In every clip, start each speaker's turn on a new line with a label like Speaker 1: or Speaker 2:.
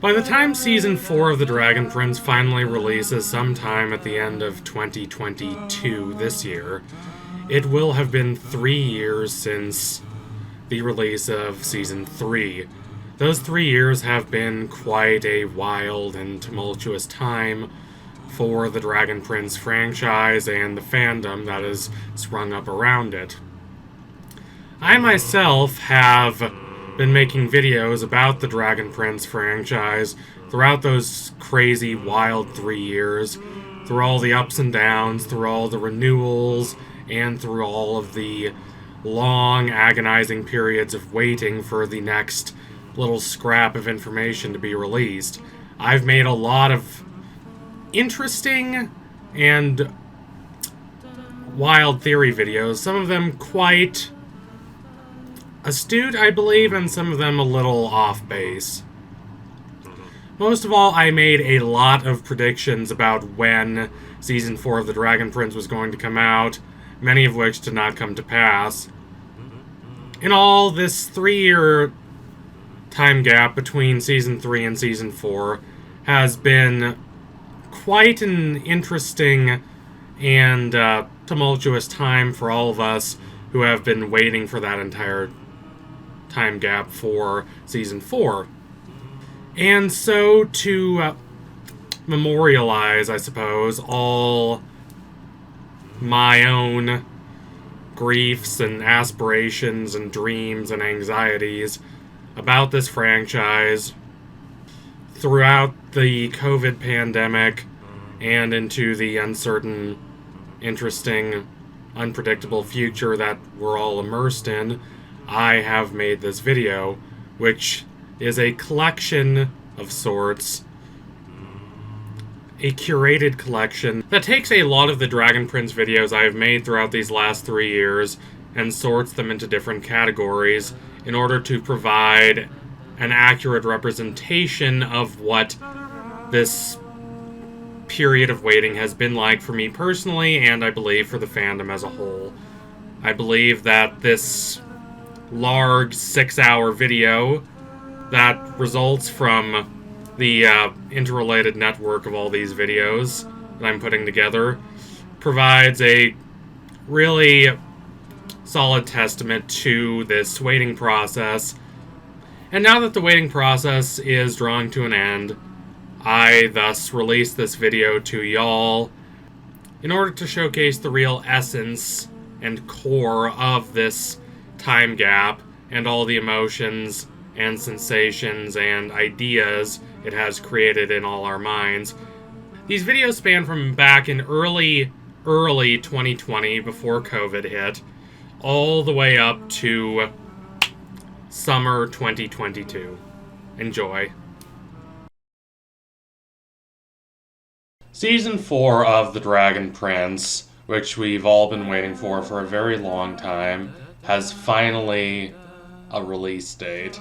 Speaker 1: By the time Season 4 of The Dragon Prince finally releases sometime at the end of 2022 this year, it will have been 3 years since the release of Season 3. Those 3 years have been quite a wild and tumultuous time for the Dragon Prince franchise and the fandom that has sprung up around it. I myself have been making videos about the Dragon Prince franchise throughout those crazy, wild 3 years, through all the ups and downs, through all the renewals, and through all of the long, agonizing periods of waiting for the next little scrap of information to be released. I've made a lot of interesting and wild theory videos, some of them quite astute, I believe, and some of them a little off base. Most of all, I made a lot of predictions about when Season 4 of The Dragon Prince was going to come out, many of which did not come to pass. In all, this 3-year time gap between Season 3 and Season 4 has been quite an interesting and tumultuous time for all of us who have been waiting for that entire time gap for Season 4. And so, to memorialize, I suppose, all my own griefs and aspirations and dreams and anxieties about this franchise throughout the COVID pandemic and into the uncertain, interesting, unpredictable future that we're all immersed in, I have made this video, which is a collection of sorts, a curated collection that takes a lot of the Dragon Prince videos I've made throughout these last 3 years and sorts them into different categories in order to provide an accurate representation of what this period of waiting has been like for me personally, and I believe for the fandom as a whole. I believe that this large 6-hour video that results from the interrelated network of all these videos that I'm putting together provides a really solid testament to this waiting process. And now that the waiting process is drawing to an end, I thus release this video to y'all in order to showcase the real essence and core of this time gap and all the emotions and sensations and ideas it has created in all our minds. These videos span from back in early 2020, before COVID hit, all the way up to summer 2022. Enjoy. Season 4 of The Dragon Prince, which we've all been waiting for a very long time, has finally a release date.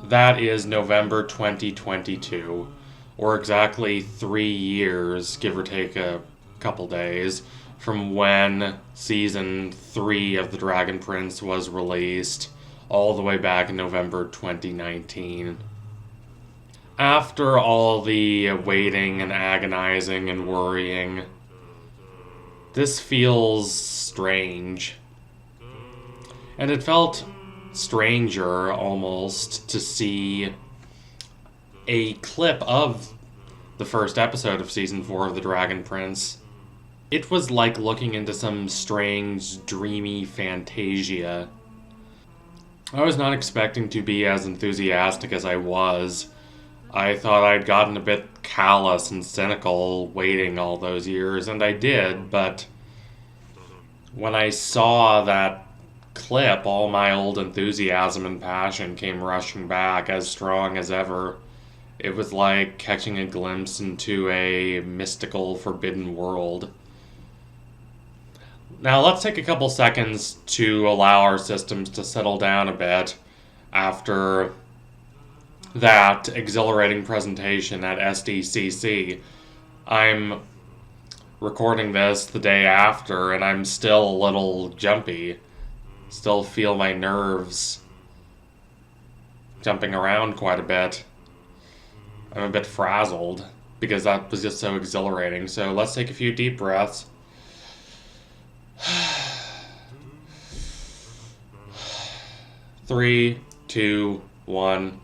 Speaker 1: That is November 2022, or exactly 3 years, give or take a couple days, from when Season 3 of The Dragon Prince was released, all the way back in November 2019. After all the waiting and agonizing and worrying, this feels strange. And it felt stranger, almost, to see a clip of the first episode of Season 4 of The Dragon Prince. It was like looking into some strange, dreamy fantasia. I was not expecting to be as enthusiastic as I was. I thought I'd gotten a bit callous and cynical waiting all those years, and I did, but when I saw that clip, all my old enthusiasm and passion came rushing back as strong as ever. It was like catching a glimpse into a mystical, forbidden world. Now let's take a couple seconds to allow our systems to settle down a bit after that exhilarating presentation at SDCC. I'm recording this the day after, and I'm still a little jumpy. Still feel my nerves jumping around quite a bit. I'm a bit frazzled because that was just so exhilarating. So let's take a few deep breaths. Three, two, one.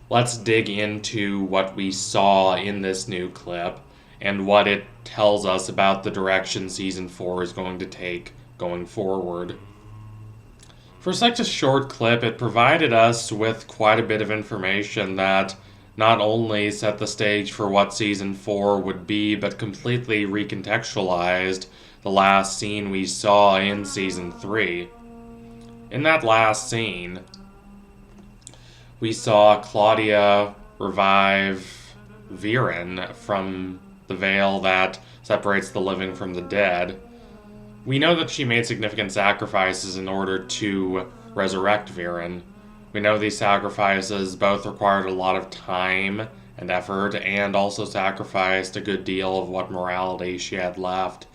Speaker 1: Let's dig into what we saw in this new clip and what it tells us about the direction Season 4 is going to take going forward. For such a short clip, it provided us with quite a bit of information that not only set the stage for what Season 4 would be, but completely recontextualized the last scene we saw in Season 3. In that last scene, we saw Claudia revive Viren from the veil that separates the living from the dead. We know that she made significant sacrifices in order to resurrect Viren. We know these sacrifices both required a lot of time and effort, and also sacrificed a good deal of what morality she had left,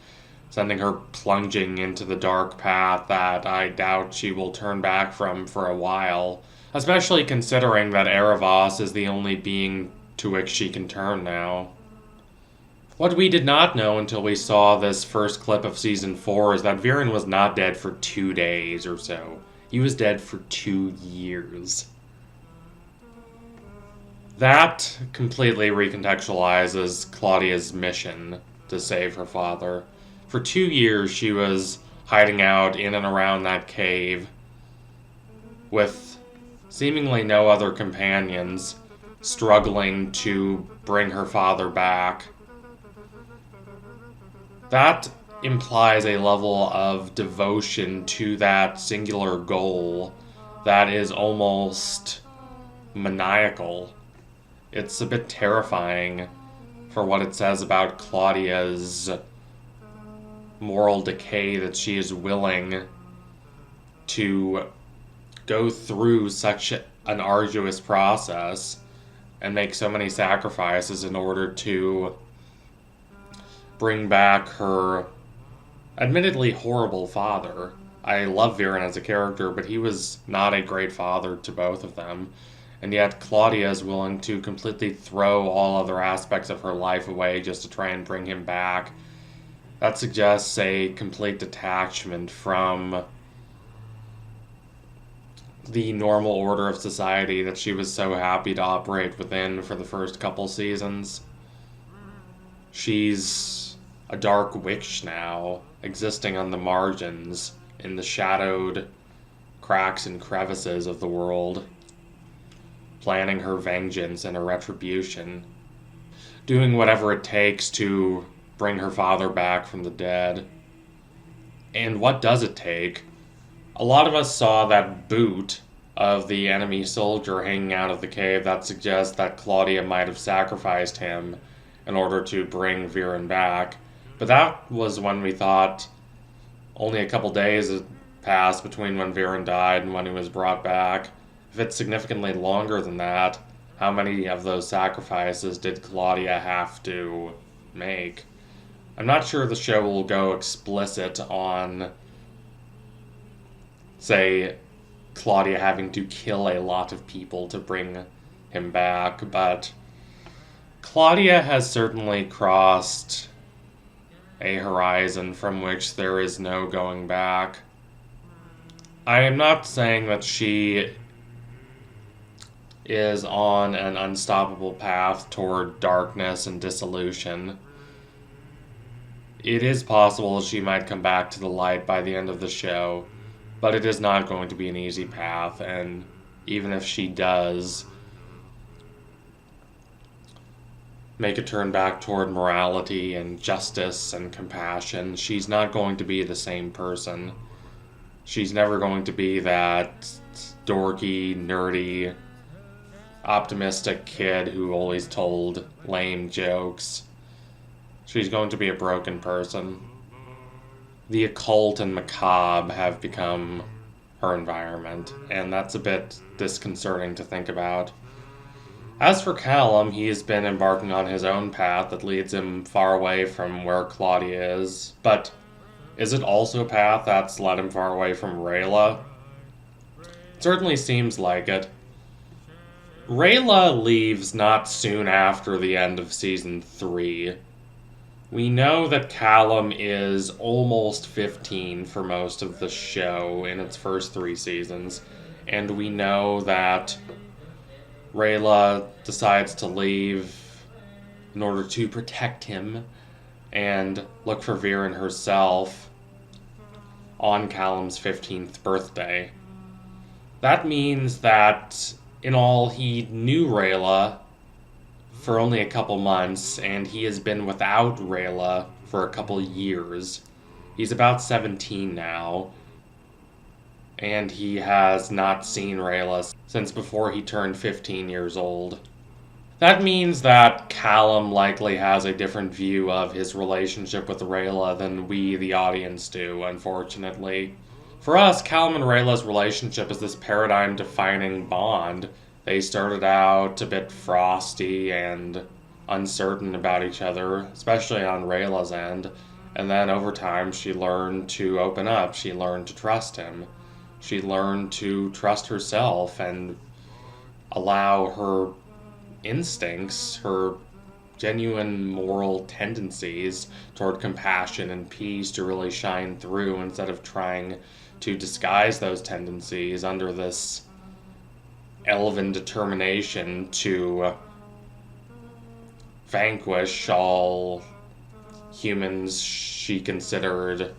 Speaker 1: sending her plunging into the dark path that I doubt she will turn back from for a while, especially considering that Aaravos is the only being to which she can turn now. What we did not know until we saw this first clip of Season 4 is that Viren was not dead for 2 days or so. He was dead for 2 years. That completely recontextualizes Claudia's mission to save her father. For 2 years, she was hiding out in and around that cave with seemingly no other companions, struggling to bring her father back. That implies a level of devotion to that singular goal that is almost maniacal. It's a bit terrifying for what it says about Claudia's moral decay, that she is willing to go through such an arduous process and make so many sacrifices in order to bring back her admittedly horrible father. I love Viren as a character, but he was not a great father to both of them. And yet Claudia is willing to completely throw all other aspects of her life away just to try and bring him back. That suggests a complete detachment from the normal order of society that she was so happy to operate within for the first couple seasons. She's a dark witch now, existing on the margins, in the shadowed cracks and crevices of the world, planning her vengeance and her retribution, doing whatever it takes to bring her father back from the dead. And what does it take? A lot of us saw that boot of the enemy soldier hanging out of the cave that suggests that Claudia might have sacrificed him in order to bring Viren back. But that was when we thought only a couple days had passed between when Viren died and when he was brought back. If it's significantly longer than that, how many of those sacrifices did Claudia have to make? I'm not sure the show will go explicit on, say, Claudia having to kill a lot of people to bring him back, but Claudia has certainly crossed a horizon from which there is no going back. I am not saying that she is on an unstoppable path toward darkness and dissolution. It is possible she might come back to the light by the end of the show, but it is not going to be an easy path, and even if she does make a turn back toward morality and justice and compassion, she's not going to be the same person. She's never going to be that dorky, nerdy, optimistic kid who always told lame jokes. She's going to be a broken person. The occult and macabre have become her environment, and that's a bit disconcerting to think about. As for Callum, he's been embarking on his own path that leads him far away from where Claudia is, but is it also a path that's led him far away from Rayla? It certainly seems like it. Rayla leaves not soon after the end of season 3. We know that Callum is almost 15 for most of the show in its first 3 seasons, and we know that Rayla decides to leave in order to protect him and look for Viren herself on Callum's 15th birthday. That means that in all, he knew Rayla for only a couple months, and he has been without Rayla for a couple years. He's about 17 now, and he has not seen Rayla since before he turned 15 years old. That means that Callum likely has a different view of his relationship with Rayla than we, the audience, do, unfortunately. For us, Callum and Rayla's relationship is this paradigm-defining bond. They started out a bit frosty and uncertain about each other, especially on Rayla's end, and then over time she learned to open up, she learned to trust him. She learned to trust herself and allow her instincts, her genuine moral tendencies toward compassion and peace to really shine through instead of trying to disguise those tendencies under this elven determination to vanquish all humans she considered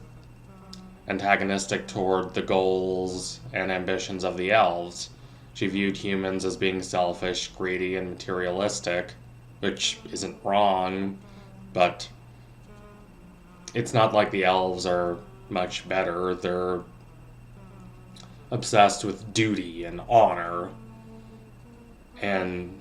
Speaker 1: antagonistic toward the goals and ambitions of the elves. She viewed humans as being selfish, greedy, and materialistic, which isn't wrong, but it's not like the elves are much better. They're obsessed with duty and honor, and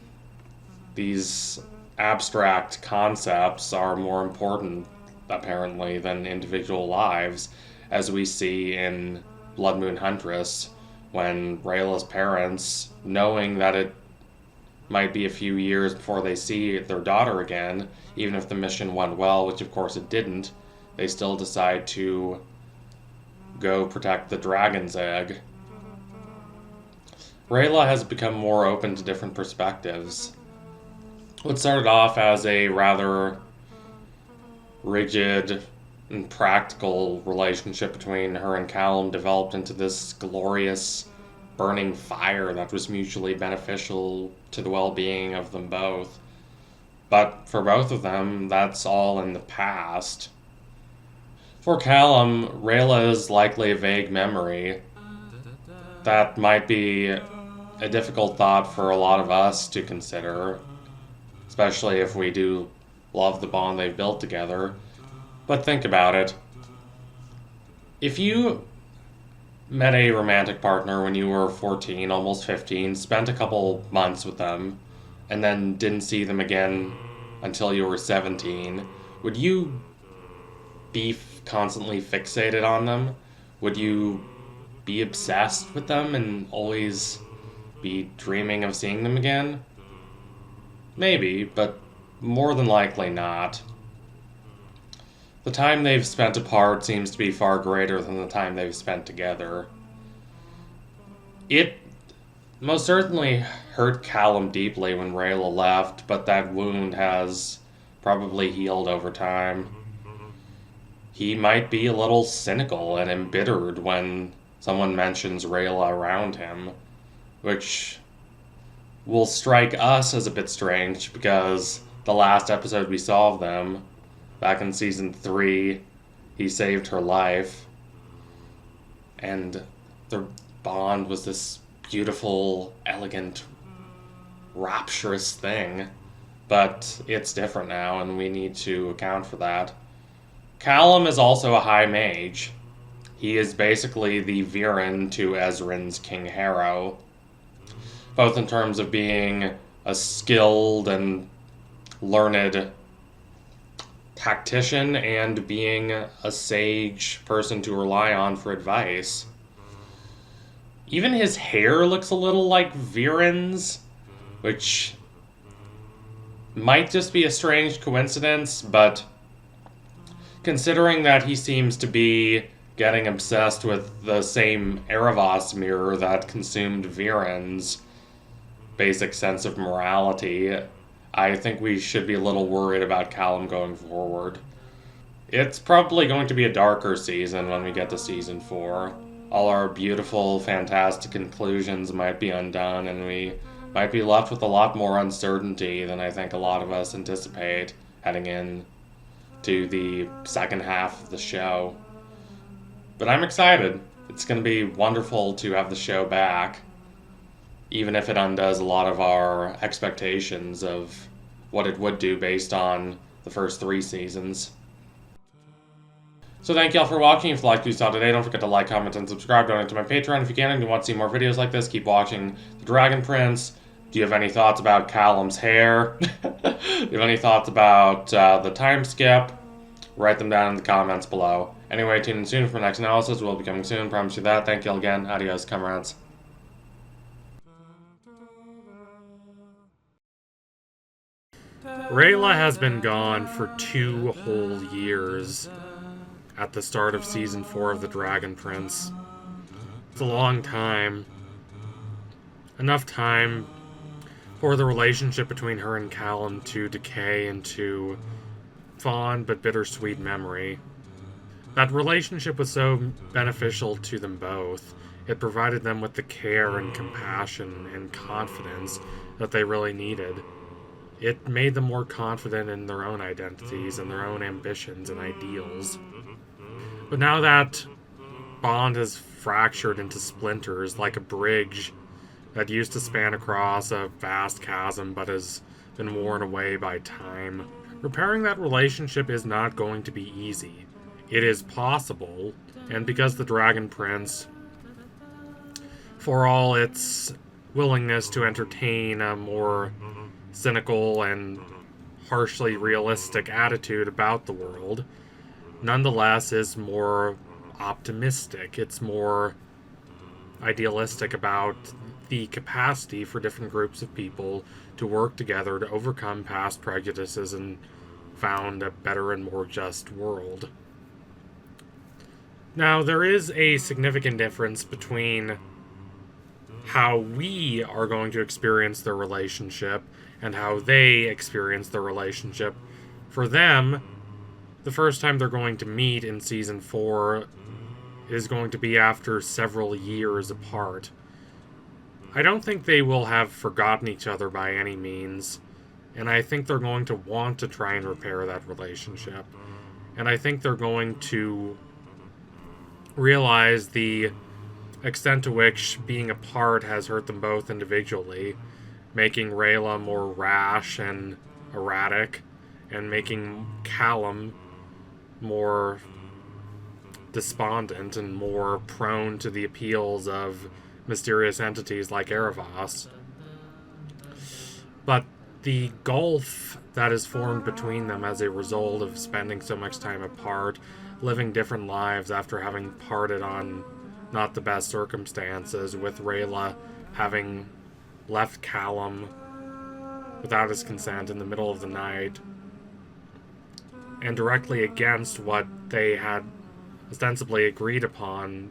Speaker 1: these abstract concepts are more important, apparently, than individual lives, as we see in Blood Moon Huntress, when Rayla's parents, knowing that it might be a few years before they see their daughter again, even if the mission went well, which of course it didn't, they still decide to go protect the dragon's egg. Rayla has become more open to different perspectives. What started off as a rather rigid and practical relationship between her and Callum developed into this glorious burning fire that was mutually beneficial to the well-being of them both. But for both of them, that's all in the past. For Callum, Rayla is likely a vague memory. That might be a difficult thought for a lot of us to consider, especially if we do love the bond they've built together. But think about it. If you met a romantic partner when you were 14, almost 15, spent a couple months with them, and then didn't see them again until you were 17, would you be constantly fixated on them? Would you be obsessed with them and always be dreaming of seeing them again? Maybe, but more than likely not. The time they've spent apart seems to be far greater than the time they've spent together. It most certainly hurt Callum deeply when Rayla left, but that wound has probably healed over time. He might be a little cynical and embittered when someone mentions Rayla around him, which will strike us as a bit strange because the last episode we saw of them, back in season 3, he saved her life, and their bond was this beautiful, elegant, rapturous thing, but it's different now, and we need to account for that. Callum is also a high mage. He is basically the Viren to Ezrin's King Harrow, both in terms of being a skilled and learned tactician and being a sage person to rely on for advice. Even his hair looks a little like Viren's, which might just be a strange coincidence, but considering that he seems to be getting obsessed with the same Aaravos mirror that consumed Viren's, basic sense of morality, I think we should be a little worried about Callum going forward. It's probably going to be a darker season when we get to season 4. All our beautiful, fantastic conclusions might be undone, and we might be left with a lot more uncertainty than I think a lot of us anticipate heading in to the second half of the show. But I'm excited. It's going to be wonderful to have the show back, even if it undoes a lot of our expectations of what it would do based on the first 3 seasons. So thank y'all for watching. If you liked what you saw today, don't forget to like, comment, and subscribe. Donate to my Patreon if you can, and you want to see more videos like this. Keep watching The Dragon Prince. Do you have any thoughts about Callum's hair? Do you have any thoughts about the time skip? Write them down in the comments below. Anyway, tune in soon for my next analysis. We'll be coming soon. Promise you that. Thank you all again. Adios, comrades. Rayla has been gone for 2 whole years at the start of Season 4 of The Dragon Prince. It's a long time. Enough time for the relationship between her and Callum to decay into fond but bittersweet memory. That relationship was so beneficial to them both. It provided them with the care and compassion and confidence that they really needed. It made them more confident in their own identities and their own ambitions and ideals. But now that bond has fractured into splinters like a bridge that used to span across a vast chasm but has been worn away by time, repairing that relationship is not going to be easy. It is possible, and because the Dragon Prince, for all its willingness to entertain a more cynical and harshly realistic attitude about the world, nonetheless is more optimistic. It's more idealistic about the capacity for different groups of people to work together to overcome past prejudices and found a better and more just world. Now, there is a significant difference between how we are going to experience their relationship and how they experience their relationship. For them, the first time they're going to meet in Season 4 is going to be after several years apart. I don't think they will have forgotten each other by any means, and I think they're going to want to try and repair that relationship. And I think they're going to realize the extent to which being apart has hurt them both individually, making Rayla more rash and erratic, and making Callum more despondent and more prone to the appeals of mysterious entities like Aaravos. But the gulf that is formed between them as a result of spending so much time apart, living different lives after having parted on not the best circumstances, with Rayla having left Callum without his consent in the middle of the night, and directly against what they had ostensibly agreed upon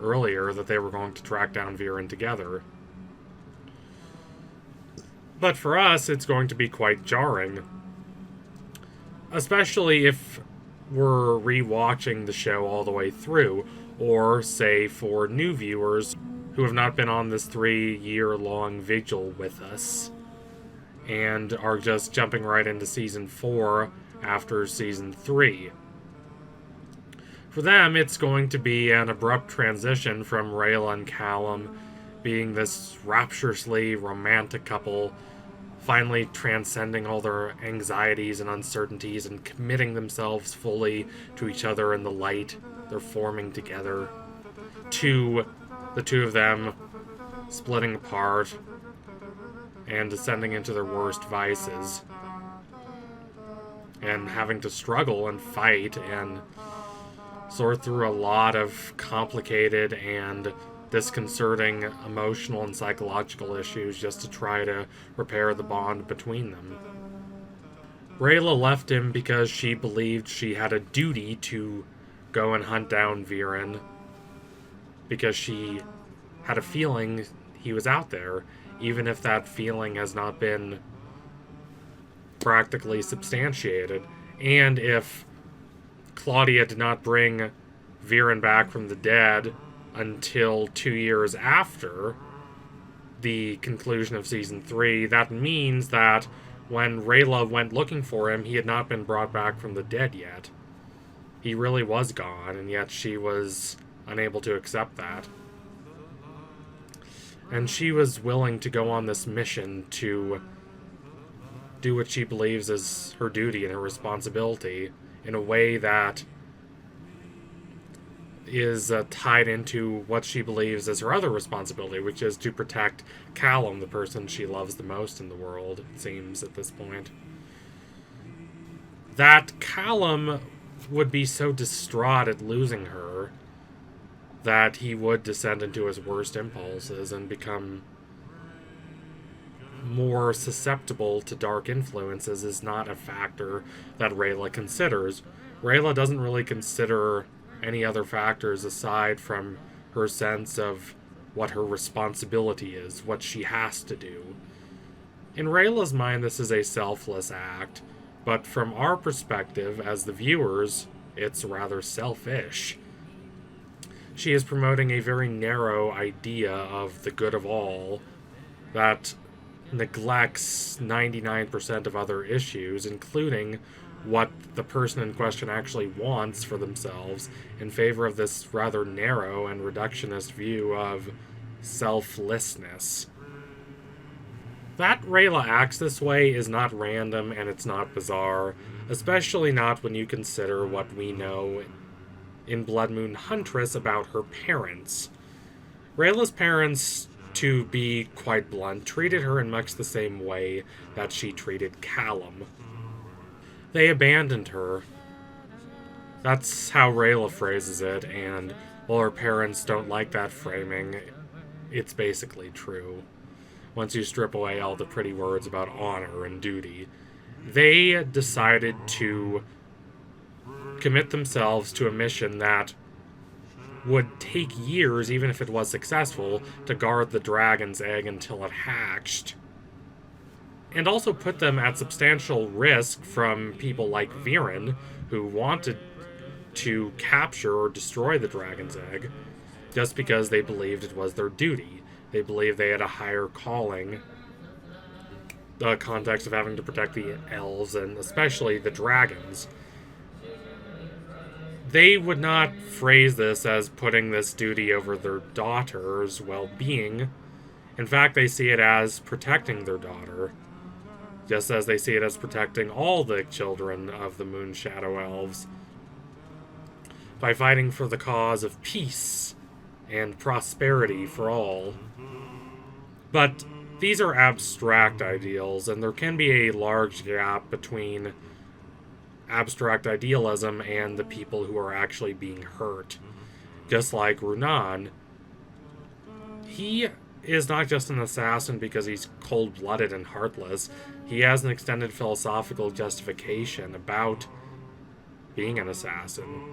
Speaker 1: earlier, that they were going to track down Viren together. But for us, it's going to be quite jarring. Especially if we're rewatching the show all the way through, or, say, for new viewers who have not been on this 3-year-long vigil with us, and are just jumping right into Season 4 after Season 3. For them, it's going to be an abrupt transition from Rayla and Callum being this rapturously romantic couple, finally transcending all their anxieties and uncertainties and committing themselves fully to each other in the light they're forming together, to the two of them splitting apart and descending into their worst vices, and having to struggle and fight and sort through a lot of complicated and disconcerting emotional and psychological issues just to try to repair the bond between them. Rayla left him because she believed she had a duty to go and hunt down Viren, because she had a feeling he was out there, even if that feeling has not been practically substantiated. And if Claudia did not bring Viren back from the dead until 2 years after the conclusion of Season 3, that means that when Rayla went looking for him, he had not been brought back from the dead yet. He really was gone, and yet she was unable to accept that. And she was willing to go on this mission to do what she believes is her duty and her responsibility in a way that is tied into what she believes is her other responsibility, which is to protect Callum, the person she loves the most in the world, it seems, at this point. That Callum would be so distraught at losing her that he would descend into his worst impulses and become more susceptible to dark influences is not a factor that Rayla considers. Rayla doesn't really consider any other factors aside from her sense of what her responsibility is, what she has to do. In Rayla's mind, this is a selfless act, but from our perspective as the viewers, it's rather selfish. She is promoting a very narrow idea of the good of all that neglects 99% of other issues, including what the person in question actually wants for themselves, in favor of this rather narrow and reductionist view of selflessness. That Rayla acts this way is not random and it's not bizarre, especially not when you consider what we know in Blood Moon Huntress about her parents. Rayla's parents, to be quite blunt, treated her in much the same way that she treated Callum. They abandoned her. That's how Rayla phrases it, and while her parents don't like that framing, it's basically true. Once you strip away all the pretty words about honor and duty, they decided to commit themselves to a mission that would take years, even if it was successful, to guard the dragon's egg until it hatched. And also put them at substantial risk from people like Viren, who wanted to capture or destroy the dragon's egg, just because they believed it was their duty. They believed they had a higher calling, the context of having to protect the elves, and especially the dragons. They would not phrase this as putting this duty over their daughter's well-being. In fact, they see it as protecting their daughter, just as they see it as protecting all the children of the Moon Shadow Elves, by fighting for the cause of peace and prosperity for all. But these are abstract ideals, and there can be a large gap between abstract idealism and the people who are actually being hurt. Just like Runan, he is not just an assassin because he's cold-blooded and heartless. He has an extended philosophical justification about being an assassin.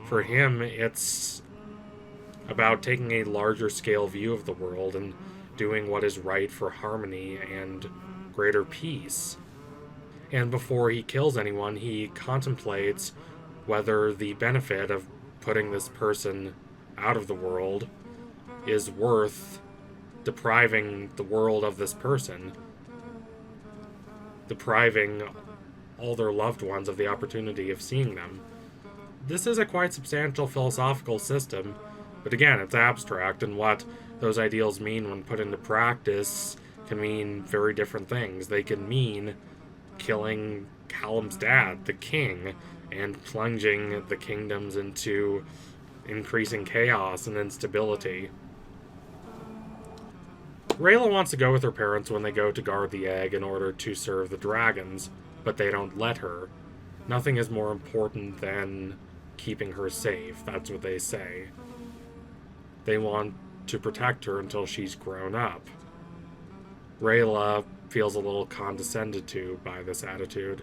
Speaker 1: For him, it's about taking a larger scale view of the world and doing what is right for harmony and greater peace. And before he kills anyone, he contemplates whether the benefit of putting this person out of the world is worth depriving the world of this person, depriving all their loved ones of the opportunity of seeing them. This is a quite substantial philosophical system, but again, it's abstract, and what those ideals mean when put into practice can mean very different things. They can mean killing Callum's dad, the king, and plunging the kingdoms into increasing chaos and instability. Rayla wants to go with her parents when they go to guard the egg in order to serve the dragons, but they don't let her. Nothing is more important than keeping her safe, that's what they say. They want to protect her until she's grown up. Rayla feels a little condescended to by this attitude.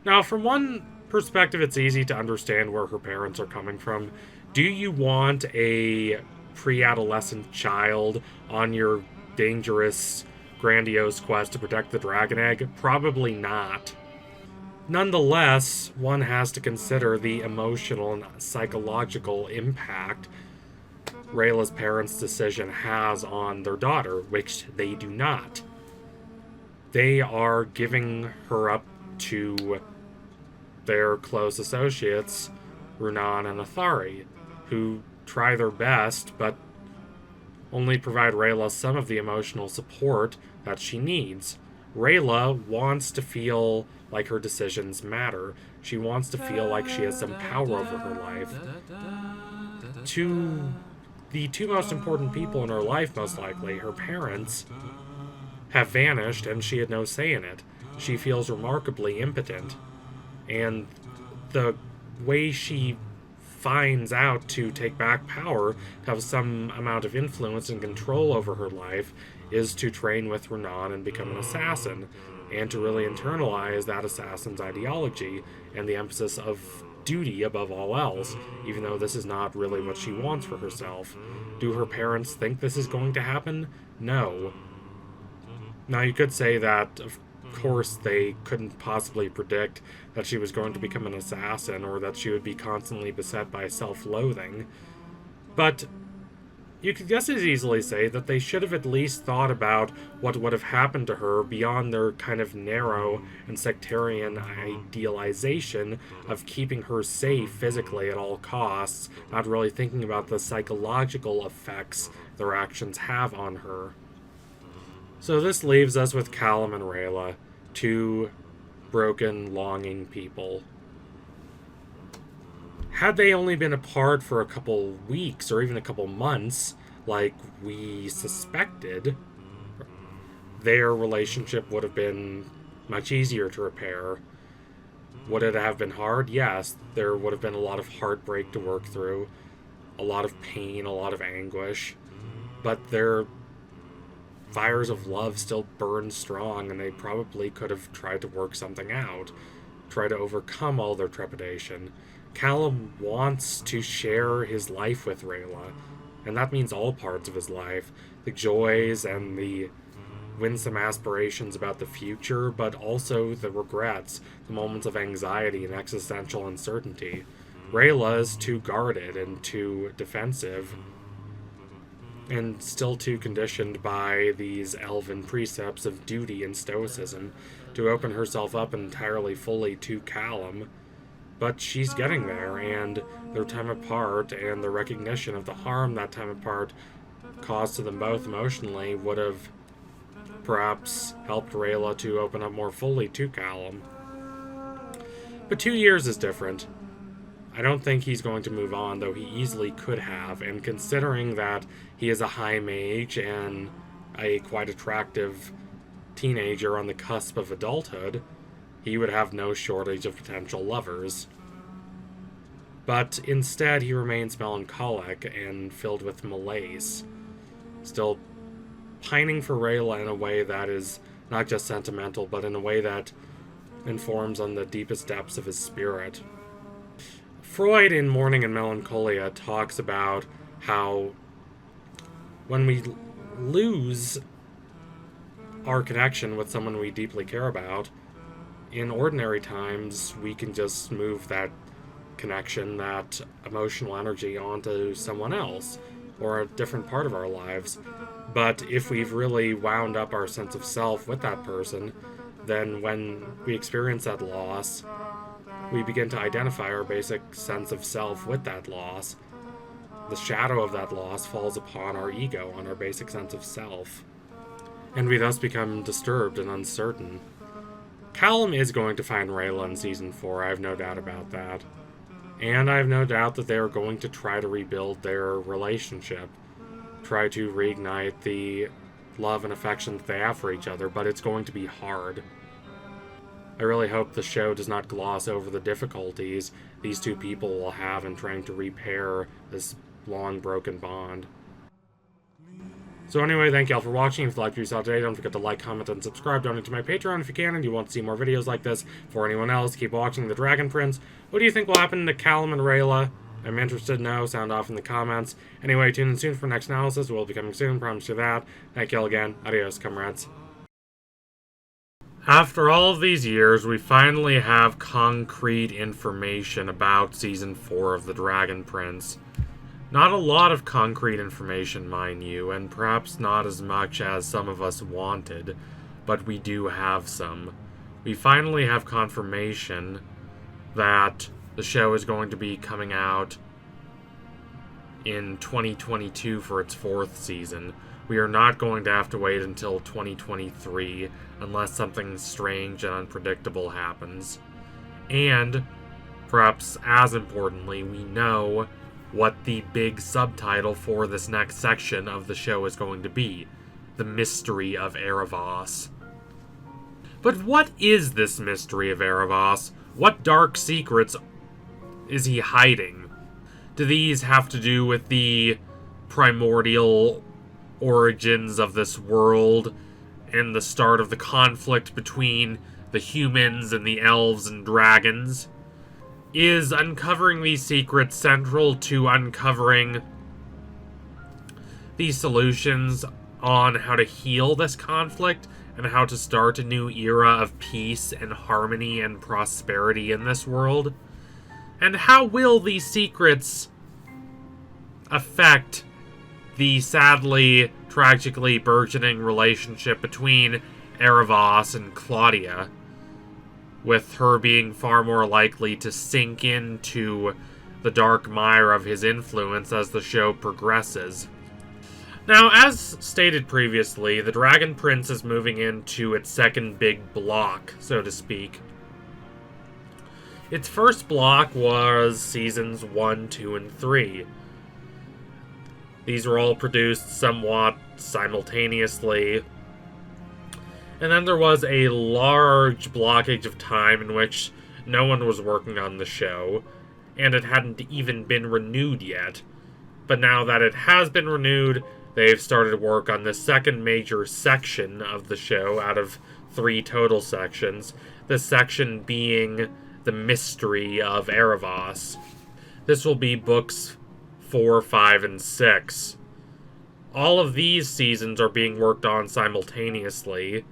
Speaker 1: Now, from one perspective, it's easy to understand where her parents are coming from. Do you want a pre-adolescent child on your dangerous grandiose quest to protect the dragon egg? Probably not. Nonetheless, one has to consider the emotional and psychological impact Rayla's parents' decision has on their daughter, which they do not. They are giving her up to their close associates, Runan and Athari, who try their best, but only provide Rayla some of the emotional support that she needs. Rayla wants to feel like her decisions matter. She wants to feel like she has some power over her life. The two most important people in her life, most likely, her parents, have vanished and she had no say in it. She feels remarkably impotent. And the way she finds out to take back power, to have some amount of influence and control over her life, is to train with Renan and become an assassin, and to really internalize that assassin's ideology and the emphasis of duty above all else, even though this is not really what she wants for herself. Do her parents think this is going to happen? No. Now, you could say that, of course, they couldn't possibly predict that she was going to become an assassin or that she would be constantly beset by self-loathing. But you could just as easily say that they should have at least thought about what would have happened to her beyond their kind of narrow and sectarian idealization of keeping her safe physically at all costs, not really thinking about the psychological effects their actions have on her. So this leaves us with Callum and Rayla, two broken, longing people. Had they only been apart for a couple weeks or even a couple months, like we suspected, their relationship would have been much easier to repair. Would it have been hard? Yes. There would have been a lot of heartbreak to work through, a lot of pain, a lot of anguish, but their fires of love still burned strong, and they probably could have tried to work something out, try to overcome all their trepidation. Callum wants to share his life with Rayla, and that means all parts of his life, the joys and the winsome aspirations about the future, but also the regrets, the moments of anxiety and existential uncertainty. Rayla is too guarded and too defensive, and still too conditioned by these elven precepts of duty and stoicism to open herself up entirely fully to Callum. But she's getting there, and their time apart and the recognition of the harm that time apart caused to them both emotionally would have perhaps helped Rayla to open up more fully to Callum. But 2 years is different. I don't think he's going to move on, though he easily could have, and considering that he is a high mage and a quite attractive teenager on the cusp of adulthood, he would have no shortage of potential lovers. But instead, he remains melancholic and filled with malaise, still pining for Rayla in a way that is not just sentimental, but in a way that informs on the deepest depths of his spirit. Freud, in Mourning and Melancholia, talks about how when we lose our connection with someone we deeply care about, in ordinary times, we can just move that connection, that emotional energy onto someone else or a different part of our lives. But if we've really wound up our sense of self with that person, then when we experience that loss, we begin to identify our basic sense of self with that loss. The shadow of that loss falls upon our ego, on our basic sense of self, and we thus become disturbed and uncertain. Callum is going to find Rayla in Season 4, I have no doubt about that. And I have no doubt that they are going to try to rebuild their relationship, try to reignite the love and affection that they have for each other, but it's going to be hard. I really hope the show does not gloss over the difficulties these two people will have in trying to repair this long broken bond. So anyway, thank you all for watching. If you liked what you saw today, don't forget to like, comment, and subscribe. Donate to my Patreon if you can, and you want to see more videos like this. For anyone else, keep watching The Dragon Prince. What do you think will happen to Callum and Rayla? I'm interested to know. Sound off in the comments. Anyway, tune in soon for next analysis. We'll be coming soon. Promise you that. Thank you all again. Adios, comrades. After all of these years, we finally have concrete information about Season 4 of The Dragon Prince. Not a lot of concrete information, mind you, and perhaps not as much as some of us wanted, but we do have some. We finally have confirmation that the show is going to be coming out in 2022 for its 4th season. We are not going to have to wait until 2023 unless something strange and unpredictable happens. And, perhaps as importantly, we know what the big subtitle for this next section of the show is going to be: the mystery of Aaravos. But what is this mystery of Aaravos? What dark secrets is he hiding? Do these have to do with the primordial origins of this world and the start of the conflict between the humans and the elves and dragons? Is uncovering these secrets central to uncovering the solutions on how to heal this conflict and how to start a new era of peace and harmony and prosperity in this world? And how will these secrets affect the sadly, tragically burgeoning relationship between Aaravos and Claudia, with her being far more likely to sink into the dark mire of his influence as the show progresses? Now, as stated previously, the Dragon Prince is moving into its second big block, so to speak. Its first block was seasons 1, 2, and 3. These were all produced somewhat simultaneously. And then there was a large blockage of time in which no one was working on the show, and it hadn't even been renewed yet. But now that it has been renewed, they've started work on the second major section of the show out of 3 total sections, this section being the mystery of Aaravos. This will be books 4, 5, and 6. All of these seasons are being worked on simultaneously,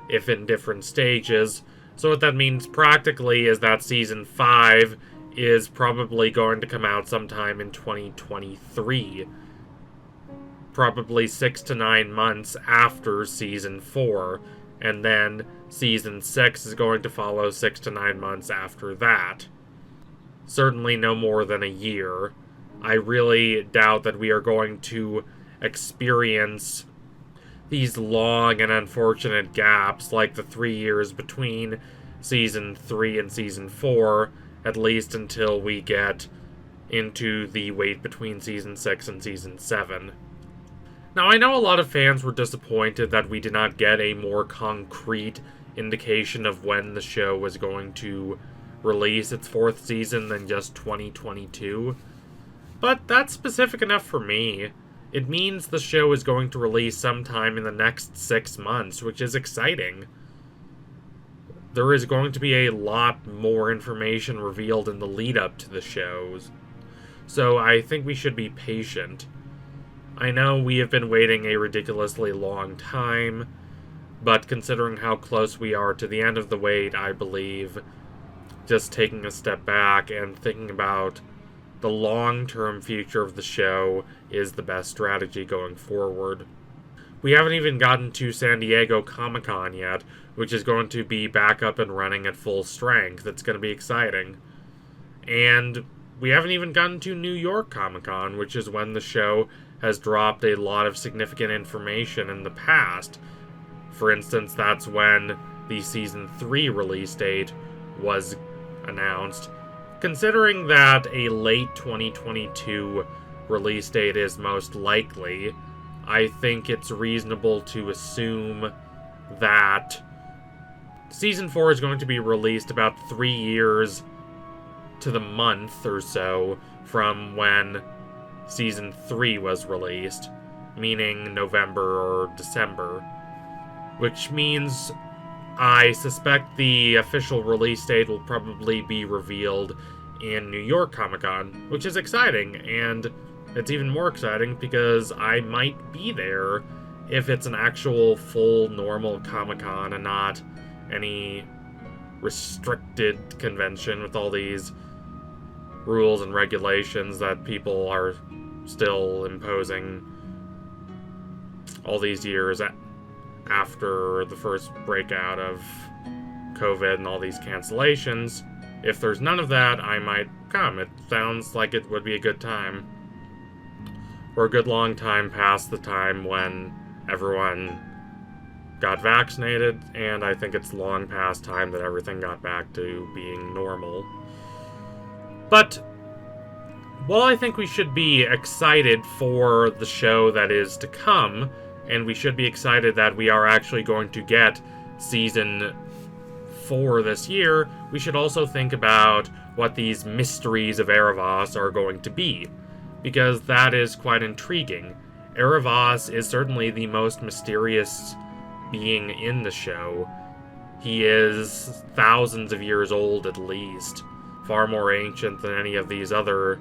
Speaker 1: if in different stages. So what that means practically is that season 5 is probably going to come out sometime in 2023. Probably 6 to 9 months after season 4. And then season 6 is going to follow 6 to 9 months after that. Certainly no more than a year. I really doubt that we are going to experience these long and unfortunate gaps like the 3 years between season 3 and season 4, at least until we get into the wait between season 6 and season 7. Now, I know a lot of fans were disappointed that we did not get a more concrete indication of when the show was going to release its 4th season than just 2022. But that's specific enough for me. It means the show is going to release sometime in the next 6 months, which is exciting. There is going to be a lot more information revealed in the lead-up to the shows, so I think we should be patient. I know we have been waiting a ridiculously long time, but considering how close we are to the end of the wait, I believe just taking a step back and thinking about the long-term future of the show is the best strategy going forward. We haven't even gotten to San Diego Comic-Con yet, which is going to be back up and running at full strength. It's going to be exciting. And we haven't even gotten to New York Comic-Con, which is when the show has dropped a lot of significant information in the past. For instance, that's when the Season 3 release date was announced. Considering that a late 2022 release date is most likely, I think it's reasonable to assume that Season 4 is going to be released about 3 years to the month or so from when Season 3 was released, meaning November or December. Which means I suspect the official release date will probably be revealed in New York Comic-Con, which is exciting, and it's even more exciting because I might be there if it's an actual full normal Comic-Con and not any restricted convention with all these rules and regulations that people are still imposing all these years after the first breakout of COVID and all these cancellations. If there's none of that, I might come. It sounds like it would be a good time. We're a good long time past the time when everyone got vaccinated, and I think it's long past time that everything got back to being normal. But while I think we should be excited for the show that is to come, and we should be excited that we are actually going to get season 4 this year, we should also think about what these mysteries of Aaravos are going to be, because that is quite intriguing. Aaravos is certainly the most mysterious being in the show. He is thousands of years old at least, far more ancient than any of these other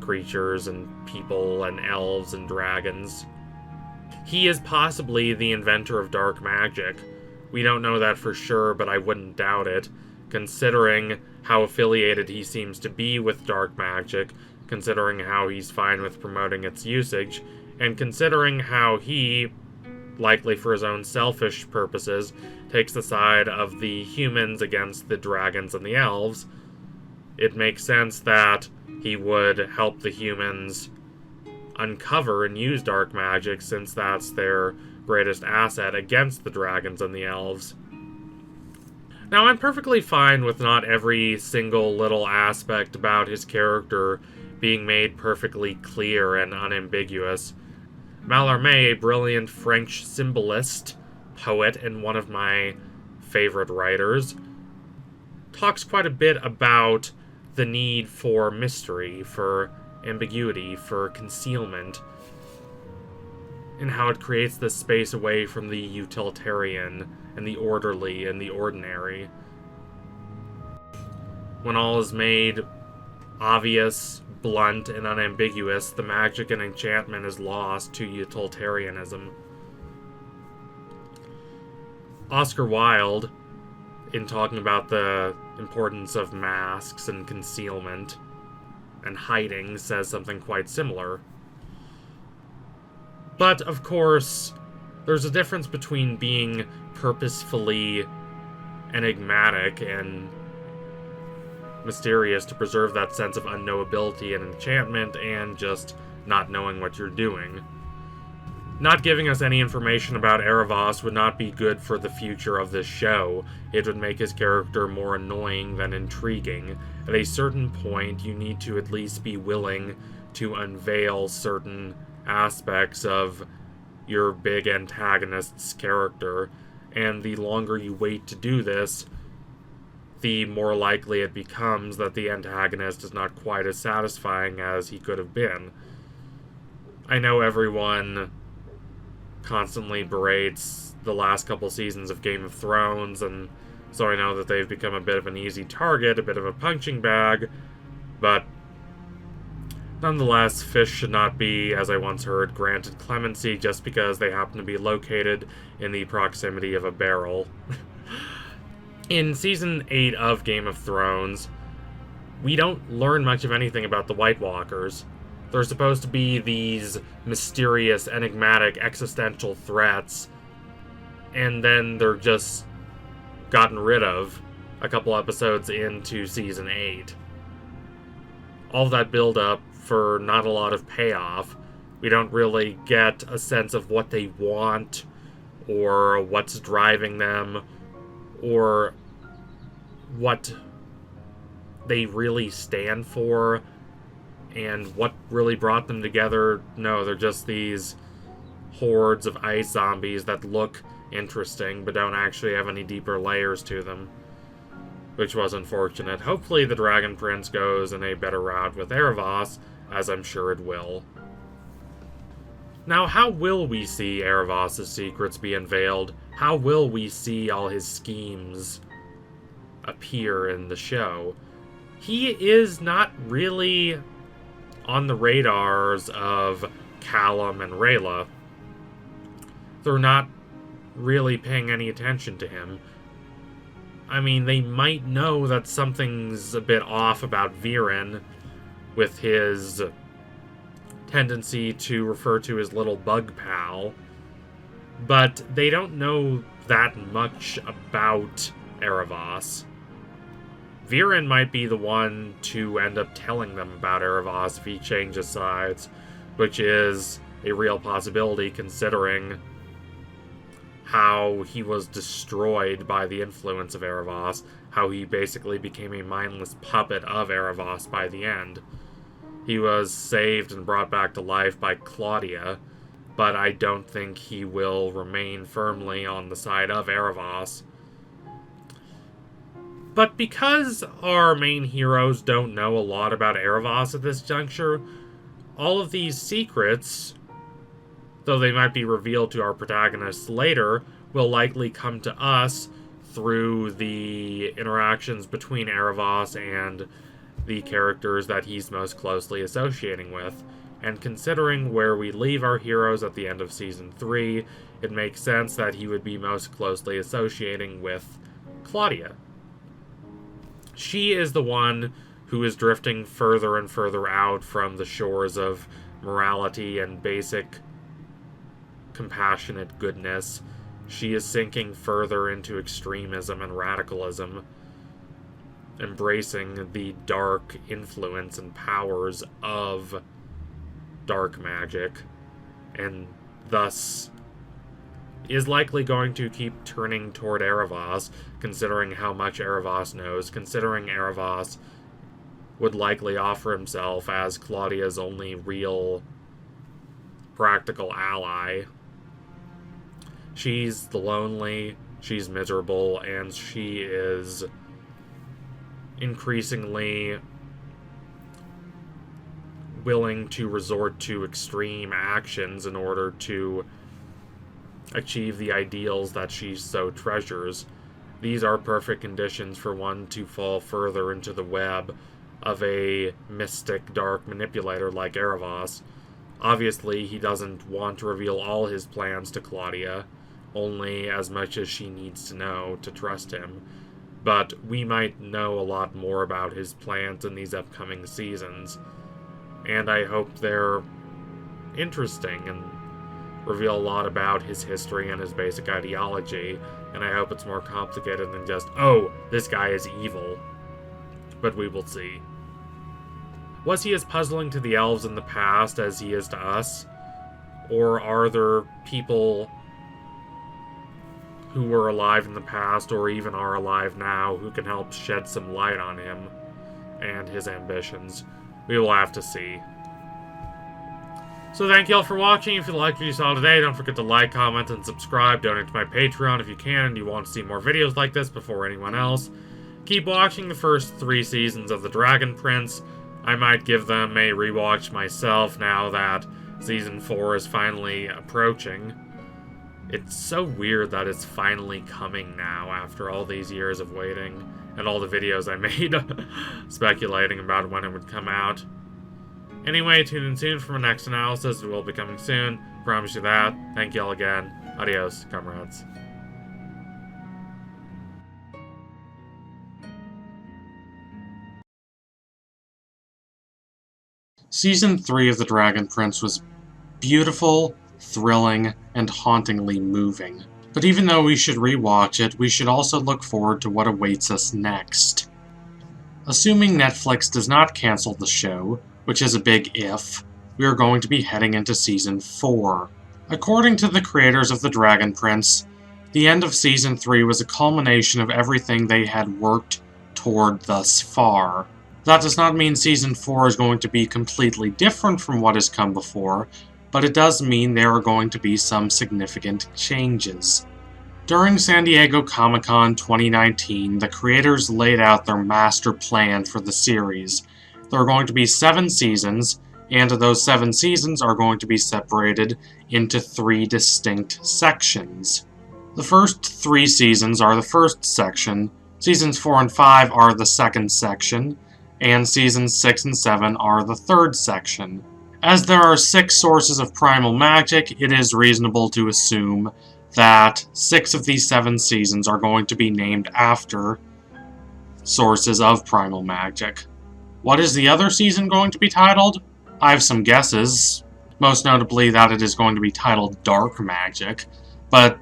Speaker 1: creatures and people and elves and dragons. He is possibly the inventor of dark magic. We don't know that for sure, but I wouldn't doubt it, considering how affiliated he seems to be with dark magic, considering how he's fine with promoting its usage, and considering how he, likely for his own selfish purposes, takes the side of the humans against the dragons and the elves. It makes sense that he would help the humans uncover and use dark magic, since that's their greatest asset against the dragons and the elves. Now, I'm perfectly fine with not every single little aspect about his character being made perfectly clear and unambiguous. Mallarmé, a brilliant French symbolist, poet, and one of my favorite writers, talks quite a bit about the need for mystery, for ambiguity, for concealment, and how it creates this space away from the utilitarian and the orderly and the ordinary. When all is made obvious, blunt, and unambiguous, the magic and enchantment is lost to utilitarianism. Oscar Wilde, in talking about the importance of masks and concealment and hiding, says something quite similar. But, of course, there's a difference between being purposefully enigmatic and mysterious to preserve that sense of unknowability and enchantment, and just not knowing what you're doing. Not giving us any information about Aaravos would not be good for the future of this show. It would make his character more annoying than intriguing. At a certain point, you need to at least be willing to unveil certain aspects of your big antagonist's character, and the longer you wait to do this, the more likely it becomes that the antagonist is not quite as satisfying as he could have been. I know everyone constantly berates the last couple seasons of Game of Thrones, and so I know that they've become a bit of an easy target, a bit of a punching bag, but nonetheless, fish should not be, as I once heard, granted clemency just because they happen to be located in the proximity of a barrel. In Season 8 of Game of Thrones, we don't learn much of anything about the White Walkers. They're supposed to be these mysterious, enigmatic, existential threats, and then they're just gotten rid of a couple episodes into Season 8. All that build-up for not a lot of payoff. We don't really get a sense of what they want, or what's driving them, or what they really stand for, and what really brought them together. No, they're just these hordes of ice zombies that look interesting, but don't actually have any deeper layers to them, which was unfortunate. Hopefully the Dragon Prince goes in a better route with Aaravos, as I'm sure it will. Now, how will we see Aaravos' secrets be unveiled? How will we see all his schemes appear in the show? He is not really on the radars of Callum and Rayla. They're not really paying any attention to him. I mean, they might know that something's a bit off about Viren with his tendency to refer to his little bug pal, but they don't know that much about Aaravos. Viren might be the one to end up telling them about Aaravos if he changes sides, which is a real possibility considering how he was destroyed by the influence of Aaravos, how he basically became a mindless puppet of Aaravos by the end. He was saved and brought back to life by Claudia, but I don't think he will remain firmly on the side of Aaravos. But because our main heroes don't know a lot about Aaravos at this juncture, all of these secrets, though they might be revealed to our protagonists later, will likely come to us through the interactions between Aaravos and the characters that he's most closely associating with. And considering where we leave our heroes at the end of Season 3, it makes sense that he would be most closely associating with Claudia. She is the one who is drifting further and further out from the shores of morality and basic compassionate goodness. She is sinking further into extremism and radicalism, embracing the dark influence and powers of dark magic, and thus is likely going to keep turning toward Aaravos, considering how much Aaravos knows, considering Aaravos would likely offer himself as Claudia's only real practical ally. She's lonely, she's miserable, and she is increasingly willing to resort to extreme actions in order to achieve the ideals that she so treasures. These are perfect conditions for one to fall further into the web of a mystic, dark manipulator like Aaravos. Obviously, he doesn't want to reveal all his plans to Claudia, only as much as she needs to know to trust him. But we might know a lot more about his plans in these upcoming seasons, and I hope they're interesting and reveal a lot about his history and his basic ideology, and I hope it's more complicated than just, oh, this guy is evil. But we will see. Was he as puzzling to the elves in the past as he is to us? Or are there people who were alive in the past, or even are alive now, who can help shed some light on him and his ambitions? We will have to see. So thank you all for watching. If you liked what you saw today, don't forget to like, comment, and subscribe. Donate to my Patreon if you can and you want to see more videos like this before anyone else. Keep watching the first 3 seasons of The Dragon Prince. I might give them a rewatch myself now that Season 4 is finally approaching. It's so weird that it's finally coming now after all these years of waiting and all the videos I made speculating about when it would come out. Anyway, tune in soon for my next analysis. It will be coming soon. Promise you that. Thank you all again. Adios, comrades. Season 3 of The Dragon Prince was beautiful, thrilling, and hauntingly moving. But even though we should rewatch it, we should also look forward to what awaits us next. Assuming Netflix does not cancel the show, which is a big if, we are going to be heading into Season 4. According to the creators of The Dragon Prince, the end of Season 3 was a culmination of everything they had worked toward thus far. That does not mean Season 4 is going to be completely different from what has come before, but it does mean there are going to be some significant changes. During San Diego Comic-Con 2019, the creators laid out their master plan for the series. There are going to be 7 seasons, and those 7 seasons are going to be separated into 3 distinct sections. The first 3 seasons are the first section, seasons 4 and 5 are the second section, and seasons 6 and 7 are the third section. As there are 6 sources of primal magic, it is reasonable to assume that 6 of these 7 seasons are going to be named after sources of primal magic. What is the other season going to be titled? I have some guesses, most notably that it is going to be titled Dark Magic, but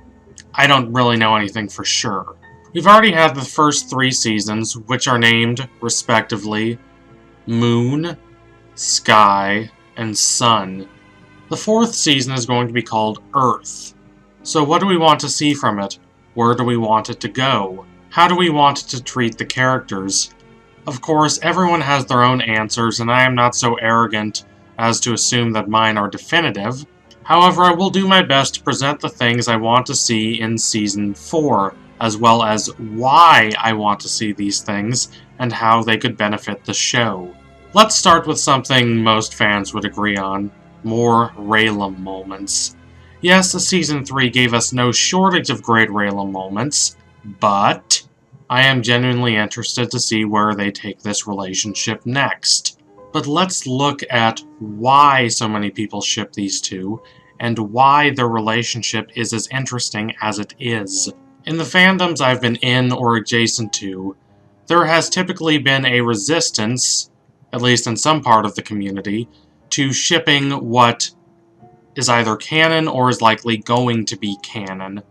Speaker 1: I don't really know anything for sure. We've already had the first 3 seasons, which are named, respectively, Moon, Sky, and Sun. The 4th season is going to be called Earth. So what do we want to see from it? Where do we want it to go? How do we want it to treat the characters? Of course, everyone has their own answers, and I am not so arrogant as to assume that mine are definitive. However, I will do my best to present the things I want to see in Season 4, as well as why I want to see these things, and how they could benefit the show. Let's start with something most fans would agree on: more Rayllum moments. Yes, Season 3 gave us no shortage of great Rayllum moments, but I am genuinely interested to see where they take this relationship next. But let's look at why so many people ship these two, and why their relationship is as interesting as it is. In the fandoms I've been in or adjacent to, there has typically been a resistance, at least in some part of the community, to shipping what is either canon or is likely going to be canon.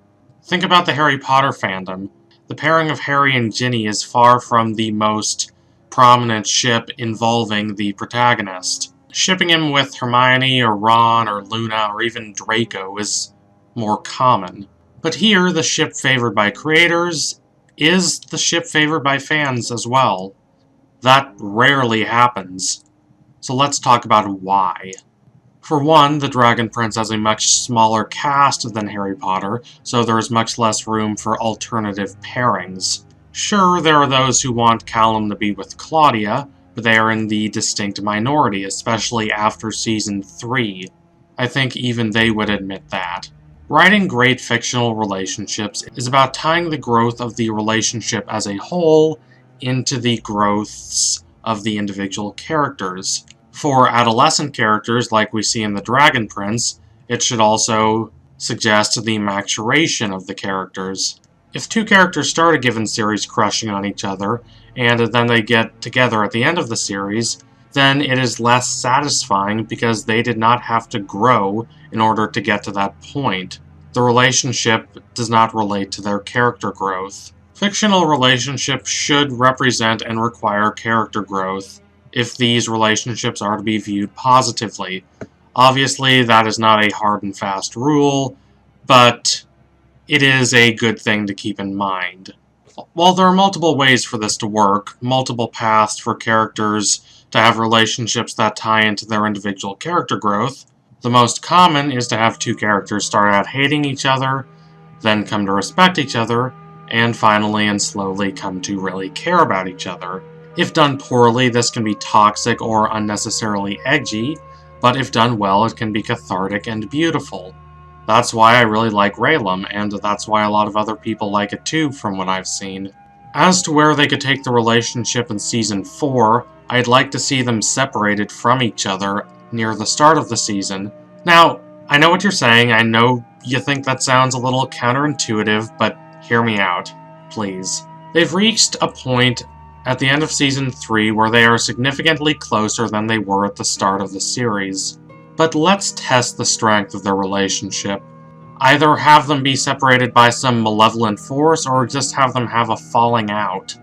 Speaker 1: Think about the Harry Potter fandom. The pairing of Harry and Ginny is far from the most prominent ship involving the protagonist. Shipping him with Hermione or Ron or Luna or even Draco is more common. But here, the ship favored by creators is the ship favored by fans as well. That rarely happens. So let's talk about why. For one, the Dragon Prince has a much smaller cast than Harry Potter, so there is much less room for alternative pairings. Sure, there are those who want Callum to be with Claudia, but they are in the distinct minority, especially after Season 3. I think even they would admit that. Writing great fictional relationships is about tying the growth of the relationship as a whole into the growths of the individual characters. For adolescent characters, like we see in The Dragon Prince, it should also suggest the maturation of the characters. If 2 characters start a given series crushing on each other, and then they get together at the end of the series, then it is less satisfying because they did not have to grow in order to get to that point. The relationship does not relate to their character growth. Fictional relationships should represent and require character growth if these relationships are to be viewed positively. Obviously, that is not a hard and fast rule, but it is a good thing to keep in mind. While there are multiple ways for this to work, multiple paths for characters to have relationships that tie into their individual character growth, the most common is to have 2 characters start out hating each other, then come to respect each other, and finally and slowly come to really care about each other. If done poorly, this can be toxic or unnecessarily edgy, but if done well, it can be cathartic and beautiful. That's why I really like Rayllum, and that's why a lot of other people like it too, from what I've seen. As to where they could take the relationship in Season 4, I'd like to see them separated from each other near the start of the season. Now, I know what you're saying, I know you think that sounds a little counterintuitive, but hear me out, please. They've reached a point at the end of Season 3 where they are significantly closer than they were at the start of the series. But let's test the strength of their relationship. Either have them be separated by some malevolent force, or just have them have a falling out.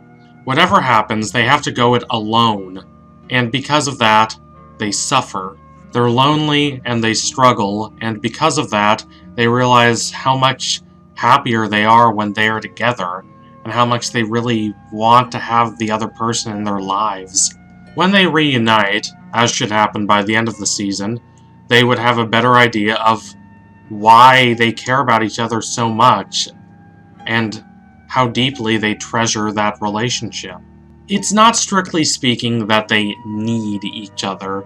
Speaker 1: Whatever happens, they have to go it alone, and because of that, they suffer. They're lonely, and they struggle, and because of that, they realize how much happier they are when they are together, and how much they really want to have the other person in their lives. When they reunite, as should happen by the end of the season, they would have a better idea of why they care about each other so much, and how deeply they treasure that relationship. It's not strictly speaking that they need each other,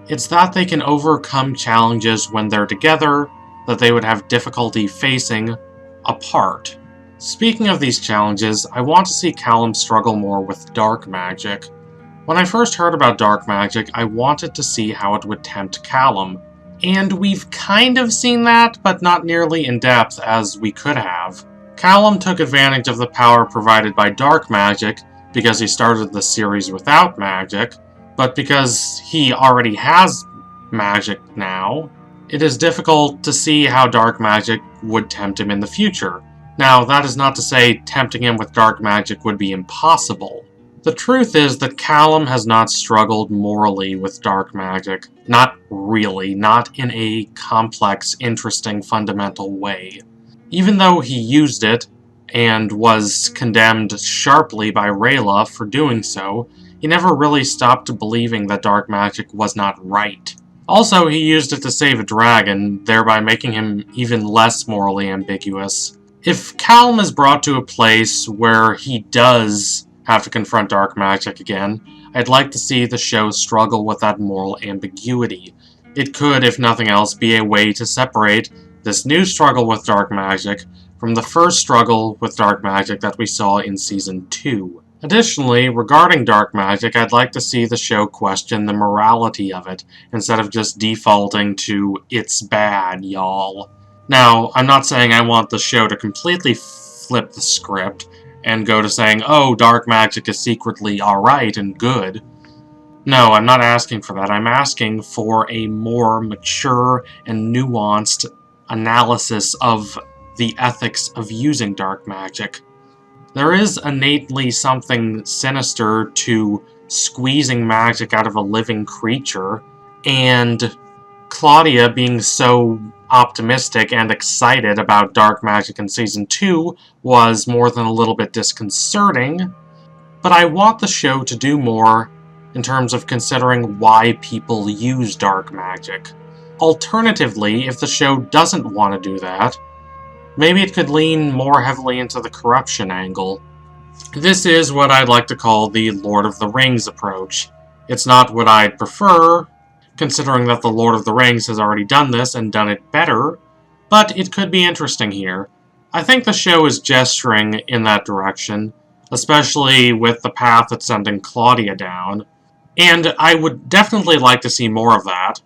Speaker 1: it's that they can overcome challenges when they're together that they would have difficulty facing apart. Speaking of these challenges, I want to see Callum struggle more with dark magic. When I first heard about dark magic, I wanted to see how it would tempt Callum. And we've kind of seen that, but not nearly in depth as we could have. Callum took advantage of the power provided by dark magic because he started the series without magic, but because he already has magic now, it is difficult to see how dark magic would tempt him in the future. Now, that is not to say tempting him with dark magic would be impossible. The truth is that Callum has not struggled morally with dark magic. Not really, not in a complex, interesting, fundamental way. Even though he used it, and was condemned sharply by Rayla for doing so, he never really stopped believing that dark magic was not right. Also, he used it to save a dragon, thereby making him even less morally ambiguous. If Callum is brought to a place where he does have to confront dark magic again, I'd like to see the show struggle with that moral ambiguity. It could, if nothing else, be a way to separate this new struggle with dark magic from the first struggle with dark magic that we saw in Season 2. Additionally, regarding dark magic, I'd like to see the show question the morality of it, instead of just defaulting to, "It's bad, y'all." Now, I'm not saying I want the show to completely flip the script and go to saying, "Oh, dark magic is secretly alright and good." No, I'm not asking for that. I'm asking for a more mature and nuanced analysis of the ethics of using dark magic. There is innately something sinister to squeezing magic out of a living creature, and Claudia being so optimistic and excited about dark magic in Season 2 was more than a little bit disconcerting, but I want the show to do more in terms of considering why people use dark magic. Alternatively, if the show doesn't want to do that, maybe it could lean more heavily into the corruption angle. This is what I'd like to call the Lord of the Rings approach. It's not what I'd prefer, considering that the Lord of the Rings has already done this and done it better, but it could be interesting here. I think the show is gesturing in that direction, especially with the path it's sending Claudia down, and I would definitely like to see more of that,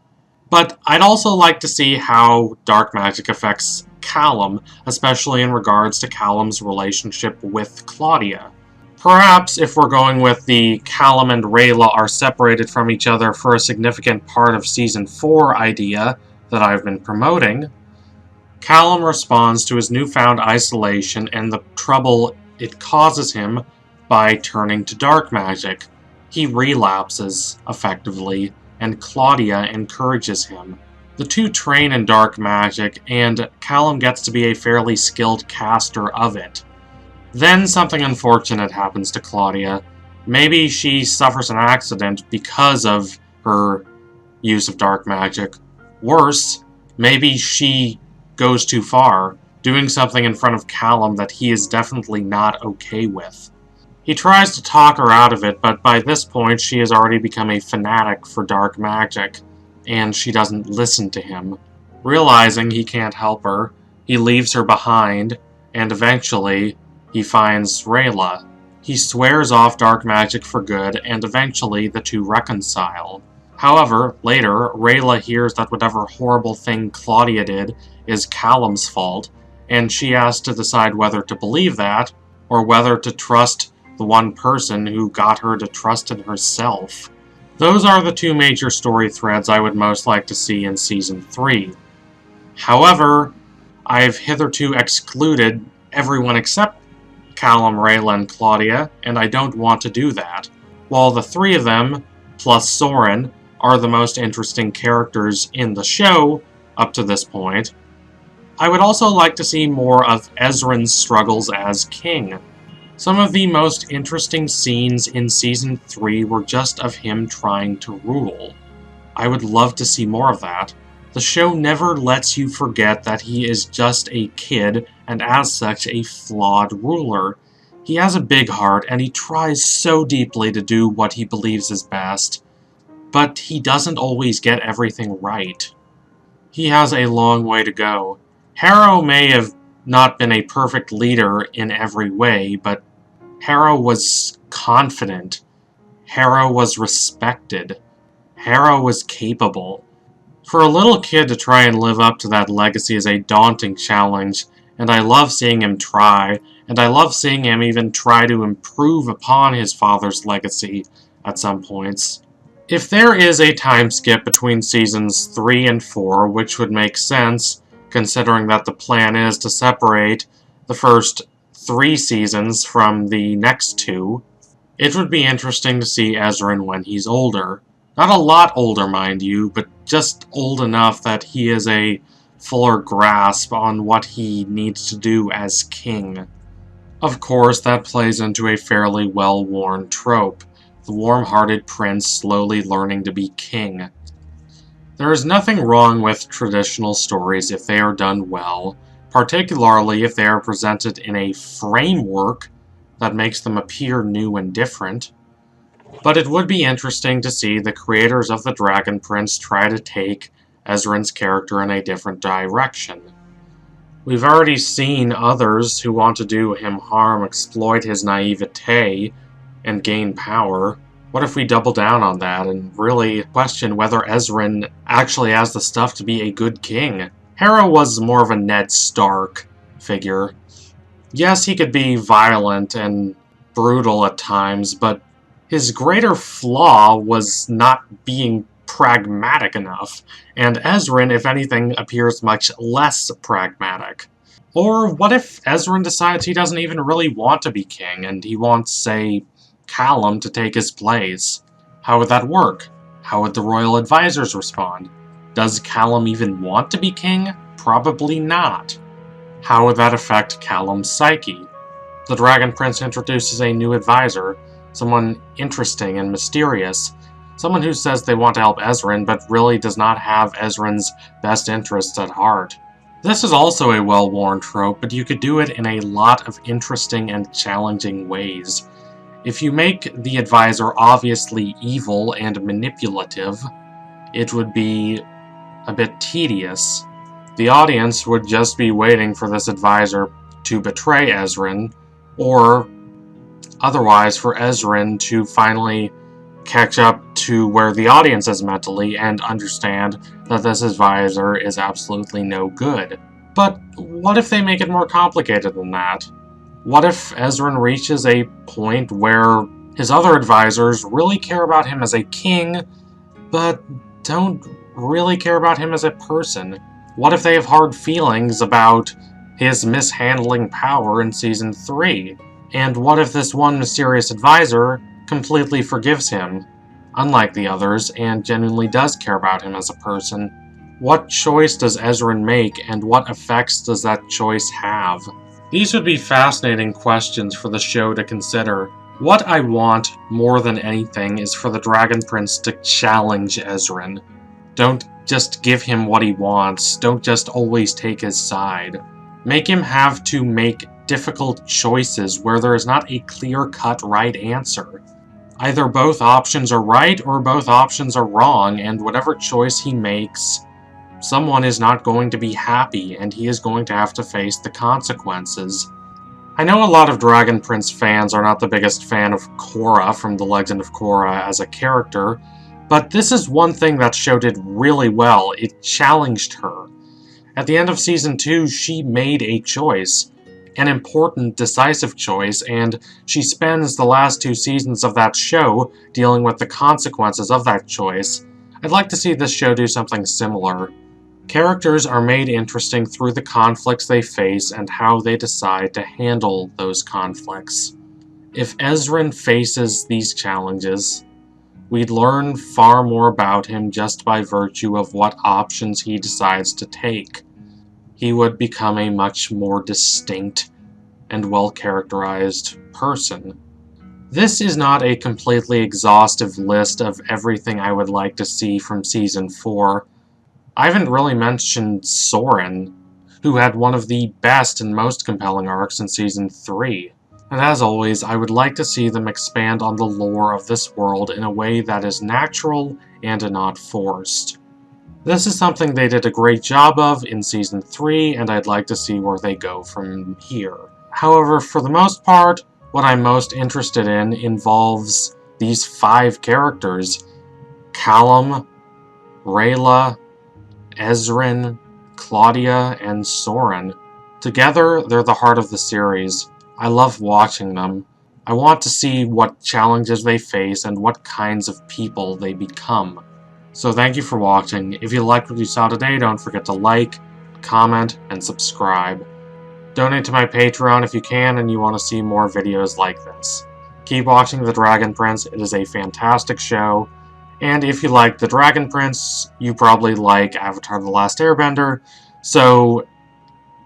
Speaker 1: but I'd also like to see how dark magic affects Callum, especially in regards to Callum's relationship with Claudia. Perhaps if we're going with the Callum and Rayla are separated from each other for a significant part of Season 4 idea that I've been promoting, Callum responds to his newfound isolation and the trouble it causes him by turning to dark magic. He relapses, effectively, and Claudia encourages him. The two train in dark magic, and Callum gets to be a fairly skilled caster of it. Then something unfortunate happens to Claudia. Maybe she suffers an accident because of her use of dark magic. Worse, maybe she goes too far, doing something in front of Callum that he is definitely not okay with. He tries to talk her out of it, but by this point she has already become a fanatic for dark magic, and she doesn't listen to him. Realizing he can't help her, he leaves her behind, and eventually he finds Rayla. He swears off dark magic for good, and eventually the two reconcile. However, later, Rayla hears that whatever horrible thing Claudia did is Callum's fault, and she has to decide whether to believe that, or whether to trust the one person who got her to trust in herself. Those are the two major story threads I would most like to see in Season 3. However, I've hitherto excluded everyone except Callum, Rayla, and Claudia, and I don't want to do that. While the three of them, plus Soren, are the most interesting characters in the show up to this point, I would also like to see more of Ezran's struggles as king. Some of the most interesting scenes in Season 3 were just of him trying to rule. I would love to see more of that. The show never lets you forget that he is just a kid, and as such a flawed ruler. He has a big heart, and he tries so deeply to do what he believes is best, but he doesn't always get everything right. He has a long way to go. Harrow may have not been a perfect leader in every way, but Harrow was confident. Harrow was respected. Harrow was capable. For a little kid to try and live up to that legacy is a daunting challenge, and I love seeing him try, and I love seeing him even try to improve upon his father's legacy at some points. If there is a time skip between seasons 3 and 4, which would make sense, considering that the plan is to separate the first 3 seasons from the next 2, it would be interesting to see Ezran when he's older. Not a lot older, mind you, but just old enough that he has a fuller grasp on what he needs to do as king. Of course, that plays into a fairly well-worn trope, the warm-hearted prince slowly learning to be king. There is nothing wrong with traditional stories if they are done well, particularly if they are presented in a framework that makes them appear new and different. But it would be interesting to see the creators of the Dragon Prince try to take Ezran's character in a different direction. We've already seen others who want to do him harm exploit his naivete and gain power. What if we double down on that and really question whether Ezran actually has the stuff to be a good king? Hera was more of a Ned Stark figure. Yes, he could be violent and brutal at times, but his greater flaw was not being pragmatic enough, and Ezran, if anything, appears much less pragmatic. Or what if Ezran decides he doesn't even really want to be king, and he wants, say, Callum to take his place? How would that work? How would the royal advisors respond? Does Callum even want to be king? Probably not. How would that affect Callum's psyche? The Dragon Prince introduces a new advisor, someone interesting and mysterious, someone who says they want to help Ezran but really does not have Ezran's best interests at heart. This is also a well-worn trope, but you could do it in a lot of interesting and challenging ways. If you make the advisor obviously evil and manipulative, it would be a bit tedious. The audience would just be waiting for this advisor to betray Ezran, or otherwise for Ezran to finally catch up to where the audience is mentally and understand that this advisor is absolutely no good. But what if they make it more complicated than that? What if Ezran reaches a point where his other advisors really care about him as a king, but don't really care about him as a person? What if they have hard feelings about his mishandling power in Season 3? And what if this one mysterious advisor completely forgives him, unlike the others, and genuinely does care about him as a person? What choice does Ezran make, and what effects does that choice have? These would be fascinating questions for the show to consider. What I want, more than anything, is for the Dragon Prince to challenge Ezran. Don't just give him what he wants, don't just always take his side. Make him have to make difficult choices where there is not a clear-cut right answer. Either both options are right or both options are wrong, and whatever choice he makes, someone is not going to be happy, and he is going to have to face the consequences. I know a lot of Dragon Prince fans are not the biggest fan of Korra from The Legend of Korra as a character, but this is one thing that show did really well. It challenged her. At the end of Season 2, she made a choice. An important, decisive choice, and she spends the last 2 seasons of that show dealing with the consequences of that choice. I'd like to see this show do something similar. Characters are made interesting through the conflicts they face and how they decide to handle those conflicts. If Ezran faces these challenges, we'd learn far more about him just by virtue of what options he decides to take. He would become a much more distinct and well-characterized person. This is not a completely exhaustive list of everything I would like to see from Season 4. I haven't really mentioned Soren, who had one of the best and most compelling arcs in Season 3. And as always, I would like to see them expand on the lore of this world in a way that is natural and not forced. This is something they did a great job of in Season 3, and I'd like to see where they go from here. However, for the most part, what I'm most interested in involves these 5 characters: Callum, Rayla,
Speaker 2: Ezrin, Claudia, and Soren. Together, they're the heart of the series. I love watching them. I want to see what challenges they face and what kinds of people they become. So thank you for watching. If you liked what you saw today, don't forget to like, comment, and subscribe. Donate to my Patreon if you can and you want to see more videos like this. Keep watching The Dragon Prince, it is a fantastic show. And if you like The Dragon Prince, you probably like Avatar The Last Airbender, so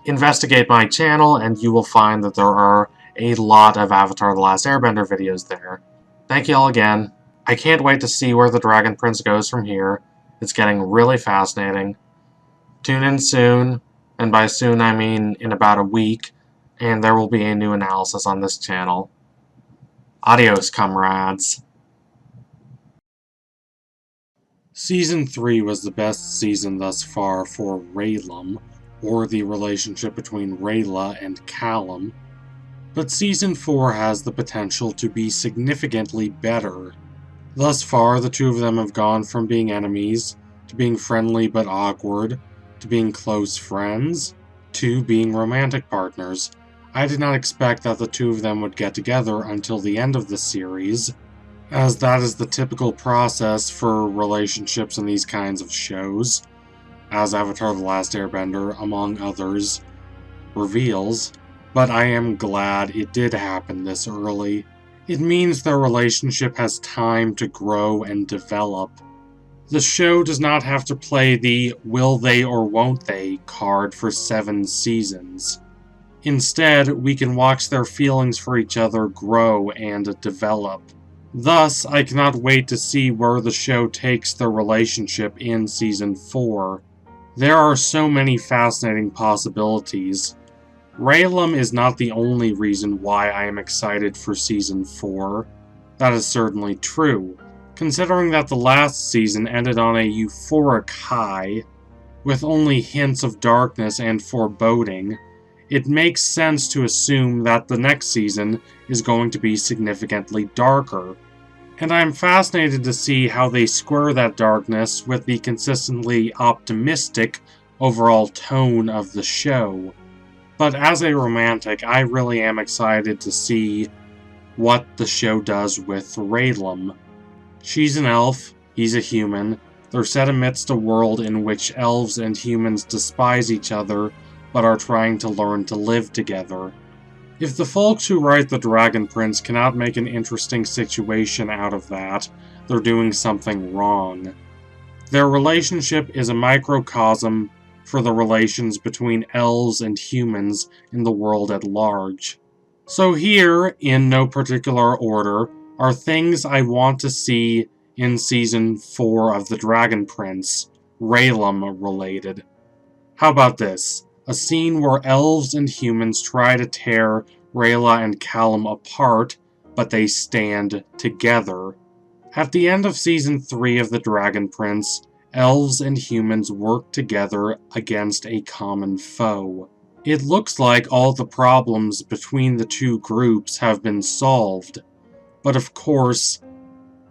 Speaker 2: investigate my channel and you will find that there are a lot of Avatar The Last Airbender videos there. Thank you all again. I can't wait to see where The Dragon Prince goes from here. It's getting really fascinating. Tune in soon, and by soon I mean in about a week, and there will be a new analysis on this channel. Adios, comrades.
Speaker 1: Season 3 was the best season thus far for Rayllum, or the relationship between Rayla and Callum, but Season 4 has the potential to be significantly better. Thus far, the two of them have gone from being enemies, to being friendly but awkward, to being close friends, to being romantic partners. I did not expect that the two of them would get together until the end of the series, as that is the typical process for relationships in these kinds of shows, as Avatar The Last Airbender, among others, reveals, but I am glad it did happen this early. It means their relationship has time to grow and develop. The show does not have to play the will they or won't they card for 7 seasons. Instead, we can watch their feelings for each other grow and develop. Thus, I cannot wait to see where the show takes their relationship in Season 4. There are so many fascinating possibilities. Rayllum is not the only reason why I am excited for Season 4. That is certainly true, considering that the last season ended on a euphoric high, with only hints of darkness and foreboding. It makes sense to assume that the next season is going to be significantly darker, and I am fascinated to see how they square that darkness with the consistently optimistic overall tone of the show. But as a romantic, I really am excited to see what the show does with Rayllum. She's an elf, he's a human. They're set amidst a world in which elves and humans despise each other, but are trying to learn to live together. If the folks who write The Dragon Prince cannot make an interesting situation out of that, they're doing something wrong. Their relationship is a microcosm for the relations between elves and humans in the world at large. So here, in no particular order, are things I want to see in Season 4 of The Dragon Prince, Rayllum related. How about this? A scene where elves and humans try to tear Rayla and Callum apart, but they stand together. At the end of Season 3 of The Dragon Prince, elves and humans work together against a common foe. It looks like all the problems between the two groups have been solved, but of course,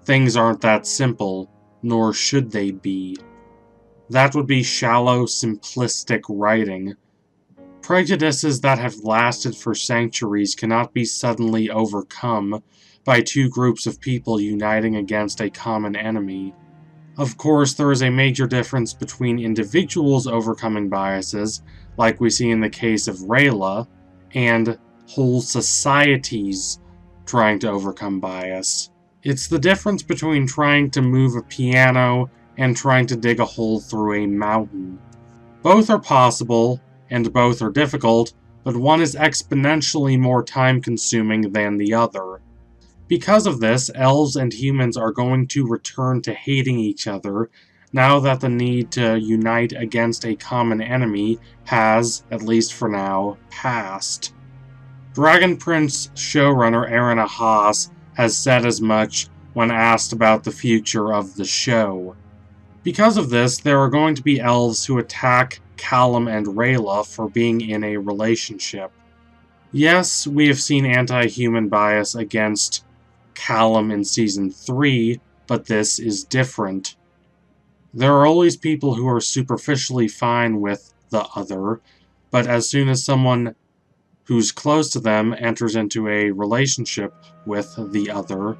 Speaker 1: things aren't that simple, nor should they be. That would be shallow, simplistic writing. Prejudices that have lasted for centuries cannot be suddenly overcome by two groups of people uniting against a common enemy. Of course, there is a major difference between individuals overcoming biases, like we see in the case of Rayla, and whole societies trying to overcome bias. It's the difference between trying to move a piano and trying to dig a hole through a mountain. Both are possible, and both are difficult, but one is exponentially more time-consuming than the other. Because of this, elves and humans are going to return to hating each other now that the need to unite against a common enemy has, at least for now, passed. Dragon Prince showrunner Aaron Haas has said as much when asked about the future of the show. Because of this, there are going to be elves who attack Callum and Rayla for being in a relationship. Yes, we have seen anti-human bias against Callum in Season 3, but this is different.
Speaker 2: There are always people who are superficially fine with the other, but as soon as someone who's close to them enters into a relationship with the other,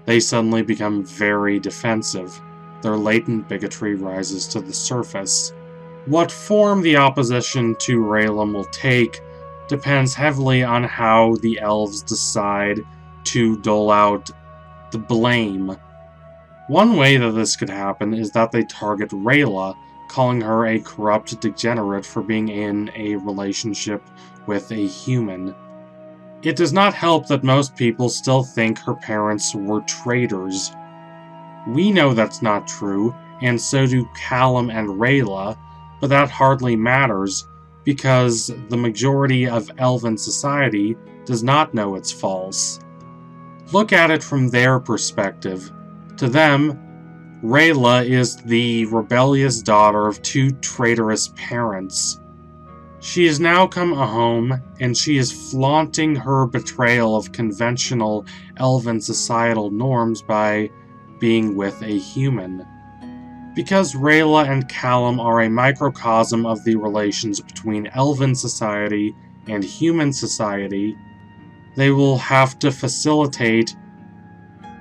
Speaker 2: they suddenly become very defensive. Their latent bigotry rises to the surface. What form the opposition to Rayllum will take depends heavily on how the elves decide to dole out the blame. One way that this could happen is that they target Rayla, calling her a corrupt degenerate for being in a relationship with a human. It does not help that most people still think her parents were traitors. We know that's not true, and so do Callum and Rayla, but that hardly matters because the majority of elven society does not know it's false. Look at it from their perspective. To them, Rayla is the rebellious daughter of two traitorous parents. She has now come home, and she is flaunting her betrayal of conventional elven societal norms by being with a human. Because Rayla and Callum are a microcosm of the relations between elven society and human society, they will have to facilitate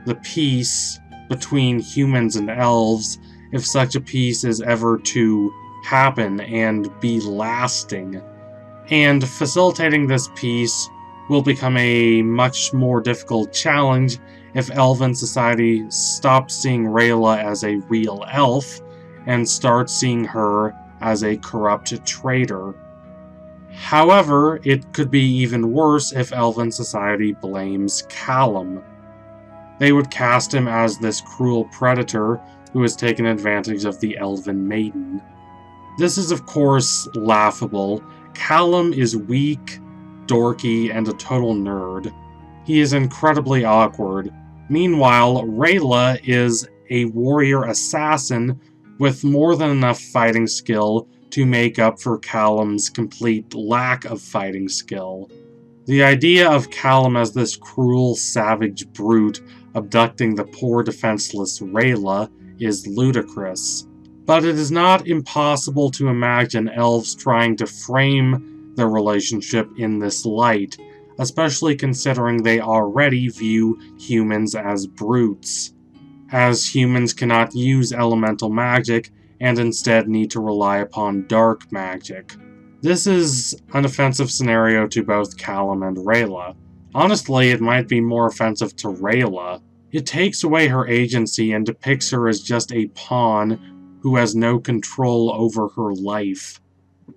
Speaker 2: the peace between humans and elves if such a peace is ever to happen and be lasting. And facilitating this peace will become a much more difficult challenge if elven society stops seeing Rayla as a real elf and starts seeing her as a corrupt traitor. However, it could be even worse if elven society blames Callum. They would cast him as this cruel predator who has taken advantage of the elven maiden. This is of course laughable. Callum is weak, dorky, and a total nerd. He is incredibly awkward. Meanwhile, Rayla is a warrior assassin with more than enough fighting skill to make up for Callum's complete lack of fighting skill. The idea of Callum as this cruel, savage brute abducting the poor defenseless Rayla is ludicrous. But it is not impossible to imagine elves trying to frame their relationship in this light, especially considering they already view humans as brutes, as humans cannot use elemental magic and instead need to rely upon dark magic. This is an offensive scenario to both Callum and Rayla. Honestly, it might be more offensive to Rayla. It takes away her agency and depicts her as just a pawn who has no control over her life,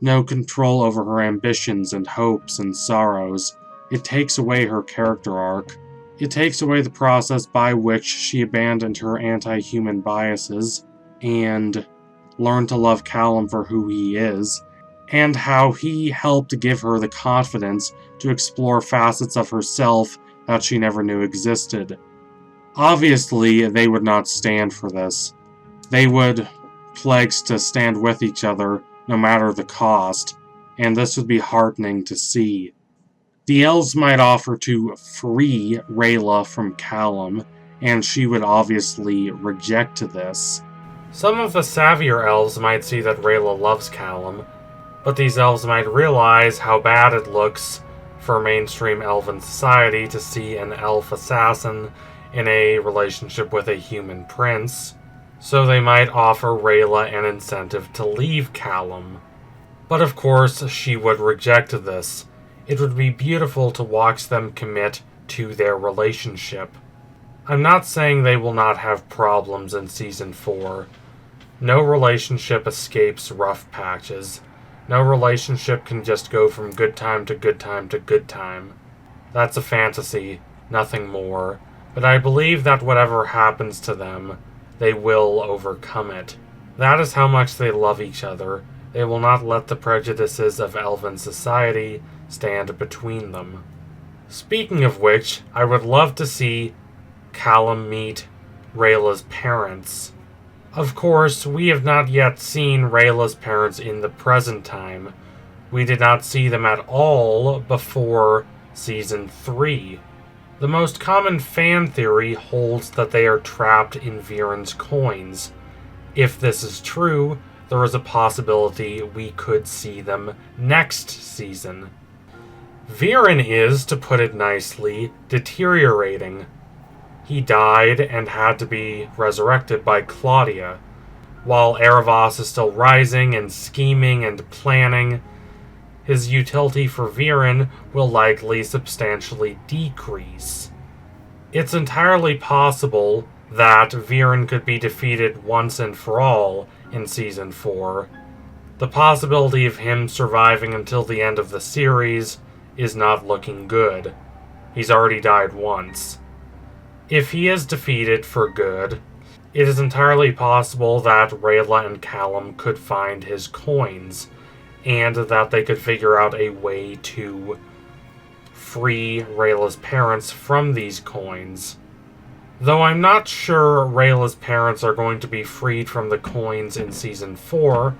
Speaker 2: no control over her ambitions and hopes and sorrows. It takes away her character arc. It takes away the process by which she abandoned her anti-human biases and learned to love Callum for who he is, and how he helped give her the confidence to explore facets of herself that she never knew existed. Obviously, they would not stand for this. They would pledge to stand with each other no matter the cost, and this would be heartening to see. The elves might offer to free Rayla from Callum, and she would obviously reject this. Some of the savvier elves might see that Rayla loves Callum, but these elves might realize how bad it looks for mainstream elven society to see an elf assassin in a relationship with a human prince, so they might offer Rayla an incentive to leave Callum. But of course, she would reject this. It would be beautiful to watch them commit to their relationship. I'm not saying they will not have problems in Season 4. No relationship escapes rough patches. No relationship can just go from good time to good time to good time. That's a fantasy, nothing more. But I believe that whatever happens to them, they will overcome it. That is how much they love each other. They will not let the prejudices of elven society stand between them. Speaking of which, I would love to see Callum meet Rayla's parents. Of course, we have not yet seen Rayla's parents in the present time. We did not see them at all before Season 3. The most common fan theory holds that they are trapped in Viren's coins. If this is true, there is a possibility we could see them next season. Viren is, to put it nicely, deteriorating. He died and had to be resurrected by Claudia. While Aaravos is still rising and scheming and planning, his utility for Viren will likely substantially decrease. It's entirely possible that Viren could be defeated once and for all in Season 4. The possibility of him surviving until the end of the series is not looking good. He's already died once. If he is defeated for good, it is entirely possible that Rayla and Callum could find his coins, and that they could figure out a way to free Rayla's parents from these coins. Though I'm not sure Rayla's parents are going to be freed from the coins in Season 4,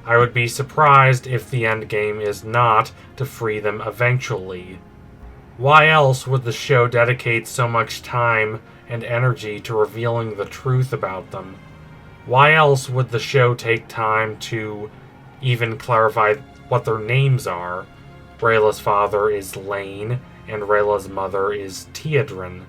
Speaker 2: I would be surprised if the endgame is not to free them eventually. Why else would the show dedicate so much time and energy to revealing the truth about them? Why else would the show take time to even clarify what their names are? Rayla's father is Lane, and Rayla's mother is Teodrin.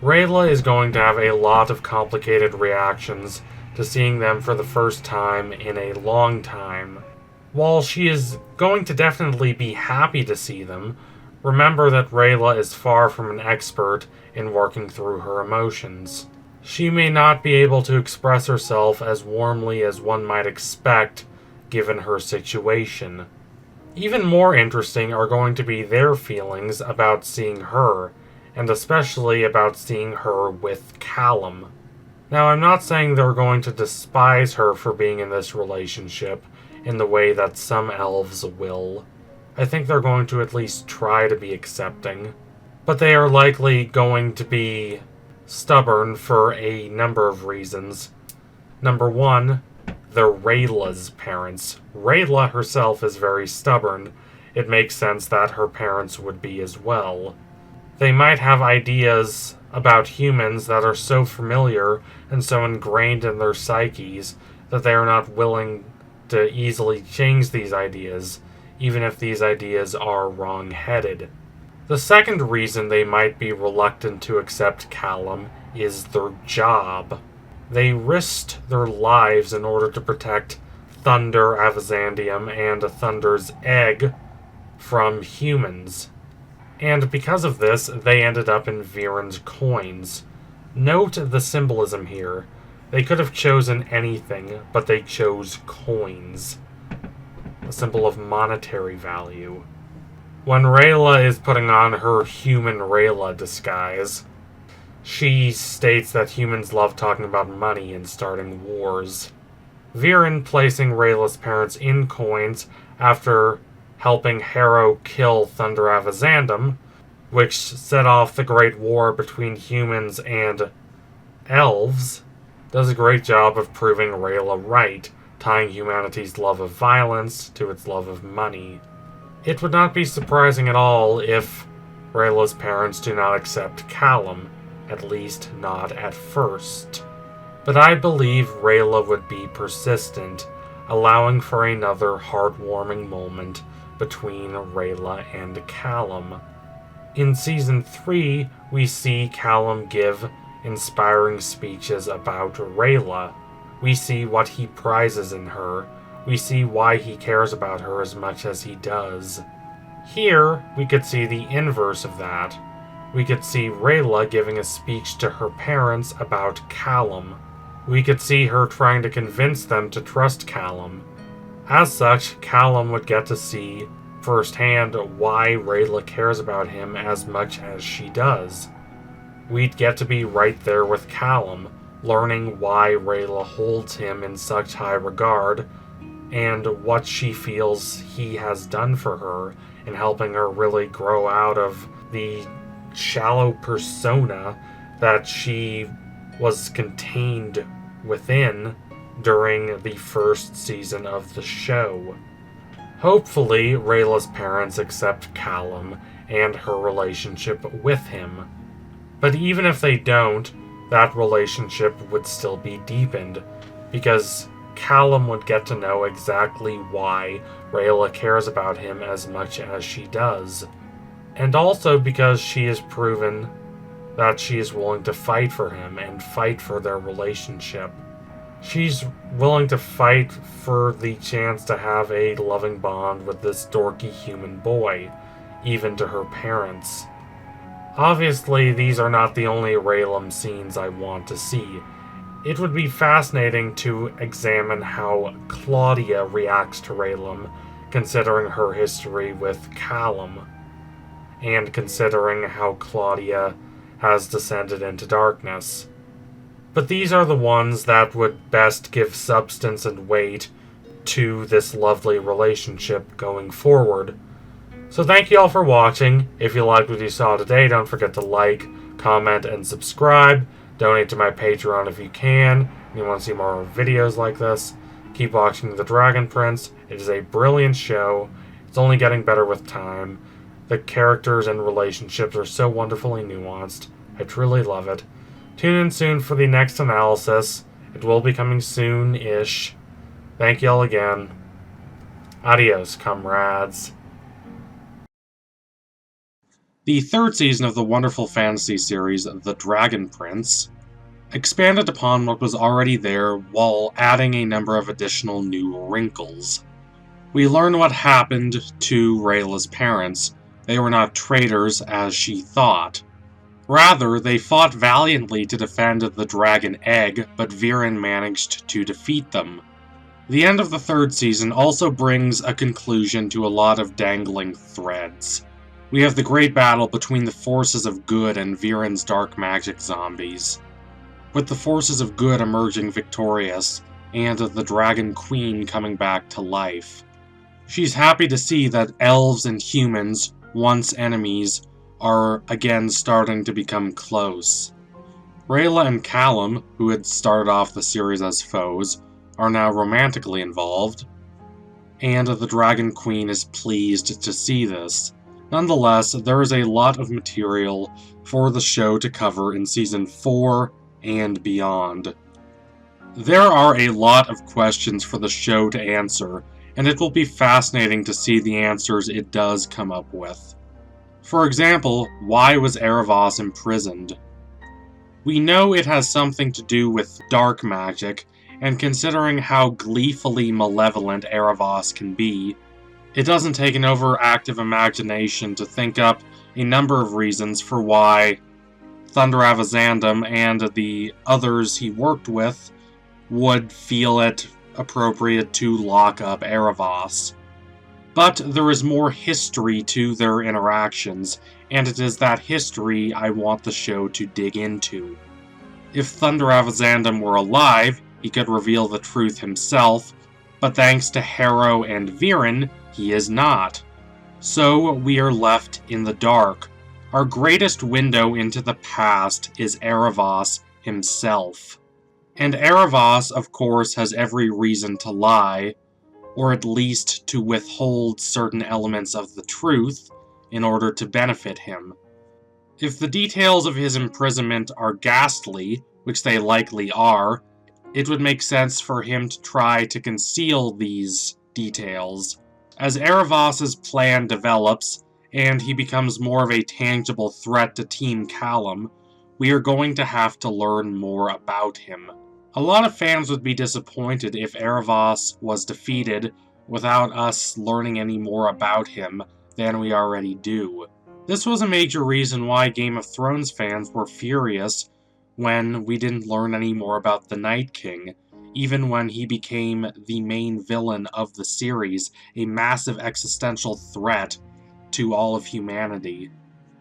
Speaker 2: Rayla is going to have a lot of complicated reactions to seeing them for the first time in a long time. While she is going to definitely be happy to see them, remember that Rayla is far from an expert in working through her emotions. She may not be able to express herself as warmly as one might expect given her situation. Even more interesting are going to be their feelings about seeing her, and especially about seeing her with Callum. Now, I'm not saying they're going to despise her for being in this relationship in the way that some elves will. I think they're going to at least try to be accepting. But they are likely going to be stubborn for a number of reasons. Number one, they're Rayla's parents. Rayla herself is very stubborn. It makes sense that her parents would be as well. They might have ideas about humans that are so familiar and so ingrained in their psyches that they are not willing to easily change these ideas, even if these ideas are wrong-headed. The second reason they might be reluctant to accept Callum is their job. They risked their lives in order to protect Thunder Avazandium and Thunder's egg from humans. And because of this, they ended up in Viren's coins. Note the symbolism here. They could have chosen anything, but they chose coins. A symbol of monetary value. When Rayla is putting on her human Rayla disguise, she states that humans love talking about money and starting wars. Viren placing Rayla's parents in coins after helping Harrow kill Thunder Avazandum, which set off the Great War between humans and elves, does a great job of proving Rayla right, tying humanity's love of violence to its love of money. It would not be surprising at all if Rayla's parents do not accept Callum, at least not at first. But I believe Rayla would be persistent, allowing for another heartwarming moment between Rayla and Callum. In Season 3, we see Callum give inspiring speeches about Rayla. We see what he prizes in her. We see why he cares about her as much as he does. Here, we could see the inverse of that. We could see Rayla giving a speech to her parents about Callum. We could see her trying to convince them to trust Callum. As such, Callum would get to see firsthand why Rayla cares about him as much as she does. We'd get to be right there with Callum, learning why Rayla holds him in such high regard, and what she feels he has done for her in helping her really grow out of the shallow persona that she was contained within during the first season of the show. Hopefully, Rayla's parents accept Callum and her relationship with him. But even if they don't, that relationship would still be deepened, because Callum would get to know exactly why Rayla cares about him as much as she does. And also because she has proven that she is willing to fight for him and fight for their relationship. She's willing to fight for the chance to have a loving bond with this dorky human boy, even to her parents. Obviously, these are not the only Rayllum scenes I want to see. It would be fascinating to examine how Claudia reacts to Rayllum, considering her history with Callum, and considering how Claudia has descended into darkness. But these are the ones that would best give substance and weight to this lovely relationship going forward. So thank you all for watching. If you liked what you saw today, don't forget to like, comment, and subscribe. Donate to my Patreon if you can, and you want to see more videos like this. Keep watching The Dragon Prince. It is a brilliant show. It's only getting better with time. The characters and relationships are so wonderfully nuanced. I truly love it. Tune in soon for the next analysis. It will be coming soon-ish. Thank you all again. Adios, comrades.
Speaker 1: The third season of the wonderful fantasy series The Dragon Prince expanded upon what was already there while adding a number of additional new wrinkles. We learn what happened to Rayla's parents. They were not traitors as she thought. Rather, they fought valiantly to defend the dragon egg, but Viren managed to defeat them. The end of the third season also brings a conclusion to a lot of dangling threads. We have the great battle between the forces of good and Viren's dark magic zombies, with the forces of good emerging victorious, and the Dragon Queen coming back to life. She's happy to see that elves and humans, once enemies, are again starting to become close. Rayla and Callum, who had started off the series as foes, are now romantically involved, and the Dragon Queen is pleased to see this. Nonetheless, there is a lot of material for the show to cover in Season 4 and beyond. There are a lot of questions for the show to answer, and it will be fascinating to see the answers it does come up with. For example, why was Aaravos imprisoned? We know it has something to do with dark magic, and considering how gleefully malevolent Aaravos can be, it doesn't take an overactive imagination to think up a number of reasons for why Thunderavazandum and the others he worked with would feel it appropriate to lock up Aaravos. But there is more history to their interactions, and it is that history I want the show to dig into. If Thunderavazandum were alive, he could reveal the truth himself, but thanks to Harrow and Viren, he is not. So we are left in the dark. Our greatest window into the past is Aaravos himself. And Aaravos, of course, has every reason to lie, or at least to withhold certain elements of the truth in order to benefit him. If the details of his imprisonment are ghastly, which they likely are, it would make sense for him to try to conceal these details. As Aaravos' plan develops, and he becomes more of a tangible threat to Team Callum, we are going to have to learn more about him. A lot of fans would be disappointed if Aaravos was defeated without us learning any more about him than we already do. This was a major reason why Game of Thrones fans were furious when we didn't learn any more about the Night King, even when he became the main villain of the series, a massive existential threat to all of humanity.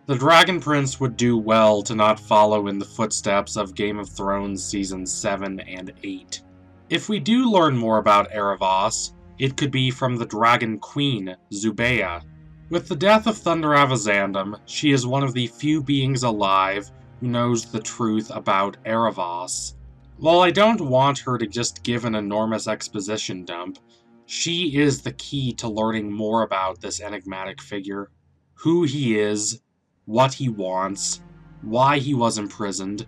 Speaker 1: The Dragon Prince would do well to not follow in the footsteps of Game of Thrones Seasons 7 and 8. If we do learn more about Aaravos, it could be from the Dragon Queen, Zubeia. With the death of Thunderavazandum, she is one of the few beings alive who knows the truth about Aaravos. While I don't want her to just give an enormous exposition dump, she is the key to learning more about this enigmatic figure. Who he is, what he wants, why he was imprisoned,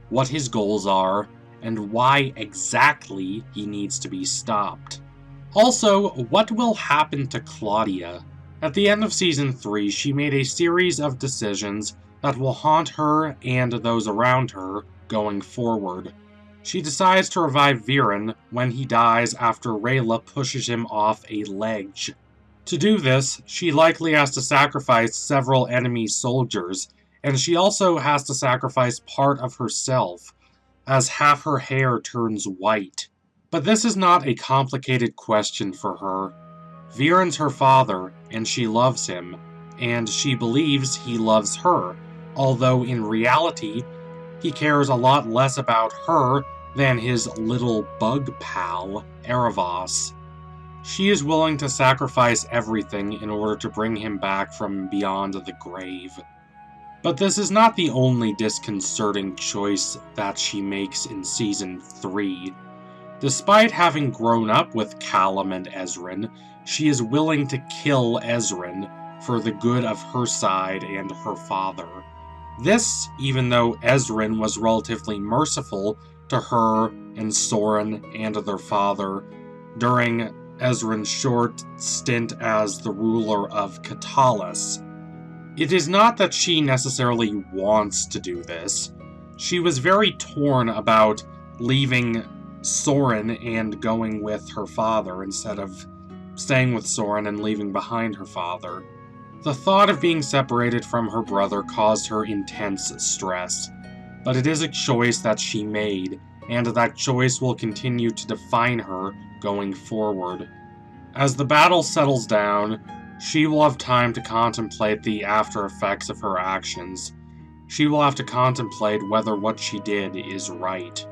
Speaker 1: what his goals are,
Speaker 2: and why exactly he needs to be stopped. Also, what will happen to Claudia? At the end of Season 3, she made a series of decisions that will haunt her and those around her going forward. She decides to revive Viren when he dies after Rayla pushes him off a ledge. To do this, she likely has to sacrifice several enemy soldiers, and she also has to sacrifice part of herself, as half her hair turns white. But this is not a complicated question for her. Viren's her father, and she loves him, and she believes he loves her, although in reality, he cares a lot less about her than his little bug pal, Aaravos. She is willing to sacrifice everything in order to bring him back from beyond the grave. But this is not the only disconcerting choice that she makes in Season 3. Despite having grown up with Callum and Ezrin, she is willing to kill Ezrin for the good of her side and her father. This, even though Ezrin was relatively merciful to her and Soren and their father during Ezrin's short stint as the ruler of Katalis. It is not that she necessarily wants to do this. She was very torn about leaving Soren and going with her father instead of staying with Soren and leaving behind her father. The thought of being separated from her brother caused her intense stress, but it is a choice that she made, and that choice will continue to define her going forward. As the battle settles down, she will have time to contemplate the after effects of her actions. She will have to contemplate whether what she did is right.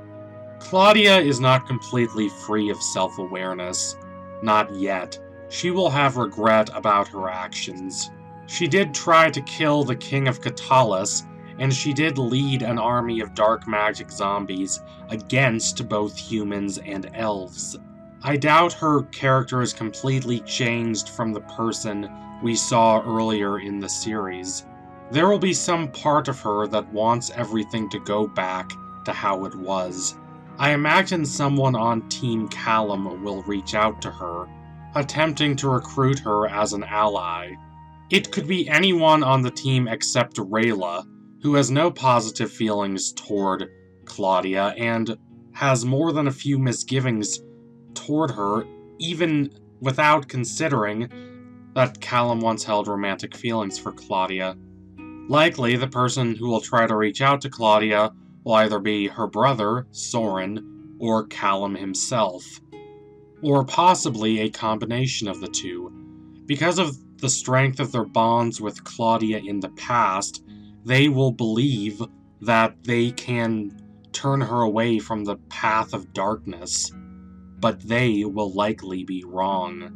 Speaker 2: Claudia is not completely free of self-awareness. Not yet. She will have regret about her actions. She did try to kill the King of Katalis, and she did lead an army of dark magic zombies against both humans and elves. I doubt her character is completely changed from the person we saw earlier in the series. There will be some part of her that wants everything to go back to how it was. I imagine someone on Team Callum will reach out to her, attempting to recruit her as an ally. It could be anyone on the team except Rayla, who has no positive feelings toward Claudia and has more than a few misgivings toward her, even without considering that Callum once held romantic feelings for Claudia. Likely, the person who will try to reach out to Claudia will either be her brother, Soren, or Callum himself. Or possibly a combination of the two. Because of the strength of their bonds with Claudia in the past, they will believe that they can turn her away from the path of darkness. But they will likely be wrong.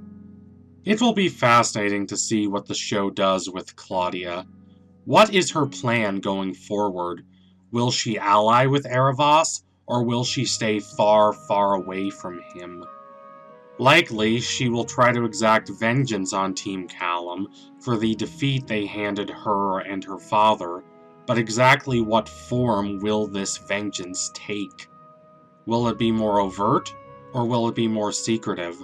Speaker 2: It will be fascinating to see what the show does with Claudia. What is her plan going forward? Will she ally with Aaravos, or will she stay far, far away from him? Likely, she will try to exact vengeance on Team Callum for the defeat they handed her and her father, but exactly what form will this vengeance take? Will it be more overt, or will it be more secretive?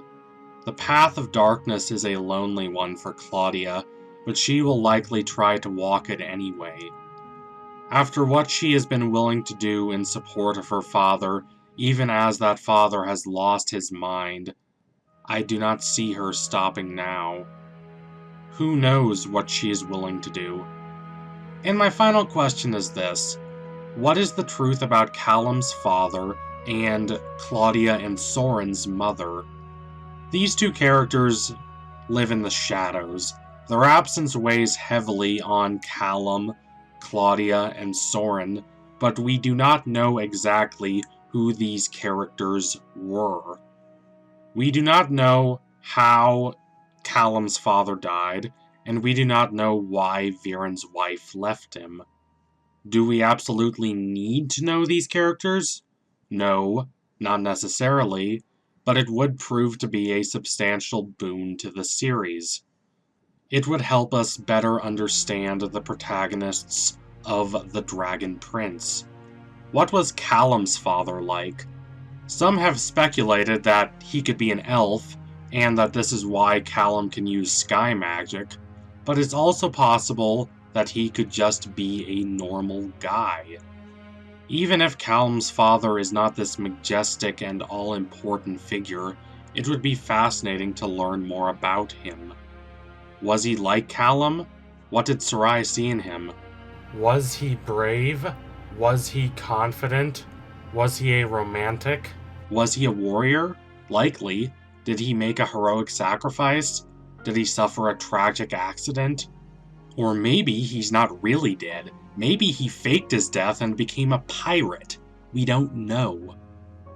Speaker 2: The path of darkness is a lonely one for Claudia, but she will likely try to walk it anyway. After what she has been willing to do in support of her father, even as that father has lost his mind, I do not see her stopping now. Who knows what she is willing to do? And my final question is this. What is the truth about Callum's father and Claudia and Soren's mother? These two characters live in the shadows. Their absence weighs heavily on Callum, Claudia, and Soren, but we do not know exactly who these characters were. We do not know how Callum's father died, and we do not know why Viren's wife left him. Do we absolutely need to know these characters? No, not necessarily, but it would prove to be a substantial boon to the series. It would help us better understand the protagonists of The Dragon Prince. What was Callum's father like? Some have speculated that he could be an elf, and that this is why Callum can use sky magic, but it's also possible that he could just be a normal guy. Even if Callum's father is not this majestic and all-important figure, it would be fascinating to learn more about him. Was he like Callum? What did Sarai see in him? Was he brave? Was he confident? Was he a romantic? Was he a warrior? Likely. Did he make a heroic sacrifice? Did he suffer a tragic accident? Or maybe he's not really dead. Maybe he faked his death and became a pirate. We don't know.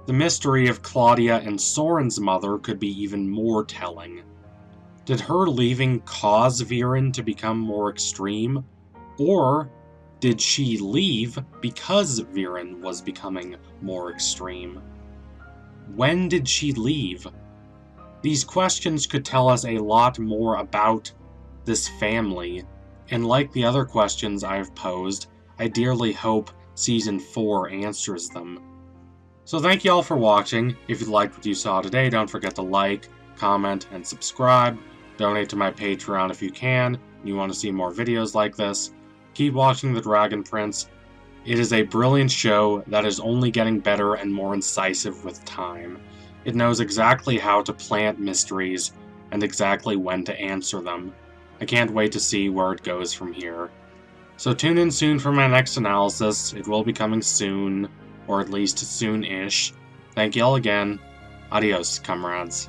Speaker 2: The mystery of Claudia and Soren's mother could be even more telling. Did her leaving cause Viren to become more extreme? Or did she leave because Viren was becoming more extreme? When did she leave? These questions could tell us a lot more about this family, and like the other questions I've posed, I dearly hope Season 4 answers them. So thank you all for watching. If you liked what you saw today, don't forget to like, comment, and subscribe. Donate to my Patreon if you can, and you want to see more videos like this. Keep watching The Dragon Prince. It is a brilliant show that is only getting better and more incisive with time. It knows exactly how to plant mysteries and exactly when to answer them. I can't wait to see where it goes from here. So tune in soon for my next analysis. It will be coming soon, or at least soon-ish. Thank you all again. Adios, comrades.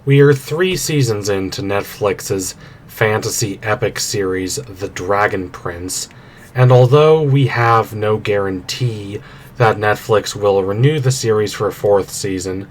Speaker 2: We are 3 seasons into Netflix's fantasy epic series, The Dragon Prince, and although we have no guarantee that Netflix will renew the series for a 4th season,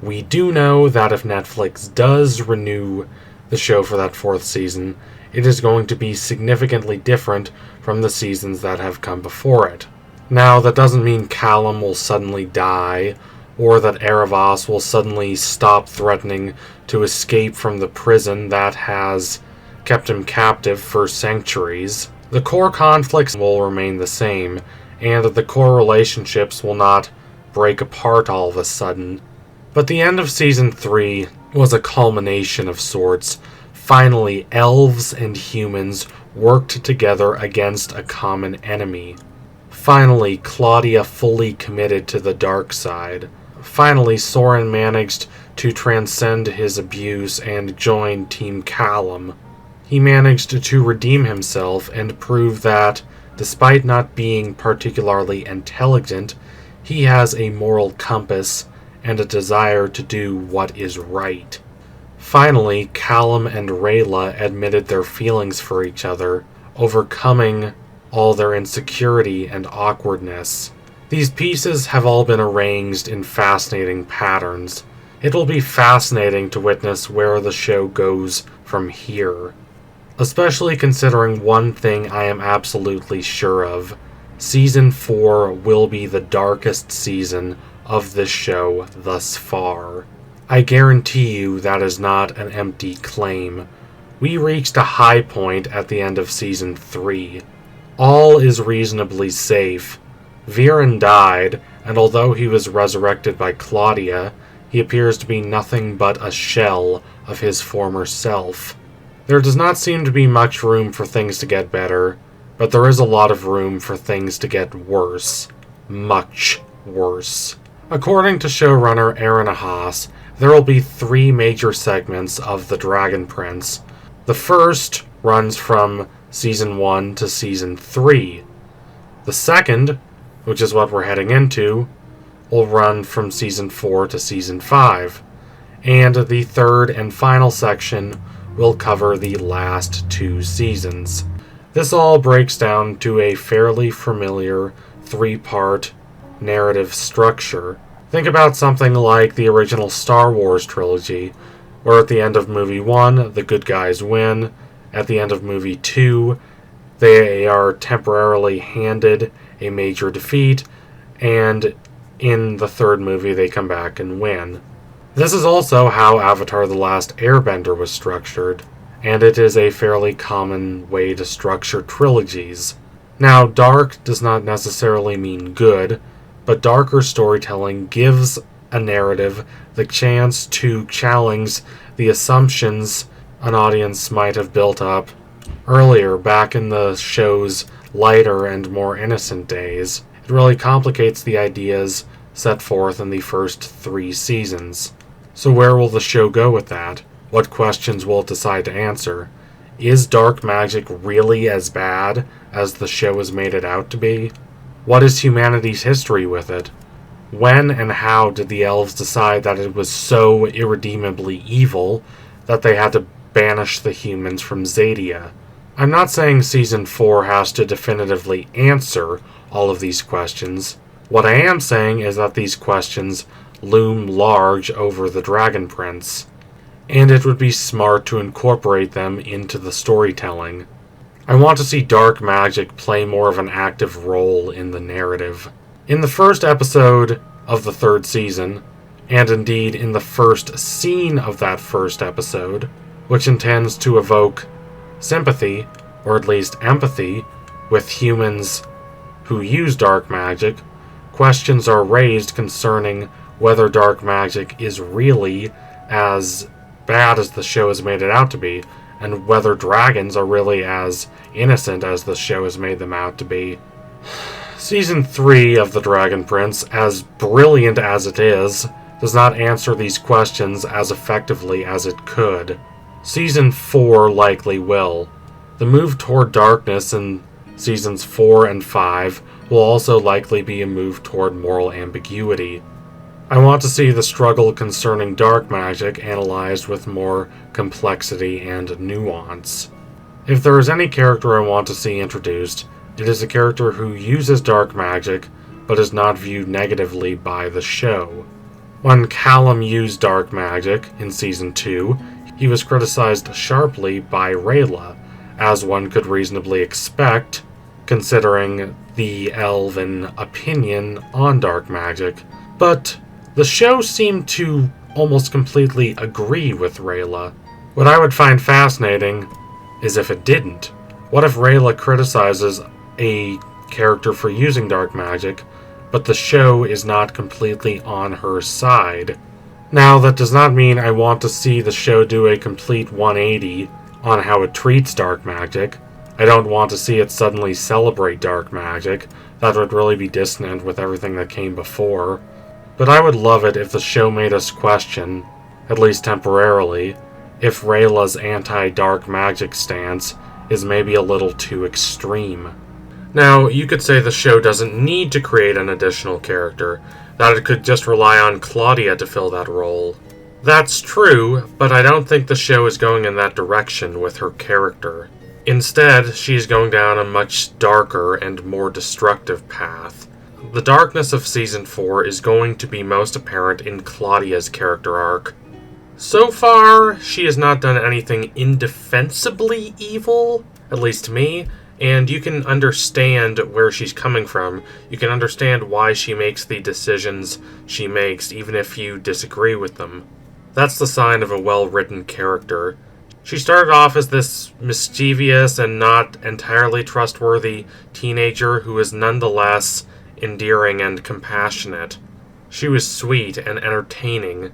Speaker 2: we do know that if Netflix does renew the show for that 4th season, it is going to be significantly different from the seasons that have come before it. Now, that doesn't mean Callum will suddenly die, or that Aaravos will suddenly stop threatening to escape from the prison that has kept him captive for centuries. The core conflicts will remain the same, and the core relationships will not break apart all of a sudden. But the end of Season 3 was a culmination of sorts. Finally, elves and humans worked together against a common enemy. Finally, Claudia fully committed to the dark side. Finally, Soren managed to transcend his abuse and join Team Callum. He managed to redeem himself and prove that, despite not being particularly intelligent, he has a moral compass and a desire to do what is right. Finally, Callum and Rayla admitted their feelings for each other, overcoming all their insecurity and awkwardness. These pieces have all been arranged in fascinating patterns. It will be fascinating to witness where the show goes from here. Especially considering one thing I am absolutely sure of. Season 4 will be the darkest season of this show thus far. I guarantee you that is not an empty claim. We reached a high point at the end of Season 3. All is reasonably safe. Viren died, and although he was resurrected by Claudia, he appears to be nothing but a shell of his former self. There does not seem to be much room for things to get better, but there is a lot of room for things to get worse. Much worse. According to showrunner Aaron Haas, there will be 3 major segments of The Dragon Prince. The first runs from Season 1 to Season 3. The second, which is what we're heading into, will run from Season 4 to Season 5. And the third and final section will cover the last 2 seasons. This all breaks down to a fairly familiar 3-part narrative structure. Think about something like the original Star Wars trilogy, where at the end of movie 1, the good guys win. At the end of movie 2, they are temporarily handed a major defeat, and in the third movie they come back and win. This is also how Avatar: The Last Airbender was structured, and it is a fairly common way to structure trilogies. Now, dark does not necessarily mean good, but darker storytelling gives a narrative the chance to challenge the assumptions an audience might have built up earlier back in the show's lighter and more innocent days. It really complicates the ideas set forth in the first 3 seasons. So where will the show go with that? What questions will it decide to answer? Is dark magic really as bad as the show has made it out to be? What is humanity's history with it? When and how did the elves decide that it was so irredeemably evil that they had to banish the humans from Zadia? I'm not saying Season 4 has to definitively answer all of these questions. What I am saying is that these questions loom large over the Dragon Prince, and it would be smart to incorporate them into the storytelling. I want to see dark magic play more of an active role in the narrative. In the first episode of the 3rd season, and indeed in the first scene of that first episode, which intends to evoke sympathy, or at least empathy, with humans who use dark magic, questions are raised concerning whether dark magic is really as bad as the show has made it out to be, and whether dragons are really as innocent as the show has made them out to be. Season 3 of The Dragon Prince, as brilliant as it is, does not answer these questions as effectively as it could. Season 4 likely will. The move toward darkness in Seasons 4 and 5 will also likely be a move toward moral ambiguity. I want to see the struggle concerning dark magic analyzed with more complexity and nuance. If there is any character I want to see introduced, it is a character who uses dark magic, but is not viewed negatively by the show. When Callum used dark magic in Season 2, he was criticized sharply by Rayla, as one could reasonably expect, considering the elven opinion on dark magic. But the show seemed to almost completely agree with Rayla. What I would find fascinating is if it didn't. What if Rayla criticizes a character for using dark magic, but the show is not completely on her side? Now, that does not mean I want to see the show do a complete 180 on how it treats dark magic. I don't want to see it suddenly celebrate dark magic. That would really be dissonant with everything that came before. But I would love it if the show made us question, at least temporarily, if Rayla's anti-dark magic stance is maybe a little too extreme. Now, you could say the show doesn't need to create an additional character, that it could just rely on Claudia to fill that role. That's true, but I don't think the show is going in that direction with her character. Instead, she's going down a much darker and more destructive path. The darkness of Season 4 is going to be most apparent in Claudia's character arc. So far, she has not done anything indefensibly evil, at least to me, and you can understand where she's coming from. You can understand why she makes the decisions she makes, even if you disagree with them. That's the sign of a well-written character. She started off as this mischievous and not entirely trustworthy teenager who is nonetheless endearing and compassionate. She was sweet and entertaining.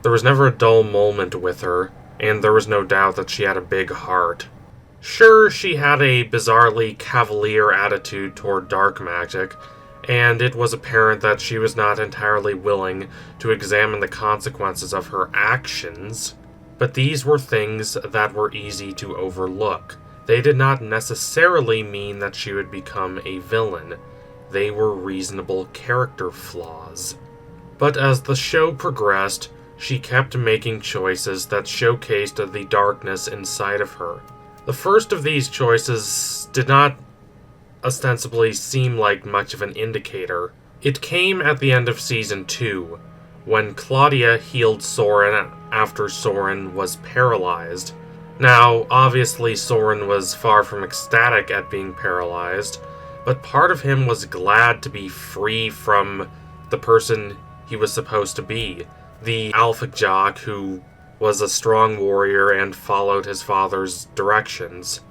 Speaker 2: There was never a dull moment with her, and there was no doubt that she had a big heart. Sure, she had a bizarrely cavalier attitude toward dark magic, and it was apparent that she was not entirely willing to examine the consequences of her actions, but these were things that were easy to overlook. They did not necessarily mean that she would become a villain. They were reasonable character flaws. But as the show progressed, she kept making choices that showcased the darkness inside of her. The first of these choices did not ostensibly seem like much of an indicator. It came at the end of Season 2, when Claudia healed Soren after Soren was paralyzed. Now, obviously Soren was far from ecstatic at being paralyzed, but part of him was glad to be free from the person he was supposed to be, the alpha jock who was a strong warrior and followed his father's directions.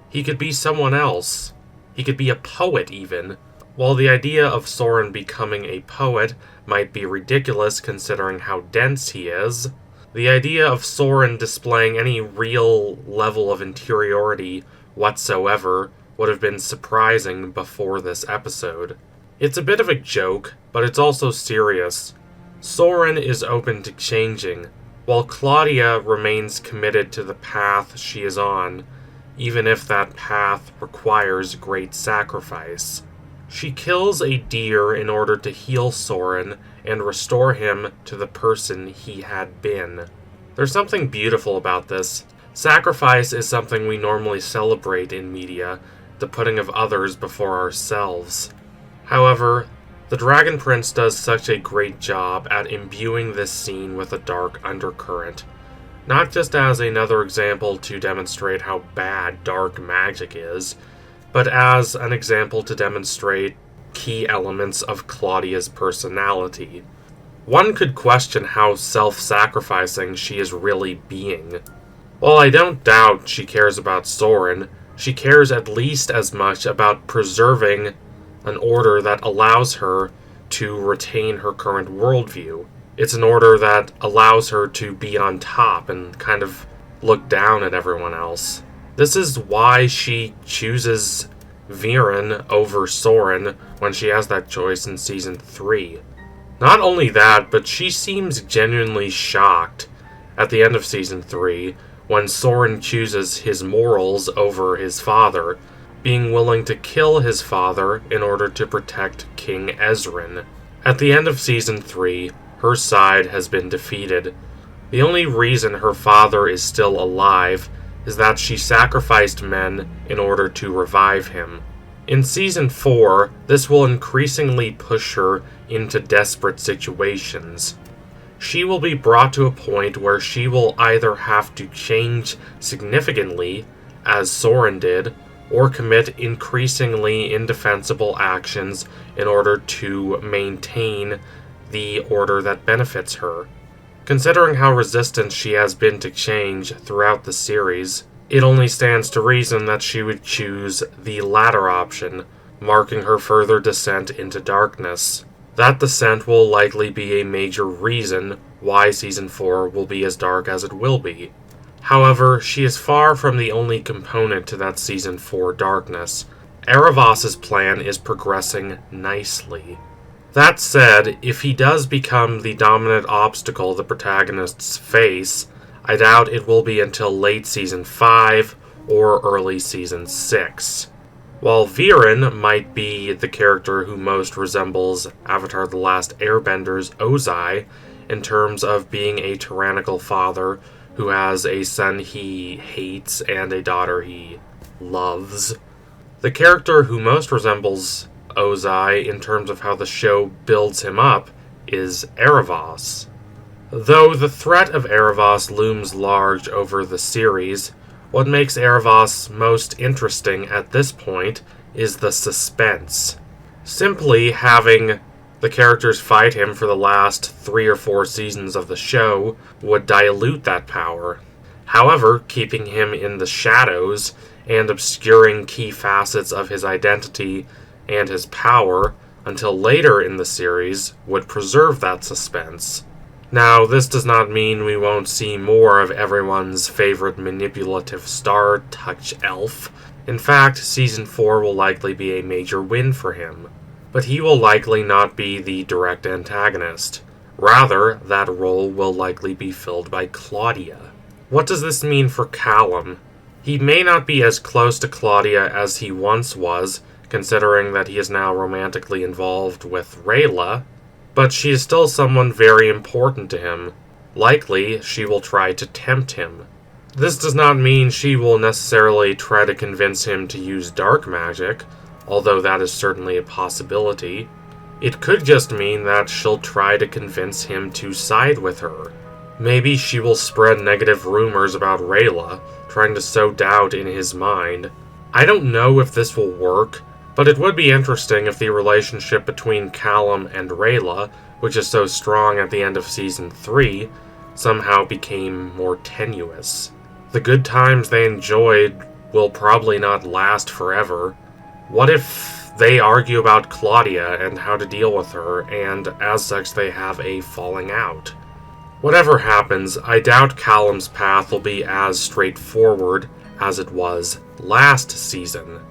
Speaker 2: He could be someone else. He could be a poet, even. While the idea of Soren becoming a poet might be ridiculous considering how dense he is, the idea of Soren displaying any real level of interiority whatsoever would have been surprising before this episode. It's a bit of a joke, but it's also serious. Soren is open to changing, while Claudia remains committed to the path she is on, even if that path requires great sacrifice. She kills a deer in order to heal Soren and restore him to the person he had been. There's something beautiful about this. Sacrifice is something we normally celebrate in media, the putting of others before ourselves. However, the Dragon Prince does such a great job at imbuing this scene with a dark undercurrent, not just as another example to demonstrate how bad dark magic is, but as an example to demonstrate key elements of Claudia's personality. One could question how self-sacrificing she is really being. While I don't doubt she cares about Soren, she cares at least as much about preserving an order that allows her to retain her current worldview. It's an order that allows her to be on top and kind of look down at everyone else. This is why she chooses Viren over Soren when she has that choice in Season 3. Not only that, but she seems genuinely shocked at the end of Season 3 when Soren chooses his morals over his father, being willing to kill his father in order to protect King Ezrin. At the end of Season 3, her side has been defeated. The only reason her father is still alive is that she sacrificed men in order to revive him. In Season 4, this will increasingly push her into desperate situations. She will be brought to a point where she will either have to change significantly, as Soren did, or commit increasingly indefensible actions in order to maintain the order that benefits her. Considering how resistant she has been to change throughout the series, it only stands to reason that she would choose the latter option, marking her further descent into darkness. That descent will likely be a major reason why Season 4 will be as dark as it will be. However, she is far from the only component to that Season 4 darkness. Aaravos' plan is progressing nicely. That said, if he does become the dominant obstacle the protagonists face, I doubt it will be until late Season 5 or early Season 6. While Viren might be the character who most resembles Avatar: The Last Airbender's Ozai in terms of being a tyrannical father who has a son he hates and a daughter he loves, the character who most resembles Ozai in terms of how the show builds him up is Aaravos. Though the threat of Aaravos looms large over the series, what makes Aaravos most interesting at this point is the suspense. Simply having the characters fight him for the last 3 or 4 seasons of the show would dilute that power. However, keeping him in the shadows and obscuring key facets of his identity and his power until later in the series would preserve that suspense. Now, this does not mean we won't see more of everyone's favorite manipulative star touch elf. In fact, Season 4 will likely be a major win for him. But he will likely not be the direct antagonist. Rather, that role will likely be filled by Claudia. What does this mean for Callum? He may not be as close to Claudia as he once was, considering that he is now romantically involved with Rayla, but she is still someone very important to him. Likely, she will try to tempt him. This does not mean she will necessarily try to convince him to use dark magic, although that is certainly a possibility. It could just mean that she'll try to convince him to side with her. Maybe she will spread negative rumors about Rayla, trying to sow doubt in his mind. I don't know if this will work, but it would be interesting if the relationship between Callum and Rayla, which is so strong at the end of Season 3, somehow became more tenuous. The good times they enjoyed will probably not last forever. What if they argue about Claudia and how to deal with her, and as such they have a falling out? Whatever happens, I doubt Callum's path will be as straightforward as it was last season.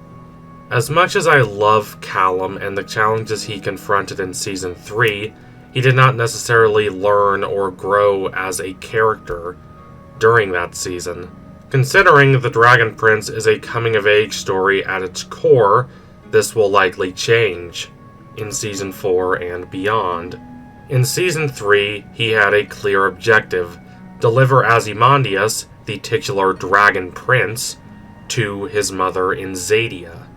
Speaker 2: As much as I love Callum and the challenges he confronted in Season 3, he did not necessarily learn or grow as a character during that season. Considering The Dragon Prince is a coming-of-age story at its core, this will likely change in Season 4 and beyond. In Season 3, he had a clear objective: deliver Ozymandias, the titular Dragon Prince, to his mother in Zadia.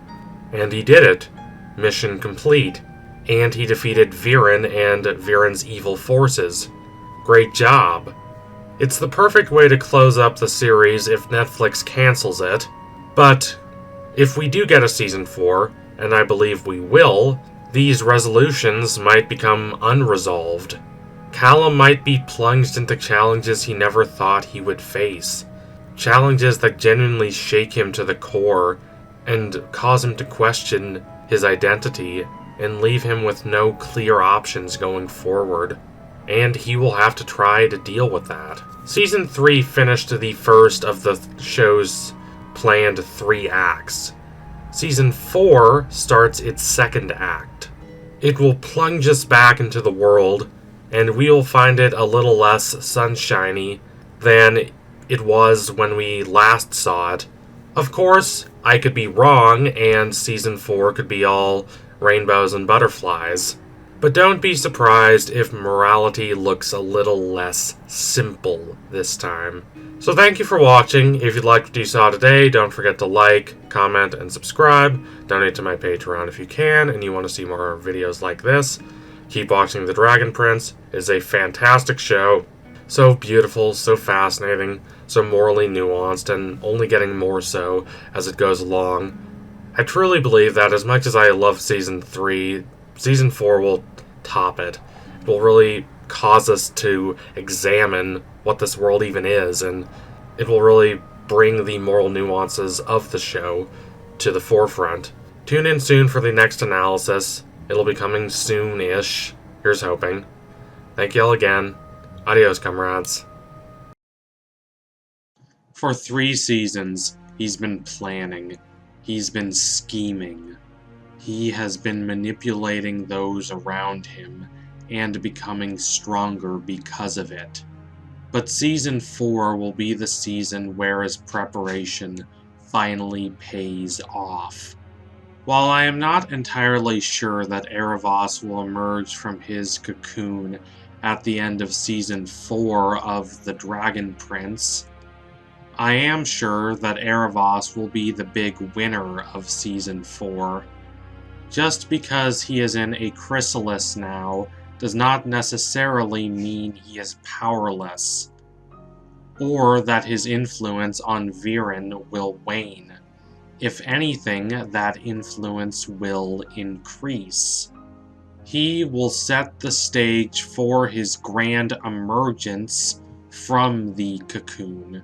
Speaker 2: And he did it. Mission complete. And he defeated Viren and Viren's evil forces. Great job. It's the perfect way to close up the series if Netflix cancels it. But if we do get a Season 4, and I believe we will, these resolutions might become unresolved. Callum might be plunged into challenges he never thought he would face. Challenges that genuinely shake him to the core and cause him to question his identity and leave him with no clear options going forward. And he will have to try to deal with that. Season 3 finished the first of the show's planned 3 acts. Season 4 starts its second act. It will plunge us back into the world, and we will find it a little less sunshiny than it was when we last saw it. Of course, I could be wrong, and Season 4 could be all rainbows and butterflies. But don't be surprised if morality looks a little less simple this time. So thank you for watching. If you liked what you saw today, don't forget to like, comment, and subscribe. Donate to my Patreon if you can, and you want to see more videos like this. Keep watching The Dragon Prince. It is a fantastic show. So beautiful, so fascinating, so morally nuanced, and only getting more so as it goes along. I truly believe that as much as I love Season 3, Season 4 will top it. It will really cause us to examine what this world even is, and it will really bring the moral nuances of the show to the forefront. Tune in soon for the next analysis. It'll be coming soon-ish. Here's hoping. Thank you all again. Adios, comrades. For 3 seasons, he's been planning. He's been scheming. He has been manipulating those around him and becoming stronger because of it. But Season 4 will be the season where his preparation finally pays off. While I am not entirely sure that Aaravos will emerge from his cocoon at the end of Season 4 of The Dragon Prince, I am sure that Aaravos will be the big winner of Season 4. Just because he is in a chrysalis now does not necessarily mean he is powerless, or that his influence on Viren will wane. If anything, that influence will increase. He will set the stage for his grand emergence from the cocoon.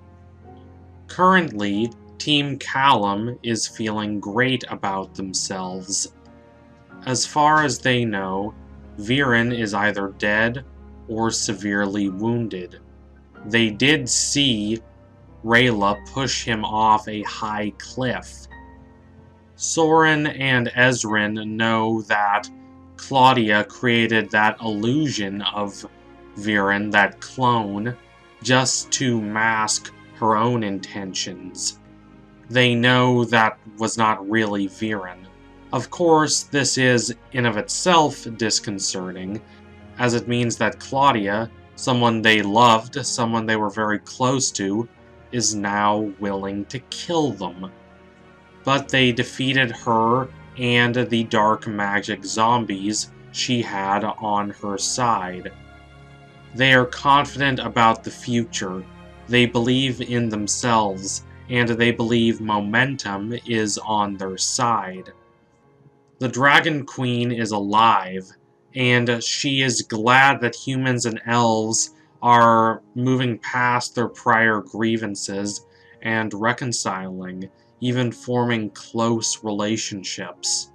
Speaker 2: Currently, Team Callum is feeling great about themselves. As far as they know, Viren is either dead or severely wounded. They did see Rayla push him off a high cliff. Soren and Ezrin know that Claudia created that illusion of Viren, that clone, just to mask her own intentions. They know that was not really Viren. Of course, this is in of itself disconcerting, as it means that Claudia, someone they loved, someone they were very close to, is now willing to kill them. But they defeated her and the dark magic zombies she had on her side. They are confident about the future. They believe in themselves, and they believe momentum is on their side. The Dragon Queen is alive, and she is glad that humans and elves are moving past their prior grievances and reconciling, even forming close relationships.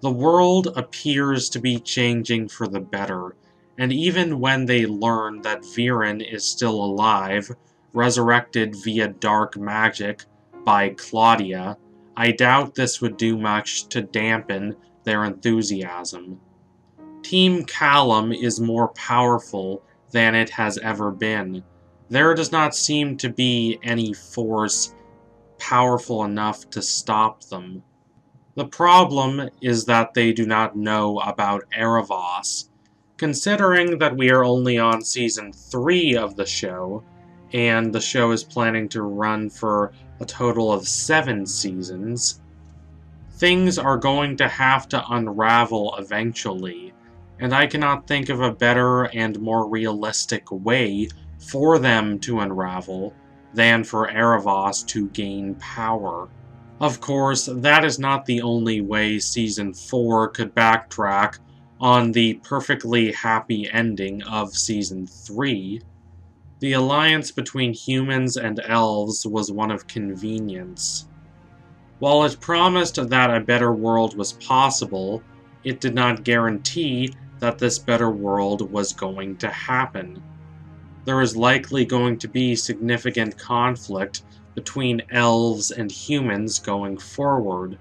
Speaker 2: The world appears to be changing for the better, and even when they learn that Viren is still alive, resurrected via dark magic by Claudia, I doubt this would do much to dampen their enthusiasm. Team Callum is more powerful than it has ever been. There does not seem to be any force powerful enough to stop them. The problem is that they do not know about Aaravos. Considering that we are only on season 3 of the show, and the show is planning to run for a total of 7 seasons, things are going to have to unravel eventually, and I cannot think of a better and more realistic way for them to unravel than for Aaravos to gain power. Of course, that is not the only way Season 4 could backtrack on the perfectly happy ending of Season 3. The alliance between humans and elves was one of convenience. While it promised that a better world was possible, it did not guarantee that this better world was going to happen. There is likely going to be significant conflict between elves and humans going forward.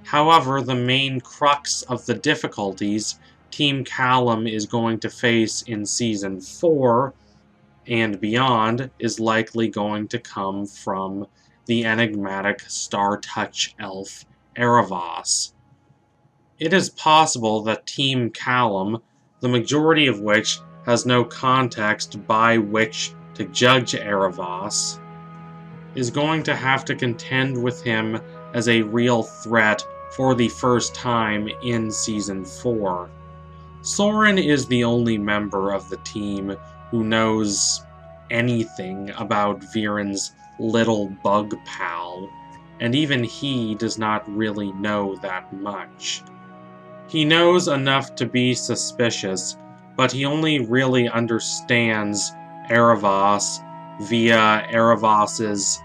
Speaker 2: However, the main crux of the difficulties Team Callum is going to face in Season 4 and beyond is likely going to come from the enigmatic Star Touch elf Aaravos. It is possible that Team Callum, the majority of which has no context by which to judge Aaravos, is going to have to contend with him as a real threat for the first time in Season 4. Soren is the only member of the team who knows anything about Viren's little bug pal, and even he does not really know that much. He knows enough to be suspicious, but he only really understands Aaravos via Aaravos'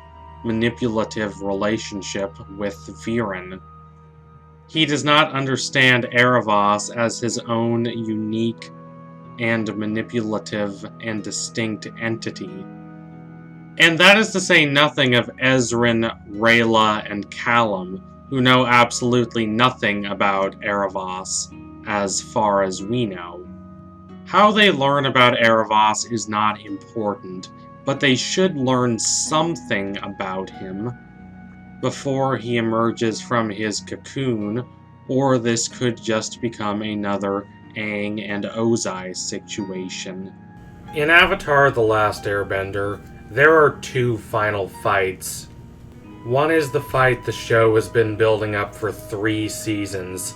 Speaker 2: manipulative relationship with Viren. He does not understand Aaravos as his own unique and manipulative and distinct entity. And that is to say nothing of Ezrin, Rayla, and Callum, who know absolutely nothing about Aaravos, as far as we know. How they learn about Aaravos is not important, but they should learn something about him before he emerges from his cocoon, or this could just become another Aang and Ozai situation.
Speaker 1: In Avatar: The Last Airbender, there are 2 final fights. One is the fight the show has been building up for 3 seasons,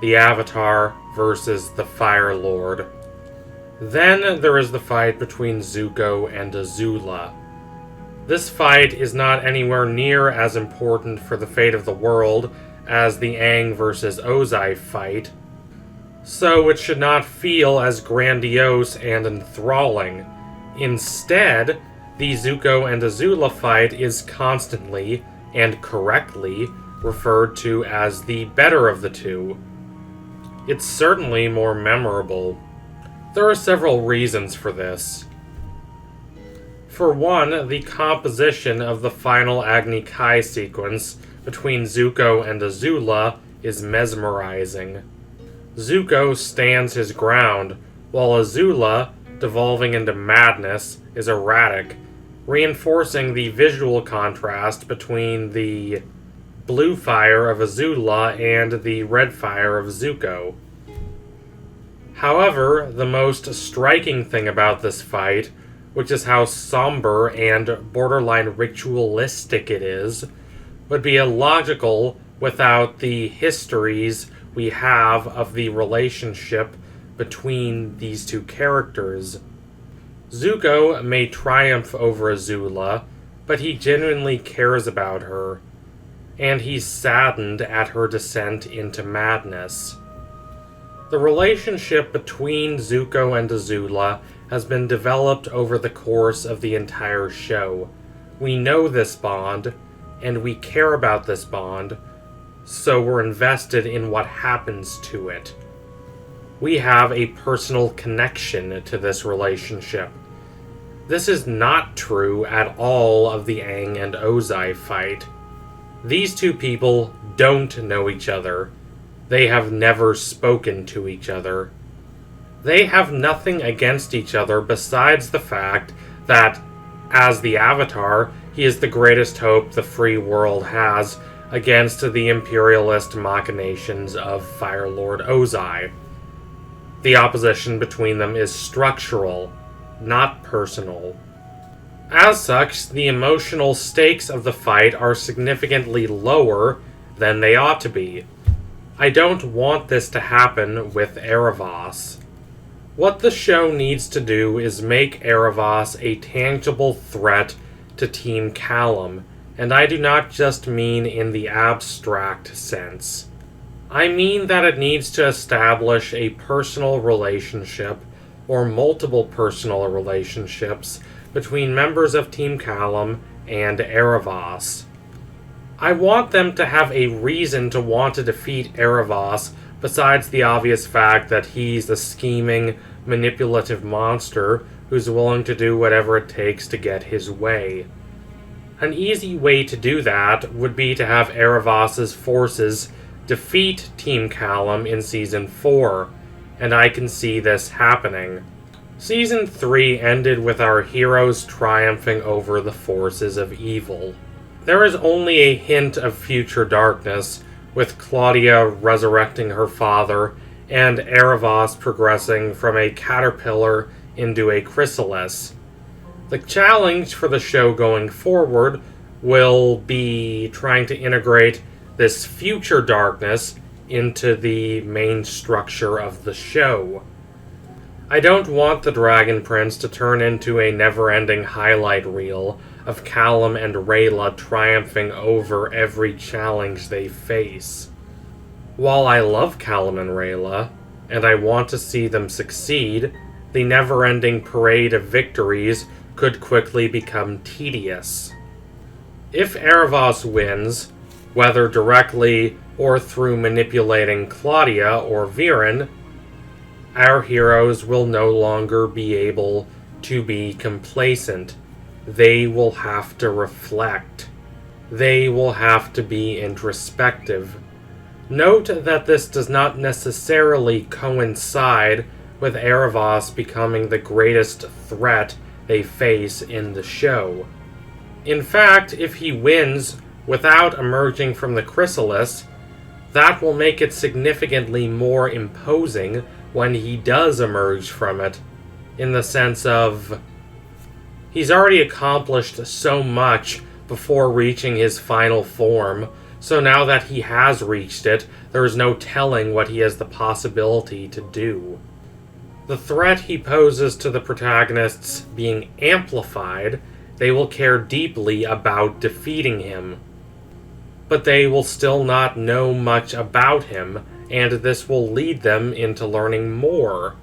Speaker 1: the Avatar versus the Fire Lord. Then there is the fight between Zuko and Azula. This fight is not anywhere near as important for the fate of the world as the Aang versus Ozai fight, so it should not feel as grandiose and enthralling. Instead, the Zuko and Azula fight is constantly, and correctly, referred to as the better of the 2. It's certainly more memorable. There are several reasons for this. For one, the composition of the final Agni Kai sequence between Zuko and Azula is mesmerizing. Zuko stands his ground, while Azula, devolving into madness, is erratic, reinforcing the visual contrast between the blue fire of Azula and the red fire of Zuko. However, the most striking thing about this fight, which is how somber and borderline ritualistic it is, would be illogical without the histories we have of the relationship between these 2 characters. Zuko may triumph over Azula, but he genuinely cares about her, and he's saddened at her descent into madness. The relationship between Zuko and Azula has been developed over the course of the entire show. We know this bond,
Speaker 2: and we care about this bond, so we're invested in what happens to it. We have a personal connection to this relationship. This is not true at all of the Aang and Ozai fight. These two people don't know each other. They have never spoken to each other. They have nothing against each other besides the fact that, as the Avatar, he is the greatest hope the free world has against the imperialist machinations of Fire Lord Ozai. The opposition between them is structural, not personal. As such, the emotional stakes of the fight are significantly lower than they ought to be. I don't want this to happen with Aaravos. What the show needs to do is make Aaravos a tangible threat to Team Callum, and I do not just mean in the abstract sense. I mean that it needs to establish a personal relationship, or multiple personal relationships, between members of Team Callum and Aaravos. I want them to have a reason to want to defeat Aaravos besides the obvious fact that he's a scheming, manipulative monster who's willing to do whatever it takes to get his way. An easy way to do that would be to have Aaravos' forces defeat Team Callum in Season 4, and I can see this happening. Season 3 ended with our heroes triumphing over the forces of evil. There is only a hint of future darkness, with Claudia resurrecting her father, and Aaravos progressing from a caterpillar into a chrysalis. The challenge for the show going forward will be trying to integrate this future darkness into the main structure of the show. I don't want the Dragon Prince to turn into a never-ending highlight reel of Callum and Rayla triumphing over every challenge they face. While I love Callum and Rayla, and I want to see them succeed, the never-ending parade of victories could quickly become tedious. If Aaravos wins, whether directly or through manipulating Claudia or Viren, our heroes will no longer be able to be complacent. They will have to reflect. They will have to be introspective. Note that this does not necessarily coincide with Aaravos becoming the greatest threat they face in the show. In fact, if he wins without emerging from the chrysalis, that will make it significantly more imposing when he does emerge from it, in the sense of he's already accomplished so much before reaching his final form, so now that he has reached it, there is no telling what he has the possibility to do. The threat he poses to the protagonists being amplified, they will care deeply about defeating him. But they will still not know much about him, and this will lead them into learning more.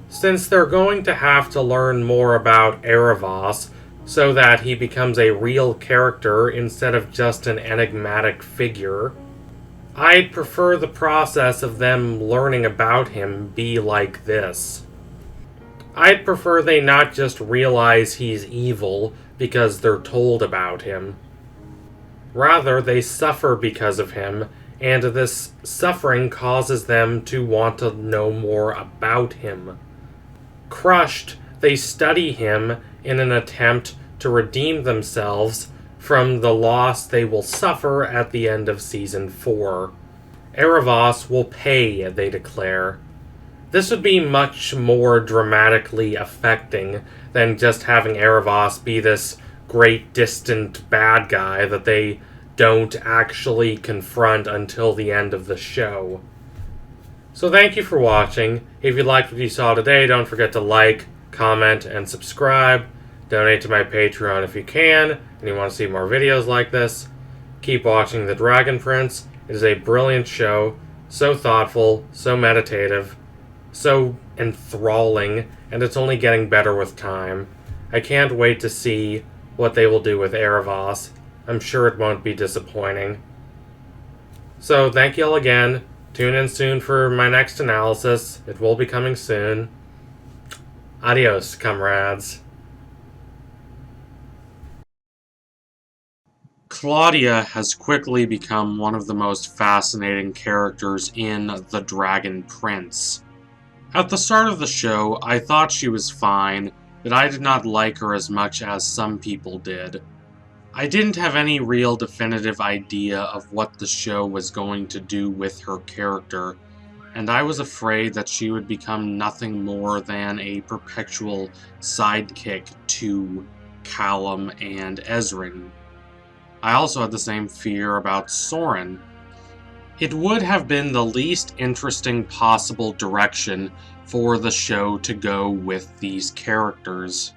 Speaker 2: Since they're going to have to learn more about Aaravos so that he becomes a real character instead of just an enigmatic figure, I'd prefer the process of them learning about him be like this. I'd prefer they not just realize he's evil because they're told about him. Rather, they suffer because of him, and this suffering causes them to want to know more about him. Crushed, they study him in an attempt to redeem themselves from the loss they will suffer at the end of Season 4. Aaravos will pay, they declare. This would be much more dramatically affecting than just having Aaravos be this great distant bad guy that they don't actually confront until the end of the show. So thank you for watching. If you liked what you saw today, don't forget to like, comment, and subscribe. Donate to my Patreon if you can, and you want to see more videos like this. Keep watching The Dragon Prince. It is a brilliant show, so thoughtful, so meditative, so enthralling, and it's only getting better with time. I can't wait to see what they will do with Aaravos,
Speaker 1: I'm sure it won't be disappointing. So thank you all again. Tune in soon for my next analysis. It will be coming soon. Adios, comrades.
Speaker 2: Claudia has quickly become one of the most fascinating characters in The Dragon Prince. At the start of the show, I thought she was fine, but I did not like her as much as some people did. I didn't have any real definitive idea of what the show was going to do with her character, and I was afraid that she would become nothing more than a perpetual sidekick to Callum and Ezrin. I also had the same fear about Soren. It would have been the least interesting possible direction for the show to go with these characters.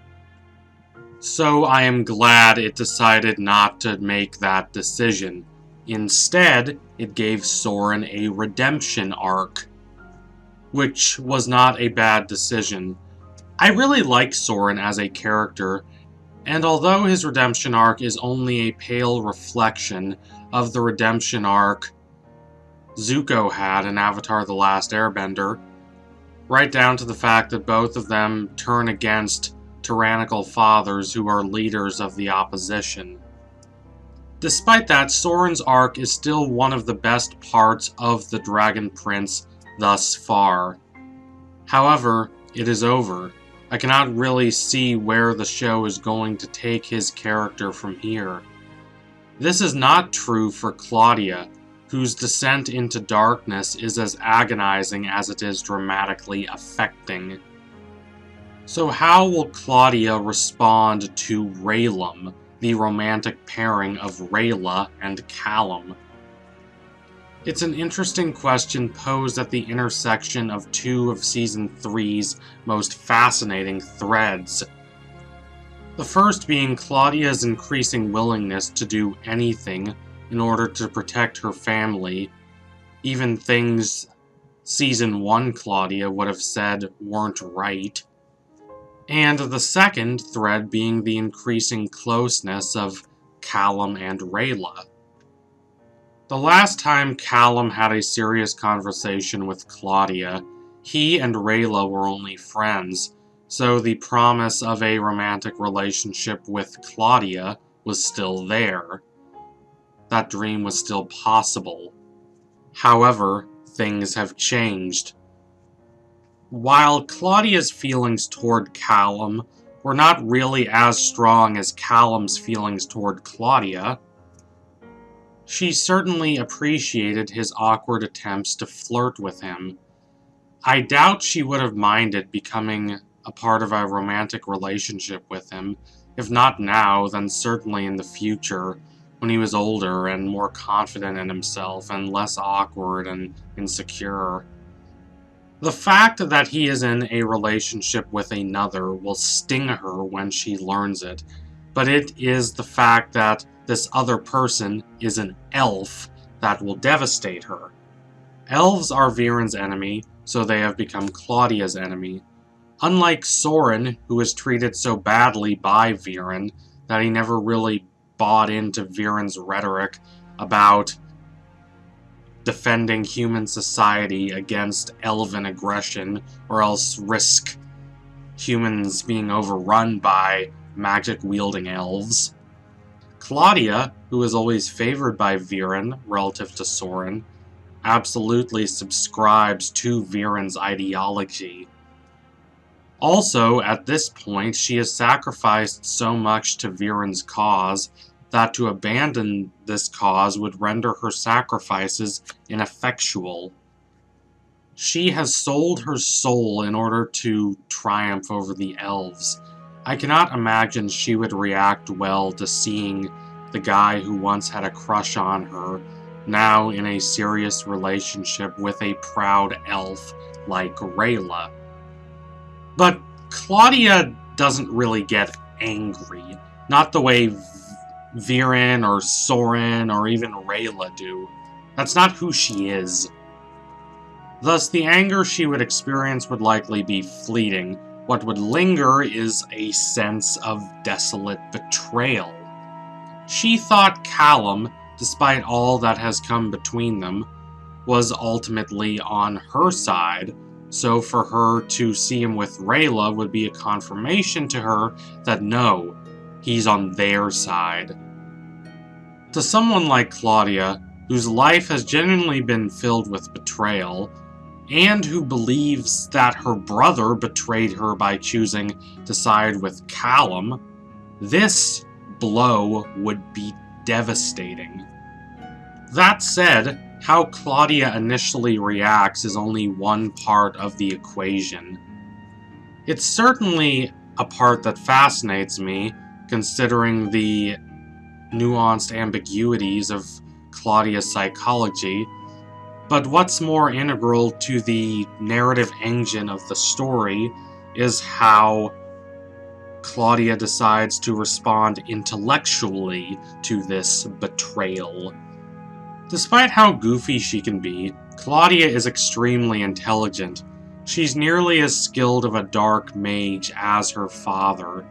Speaker 2: So I am glad it decided not to make that decision. Instead, it gave Soren a redemption arc, which was not a bad decision. I really like Soren as a character, and although his redemption arc is only a pale reflection of the redemption arc Zuko had in Avatar The Last Airbender, right down to the fact that both of them turn against tyrannical fathers who are leaders of the opposition. Despite that, Soren's arc is still one of the best parts of The Dragon Prince thus far. However, it is over. I cannot really see where the show is going to take his character from here. This is not true for Claudia, whose descent into darkness is as agonizing as it is dramatically affecting. So how will Claudia respond to Rayllum, the romantic pairing of Rayla and Callum? It's an interesting question posed at the intersection of two of Season 3's most fascinating threads. The first being Claudia's increasing willingness to do anything in order to protect her family, even things Season 1 Claudia would have said weren't right. And the second thread being the increasing closeness of Callum and Rayla. The last time Callum had a serious conversation with Claudia, he and Rayla were only friends, so the promise of a romantic relationship with Claudia was still there. That dream was still possible. However, things have changed. While Claudia's feelings toward Callum were not really as strong as Callum's feelings toward Claudia, she certainly appreciated his awkward attempts to flirt with him. I doubt she would have minded becoming a part of a romantic relationship with him, if not now, then certainly in the future, when he was older and more confident in himself and less awkward and insecure. The fact that he is in a relationship with another will sting her when she learns it, but it is the fact that this other person is an elf that will devastate her. Elves are Viren's enemy, so they have become Claudia's enemy. Unlike Soren, who was treated so badly by Viren that he never really bought into Viren's rhetoric about defending human society against elven aggression, or else risk humans being overrun by magic-wielding elves. Claudia, who is always favored by Viren relative to Soren, absolutely subscribes to Viren's ideology. Also, at this point, she has sacrificed so much to Viren's cause that to abandon this cause would render her sacrifices ineffectual. She has sold her soul in order to triumph over the elves. I cannot imagine she would react well to seeing the guy who once had a crush on her now in a serious relationship with a proud elf like Rayla. But Claudia doesn't really get angry, not the way Viren or Soren or even Rayla do. That's not who she is. Thus, the anger she would experience would likely be fleeting. What would linger is a sense of desolate betrayal. She thought Callum, despite all that has come between them, was ultimately on her side, so for her to see him with Rayla would be a confirmation to her that no, he's on their side. To someone like Claudia, whose life has genuinely been filled with betrayal, and who believes that her brother betrayed her by choosing to side with Callum, this blow would be devastating. That said, how Claudia initially reacts is only one part of the equation. It's certainly a part that fascinates me, considering the nuanced ambiguities of Claudia's psychology, but what's more integral to the narrative engine of the story is how Claudia decides to respond intellectually to this betrayal. Despite how goofy she can be, Claudia is extremely intelligent. She's nearly as skilled of a dark mage as her father.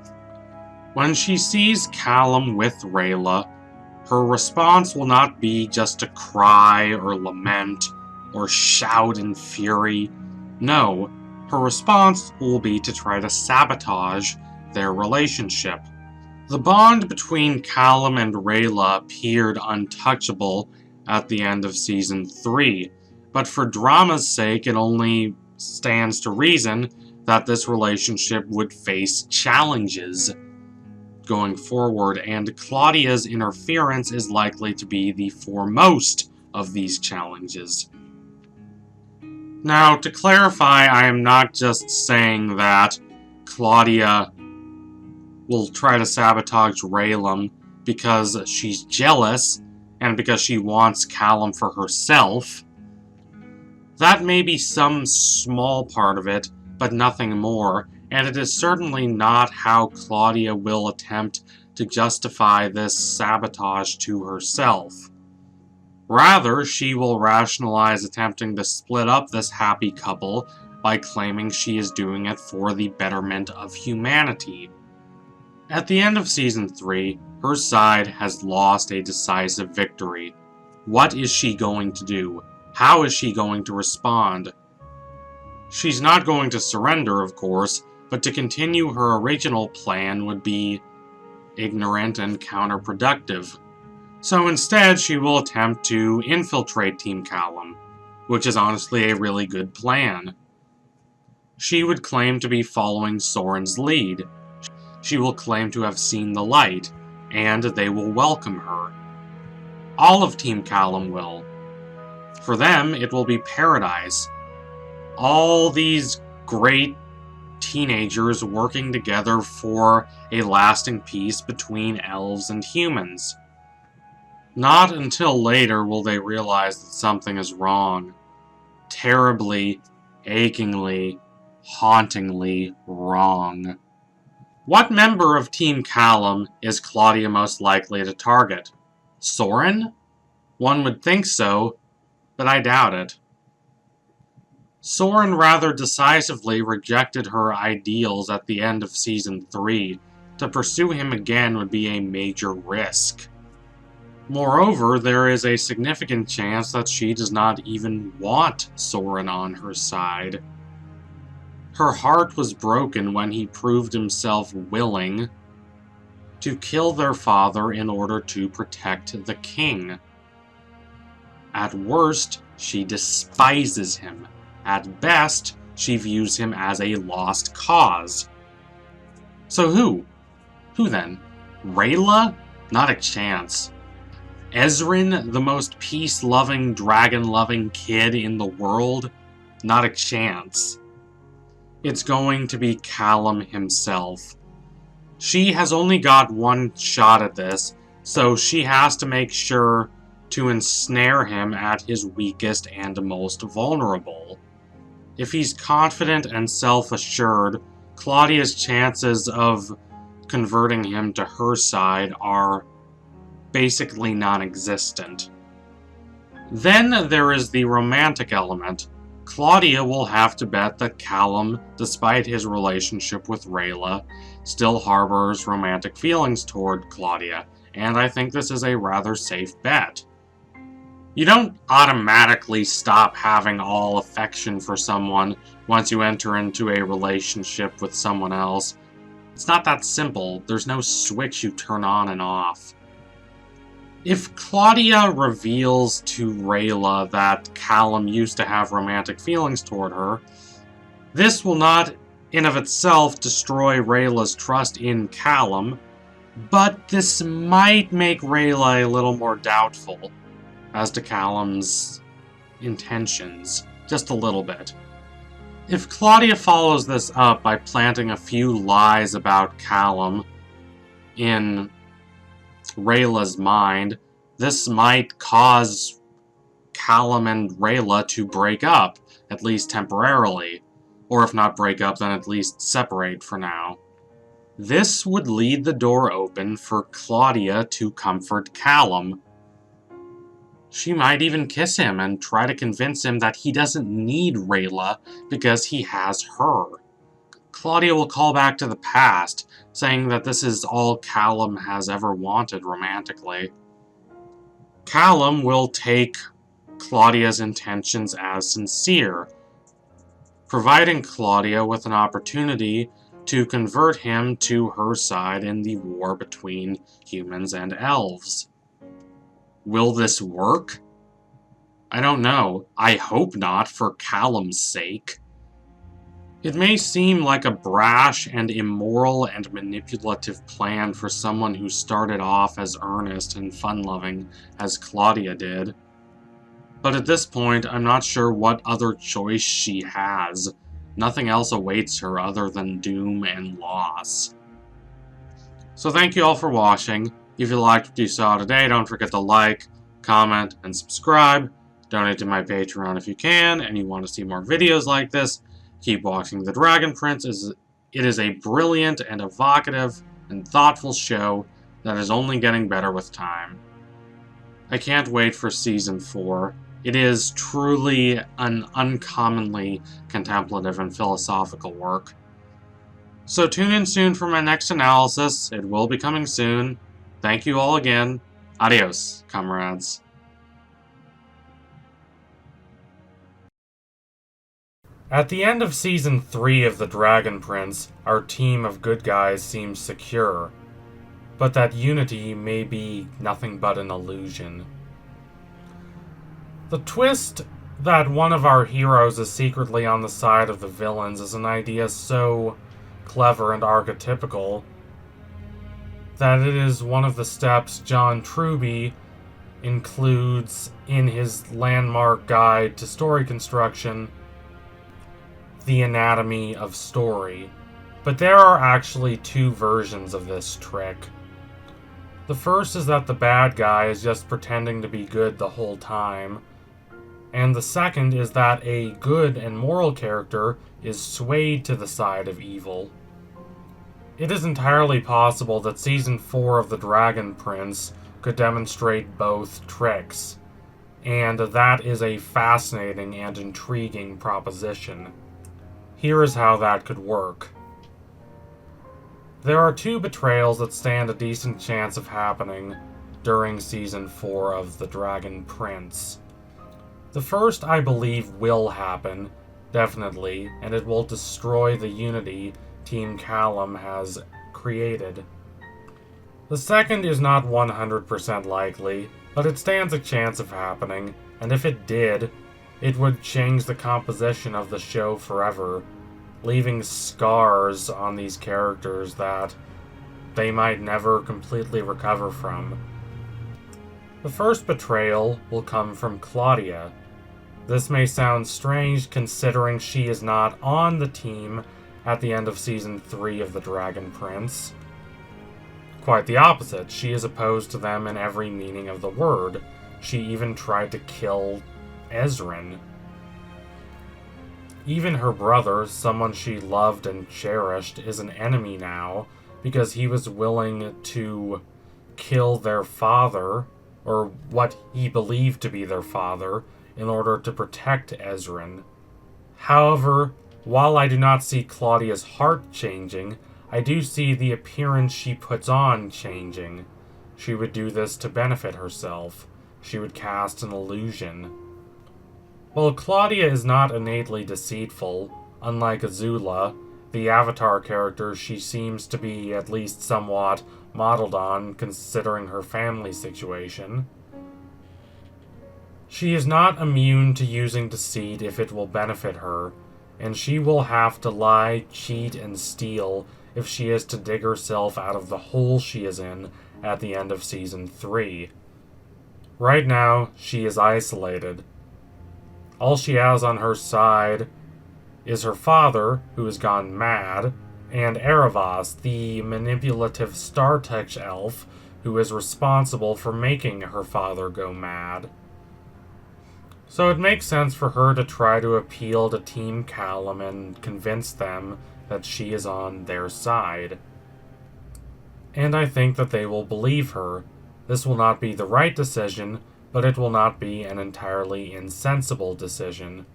Speaker 2: When she sees Callum with Rayla, her response will not be just to cry or lament or shout in fury. No, her response will be to try to sabotage their relationship. The bond between Callum and Rayla appeared untouchable at the end of Season 3, but for drama's sake it only stands to reason that this relationship would face challenges going forward, and Claudia's interference is likely to be the foremost of these challenges. Now, to clarify, I am not just saying that Claudia will try to sabotage Rayllum because she's jealous and because she wants Callum for herself. That may be some small part of it, but nothing more, and it is certainly not how Claudia will attempt to justify this sabotage to herself. Rather, she will rationalize attempting to split up this happy couple by claiming she is doing it for the betterment of humanity. At the end of Season 3, her side has lost a decisive victory. What is she going to do? How is she going to respond? She's not going to surrender, of course, but to continue her original plan would be ignorant and counterproductive. So instead, she will attempt to infiltrate Team Callum, which is honestly a really good plan. She would claim to be following Soren's lead. She will claim to have seen the light, and they will welcome her. All of Team Callum will. For them, it will be paradise. All these great teenagers working together for a lasting peace between elves and humans. Not until later will they realize that something is wrong. Terribly, achingly, hauntingly wrong. What member of Team Callum is Claudia most likely to target? Soren? One would think so, but I doubt it. Soren rather decisively rejected her ideals at the end of Season 3. To pursue him again would be a major risk. Moreover, there is a significant chance that she does not even want Soren on her side. Her heart was broken when he proved himself willing to kill their father in order to protect the king. At worst, she despises him. At best, she views him as a lost cause. So who? Who then? Rayla? Not a chance. Ezrin, the most peace-loving, dragon-loving kid in the world? Not a chance. It's going to be Callum himself. She has only got one shot at this, so she has to make sure to ensnare him at his weakest and most vulnerable. If he's confident and self-assured, Claudia's chances of converting him to her side are basically non-existent. Then there is the romantic element. Claudia will have to bet that Callum, despite his relationship with Rayla, still harbors romantic feelings toward Claudia, and I think this is a rather safe bet. You don't automatically stop having all affection for someone once you enter into a relationship with someone else. It's not that simple. There's no switch you turn on and off. If Claudia reveals to Rayla that Callum used to have romantic feelings toward her, this will not in of itself destroy Rayla's trust in Callum, but this might make Rayla a little more doubtful as to Callum's intentions, just a little bit. If Claudia follows this up by planting a few lies about Callum in Rayla's mind, this might cause Callum and Rayla to break up, at least temporarily, or if not break up, then at least separate for now. This would leave the door open for Claudia to comfort Callum. She might even kiss him and try to convince him that he doesn't need Rayla because he has her. Claudia will call back to the past, saying that this is all Callum has ever wanted romantically. Callum will take Claudia's intentions as sincere, providing Claudia with an opportunity to convert him to her side in the war between humans and elves. Will this work? I don't know. I hope not, for Callum's sake. It may seem like a brash and immoral and manipulative plan for someone who started off as earnest and fun-loving as Claudia did. But at this point, I'm not sure what other choice she has. Nothing else awaits her other than doom and loss. So thank you all for watching. If you liked what you saw today, don't forget to like, comment, and subscribe. Donate to my Patreon if you can, and you want to see more videos like this. Keep watching The Dragon Prince. It is a brilliant and evocative and thoughtful show that is only getting better with time. I can't wait for Season 4. It is truly an uncommonly contemplative and philosophical work. So tune in soon for my next analysis. It will be coming soon. Thank you all again. Adios, comrades. At the end of Season 3 of The Dragon Prince, our team of good guys seems secure, but that unity may be nothing but an illusion. The twist that one of our heroes is secretly on the side of the villains is an idea so clever and archetypical that it is one of the steps John Truby includes in his landmark guide to story construction, The Anatomy of Story. But there are actually two versions of this trick. The first is that the bad guy is just pretending to be good the whole time, and the second is that a good and moral character is swayed to the side of evil. It is entirely possible that Season 4 of The Dragon Prince could demonstrate both tricks, and that is a fascinating and intriguing proposition. Here is how that could work. There are two betrayals that stand a decent chance of happening during Season 4 of The Dragon Prince. The first, I believe, will happen, definitely, and it will destroy the unity Team Callum has created. The second is not 100% likely, but it stands a chance of happening, and if it did, it would change the composition of the show forever, leaving scars on these characters that they might never completely recover from. The first betrayal will come from Claudia. This may sound strange considering she is not on the team at the end of Season 3 of The Dragon Prince. Quite the opposite. She is opposed to them in every meaning of the word. She even tried to kill Ezrin. Even her brother, someone she loved and cherished, is an enemy now because he was willing to kill their father, or what he believed to be their father, in order to protect Ezrin. However, while I do not see Claudia's heart changing, I do see the appearance she puts on changing. she would do this to benefit herself. She would cast an illusion. While Claudia is not innately deceitful, unlike Azula, the Avatar character she seems to be at least somewhat modeled on considering her family situation. She is not immune to using deceit if it will benefit her, and she will have to lie, cheat, and steal if she is to dig herself out of the hole she is in at the end of Season 3. Right now, she is isolated. All she has on her side is her father, who has gone mad, and Aaravos, the manipulative Star-Touch elf who is responsible for making her father go mad. So it makes sense for her to try to appeal to Team Callum and convince them that she is on their side. And I think that they will believe her. This will not be the right decision, but it will not be an entirely insensible decision.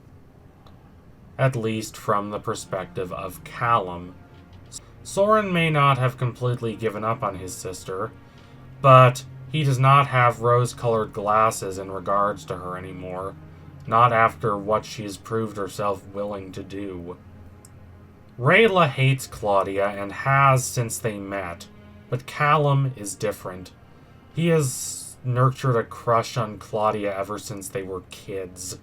Speaker 2: At least from the perspective of Callum. Soren may not have completely given up on his sister, but he does not have rose-colored glasses in regards to her anymore. Not after what she has proved herself willing to do. Rayla hates Claudia and has since they met, but Callum is different. He has nurtured a crush on Claudia ever since they were kids.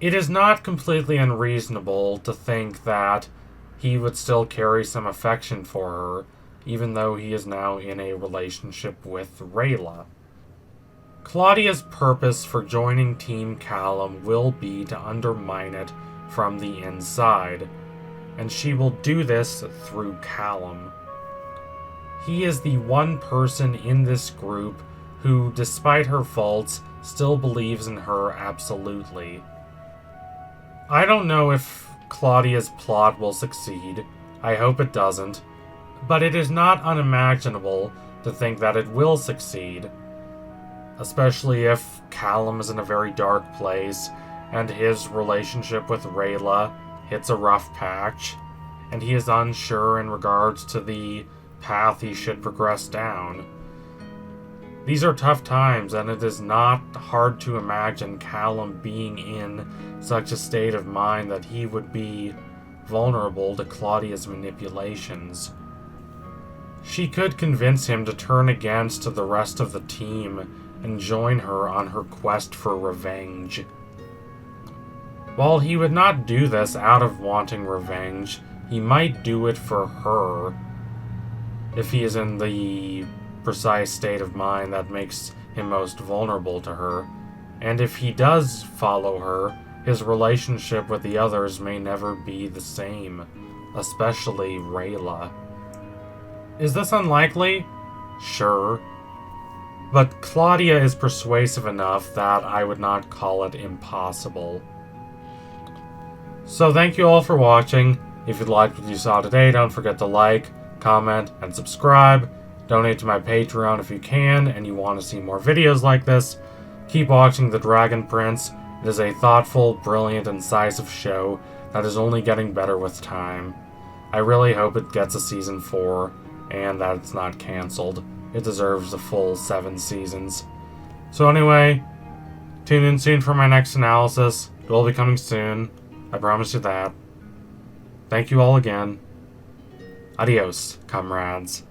Speaker 2: It is not completely unreasonable to think that he would still carry some affection for her, even though he is now in a relationship with Rayla. Claudia's purpose for joining Team Callum will be to undermine it from the inside, and she will do this through Callum. He is the one person in this group who, despite her faults, still believes in her absolutely. I don't know if Claudia's plot will succeed. I hope it doesn't. But it is not unimaginable to think that it will succeed. Especially if Callum is in a very dark place, and his relationship with Rayla hits a rough patch, and he is unsure in regards to the path he should progress down. These are tough times, and it is not hard to imagine Callum being in such a state of mind that he would be vulnerable to Claudia's manipulations. She could convince him to turn against the rest of the team and join her on her quest for revenge. While he would not do this out of wanting revenge, he might do it for her, if he is in the precise state of mind that makes him most vulnerable to her. And if he does follow her, his relationship with the others may never be the same, especially Rayla. Is this unlikely? Sure. But Claudia is persuasive enough that I would not call it impossible. So thank you all for watching. If you liked what you saw today, don't forget to like, comment, and subscribe. Donate to my Patreon if you can and you want to see more videos like this. Keep watching The Dragon Prince. It is a thoughtful, brilliant, incisive show that is only getting better with time. I really hope it gets a season 4 and that it's not cancelled. It deserves a full 7 seasons. So anyway, tune in soon for my next analysis. It will be coming soon. I promise you that. Thank you all again. Adios, comrades.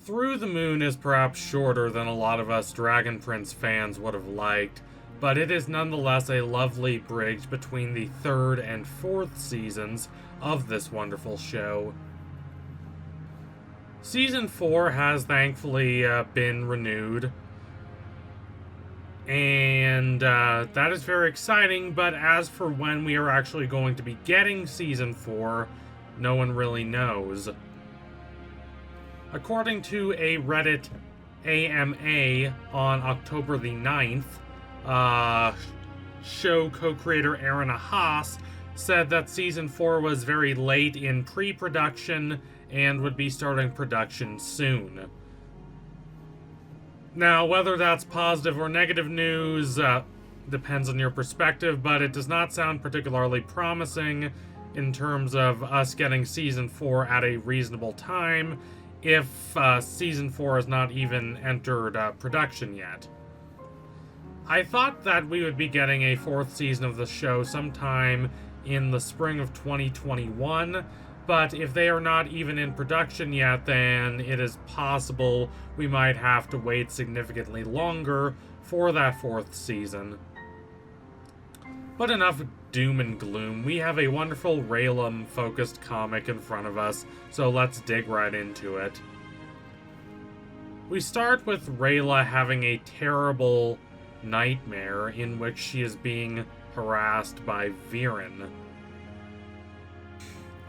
Speaker 2: Through the Moon is perhaps shorter than a lot of us Dragon Prince fans would have liked, but it is nonetheless a lovely bridge between the 3rd and 4th seasons of this wonderful show. Season 4 has thankfully been renewed, and that is very exciting, but as for when we are actually going to be getting Season 4, no one really knows. According to a Reddit AMA on October the 9th, show co-creator Aaron Haas said that Season 4 was very late in pre-production and would be starting production soon. Now, whether that's positive or negative news depends on your perspective, but it does not sound particularly promising,
Speaker 1: in terms of us getting Season 4 at a reasonable time if Season 4 has not even entered production yet. I thought that we would be getting a 4th season of the show sometime in the spring of 2021, but if they are not even in production yet, then it is possible we might have to wait significantly longer for that 4th season. But enough doom and gloom. We have a wonderful Rayllum focused comic in front of us, so let's dig right into it. We start with Rayla having a terrible nightmare in which she is being harassed by Viren.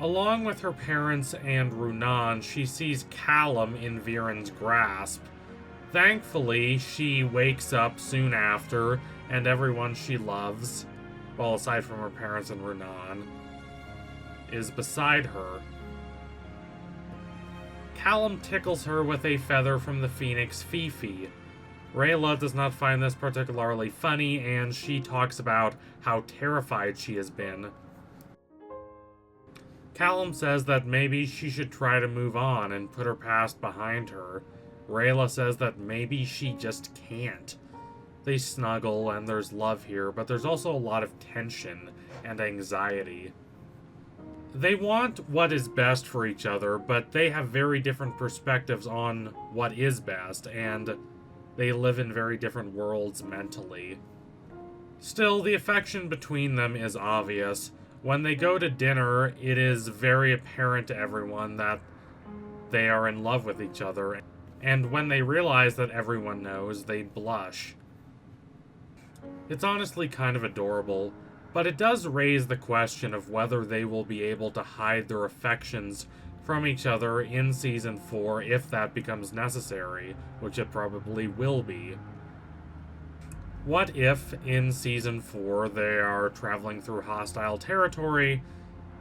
Speaker 1: Along with her parents and Runan, she sees Callum in Viren's grasp. Thankfully, she wakes up soon after, and everyone she loves, well, aside from her parents and Runan, is beside her. Callum tickles her with a feather from the phoenix Fifi. Rayla does not find this particularly funny, and she talks about how terrified she has been. Callum says that maybe she should try to move on and put her past behind her. Rayla says that maybe she just can't. They snuggle and there's love here, but there's also a lot of tension and anxiety. They want what is best for each other, but they have very different perspectives on what is best, and they live in very different worlds mentally. Still, the affection between them is obvious. When they go to dinner, it is very apparent to everyone that they are in love with each other, and when they realize that everyone knows, they blush. It's honestly kind of adorable, but it does raise the question of whether they will be able to hide their affections from each other in Season 4 if that becomes necessary, which it probably will be. What if, in Season 4, they are traveling through hostile territory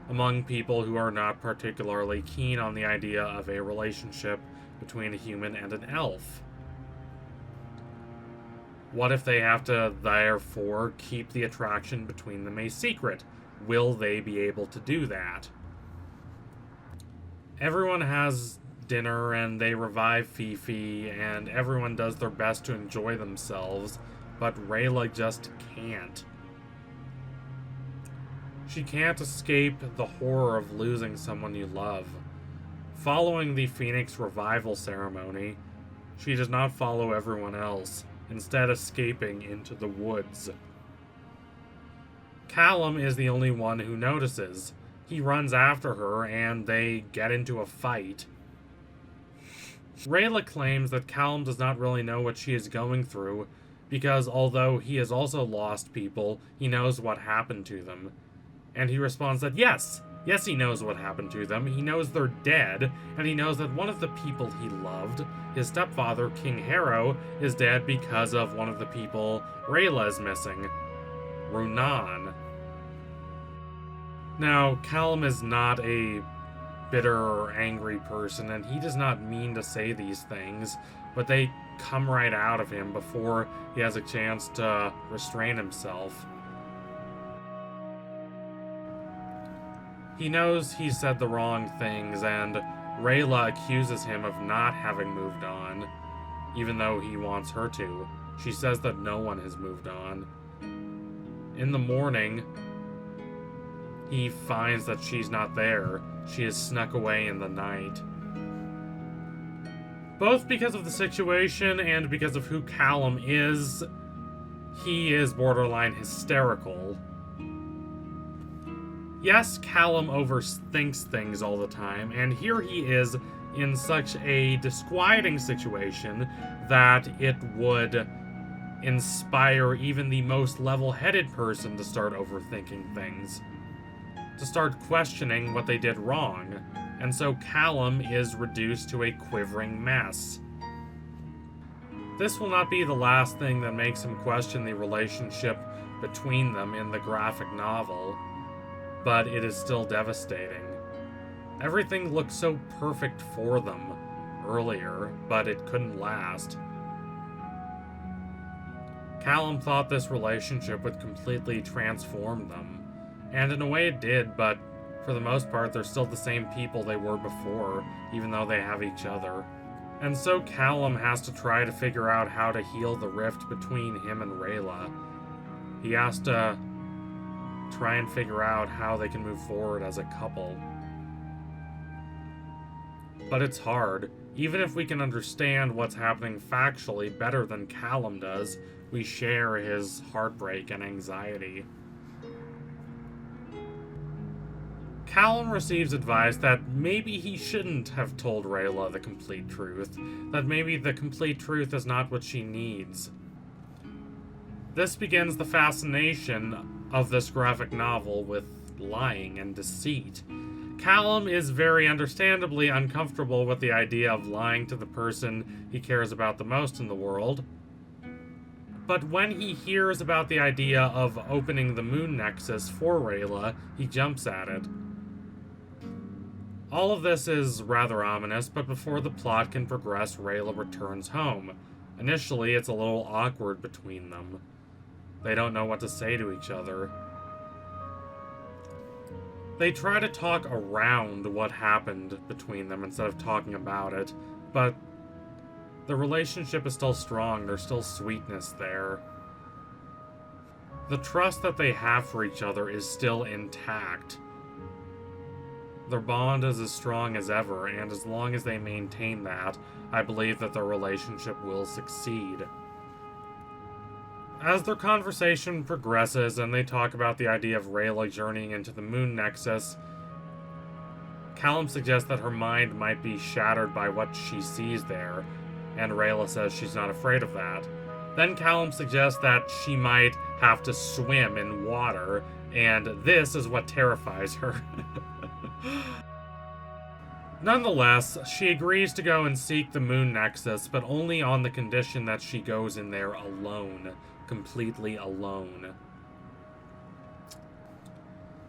Speaker 1: among people who are not particularly keen on the idea of a relationship between a human and an elf? What if they have to, therefore, keep the attraction between them a secret? Will they be able to do that? Everyone has dinner and they revive Fifi, and everyone does their best to enjoy themselves, but Rayla just can't. She can't escape the horror of losing someone you love. Following the Phoenix revival ceremony, she does not follow everyone else, instead escaping into the woods. Callum is the only one who notices. He runs after her, and they get into a fight. Rayla claims that Callum does not really know what she is going through, because although he has also lost people, he knows what happened to them. And he responds that yes, he knows what happened to them, he knows they're dead, and he knows that one of the people he loved, his stepfather, King Harrow, is dead because of one of the people Rayla is missing, Runan. Now, Callum is not a bitter or angry person, and he does not mean to say these things, but they come right out of him before he has a chance to restrain himself. He knows he said the wrong things, and Rayla accuses him of not having moved on, even though he wants her to. She says that no one has moved on. In the morning, he finds that she's not there. She has snuck away in the night. Both because of the situation and because of who Callum is, he is borderline hysterical. Yes, Callum overthinks things all the time, and here he is in such a disquieting situation that it would inspire even the most level-headed person to start overthinking things, to start questioning what they did wrong, and so Callum is reduced to a quivering mess. This will not be the last thing that makes him question the relationship between them in the graphic novel, but it is still devastating. Everything looked so perfect for them earlier, but it couldn't last. Callum thought this relationship would completely transform them, and in a way it did, but For the most part, they're still the same people they were before, even though they have each other. And so Callum has to try to figure out how to heal the rift between him and Rayla. He has to try and figure out how they can move forward as a couple. But it's hard. Even if we can understand what's happening factually better than Callum does, we share his heartbreak and anxiety. Callum receives advice that maybe he shouldn't have told Rayla the complete truth, that maybe the complete truth is not what she needs. This begins the fascination of this graphic novel with lying and deceit. Callum is very understandably uncomfortable with the idea of lying to the person he cares about the most in the world. But when he hears about the idea of opening the Moon Nexus for Rayla, he jumps at it. All of this is rather ominous, but before the plot can progress, Rayla returns home. Initially, it's a little awkward between them. They don't know what to say to each other. They try to talk around what happened between them instead of talking about it, but the relationship is still strong, there's still sweetness there. The trust that they have for each other is still intact. Their bond is as strong as ever, and as long as they maintain that, I believe that their relationship will succeed. As their conversation progresses and they talk about the idea of Rayla journeying into the Moon Nexus, Callum suggests that her mind might be shattered by what she sees there, and Rayla says she's not afraid of that. Then Callum suggests that she might have to swim in water, and this is what terrifies her. Nonetheless, she agrees to go and seek the Moon Nexus, but only on the condition that she goes in there alone. Completely alone.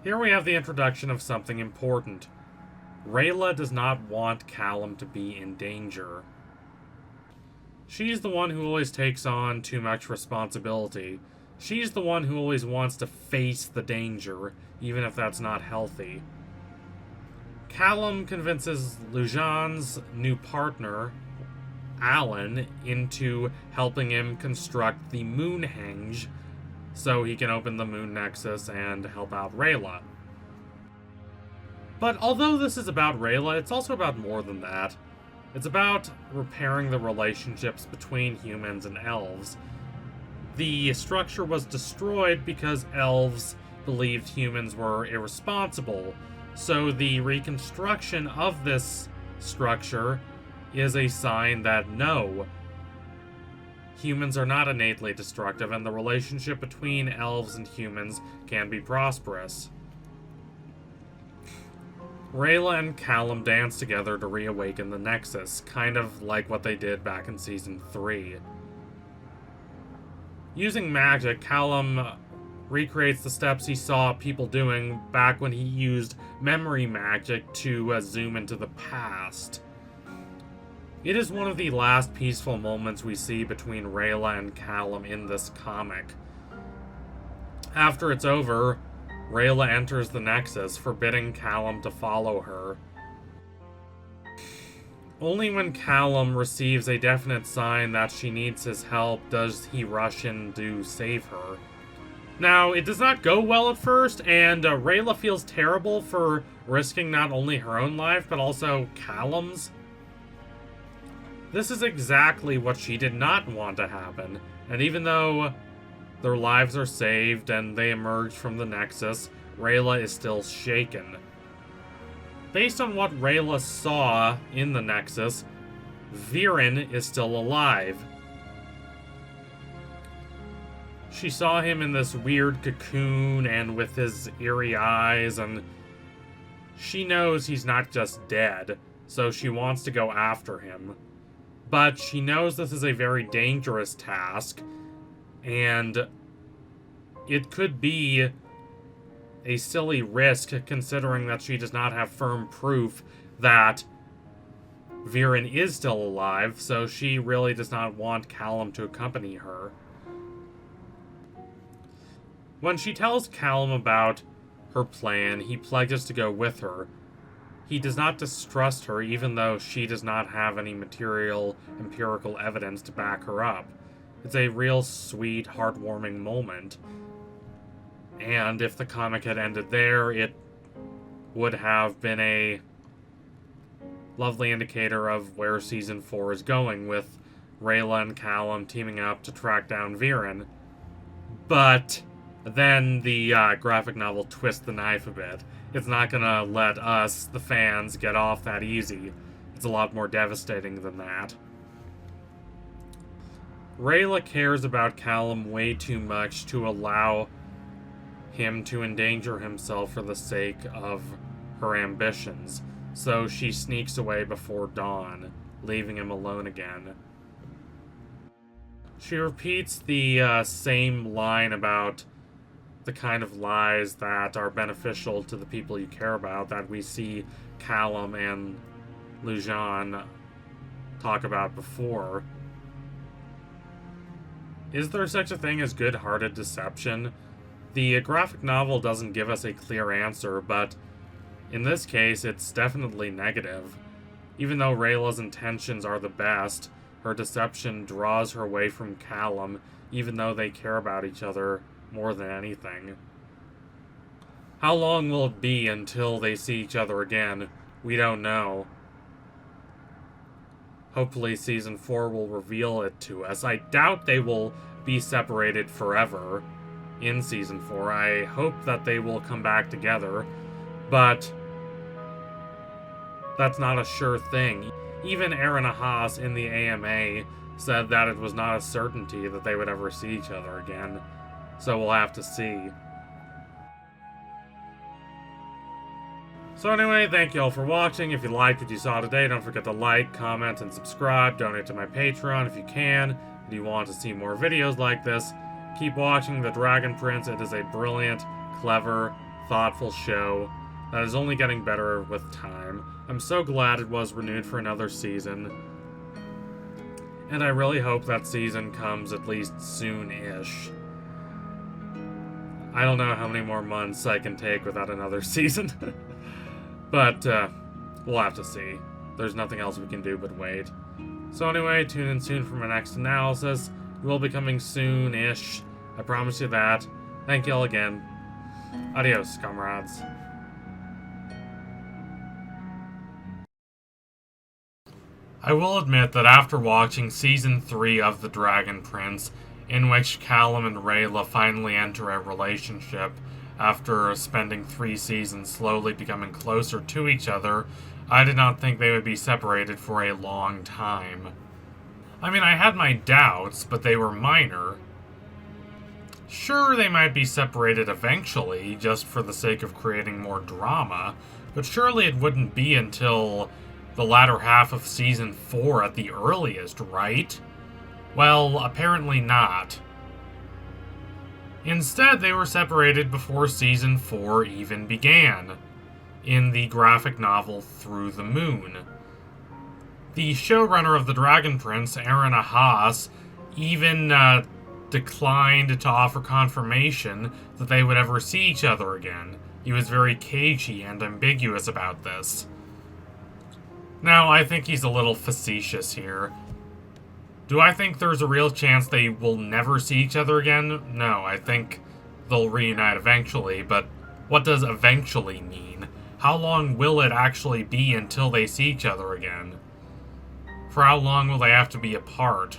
Speaker 1: Here we have the introduction of something important. Rayla does not want Callum to be in danger. She's the one who always takes on too much responsibility. She's the one who always wants to face the danger, even if that's not healthy. Callum convinces Lujan's new partner, Alan, into helping him construct the Moonhenge so he can open the Moon Nexus and help out Rayla. But although this is about Rayla, it's also about more than that. It's about repairing the relationships between humans and elves. The structure was destroyed because elves believed humans were irresponsible, so the reconstruction of this structure is a sign that no, humans are not innately destructive, and the relationship between elves and humans can be prosperous. Rayla and Callum dance together to reawaken the Nexus, kind of like what they did back in Season 3. Using magic, Callum recreates the steps he saw people doing back when he used memory magic to zoom into the past. It is one of the last peaceful moments we see between Rayla and Callum in this comic. After it's over, Rayla enters the Nexus, forbidding Callum to follow her. Only when Callum receives a definite sign that she needs his help does he rush in to save her. Now, it does not go well at first, and Rayla feels terrible for risking not only her own life, but also Callum's. This is exactly what she did not want to happen, and even though their lives are saved and they emerge from the Nexus, Rayla is still shaken. Based on what Rayla saw in the Nexus, Viren is still alive. She saw him in this weird cocoon and with his eerie eyes, and she knows he's not just dead, so she wants to go after him. But she knows this is a very dangerous task, and it could be a silly risk considering that she does not have firm proof that Viren is still alive, so she really does not want Callum to accompany her. When she tells Callum about her plan, he pledges to go with her. He does not distrust her, even though she does not have any material, empirical evidence to back her up. It's a real sweet, heartwarming moment. And if the comic had ended there, it would have been a lovely indicator of where Season 4 is going, with Rayla and Callum teaming up to track down Viren. But then the graphic novel twists the knife a bit. It's not gonna let us, the fans, get off that easy. It's a lot more devastating than that. Rayla cares about Callum way too much to allow him to endanger himself for the sake of her ambitions, so she sneaks away before dawn, leaving him alone again. She repeats the same line about the kind of lies that are beneficial to the people you care about that we see Callum and Lujan talk about before. Is there such a thing as good-hearted deception? The graphic novel doesn't give us a clear answer, but in this case, it's definitely negative. Even though Rayla's intentions are the best, her deception draws her away from Callum, even though they care about each other more than anything. How long will it be until they see each other again? We don't know. Hopefully Season 4 will reveal it to us. I doubt they will be separated forever in Season 4. I hope that they will come back together, but that's not a sure thing. Even Aaravos in the AMA said that it was not a certainty that they would ever see each other again. So we'll have to see. So anyway, thank you all for watching. If you liked what you saw today, don't forget to like, comment, and subscribe. Donate to my Patreon if you can. And you want to see more videos like this, keep watching The Dragon Prince. It is a brilliant, clever, thoughtful show that is only getting better with time. I'm so glad it was renewed for another season. And I really hope that season comes at least soon-ish. I don't know how many more months I can take without another season. But, we'll have to see. There's nothing else we can do but wait. So anyway, tune in soon for my next analysis. It will be coming soon-ish. I promise you that. Thank you all again. Adios, comrades. I will admit that after watching Season 3 of The Dragon Prince, in which Callum and Rayla finally enter a relationship after spending 3 seasons slowly becoming closer to each other, I did not think they would be separated for a long time. I mean, I had my doubts, but they were minor. Sure, they might be separated eventually, just for the sake of creating more drama, but surely it wouldn't be until the latter half of Season 4 at the earliest, right? Well, apparently not. Instead, they were separated before Season 4 even began, in the graphic novel Through the Moon. The showrunner of The Dragon Prince, Aaravos, even declined to offer confirmation that they would ever see each other again. He was very cagey and ambiguous about this. Now, I think he's a little facetious here. Do I think there's a real chance they will never see each other again? No, I think they'll reunite eventually, but what does eventually mean? How long will it actually be until they see each other again? For how long will they have to be apart?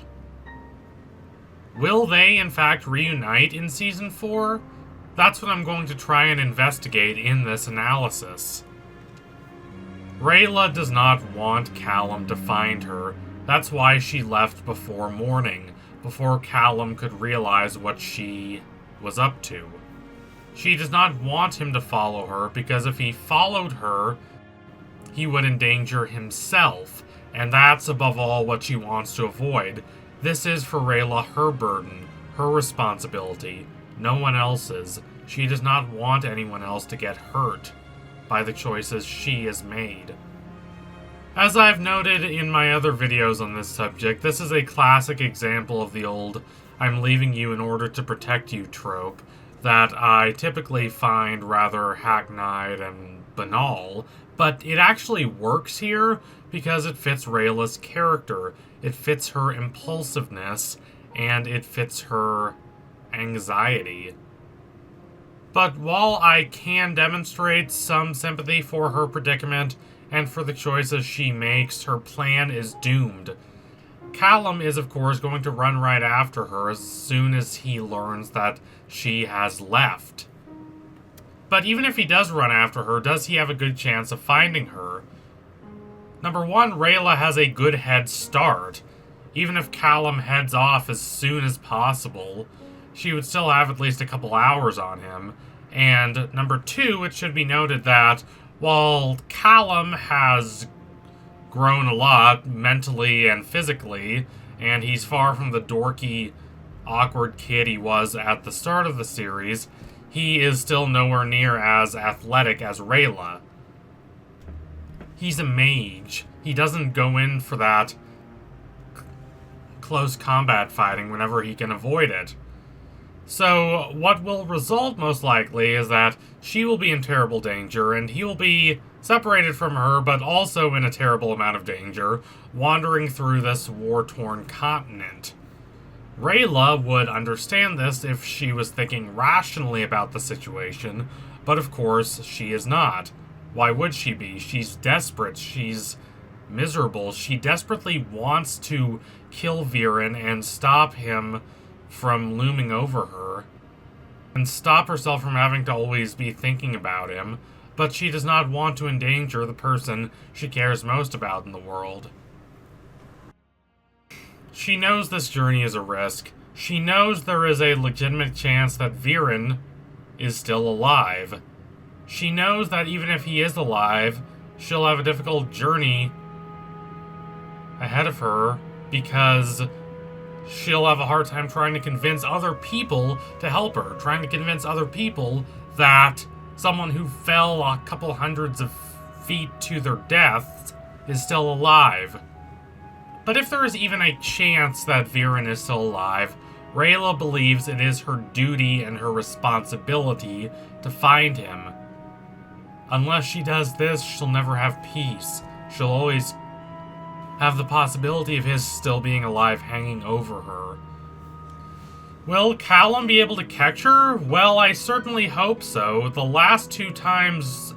Speaker 1: Will they, in fact, reunite in Season 4? That's what I'm going to try and investigate in this analysis. Rayla does not want Callum to find her. That's why she left before morning, before Callum could realize what she was up to. She does not want him to follow her, because if he followed her, he would endanger himself, and that's above all what she wants to avoid. This is for Rayla her burden, her responsibility, no one else's. She does not want anyone else to get hurt by the choices she has made. As I've noted in my other videos on this subject, this is a classic example of the old "I'm leaving you in order to protect you" trope
Speaker 2: that I typically find rather hackneyed and banal, but it actually works here because it fits Rayla's character. It fits her impulsiveness, and it fits her anxiety. But while I can demonstrate some sympathy for her predicament and for the choices she makes, her plan is doomed. Callum is, of course, going to run right after her as soon as he learns that she has left. But even if he does run after her, does he have a good chance of finding her? Number one, Rayla has a good head start. Even if Callum heads off as soon as possible, she would still have at least a couple hours on him. And number two, it should be noted that while Callum has grown a lot mentally and physically, and he's far from the dorky, awkward kid he was at the start of the series, he is still nowhere near as athletic as Rayla. He's a mage. He doesn't go in for that close combat fighting whenever he can avoid it. So, what will result most likely is that she will be in terrible danger, and he will be separated from her, but also in a terrible amount of danger, wandering through this war-torn continent. Rayla would understand this if she was thinking rationally about the situation, but of course she is not. Why would she be? She's desperate, she's miserable, she desperately wants to kill Viren and stop him from looming over her, and stop herself from having to always be thinking about him, but she does not want to endanger the person she cares most about in the world. She knows this journey is a risk. She knows there is a legitimate chance that Viren is still alive. She knows that even if he is alive, she'll have a difficult journey ahead of her because she'll have a hard time trying to convince other people to help her, trying to convince other people that someone who fell a couple hundreds of feet to their death is still alive. But if there is even a chance that Viren is still alive, Rayla believes it is her duty and her responsibility to find him. Unless she does this, she'll never have peace. She'll always have the possibility of his still being alive hanging over her. Will Callum be able to catch her? Well, I certainly hope so. The last two times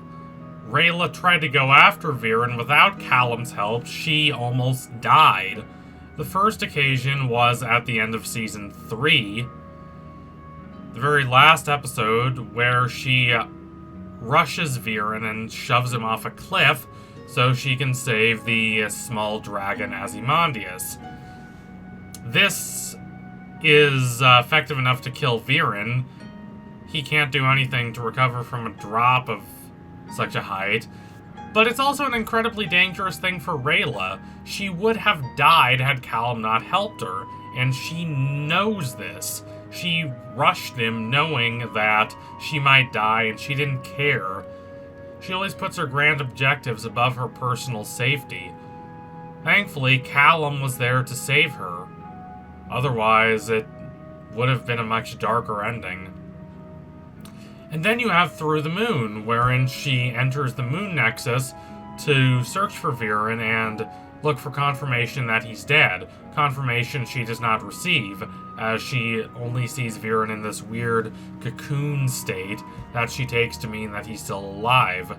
Speaker 2: Rayla tried to go after Viren without Callum's help, she almost died. The first occasion was at the end of Season 3, the very last episode, where she rushes Viren and shoves him off a cliff so she can save the small dragon Ozymandias. This is effective enough to kill Viren. He can't do anything to recover from a drop of such a height. But it's also an incredibly dangerous thing for Rayla. She would have died had Callum not helped her, and she knows this. She rushed him knowing that she might die, and she didn't care. She always puts her grand objectives above her personal safety. Thankfully, Callum was there to save her. Otherwise, it would have been a much darker ending. And then you have Through the Moon, wherein she enters the Moon Nexus to search for Viren and look for confirmation that he's dead. Confirmation she does not receive, as she only sees Viren in this weird cocoon state that she takes to mean that he's still alive.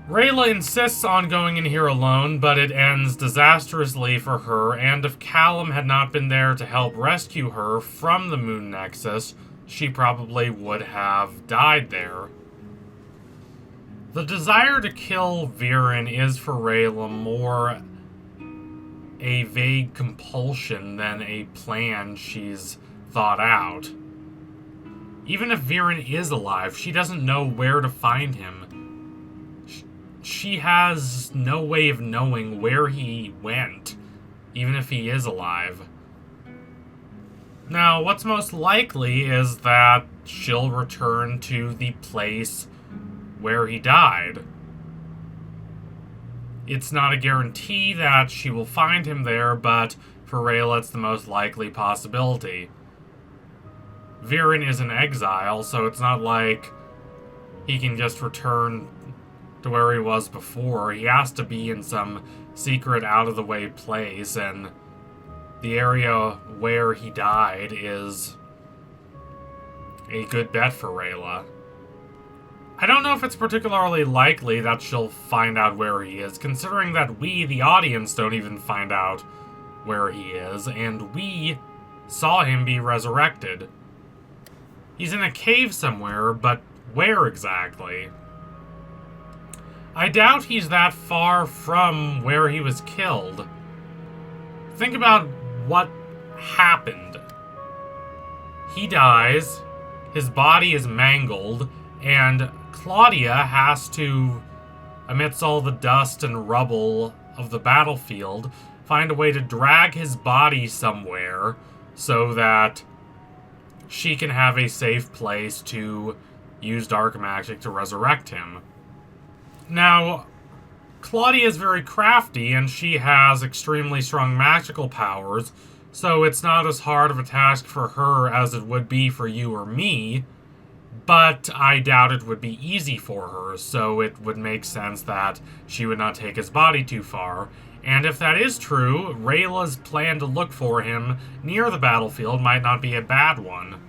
Speaker 2: Rayla insists on going in here alone, but it ends disastrously for her, and if Callum had not been there to help rescue her from the Moon Nexus, she probably would have died there. The desire to kill Viren is for Rayla more a vague compulsion than a plan she's thought out. Even if Viren is alive, she doesn't know where to find him. She has no way of knowing where he went, even if he is alive. Now, what's most likely is that she'll return to the place where he died. It's not a guarantee that she will find him there, but for Rayla, it's the most likely possibility.
Speaker 3: Viren is in exile, so it's not like he can just return to where he was before. He has to be in some secret, out-of-the-way place, and the area where he died is a good bet for Rayla. I don't know if it's particularly likely that she'll find out where he is, considering that we, the audience, don't even find out where he is, and we saw him be resurrected. He's in a cave somewhere, but where exactly? I doubt he's that far from where he was killed. Think about what happened. He dies, his body is mangled, and Claudia has to, amidst all the dust and rubble of the battlefield, find a way to drag his body somewhere so that she can have a safe place to use dark magic to resurrect him. Now, Claudia is very crafty, and she has extremely strong magical powers, so it's not as hard of a task for her as it would be for you or me, but I doubt it would be easy for her, so it would make sense that she would not take his body too far. And if that is true, Rayla's plan to look for him near the battlefield might not be a bad one.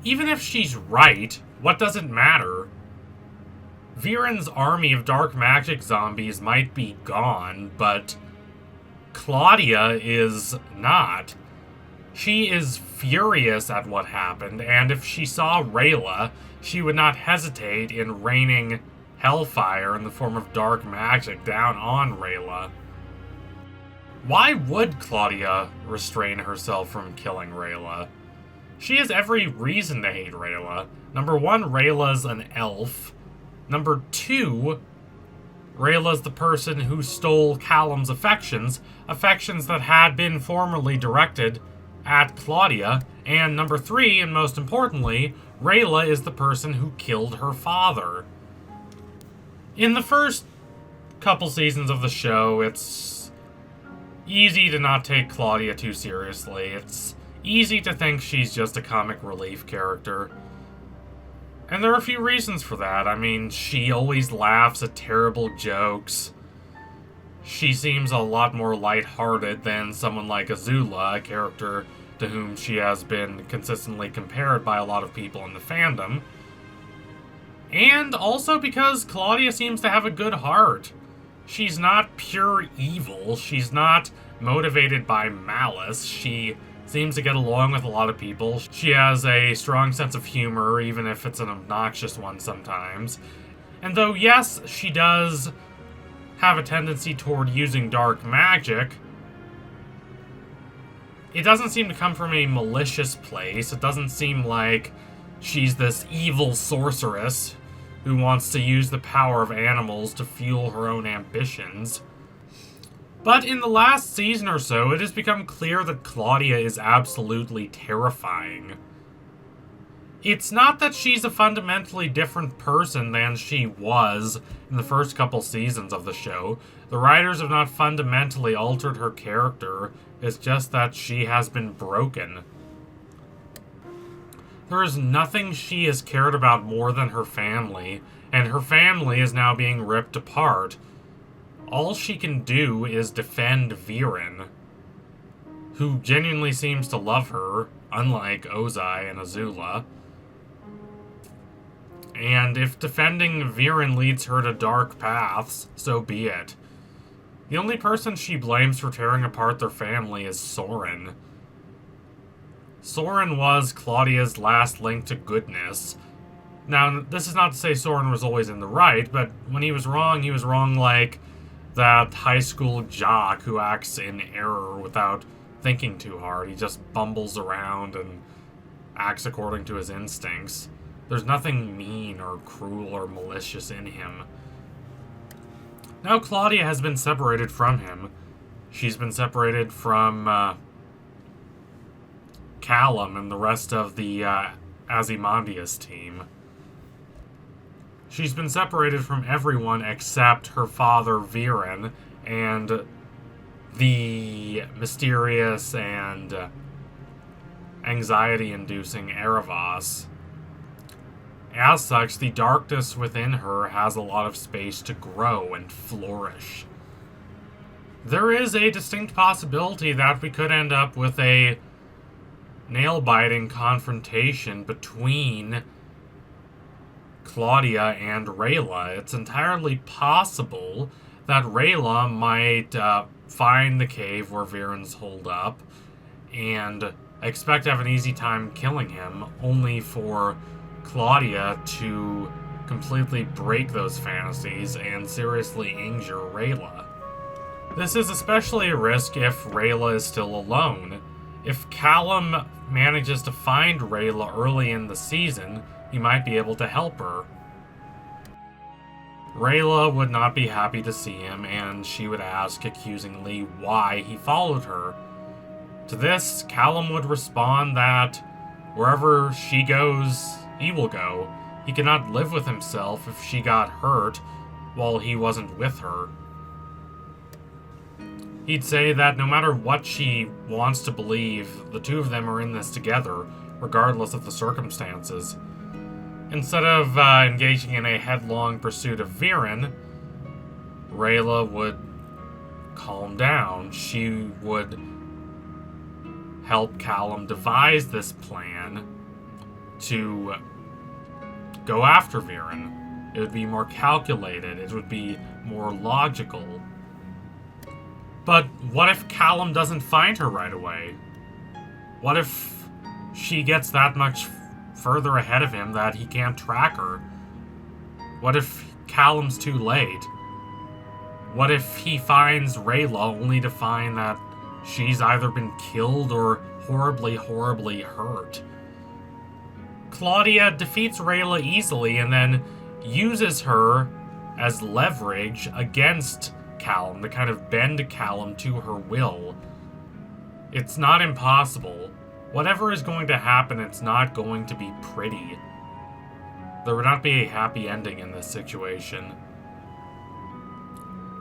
Speaker 3: Even if she's right, what does it matter? Viren's army of dark magic zombies might be gone, but Claudia is not. She is furious at what happened, and if she saw Rayla, she would not hesitate in raining hellfire in the form of dark magic down on Rayla. Why would Claudia restrain herself from killing Rayla? She has every reason to hate Rayla. Number one, Rayla's an elf. Number two, Rayla's the person who stole Callum's affections that had been formerly directed at Claudia. And number three, and most importantly, Rayla is the person who killed her father. In the first couple seasons of the show, it's easy to not take Claudia too seriously. It's easy to think she's just a comic relief character. And there are a few reasons for that. I mean, she always laughs at terrible jokes. She seems a lot more lighthearted than someone like Azula, a character to whom she has been consistently compared by a lot of people in the fandom. And also because Claudia seems to have a good heart. She's not pure evil. She's not motivated by malice. She seems to get along with a lot of people. She has a strong sense of humor, even if it's an obnoxious one sometimes. And though, yes, she does have a tendency toward using dark magic, it doesn't seem to come from a malicious place. It doesn't seem like she's this evil sorceress who wants to use the power of animals to fuel her own ambitions. But in the last season or so, it has become clear that Claudia is absolutely terrifying. It's not that she's a fundamentally different person than she was in the first couple seasons of the show. The writers have not fundamentally altered her character. It's just that she has been broken. There is nothing she has cared about more than her family, and her family is now being ripped apart. All she can do is defend Viren, who genuinely seems to love her, unlike Ozai and Azula. And if defending Viren leads her to dark paths, so be it. The only person she blames for tearing apart their family is Soren. Soren was Claudia's last link to goodness. Now, this is not to say Soren was always in the right, but when he was wrong like that high school jock who acts in error without thinking too hard. He just bumbles around and acts according to his instincts. There's nothing mean or cruel or malicious in him. Now Claudia has been separated from him. She's been separated from Callum and the rest of the Ozymandias team. She's been separated from everyone except her father, Viren, and the mysterious and anxiety-inducing Aaravos. As such, the darkness within her has a lot of space to grow and flourish. There is a distinct possibility that we could end up with a nail-biting confrontation between Claudia and Rayla. It's entirely possible that Rayla might find the cave where Viren's holed up and expect to have an easy time killing him, only for Claudia to completely break those fantasies and seriously injure Rayla. This is especially a risk if Rayla is still alone. If Callum manages to find Rayla early in the season, he might be able to help her. Rayla would not be happy to see him, and she would ask accusingly why he followed her. To this, Callum would respond that wherever she goes, he will go. He cannot live with himself if she got hurt while he wasn't with her. He'd say that no matter what she wants to believe, the two of them are in this together, regardless of the circumstances. Instead of engaging in a headlong pursuit of Viren, Rayla would calm down. She would help Callum devise this plan to go after Viren. It would be more calculated. It would be more logical. But what if Callum doesn't find her right away? What if she gets that much further ahead of him that he can't track her? What if Callum's too late? What if he finds Rayla only to find that she's either been killed or horribly, horribly hurt? Claudia defeats Rayla easily and then uses her as leverage against Callum, to kind of bend Callum to her will. It's not impossible. Whatever is going to happen, it's not going to be pretty. There would not be a happy ending in this situation.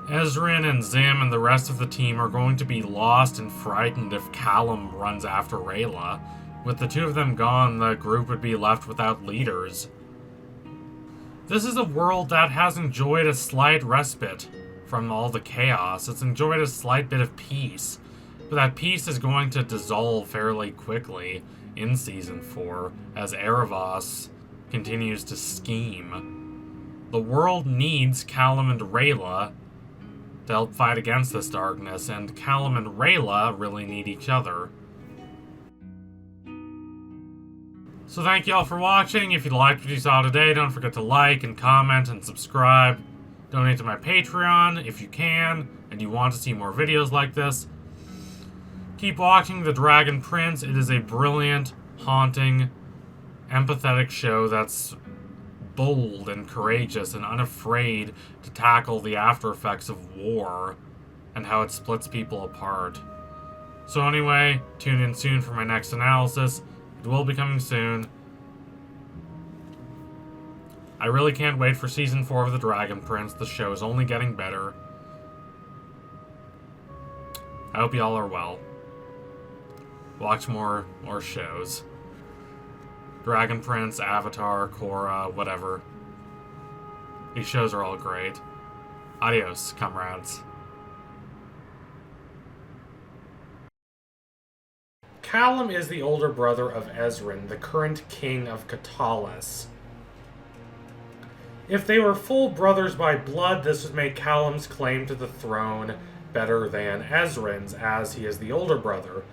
Speaker 3: Ezrin and Zim and the rest of the team are going to be lost and frightened if Callum runs after Rayla. With the two of them gone, the group would be left without leaders. This is a world that has enjoyed a slight respite from all the chaos. It's enjoyed a slight bit of peace, but that peace is going to dissolve fairly quickly in Season 4 as Aaravos continues to scheme. The world needs Callum and Rayla to help fight against this darkness, and Callum and Rayla really need each other. So thank you all for watching. If you liked what you saw today, don't forget to like and comment and subscribe. Donate to my Patreon if you can, and you want to see more videos like this. Keep watching The Dragon Prince. It is a brilliant, haunting, empathetic show that's bold and courageous and unafraid to tackle the after effects of war and how it splits people apart. So anyway, tune in soon for my next analysis. It will be coming soon. I really can't wait for Season 4 of The Dragon Prince. The show is only getting better. I hope y'all are well. Watch more shows. Dragon Prince, Avatar, Korra, whatever. These shows are all great. Adios, comrades. Callum is the older brother of Ezrin, the current king of Katalis. If they were full brothers by blood, this would make Callum's claim to the throne better than Ezrin's, as he is the older brother.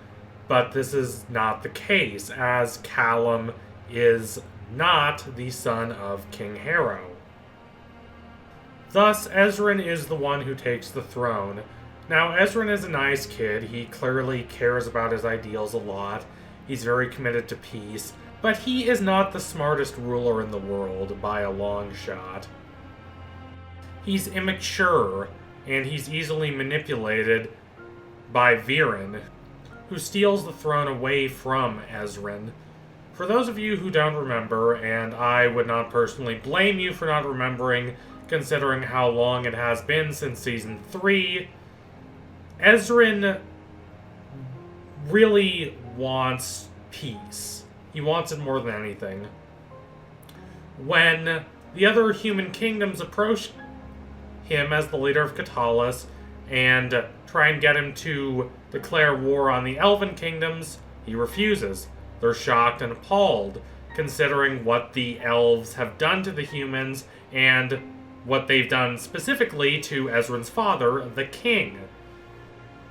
Speaker 3: But this is not the case, as Callum is not the son of King Harrow. Thus, Ezrin is the one who takes the throne. Now, Ezrin is a nice kid. He clearly cares about his ideals a lot. He's very committed to peace. But he is not the smartest ruler in the world by a long shot. He's immature, and he's easily manipulated by Viren, who steals the throne away from Ezrin. For those of you who don't remember, and I would not personally blame you for not remembering, considering how long it has been since Season 3, Ezrin really wants peace. He wants it more than anything. When the other human kingdoms approach him as the leader of Catalis and try and get him to declare war on the elven kingdoms, he refuses. They're shocked and appalled, considering what the elves have done to the humans and what they've done specifically to Ezrin's father, the king.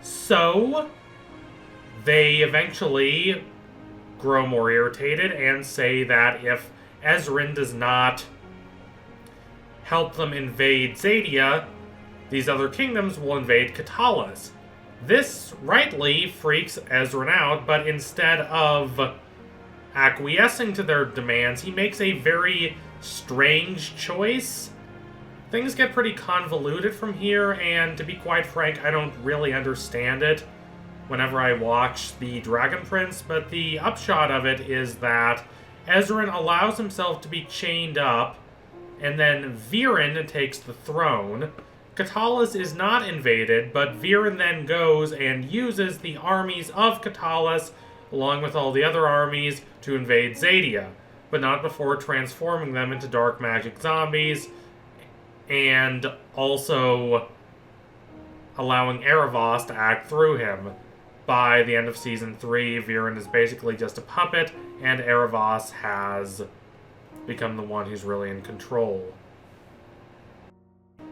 Speaker 3: So, they eventually grow more irritated and say that if Ezrin does not help them invade Zadia, these other kingdoms will invade Catalis. This rightly freaks Ezrin out, but instead of acquiescing to their demands, he makes a very strange choice. Things get pretty convoluted from here, and to be quite frank, I don't really understand it whenever I watch the Dragon Prince, but the upshot of it is that Ezrin allows himself to be chained up, and then Viren takes the throne. Catalis is not invaded, but Viren then goes and uses the armies of Catalis, along with all the other armies, to invade Zadia, but not before transforming them into dark magic zombies, and also allowing Aaravos to act through him. By the end of Season 3, Viren is basically just a puppet, and Aaravos has become the one who's really in control.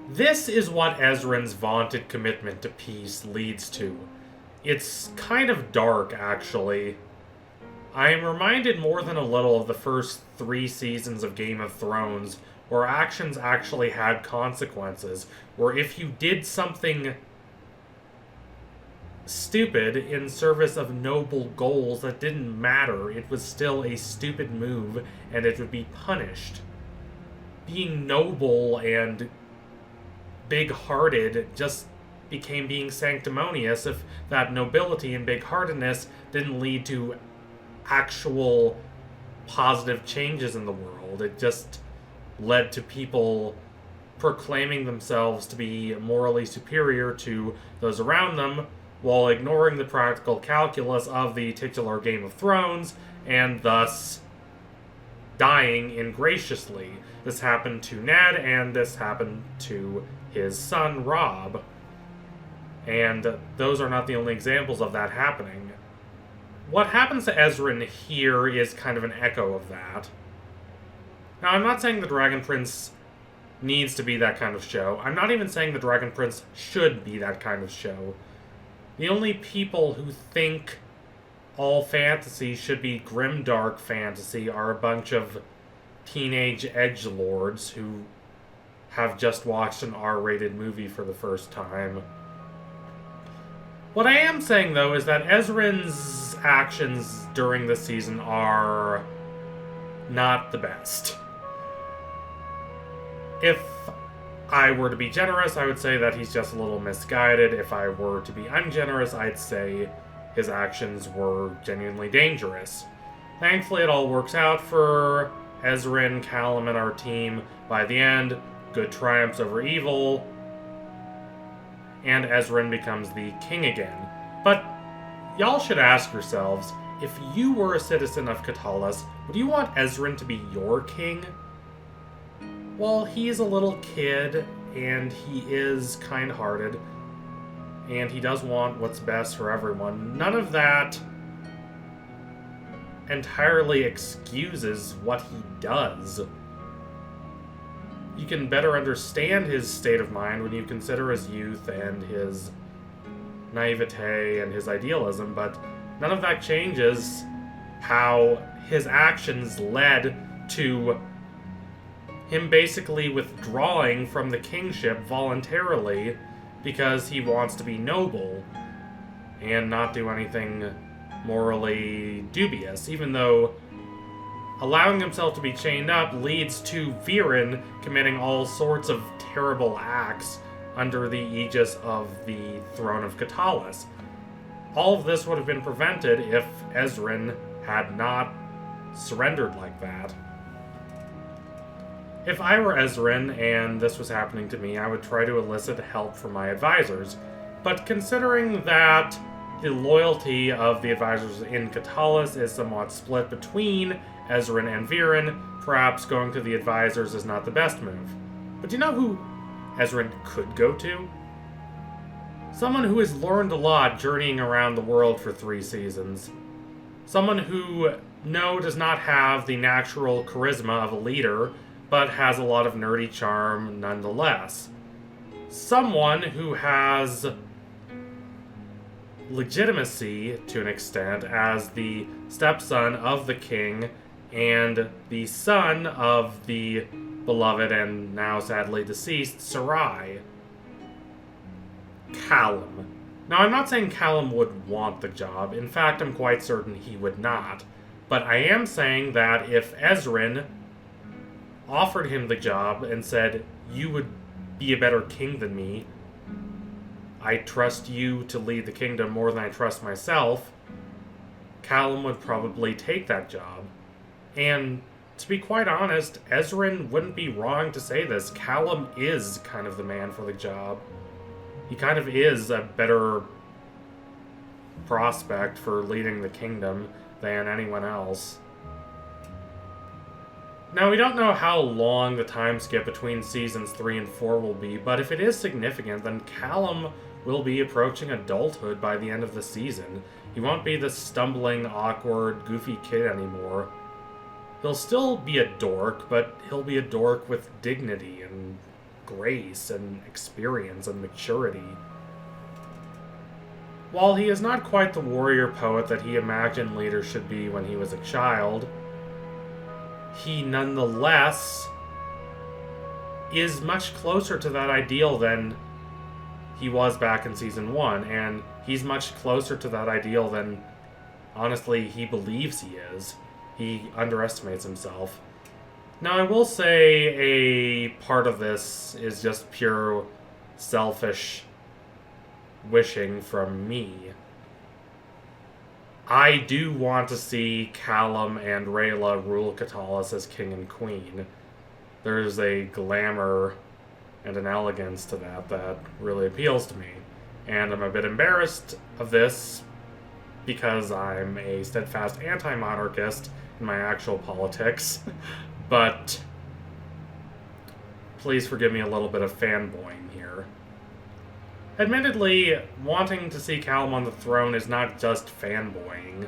Speaker 3: This is what Ezrin's vaunted commitment to peace leads to. It's kind of dark, actually. I am reminded more than a little of the first 3 seasons of Game of Thrones, where actions actually had consequences, where if you did something stupid in service of noble goals that didn't matter, it was still a stupid move, and it would be punished. Being noble and big-hearted just became being sanctimonious if that nobility and big-heartedness didn't lead to actual positive changes in the world. It just led to people proclaiming themselves to be morally superior to those around them, while ignoring the practical calculus of the titular Game of Thrones, and thus dying ingraciously. This happened to Ned, and this happened to his son, Robb. And those are not the only examples of that happening. What happens to Ezrin here is kind of an echo of that. Now, I'm not saying the Dragon Prince needs to be that kind of show. I'm not even saying the Dragon Prince should be that kind of show. The only people who think all fantasy should be grimdark fantasy are a bunch of teenage edgelords who have just watched an R-rated movie for the first time. What I am saying, though, is that Ezrin's actions during this season are not the best. If I were to be generous, I would say that he's just a little misguided. If I were to be ungenerous, I'd say his actions were genuinely dangerous. Thankfully, it all works out for Ezrin, Callum, and our team. By the end, good triumphs over evil, and Ezrin becomes the king again. But y'all should ask yourselves, if you were a citizen of Catalis, would you want Ezrin to be your king? Well, he's a little kid, and he is kind-hearted, and he does want what's best for everyone. None of that entirely excuses what he does. You can better understand his state of mind when you consider his youth and his naivete and his idealism, but none of that changes how his actions led to him basically withdrawing from the kingship voluntarily because he wants to be noble and not do anything morally dubious, even though allowing himself to be chained up leads to Viren committing all sorts of terrible acts under the aegis of the throne of Catalis. All of this would have been prevented if Ezrin had not surrendered like that. If I were Ezrin and this was happening to me, I would try to elicit help from my advisors. But considering that the loyalty of the advisors in Katalis is somewhat split between Ezrin and Viren. Perhaps going to the advisors is not the best move. But do you know who Ezrin could go to? Someone who has learned a lot journeying around the world for 3 seasons. Someone who, no, does not have the natural charisma of a leader, but has a lot of nerdy charm nonetheless. Someone who has legitimacy, to an extent, as the stepson of the king and the son of the beloved and now sadly deceased Sarai. Callum. Now, I'm not saying Callum would want the job. In fact, I'm quite certain he would not. But I am saying that if Ezrin offered him the job and said, "You would be a better king than me. I trust you to lead the kingdom more than I trust myself," Callum would probably take that job. And to be quite honest, Ezrin wouldn't be wrong to say this. Callum is kind of the man for the job. He kind of is a better prospect for leading the kingdom than anyone else. Now, we don't know how long the time skip between seasons 3 and 4 will be, but if it is significant, then Callum will be approaching adulthood by the end of the season. He won't be the stumbling, awkward, goofy kid anymore. He'll still be a dork, but he'll be a dork with dignity and grace and experience and maturity. While he is not quite the warrior poet that he imagined leaders should be when he was a child, he nonetheless is much closer to that ideal than he was back in season 1, and he's much closer to that ideal than, honestly, he believes he is. He underestimates himself. Now, I will say a part of this is just pure selfish wishing from me. I do want to see Callum and Rayla rule Katalis as king and queen. There's a glamour and an elegance to that really appeals to me. And I'm a bit embarrassed of this because I'm a steadfast anti-monarchist in my actual politics. But please forgive me a little bit of fanboying here. Admittedly, wanting to see Callum on the throne is not just fanboying.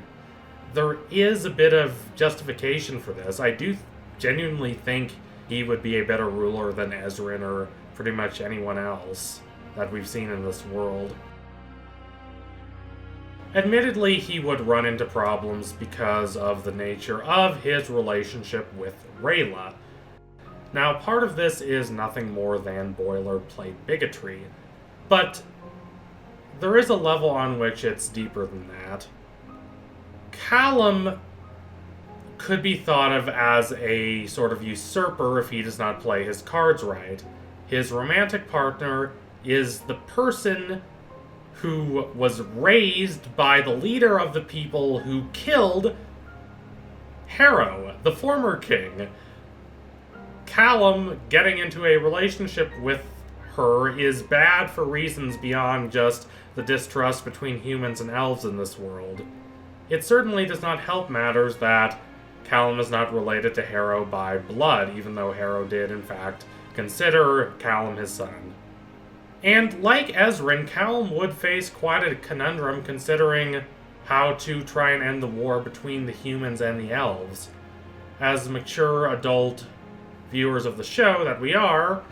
Speaker 3: There is a bit of justification for this. I do genuinely think he would be a better ruler than Ezrin or pretty much anyone else that we've seen in this world. Admittedly, he would run into problems because of the nature of his relationship with Rayla. Now, part of this is nothing more than boilerplate bigotry, but there is a level on which it's deeper than that. Callum could be thought of as a sort of usurper if he does not play his cards right. His romantic partner is the person who was raised by the leader of the people who killed Harrow, the former king. Callum getting into a relationship with her is bad for reasons beyond just the distrust between humans and elves in this world. It certainly does not help matters that Callum is not related to Harrow by blood, even though Harrow did, in fact, consider Callum his son. And like Ezrin, Callum would face quite a conundrum considering how to try and end the war between the humans and the elves. As mature adult viewers of the show that we are,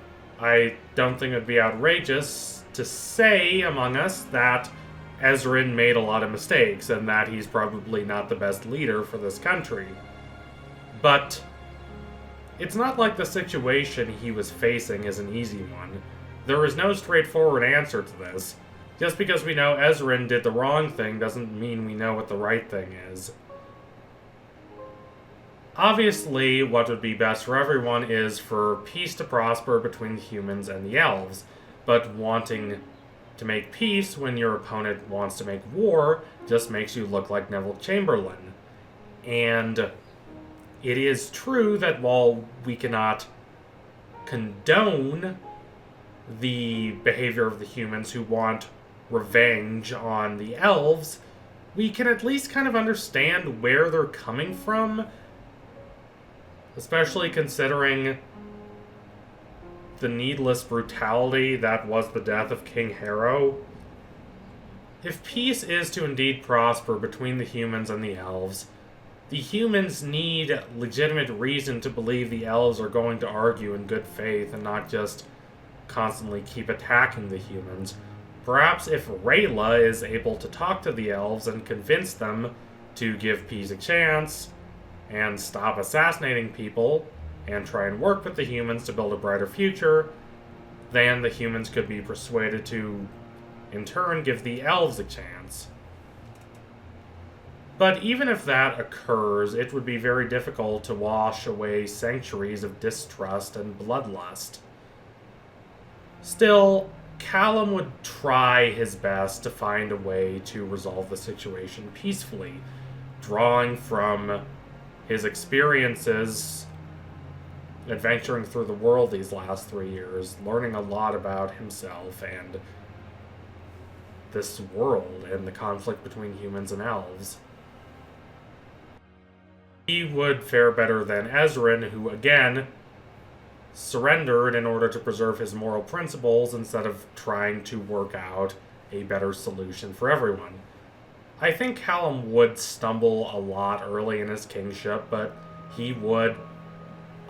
Speaker 3: I don't think it would be outrageous to say among us that Ezrin made a lot of mistakes and that he's probably not the best leader for this country. But it's not like the situation he was facing is an easy one. There is no straightforward answer to this. Just because we know Ezrin did the wrong thing doesn't mean we know what the right thing is. Obviously, what would be best for everyone is for peace to prosper between the humans and the elves, but wanting to make peace when your opponent wants to make war just makes you look like Neville Chamberlain. And it is true that while we cannot condone the behavior of the humans who want revenge on the elves, we can at least kind of understand where they're coming from, especially considering the needless brutality that was the death of King Harrow. If peace is to indeed prosper between the humans and the elves, the humans need legitimate reason to believe the elves are going to argue in good faith and not just constantly keep attacking the humans. Perhaps if Rayla is able to talk to the elves and convince them to give peace a chance and stop assassinating people and try and work with the humans to build a brighter future, then the humans could be persuaded to, in turn, give the elves a chance. But even if that occurs, it would be very difficult to wash away centuries of distrust and bloodlust. Still, Callum would try his best to find a way to resolve the situation peacefully, drawing from his experiences adventuring through the world these last 3 years, learning a lot about himself and this world and the conflict between humans and elves. He would fare better than Ezrin, who, again, surrendered in order to preserve his moral principles instead of trying to work out a better solution for everyone. I think Callum would stumble a lot early in his kingship, but he would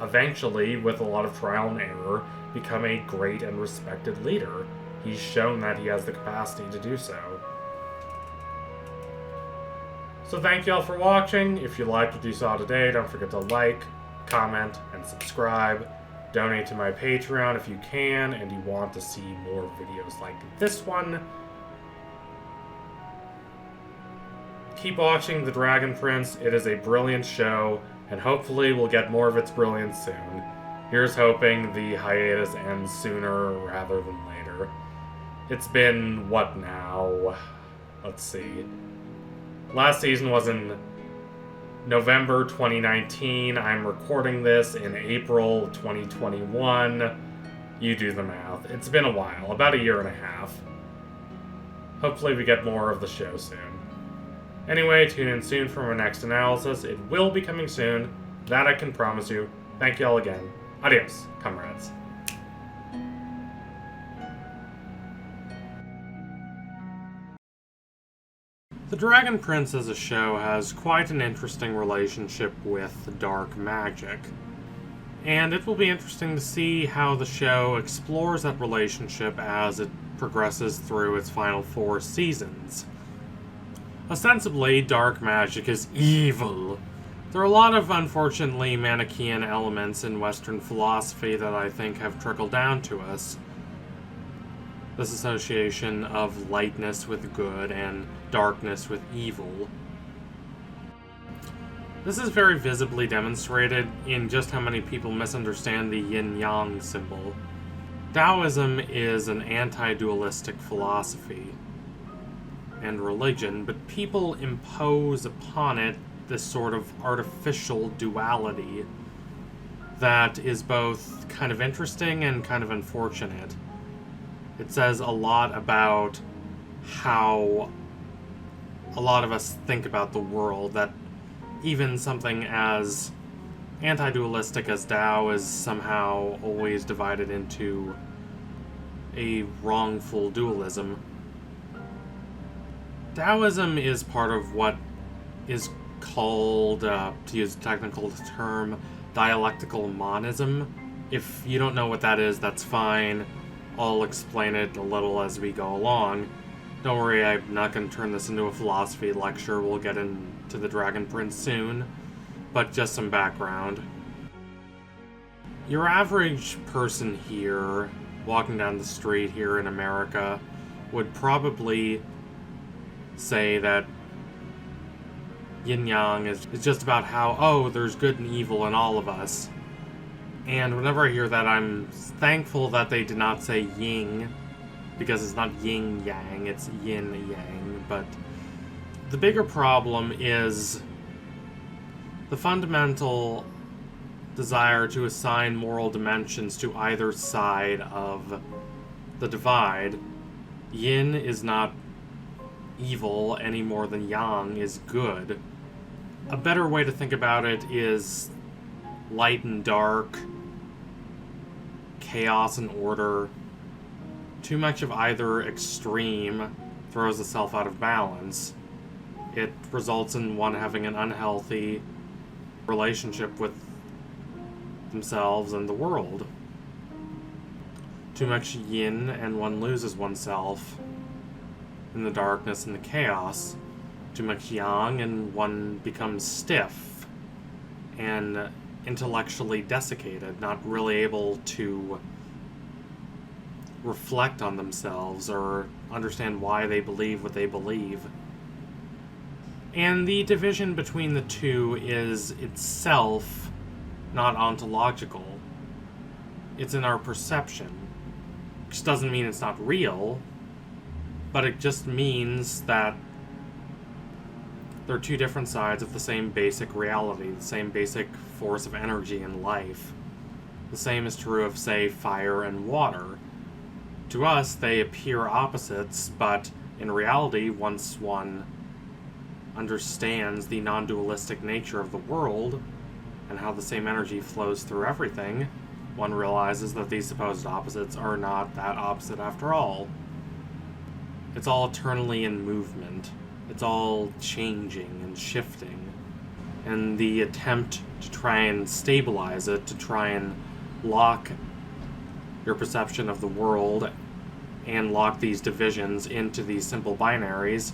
Speaker 3: eventually, with a lot of trial and error, become a great and respected leader. He's shown that he has the capacity to do so. So thank you all for watching. If you liked what you saw today, don't forget to like, comment, and subscribe. Donate to my Patreon if you can, and you want to see more videos like this one. Keep watching The Dragon Prince. It is a brilliant show, and hopefully we'll get more of its brilliance soon. Here's hoping the hiatus ends sooner rather than later. It's been, what now? Let's see. Last season was in November 2019. I'm recording this in April 2021. You do the math. It's been a while, about a year and a half. Hopefully we get more of the show soon. Anyway, tune in soon for my next analysis. It will be coming soon. That I can promise you. Thank you all again. Adios, comrades. The Dragon Prince as a show has quite an interesting relationship with dark magic, and it will be interesting to see how the show explores that relationship as it progresses through its final 4 seasons. Ostensibly, dark magic is evil. There are a lot of, unfortunately, Manichaean elements in Western philosophy that I think have trickled down to us. This association of lightness with good and darkness with evil. This is very visibly demonstrated in just how many people misunderstand the yin-yang symbol. Taoism is an anti-dualistic philosophy and religion, but people impose upon it this sort of artificial duality that is both kind of interesting and kind of unfortunate. It says a lot about how a lot of us think about the world, that even something as anti-dualistic as Tao is somehow always divided into a wrongful dualism. Taoism is part of what is called, to use a technical term, dialectical monism. If you don't know what that is, that's fine. I'll explain it a little as we go along. Don't worry, I'm not going to turn this into a philosophy lecture. We'll get into the Dragon Prince soon. But just some background. Your average person here, walking down the street here in America, would probably say that yin-yang is just about how, oh, there's good and evil in all of us. And whenever I hear that, I'm thankful that they did not say yin, because it's not yin-yang, it's yin-yang. But the bigger problem is the fundamental desire to assign moral dimensions to either side of the divide,
Speaker 1: Yin is not evil any more than yang is good. A better way to think about it is light and dark, chaos and order. Too much of either extreme throws itself out of balance. It results in one having an unhealthy relationship with themselves and the world. Too much yin and one loses oneself in the darkness and the chaos. Too much yang and one becomes stiff and intellectually desiccated, not really able to reflect on themselves or understand why they believe what they believe. And the division between the two is itself not ontological. It's in our perception. Which doesn't mean it's not real, but it just means that they're two different sides of the same basic reality, the same basic force of energy in life. The same is true of, say, fire and water. To us, they appear opposites, but in reality, once one understands the non-dualistic nature of the world and how the same energy flows through everything, one realizes that these supposed opposites are not that opposite after all. It's all eternally in movement. It's all changing and shifting. And the attempt to try and stabilize it, to try and lock your perception of the world and lock these divisions into these simple binaries,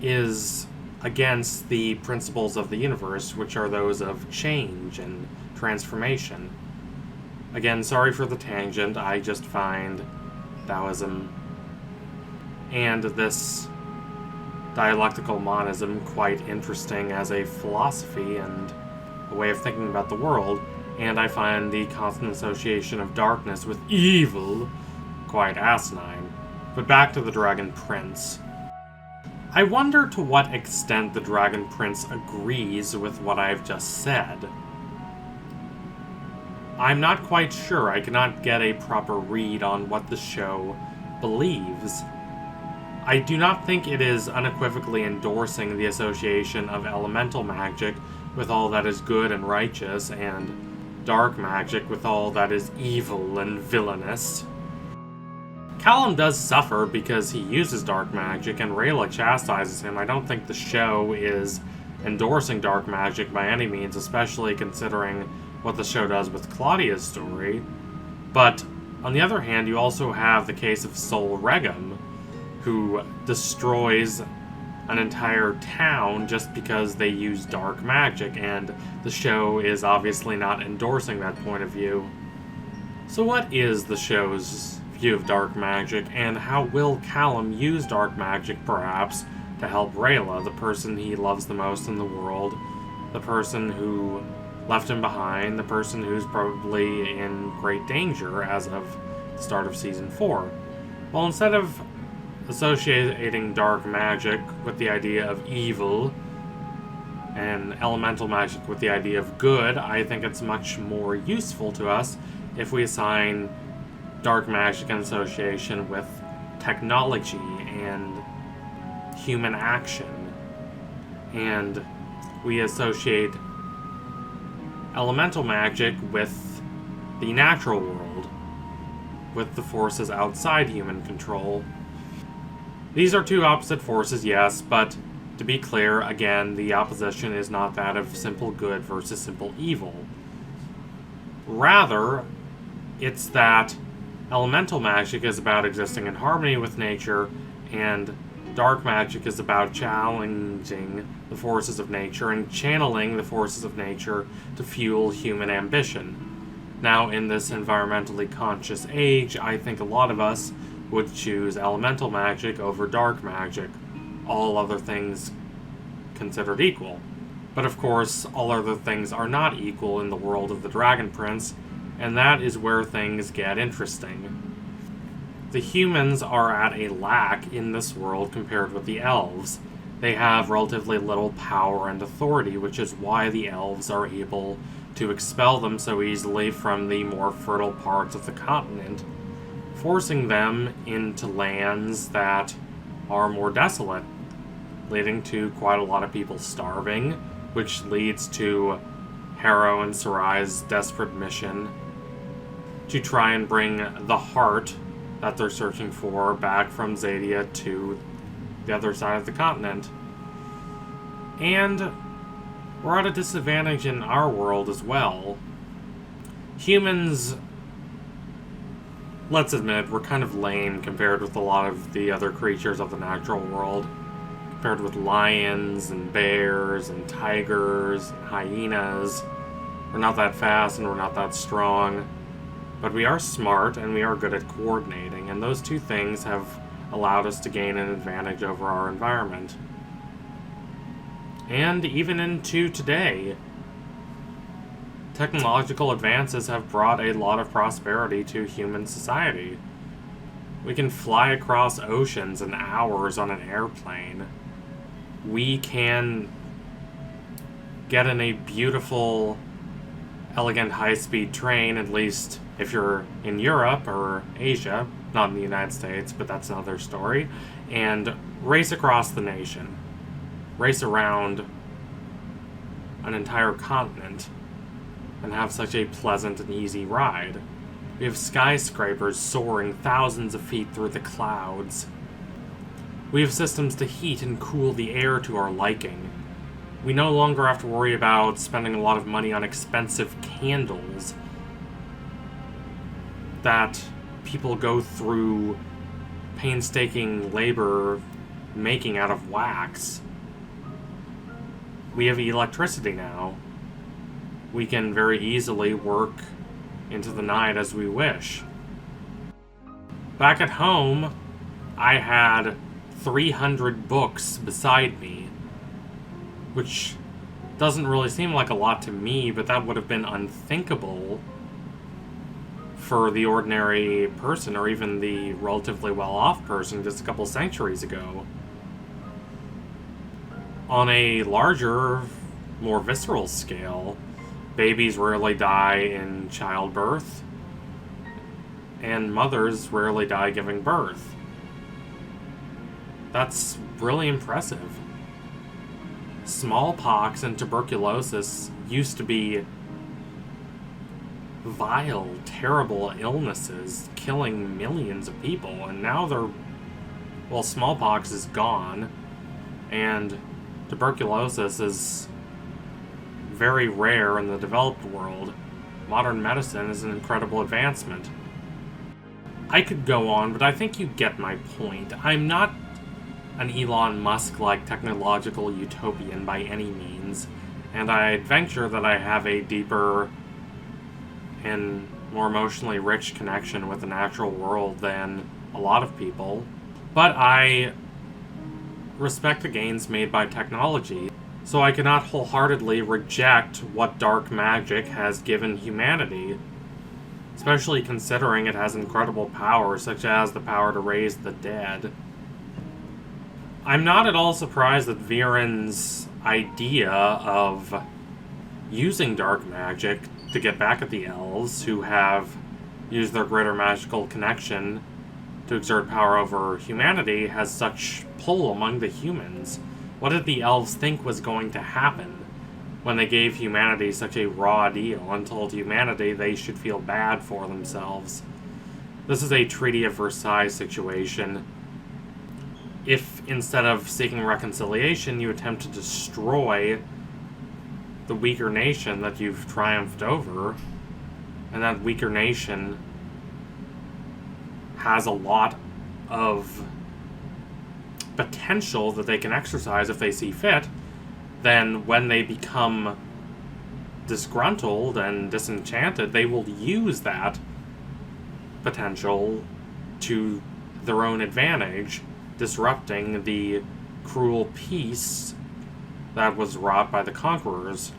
Speaker 1: is against the principles of the universe, which are those of change and transformation. Again, sorry for the tangent, I just find Taoism and this dialectical monism quite interesting as a philosophy and a way of thinking about the world, and I find the constant association of darkness with evil quite asinine. But back to the Dragon Prince. I wonder to what extent the Dragon Prince agrees with what I've just said. I'm not quite sure. I cannot get a proper read on what the show believes. I do not think it is unequivocally endorsing the association of elemental magic with all that is good and righteous, and dark magic with all that is evil and villainous. Callum does suffer because he uses dark magic, and Rayla chastises him. I don't think the show is endorsing dark magic by any means, especially considering what the show does with Claudia's story. But, on the other hand, you also have the case of Sol Regum, who destroys an entire town just because they use dark magic, and the show is obviously not endorsing that point of view. So what is the show's view of dark magic, and how will Callum use dark magic, perhaps, to help Rayla, the person he loves the most in the world, the person who left him behind, the person who's probably in great danger as of the start of Season 4? Well, instead of associating dark magic with the idea of evil and elemental magic with the idea of good, I think it's much more useful to us if we assign dark magic in association with technology and human action, and we associate elemental magic with the natural world, with the forces outside human control. These are two opposite forces, yes, but to be clear, again, the opposition is not that of simple good versus simple evil. Rather, it's that elemental magic is about existing in harmony with nature, and dark magic is about challenging the forces of nature and channeling the forces of nature to fuel human ambition. Now, in this environmentally conscious age, I think a lot of us would choose elemental magic over dark magic, all other things considered equal. But of course, all other things are not equal in the world of the Dragon Prince, and that is where things get interesting. The humans are at a lack in this world compared with the elves. They have relatively little power and authority, which is why the elves are able to expel them so easily from the more fertile parts of the continent forcing them into lands that are more desolate, leading to quite a lot of people starving, which leads to Harrow and Sarai's desperate mission to try and bring the heart that they're searching for back from Zadia to the other side of the continent. And we're at a disadvantage in our world as well. Humans, let's admit, we're kind of lame compared with a lot of the other creatures of the natural world. Compared with lions and bears and tigers and hyenas. We're not that fast and we're not that strong. But we are smart and we are good at coordinating, and those two things have allowed us to gain an advantage over our environment. And even into today, technological advances have brought a lot of prosperity to human society. We can fly across oceans in hours on an airplane. We can get in a beautiful, elegant, high-speed train, at least if you're in Europe or Asia, not in the United States, but that's another story, and race across the nation. Race around an entire continent and have such a pleasant and easy ride. We have skyscrapers soaring thousands of feet through the clouds. We have systems to heat and cool the air to our liking. We no longer have to worry about spending a lot of money on expensive candles that people go through painstaking labor making out of wax. We have electricity now. We can very easily work into the night as we wish. Back at home, I had 300 books beside me, which doesn't really seem like a lot to me, but that would have been unthinkable for the ordinary person, or even the relatively well-off person just a couple centuries ago. On a larger, more visceral scale, babies rarely die in childbirth, and mothers rarely die giving birth. That's really impressive. Smallpox and tuberculosis used to be vile, terrible illnesses killing millions of people, and now smallpox is gone, and tuberculosis is very rare in the developed world. Modern medicine is an incredible advancement. I could go on, but I think you get my point. I'm not an Elon Musk-like technological utopian by any means, and I'd venture that I have a deeper and more emotionally rich connection with the natural world than a lot of people. But I respect the gains made by technology, so I cannot wholeheartedly reject what dark magic has given humanity, especially considering it has incredible powers, such as the power to raise the dead. I'm not at all surprised that Viren's idea of using dark magic to get back at the elves, who have used their greater magical connection to exert power over humanity, has such pull among the humans. What did the elves think was going to happen when they gave humanity such a raw deal and told humanity they should feel bad for themselves? This is a Treaty of Versailles situation. If, instead of seeking reconciliation, you attempt to destroy the weaker nation that you've triumphed over, and that weaker nation has a lot of potential that they can exercise if they see fit, then when they become disgruntled and disenchanted, they will use that potential to their own advantage, disrupting the cruel peace that was wrought by the conquerors.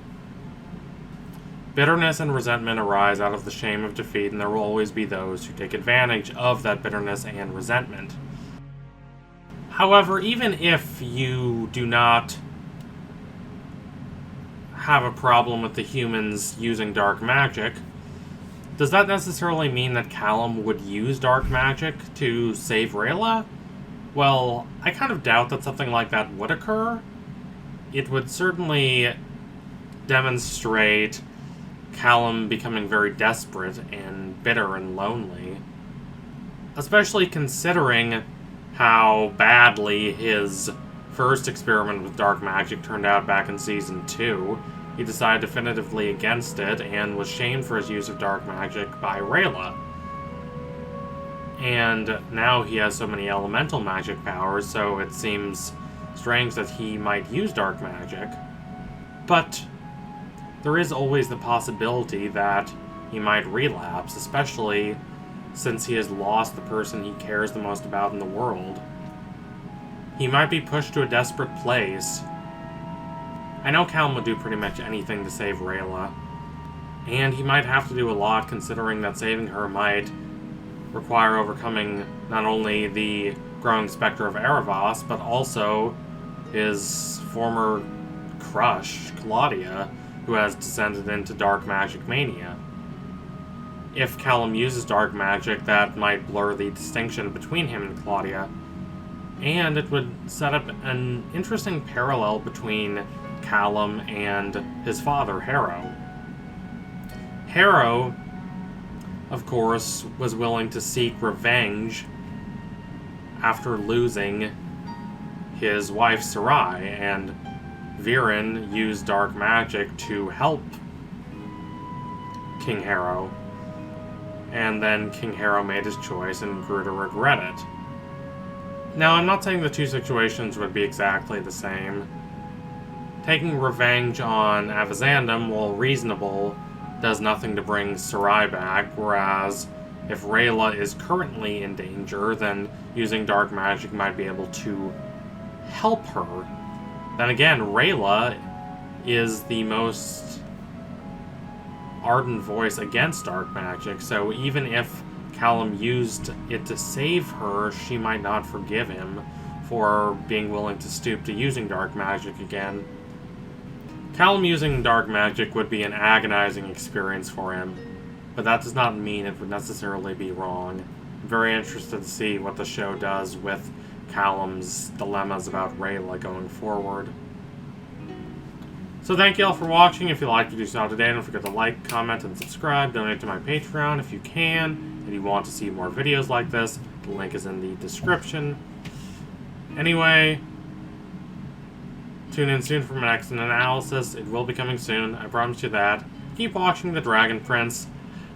Speaker 1: Bitterness and resentment arise out of the shame of defeat, and there will always be those who take advantage of that bitterness and resentment. However, even if you do not have a problem with the humans using dark magic, Does that necessarily mean that Callum would use dark magic to save Rayla? Well, I kind of doubt that something like that would occur. It would certainly demonstrate Callum becoming very desperate and bitter and lonely. Especially considering how badly his first experiment with dark magic turned out back in Season 2. He decided definitively against it and was shamed for his use of dark magic by Rayla. And now he has so many elemental magic powers, so it seems strange that he might use dark magic. But there is always the possibility that he might relapse, especially since he has lost the person he cares the most about in the world. He might be pushed to a desperate place. I know Callum would do pretty much anything to save Rayla, and he might have to do a lot considering that saving her might require overcoming not only the growing specter of Aaravos, but also his former crush, Claudia, who has descended into dark magic mania. If Callum uses dark magic, that might blur the distinction between him and Claudia, and it would set up an interesting parallel between Callum and his father, Harrow. Harrow, of course, was willing to seek revenge after losing his wife, Sarai, and Viren used dark magic to help King Harrow. And then King Harrow made his choice and grew to regret it. Now, I'm not saying the two situations would be exactly the same. Taking revenge on Avazandum, while reasonable, does nothing to bring Sarai back, whereas if Rayla is currently in danger, then using dark magic might be able to help her. Then again, Rayla is the most ardent voice against dark magic, so even if Callum used it to save her, she might not forgive him for being willing to stoop to using dark magic again. Callum using dark magic would be an agonizing experience for him, but that does not mean it would necessarily be wrong. I'm very interested to see what the show does with Callum's dilemmas about Rayla going forward. So thank you all for watching. If you liked what you saw today, don't forget to like, comment, and subscribe. Donate to my Patreon if you can. If you want to see more videos like this, the link is in the description. Anyway, tune in soon for my next analysis. It will be coming soon, I promise you that. Keep watching The Dragon Prince.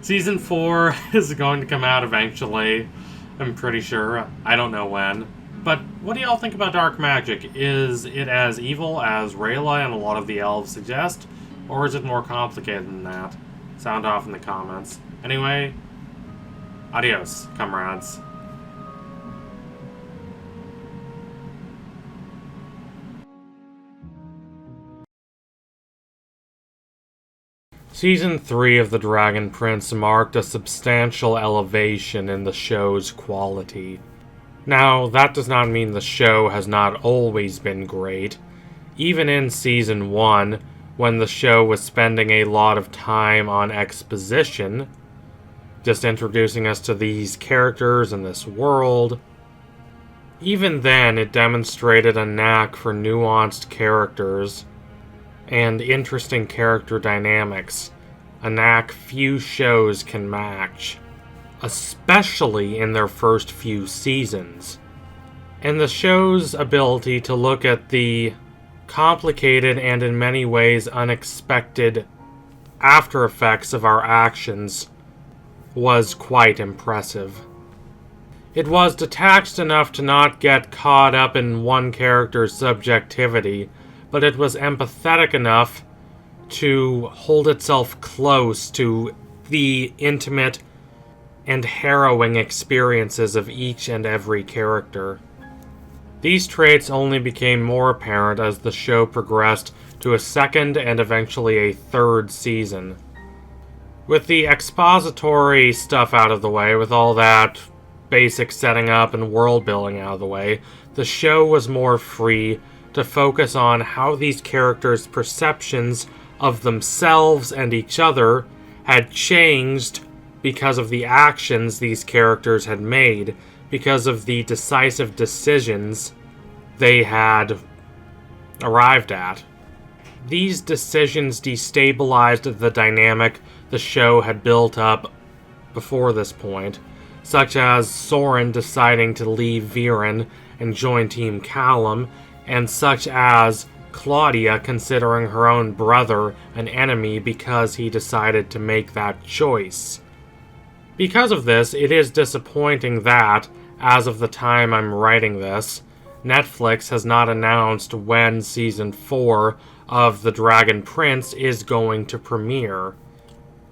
Speaker 1: Season 4 is going to come out eventually, I'm pretty sure. I don't know when. But what do y'all think about dark magic? Is it as evil as Rayla and a lot of the elves suggest? Or is it more complicated than that? Sound off in the comments. Anyway, adios, comrades. Season 3 of The Dragon Prince marked a substantial elevation in the show's quality. Now, that does not mean the show has not always been great. Even in Season 1, when the show was spending a lot of time on exposition, just introducing us to these characters and this world, even then it demonstrated a knack for nuanced characters and interesting character dynamics, a knack few shows can match, especially in their first few seasons. And the show's ability to look at the complicated and in many ways unexpected after effects of our actions was quite impressive. It was detached enough to not get caught up in one character's subjectivity, but it was empathetic enough to hold itself close to the intimate and harrowing experiences of each and every character. These traits only became more apparent as the show progressed to a second and eventually a third season. With the expository stuff out of the way, with all that basic setting up and world building out of the way, the show was more free to focus on how these characters' perceptions of themselves and each other had changed
Speaker 2: because of the actions these characters had made, because of the decisive decisions they had arrived at. These decisions destabilized the dynamic the show had built up before this point, such as Soren deciding to leave Viren and join Team Callum, and such as Claudia considering her own brother an enemy because he decided to make that choice. Because of this, it is disappointing that, as of the time I'm writing this, Netflix has not announced when Season 4 of The Dragon Prince is going to premiere.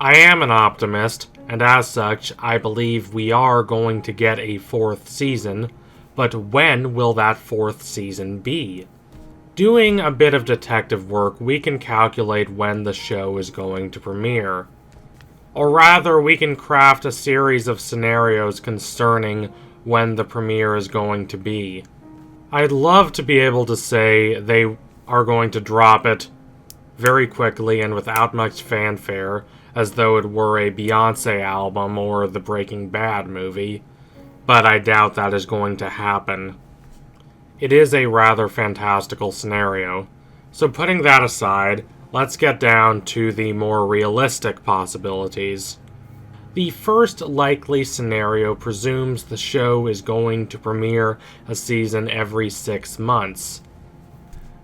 Speaker 2: I am an optimist, and as such, I believe we are going to get a 4th season, but when will that 4th season be? Doing a bit of detective work, we can calculate when the show is going to premiere. Or rather, we can craft a series of scenarios concerning when the premiere is going to be. I'd love to be able to say they are going to drop it very quickly and without much fanfare, as though it were a Beyoncé album or the Breaking Bad movie, but I doubt that is going to happen. It is a rather fantastical scenario. So putting that aside, let's get down to the more realistic possibilities. The first likely scenario presumes the show is going to premiere a season every 6 months.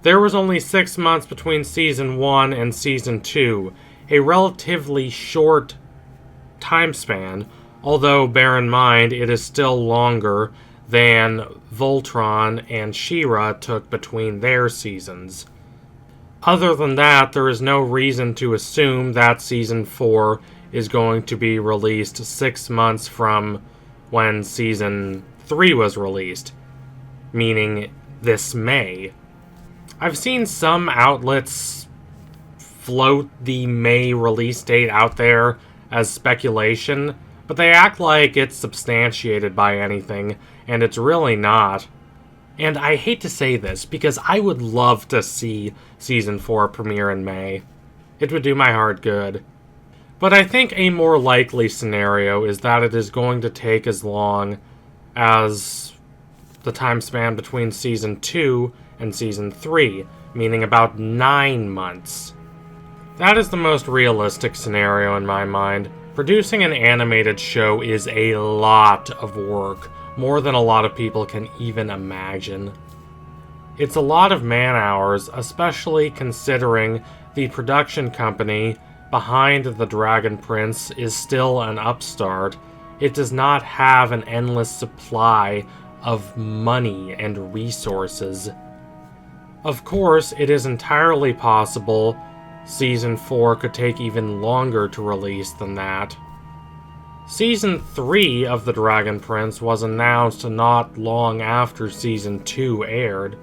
Speaker 2: There was only 6 months between Season 1 and Season 2, a relatively short time span, although bear in mind it is still longer than Voltron and She-Ra took between their seasons. Other than that, there is no reason to assume that Season 4 is going to be released 6 months from when Season 3 was released, meaning this May. I've seen some outlets float the May release date out there as speculation, but they act like it's substantiated by anything, and it's really not. And I hate to say this, because I would love to see Season 4 premiere in May. It would do my heart good. But I think a more likely scenario is that it is going to take as long as the time span between Season 2 and Season 3, meaning about 9 months. That is the most realistic scenario in my mind. Producing an animated show is a lot of work, more than a lot of people can even imagine. It's a lot of man-hours, especially considering the production company behind The Dragon Prince is still an upstart. It does not have an endless supply of money and resources. Of course, it is entirely possible Season 4 could take even longer to release than that. Season 3 of The Dragon Prince was announced not long after Season 2 aired.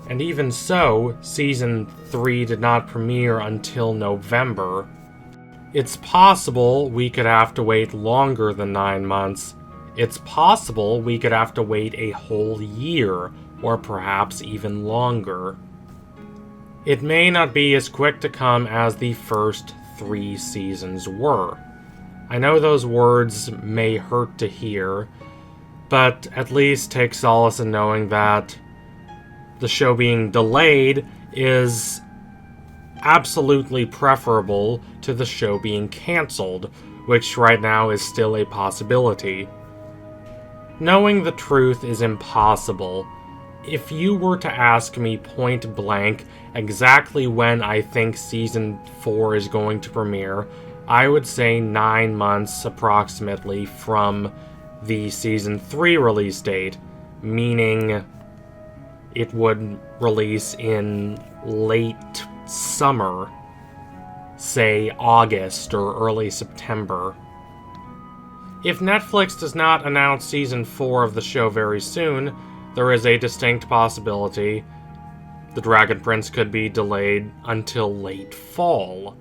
Speaker 2: And even so, Season 3 did not premiere until November. It's possible we could have to wait longer than 9 months. It's possible we could have to wait a whole year, or perhaps even longer. It may not be as quick to come as the first 3 seasons were. I know those words may hurt to hear, but at least take solace in knowing that the show being delayed is absolutely preferable to the show being cancelled, which right now is still a possibility. Knowing the truth is impossible. If you were to ask me point blank exactly when I think Season 4 is going to premiere, I would say 9 months approximately from the Season 3 release date, meaning it would release in late summer, say August or early September. If Netflix does not announce Season 4 of the show very soon, there is a distinct possibility The Dragon Prince could be delayed until late fall.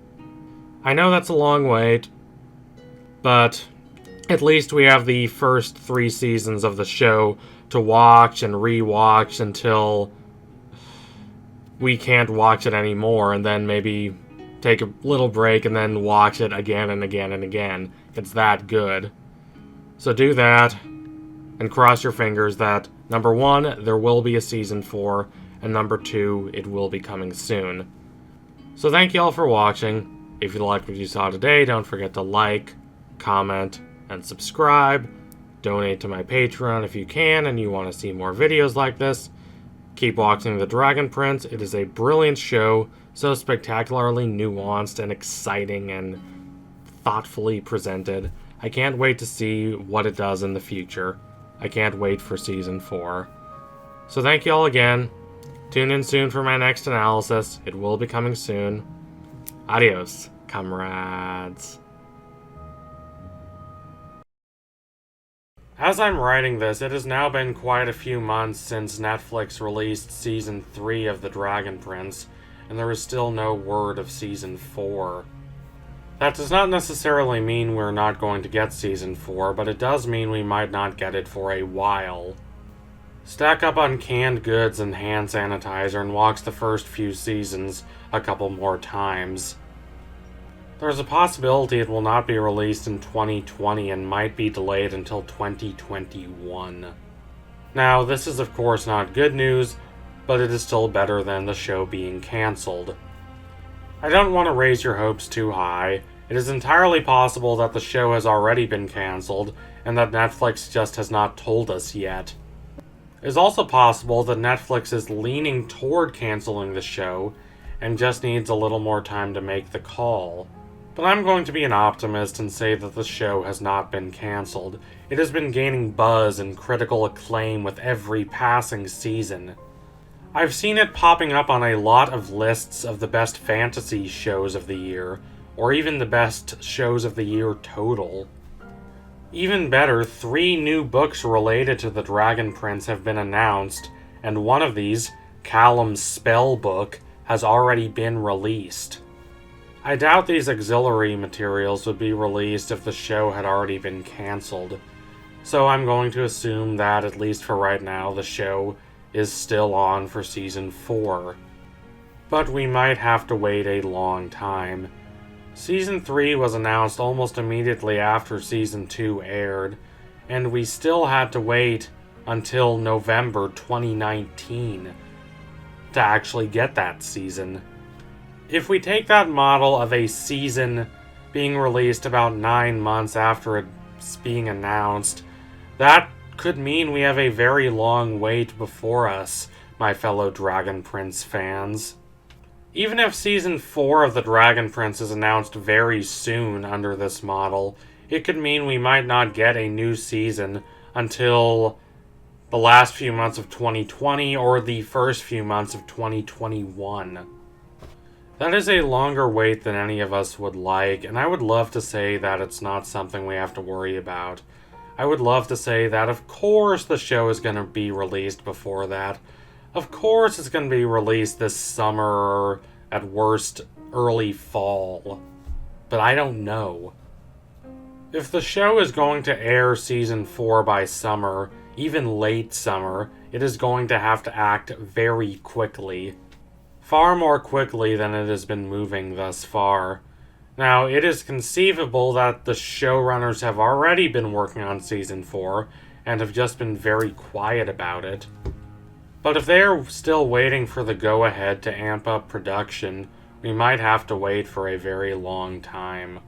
Speaker 2: I know that's a long wait, but at least we have the first 3 seasons of the show to watch and re-watch until we can't watch it anymore, and then maybe take a little break and then watch it again and again and again. It's that good. So do that, and cross your fingers that, number 1, there will be a season 4, and number 2, it will be coming soon. So thank you all for watching. If you liked what you saw today, don't forget to like, comment, and subscribe. Donate to my Patreon if you can and you want to see more videos like this. Keep watching The Dragon Prince. It is a brilliant show, so spectacularly nuanced and exciting and thoughtfully presented. I can't wait to see what it does in the future. I can't wait for Season 4. So thank you all again. Tune in soon for my next analysis. It will be coming soon. Adios, comrades. As I'm writing this, it has now been quite a few months since Netflix released Season 3 of The Dragon Prince, and there is still no word of Season 4. That does not necessarily mean we're not going to get Season 4, but it does mean we might not get it for a while. Stack up on canned goods and hand sanitizer and watch the first few seasons a couple more times. There's a possibility it will not be released in 2020 and might be delayed until 2021. Now, this is of course not good news, but it is still better than the show being cancelled. I don't want to raise your hopes too high. It is entirely possible that the show has already been cancelled, and that Netflix just has not told us yet. It is also possible that Netflix is leaning toward canceling the show, and just needs a little more time to make the call. But I'm going to be an optimist and say that the show has not been cancelled. It has been gaining buzz and critical acclaim with every passing season. I've seen it popping up on a lot of lists of the best fantasy shows of the year, or even the best shows of the year total. Even better, 3 new books related to the Dragon Prince have been announced, and one of these, Callum's spell book, has already been released. I doubt these auxiliary materials would be released if the show had already been cancelled, so I'm going to assume that, at least for right now, the show is still on for Season 4. But we might have to wait a long time. Season 3 was announced almost immediately after Season 2 aired, and we still had to wait until November 2019 to actually get that season. If we take that model of a season being released about 9 months after it's being announced, that could mean we have a very long wait before us, my fellow Dragon Prince fans. Even if Season 4 of The Dragon Prince is announced very soon under this model, it could mean we might not get a new season until the last few months of 2020 or the first few months of 2021. That is a longer wait than any of us would like, and I would love to say that it's not something we have to worry about. I would love to say that of course the show is going to be released before that. Of course it's going to be released this summer or at worst early fall. But I don't know. If the show is going to air Season 4 by summer, even late summer, it is going to have to act very quickly. Far more quickly than it has been moving thus far. Now, it is conceivable that the showrunners have already been working on Season 4 and have just been very quiet about it. But if they are still waiting for the go-ahead to amp up production, we might have to wait for a very long time.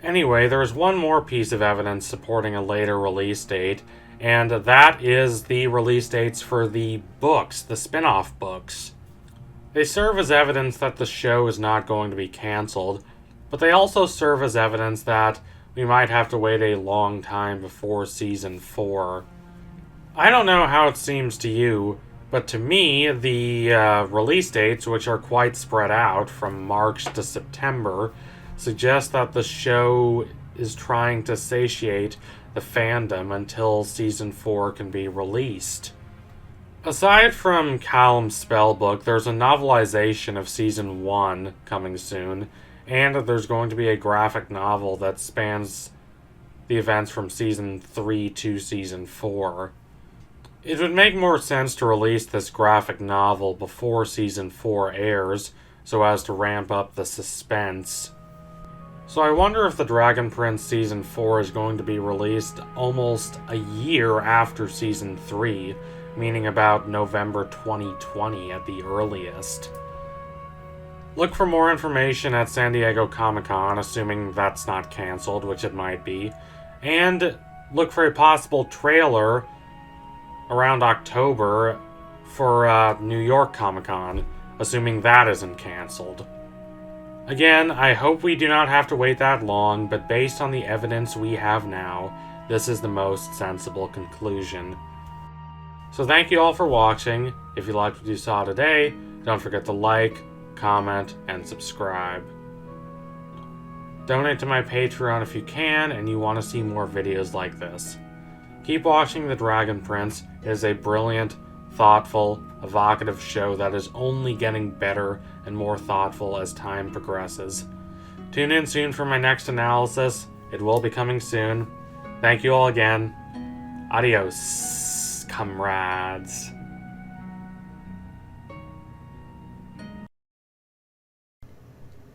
Speaker 2: Anyway, there is one more piece of evidence supporting a later release date, and that is the release dates for the books, the spin-off books. They serve as evidence that the show is not going to be cancelled, but they also serve as evidence that we might have to wait a long time before Season 4. I don't know how it seems to you, but to me, the release dates, which are quite spread out from March to September, suggest that the show is trying to satiate the fandom until Season 4 can be released. Aside from Callum's spellbook, there's a novelization of Season 1 coming soon, and there's going to be a graphic novel that spans the events from Season 3 to Season 4. It would make more sense to release this graphic novel before Season 4 airs, so as to ramp up the suspense. So I wonder if The Dragon Prince Season 4 is going to be released almost a year after Season 3, meaning about November 2020 at the earliest. Look for more information at San Diego Comic-Con, assuming that's not cancelled, which it might be. And look for a possible trailer around October for New York Comic-Con, assuming that isn't cancelled. Again, I hope we do not have to wait that long, but based on the evidence we have now, this is the most sensible conclusion. So thank you all for watching. If you liked what you saw today, don't forget to like, comment, and subscribe. Donate to my Patreon if you can and you want to see more videos like this. Keep watching The Dragon Prince. It is a brilliant, thoughtful, evocative show that is only getting better and more thoughtful as time progresses. Tune in soon for my next analysis. It will be coming soon. Thank you all again. Adios, comrades.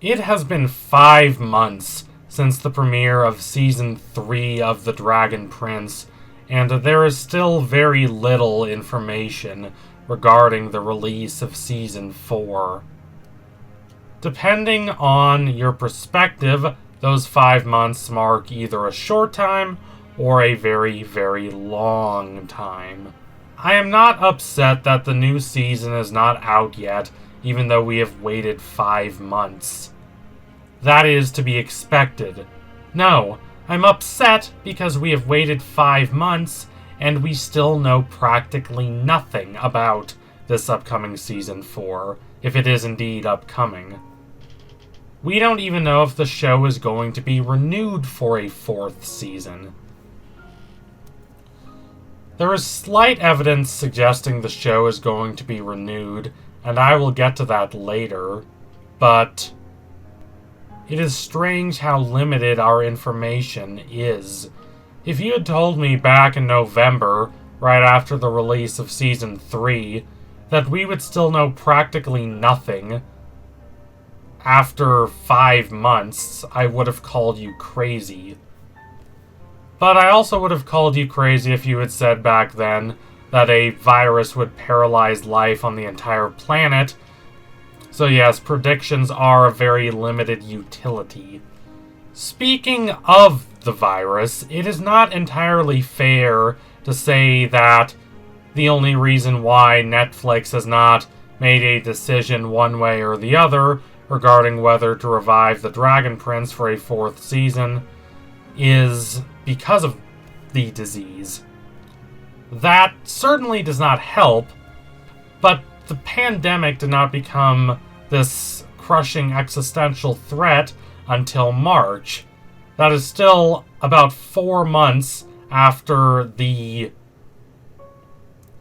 Speaker 3: It has been 5 months since the premiere of Season 3 of The Dragon Prince, and there is still very little information regarding the release of Season 4. Depending on your perspective, those 5 months mark either a short time or a very, very long time. I am not upset that the new season is not out yet, even though we have waited 5 months. That is to be expected. No, I'm upset because we have waited 5 months and we still know practically nothing about this upcoming Season 4, if it is indeed upcoming. We don't even know if the show is going to be renewed for a 4th season. There is slight evidence suggesting the show is going to be renewed, and I will get to that later, but it is strange how limited our information is. If you had told me back in November, right after the release of Season 3, that we would still know practically nothing after 5 months, I would have called you crazy. But I also would have called you crazy if you had said back then that a virus would paralyze life on the entire planet. So yes, predictions are of very limited utility. Speaking of the virus, it is not entirely fair to say that the only reason why Netflix has not made a decision one way or the other regarding whether to revive The Dragon Prince for a 4th season is because of the disease. That certainly does not help, but the pandemic did not become this crushing existential threat until March. That is still about 4 months after the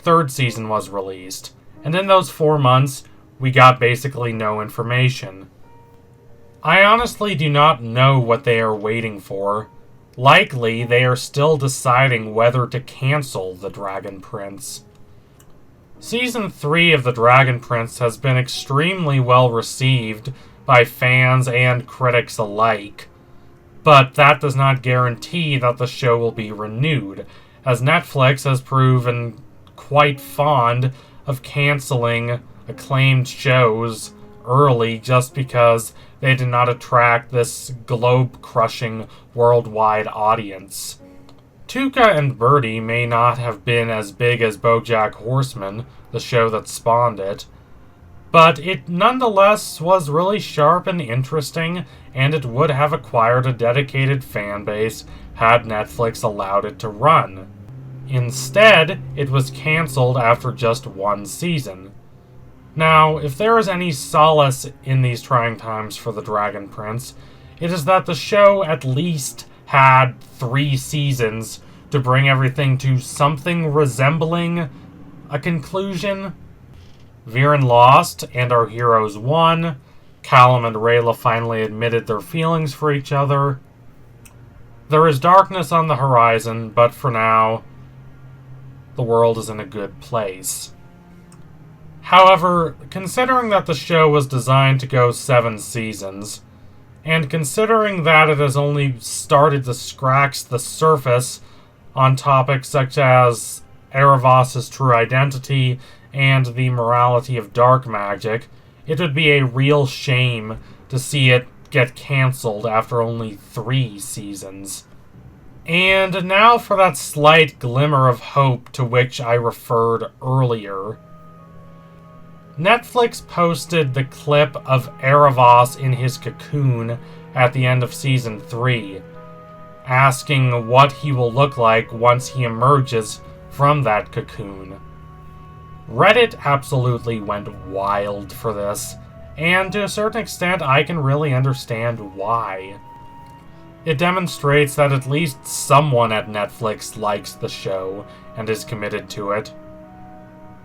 Speaker 3: 3rd season was released. And in those 4 months, we got basically no information. I honestly do not know what they are waiting for. Likely, they are still deciding whether to cancel The Dragon Prince. Season 3 of The Dragon Prince has been extremely well received by fans and critics alike. But that does not guarantee that the show will be renewed, as Netflix has proven quite fond of canceling acclaimed shows early just because they did not attract this globe-crushing worldwide audience. Tuca and Birdie may not have been as big as BoJack Horseman, the show that spawned it, but it nonetheless was really sharp and interesting, and it would have acquired a dedicated fan base had Netflix allowed it to run. Instead, it was cancelled after just 1 season. Now, if there is any solace in these trying times for The Dragon Prince, it is that the show at least had 3 seasons to bring everything to something resembling a conclusion. Viren lost, and our heroes won. Callum and Rayla finally admitted their feelings for each other. There is darkness on the horizon, but for now, the world is in a good place. However, considering that the show was designed to go 7 seasons, and considering that it has only started to scratch the surface on topics such as Aaravos' true identity and the morality of dark magic, it would be a real shame to see it get cancelled after only 3 seasons. And now for that slight glimmer of hope to which I referred earlier. Netflix posted the clip of Aaravos in his cocoon at the end of Season 3, asking what he will look like once he emerges from that cocoon. Reddit absolutely went wild for this, and to a certain extent I can really understand why. It demonstrates that at least someone at Netflix likes the show and is committed to it.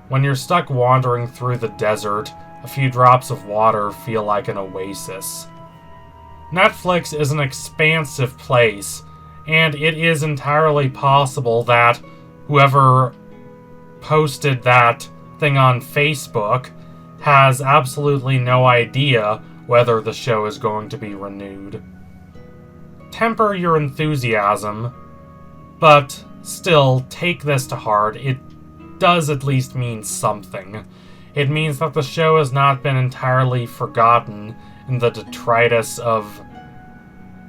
Speaker 3: When you're stuck wandering through the desert, a few drops of water feel like an oasis. Netflix is an expansive place, and it is entirely possible that whoever posted that thing on Facebook has absolutely no idea whether the show is going to be renewed. Temper your enthusiasm, but still take this to heart. It does at least mean something. It means that the show has not been entirely forgotten in the detritus of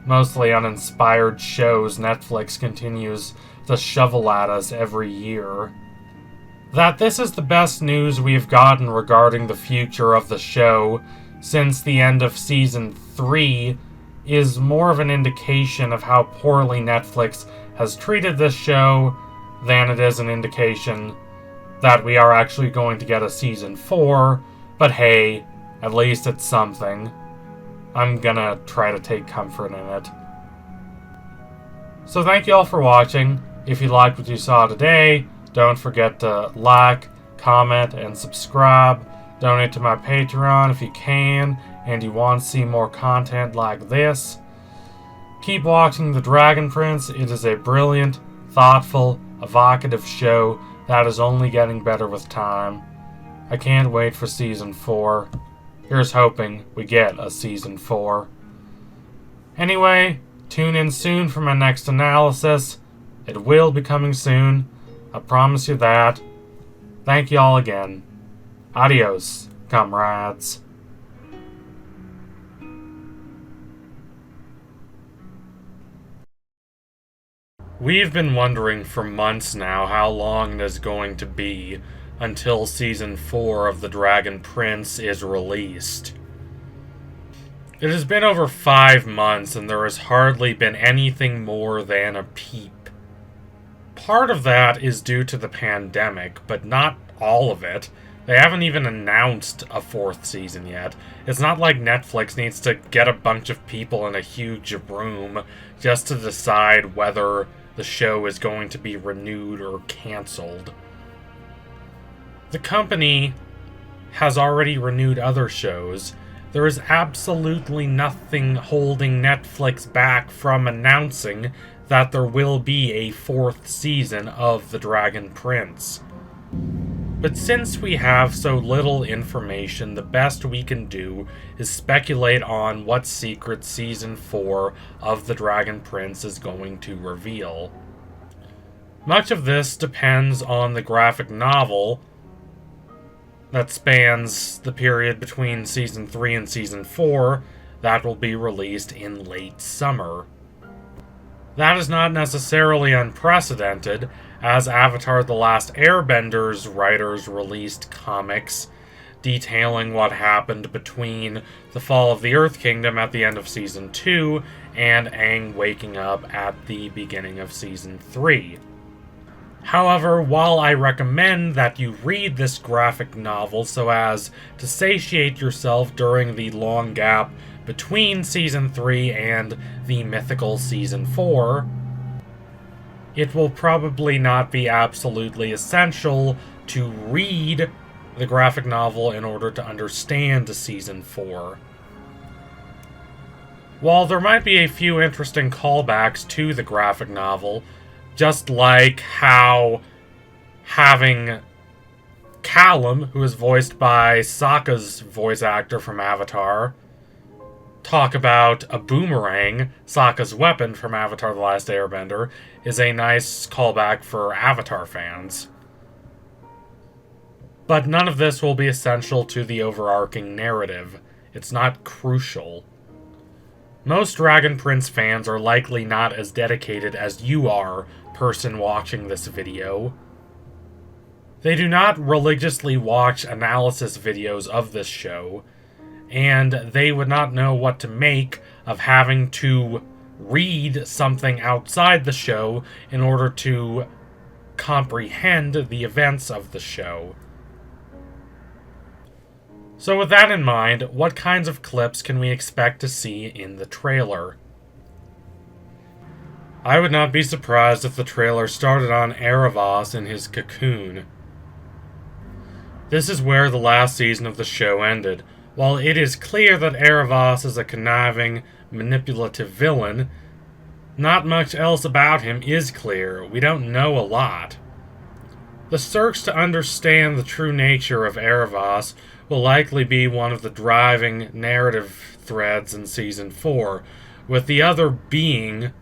Speaker 3: mostly uninspired shows Netflix continues to shovel at us every year. That this is the best news we've gotten regarding the future of the show since the end of Season 3 is more of an indication of how poorly Netflix has treated this show than it is an indication that we are actually going to get a Season 4, but hey, at least it's something. I'm gonna try to take comfort in it. So thank you all for watching. If you liked what you saw today, don't forget to like, comment, and subscribe. Donate to my Patreon if you can, and you want to see more content like this. Keep watching The Dragon Prince. It is a brilliant, thoughtful, evocative show that is only getting better with time. I can't wait for Season 4. Here's hoping we get a Season 4. Anyway, tune in soon for my next analysis. It will be coming soon. I promise you that. Thank you all again. Adios, comrades. We've been wondering for months now how long it is going to be until Season 4 of The Dragon Prince is released. It has been over 5 months and there has hardly been anything more than a peep. Part of that is due to the pandemic, but not all of it. They haven't even announced a 4th season yet. It's not like Netflix needs to get a bunch of people in a huge room just to decide whether the show is going to be renewed or cancelled. The company has already renewed other shows. There is absolutely nothing holding Netflix back from announcing that there will be a 4th season of The Dragon Prince. But since we have so little information, the best we can do is speculate on what secret Season 4 of The Dragon Prince is going to reveal. Much of this depends on the graphic novel that spans the period between Season 3 and Season 4 that will be released in late summer. That is not necessarily unprecedented, as Avatar: The Last Airbender's writers released comics detailing what happened between the fall of the Earth Kingdom at the end of Season 2 and Aang waking up at the beginning of Season 3. However, while I recommend that you read this graphic novel so as to satiate yourself during the long gap between Season 3 and the mythical Season 4, it will probably not be absolutely essential to read the graphic novel in order to understand Season 4. While there might be a few interesting callbacks to the graphic novel, just like how having Callum, who is voiced by Sokka's voice actor from Avatar, talk about a boomerang, Sokka's weapon from Avatar The Last Airbender, is a nice callback for Avatar fans. But none of this will be essential to the overarching narrative. It's not crucial. Most Dragon Prince fans are likely not as dedicated as you are, person watching this video. They do not religiously watch analysis videos of this show, and they would not know what to make of having to read something outside the show in order to comprehend the events of the show. So with that in mind, what kinds of clips can we expect to see in the trailer? I would not be surprised if the trailer started on Aaravos in his cocoon. This is where the last season of the show ended. While it is clear that Aaravos is a conniving, manipulative villain, not much else about him is clear. We don't know a lot. The search to understand the true nature of Aaravos will likely be one of the driving narrative threads in Season 4, with the other being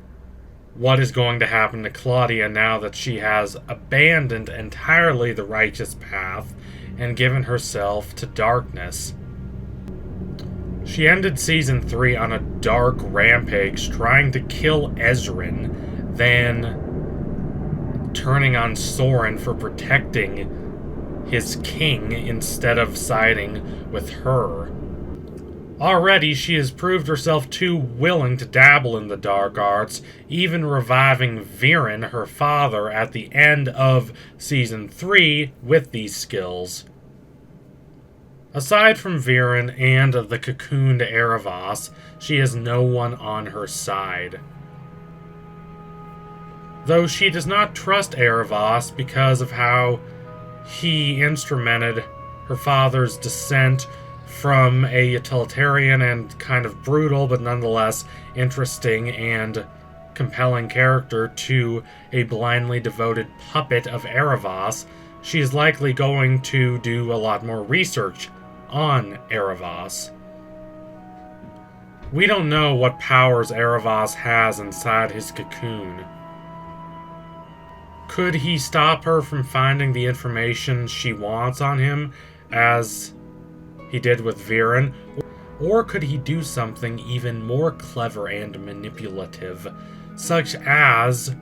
Speaker 3: what is going to happen to Claudia now that she has abandoned entirely the righteous path and given herself to darkness. She ended Season 3 on a dark rampage trying to kill Ezrin, then turning on Soren for protecting his king instead of siding with her. Already, she has proved herself too willing to dabble in the dark arts, even reviving Viren, her father, at the end of Season 3 with these skills. Aside from Viren and the cocooned Aaravos, she has no one on her side. Though she does not trust Aaravos because of how he instrumented her father's descent from a utilitarian and kind of brutal, but nonetheless interesting and compelling character to a blindly devoted puppet of Aaravos, she is likely going to do a lot more research on Aaravos. We don't know what powers Aaravos has inside his cocoon. Could he stop her from finding the information she wants on him, as he did with Viren? Or could he do something even more clever and manipulative, such as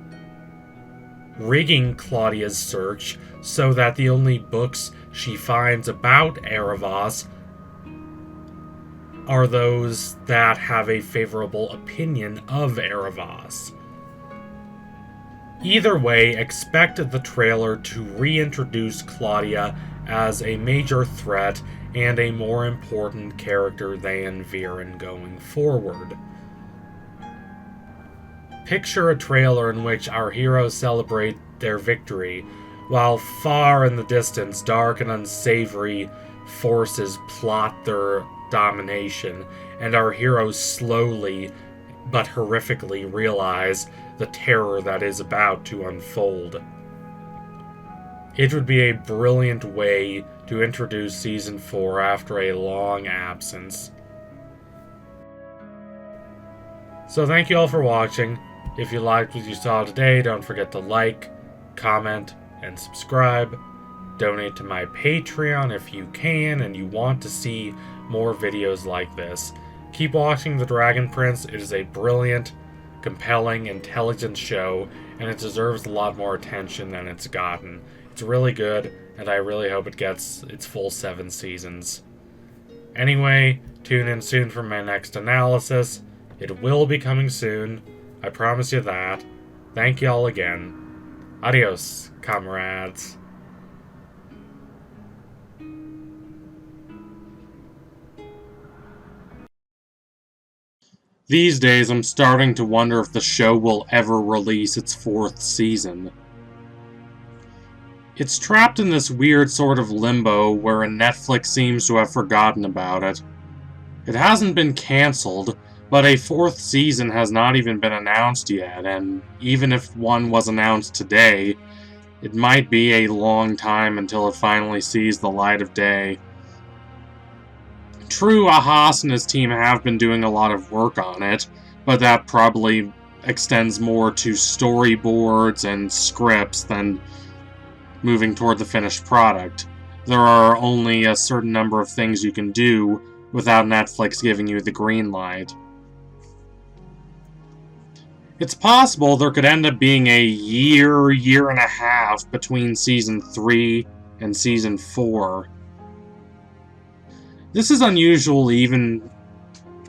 Speaker 3: rigging Claudia's search so that the only books she finds about Aaravos are those that have a favorable opinion of Aaravos? Either way, expect the trailer to reintroduce Claudia as a major threat and a more important character than Viren going forward. Picture a trailer in which our heroes celebrate their victory, while far in the distance, dark and unsavory forces plot their domination, and our heroes slowly but horrifically realize the terror that is about to unfold. It would be a brilliant way to introduce Season 4 after a long absence. So thank you all for watching. If you liked what you saw today, don't forget to like, comment, and subscribe. Donate to my Patreon if you can and you want to see more videos like this. Keep watching The Dragon Prince. It is a brilliant, compelling, intelligent show, and it deserves a lot more attention than it's gotten. It's really good, and I really hope it gets its full 7 seasons. Anyway, tune in soon for my next analysis. It will be coming soon. I promise you that. Thank you all again. Adios, comrades.
Speaker 2: These days, I'm starting to wonder if the show will ever release its 4th season. It's trapped in this weird sort of limbo where Netflix seems to have forgotten about it. It hasn't been cancelled, but a 4th season has not even been announced yet, and even if one was announced today, It might be a long time until it finally sees the light of day. True, Ahas and his team have been doing a lot of work on it, but that probably extends more to storyboards and scripts than moving toward the finished product. There are only a certain number of things you can do without Netflix giving you the green light. It's possible there could end up being a year and a half between Season 3 and Season 4. This is unusual even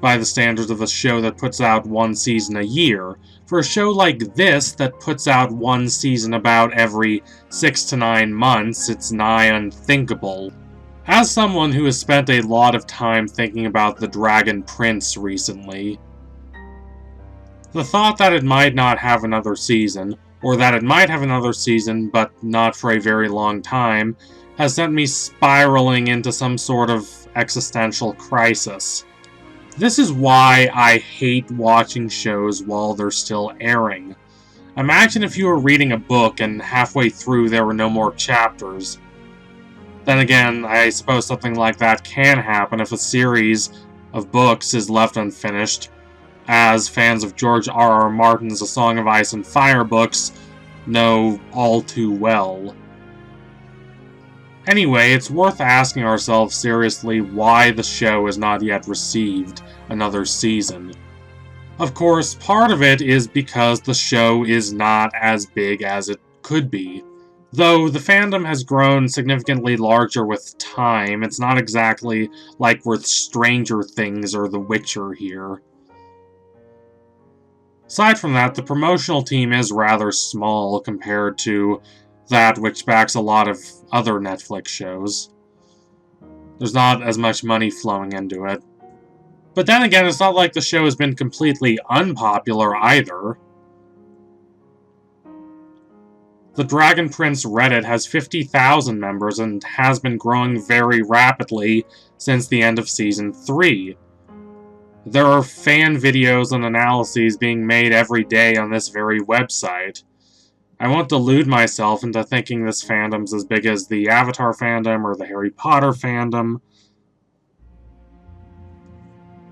Speaker 2: by the standards of a show that puts out one season a year. For a show like this that puts out one season about every 6 to 9 months, it's nigh unthinkable. As someone who has spent a lot of time thinking about the Dragon Prince recently, the thought that it might not have another season, or that it might have another season but not for a very long time, has sent me spiraling into some sort of existential crisis. This is why I hate watching shows while they're still airing. Imagine if you were reading a book and halfway through there were no more chapters. Then again, I suppose something like that can happen if a series of books is left unfinished, as fans of George R.R. Martin's A Song of Ice and Fire books know all too well. Anyway, it's worth asking ourselves seriously why the show has not yet received another season. Of course, part of it is because the show is not as big as it could be. Though the fandom has grown significantly larger with time, it's not exactly like we're Stranger Things or The Witcher here. Aside from that, the promotional team is rather small compared to that which backs a lot of other Netflix shows. There's not as much money flowing into it. But then again, it's not like the show has been completely unpopular either. The Dragon Prince Reddit has 50,000 members and has been growing very rapidly since the end of Season 3. There are fan videos and analyses being made every day on this very website. I won't delude myself into thinking this fandom's as big as the Avatar fandom or the Harry Potter fandom.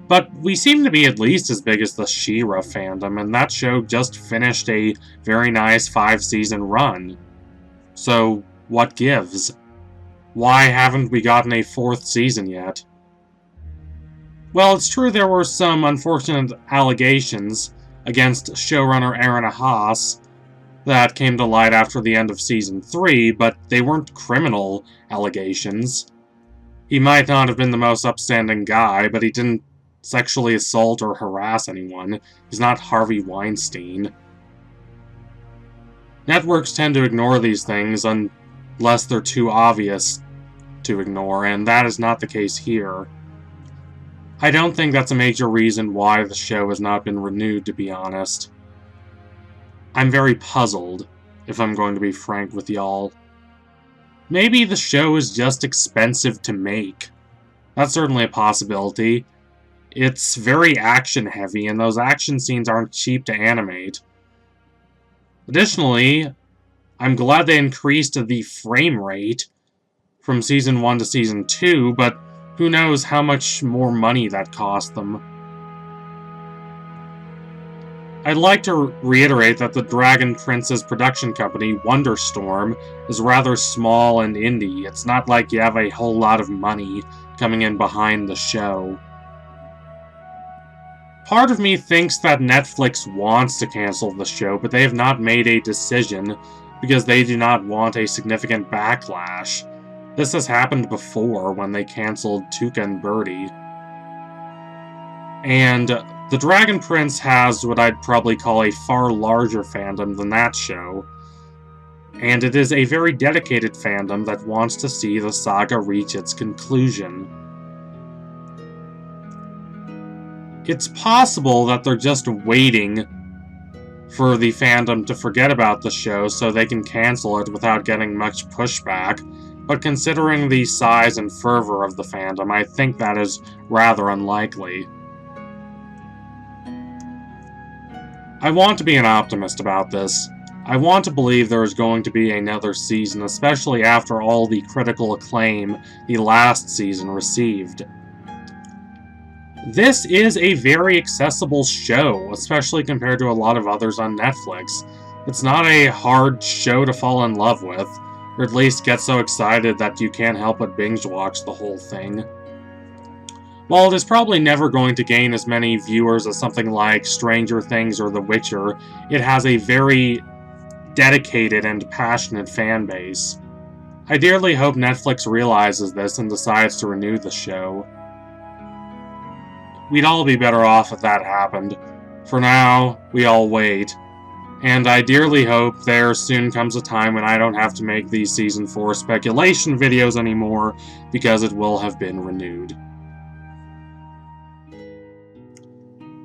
Speaker 2: But we seem to be at least as big as the She-Ra fandom, and that show just finished a very nice 5-season run. So, what gives? Why haven't we gotten a 4th season yet? Well, it's true there were some unfortunate allegations against showrunner Aaron Ahas that came to light after the end of Season 3, but they weren't criminal allegations. He might not have been the most upstanding guy, but he didn't sexually assault or harass anyone. He's not Harvey Weinstein. Networks tend to ignore these things unless they're too obvious to ignore, and that is not the case here. I don't think that's a major reason why the show has not been renewed, to be honest. I'm very puzzled, if I'm going to be frank with y'all. Maybe the show is just expensive to make. That's certainly a possibility. It's very action-heavy, and those action scenes aren't cheap to animate. Additionally, I'm glad they increased the frame rate from Season 1 to Season 2, but who knows how much more money that cost them. I'd like to reiterate that the Dragon Prince's production company, Wonderstorm, is rather small and indie. It's not like you have a whole lot of money coming in behind the show. Part of me thinks that Netflix wants to cancel the show, but they have not made a decision because they do not want a significant backlash. This has happened before when they canceled Tuca and Birdie. And the Dragon Prince has what I'd probably call a far larger fandom than that show. And it is a very dedicated fandom that wants to see the saga reach its conclusion. It's possible that they're just waiting for the fandom to forget about the show so they can cancel it without getting much pushback, but considering the size and fervor of the fandom, I think that is rather unlikely. I want to be an optimist about this. I want to believe there is going to be another season, especially after all the critical acclaim the last season received. This is a very accessible show, especially compared to a lot of others on Netflix. It's not a hard show to fall in love with, or at least get so excited that you can't help but binge watch the whole thing. While it is probably never going to gain as many viewers as something like Stranger Things or The Witcher, it has a very dedicated and passionate fan base. I dearly hope Netflix realizes this and decides to renew the show. We'd all be better off if that happened. For now, we all wait. And I dearly hope there soon comes a time when I don't have to make these Season 4 speculation videos anymore, because it will have been renewed.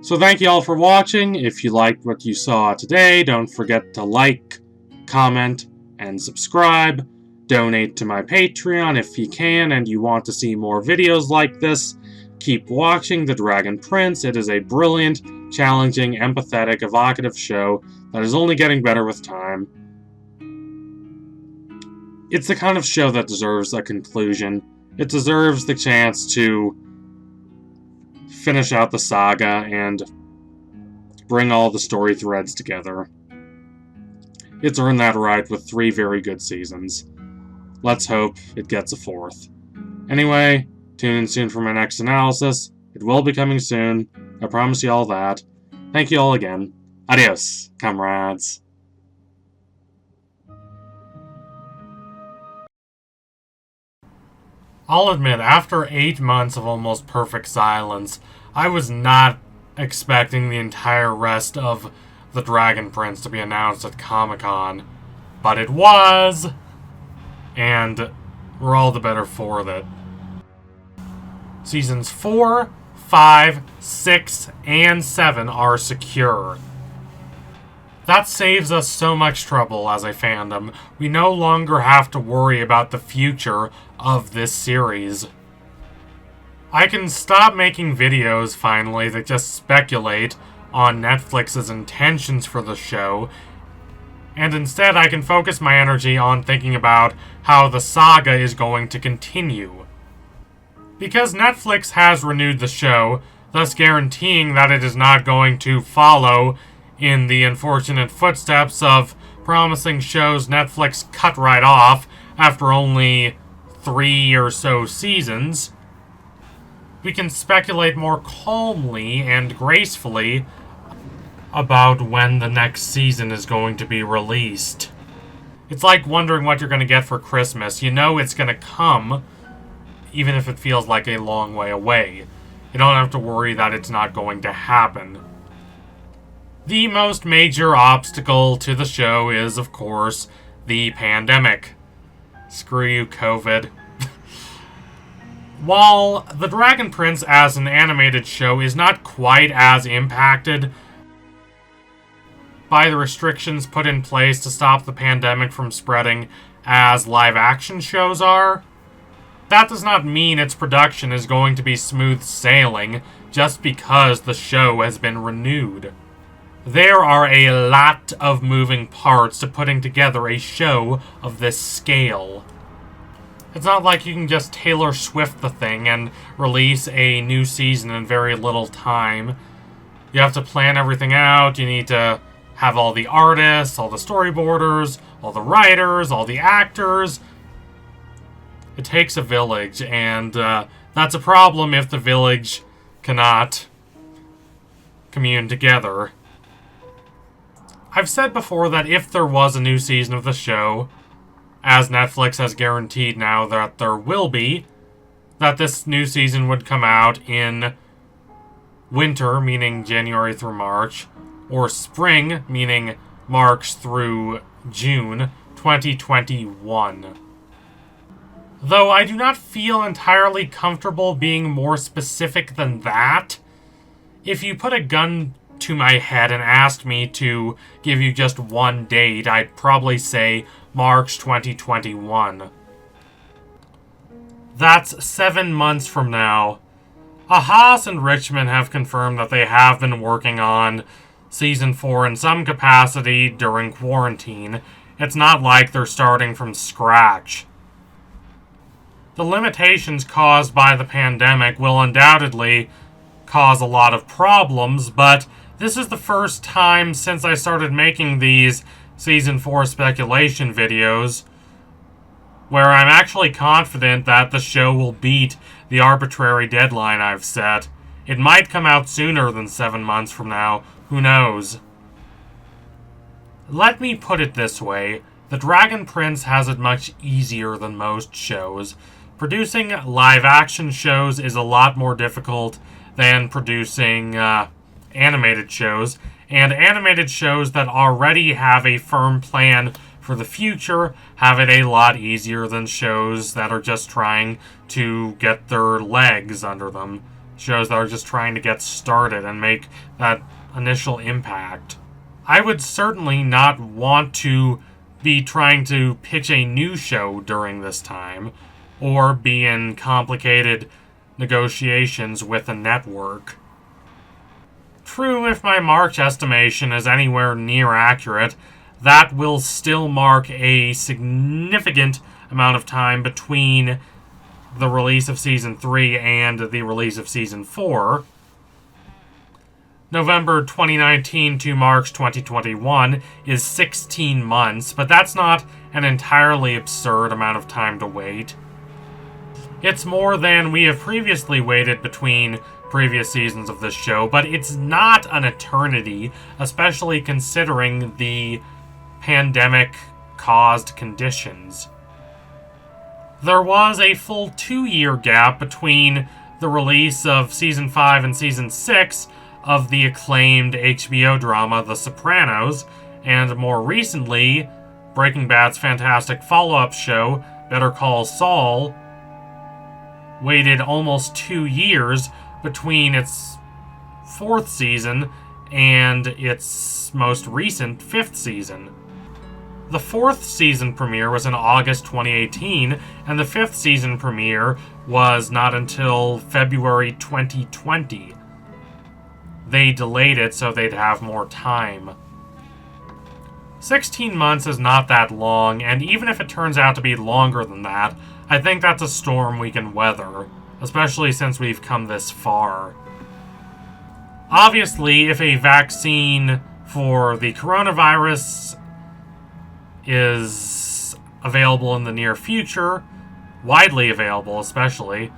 Speaker 2: So thank you all for watching. If you liked what you saw today, don't forget to like, comment, and subscribe. Donate to my Patreon if you can and you want to see more videos like this. Keep watching The Dragon Prince. It is a brilliant, challenging, empathetic, evocative show that is only getting better with time. It's the kind of show that deserves a conclusion. It deserves the chance to finish out the saga and bring all the story threads together. It's earned that right with 3 very good seasons. Let's hope it gets a 4th. Anyway, tune in soon for my next analysis. It will be coming soon. I promise you all that. Thank you all again. Adios, comrades.
Speaker 3: I'll admit, after 8 months of almost perfect silence, I was not expecting the entire rest of The Dragon Prince to be announced at Comic-Con. But it was! And we're all the better for it. Seasons 4, 5, 6, and 7 are secure. That saves us so much trouble as a fandom. We no longer have to worry about the future of this series. I can stop making videos, finally, that just speculate on Netflix's intentions for the show, and instead I can focus my energy on thinking about how the saga is going to continue. Because Netflix has renewed the show, thus guaranteeing that it is not going to follow in the unfortunate footsteps of promising shows Netflix cut right off after only 3 or so seasons, we can speculate more calmly and gracefully about when the next season is going to be released. It's like wondering what you're going to get for Christmas. You know it's going to come, even if it feels like a long way away. You don't have to worry that it's not going to happen. The most major obstacle to the show is, of course, the pandemic. Screw you, COVID. While The Dragon Prince as an animated show is not quite as impacted by the restrictions put in place to stop the pandemic from spreading as live-action shows are, that does not mean its production is going to be smooth sailing just because the show has been renewed. There are a lot of moving parts to putting together a show of this scale. It's not like you can just Taylor Swift the thing and release a new season in very little time. You have to plan everything out, you need to have all the artists, all the storyboarders, all the writers, all the actors. It takes a village, and that's a problem if the village cannot commune together. I've said before that if there was a new season of the show, as Netflix has guaranteed now that there will be, that this new season would come out in winter, meaning January through March, or spring, meaning March through June 2021. Though I do not feel entirely comfortable being more specific than that. If you put a gun to my head and asked me to give you just one date, I'd probably say March 2021. That's 7 months from now. Haas and Richmond have confirmed that they have been working on Season 4 in some capacity during quarantine. It's not like they're starting from scratch. The limitations caused by the pandemic will undoubtedly cause a lot of problems, but this is the first time since I started making these Season 4 speculation videos where I'm actually confident that the show will beat the arbitrary deadline I've set. It might come out sooner than 7 months from now, who knows? Let me put it this way, the Dragon Prince has it much easier than most shows. Producing live-action shows is a lot more difficult than producing animated shows, and animated shows that already have a firm plan for the future have it a lot easier than shows that are just trying to get their legs under them. Shows that are just trying to get started and make that initial impact. I would certainly not want to be trying to pitch a new show during this time, or be in complicated negotiations with a network. True, if my March estimation is anywhere near accurate, that will still mark a significant amount of time between the release of Season 3 and the release of Season 4. November 2019 to March 2021 is 16 months, but that's not an entirely absurd amount of time to wait. It's more than we have previously waited between previous seasons of this show, but it's not an eternity, especially considering the pandemic-caused conditions. There was a full 2-year gap between the release of Season 5 and Season 6 of the acclaimed HBO drama The Sopranos, and more recently, Breaking Bad's fantastic follow-up show, Better Call Saul, waited almost 2 years between its 4th season and its most recent 5th season. The 4th season premiere was in August 2018, and the 5th season premiere was not until February 2020. They delayed it so they'd have more time. 16 months is not that long, and even if it turns out to be longer than that, I think that's a storm we can weather, especially since we've come this far. Obviously, if a vaccine for the coronavirus is available in the near future, widely available especially,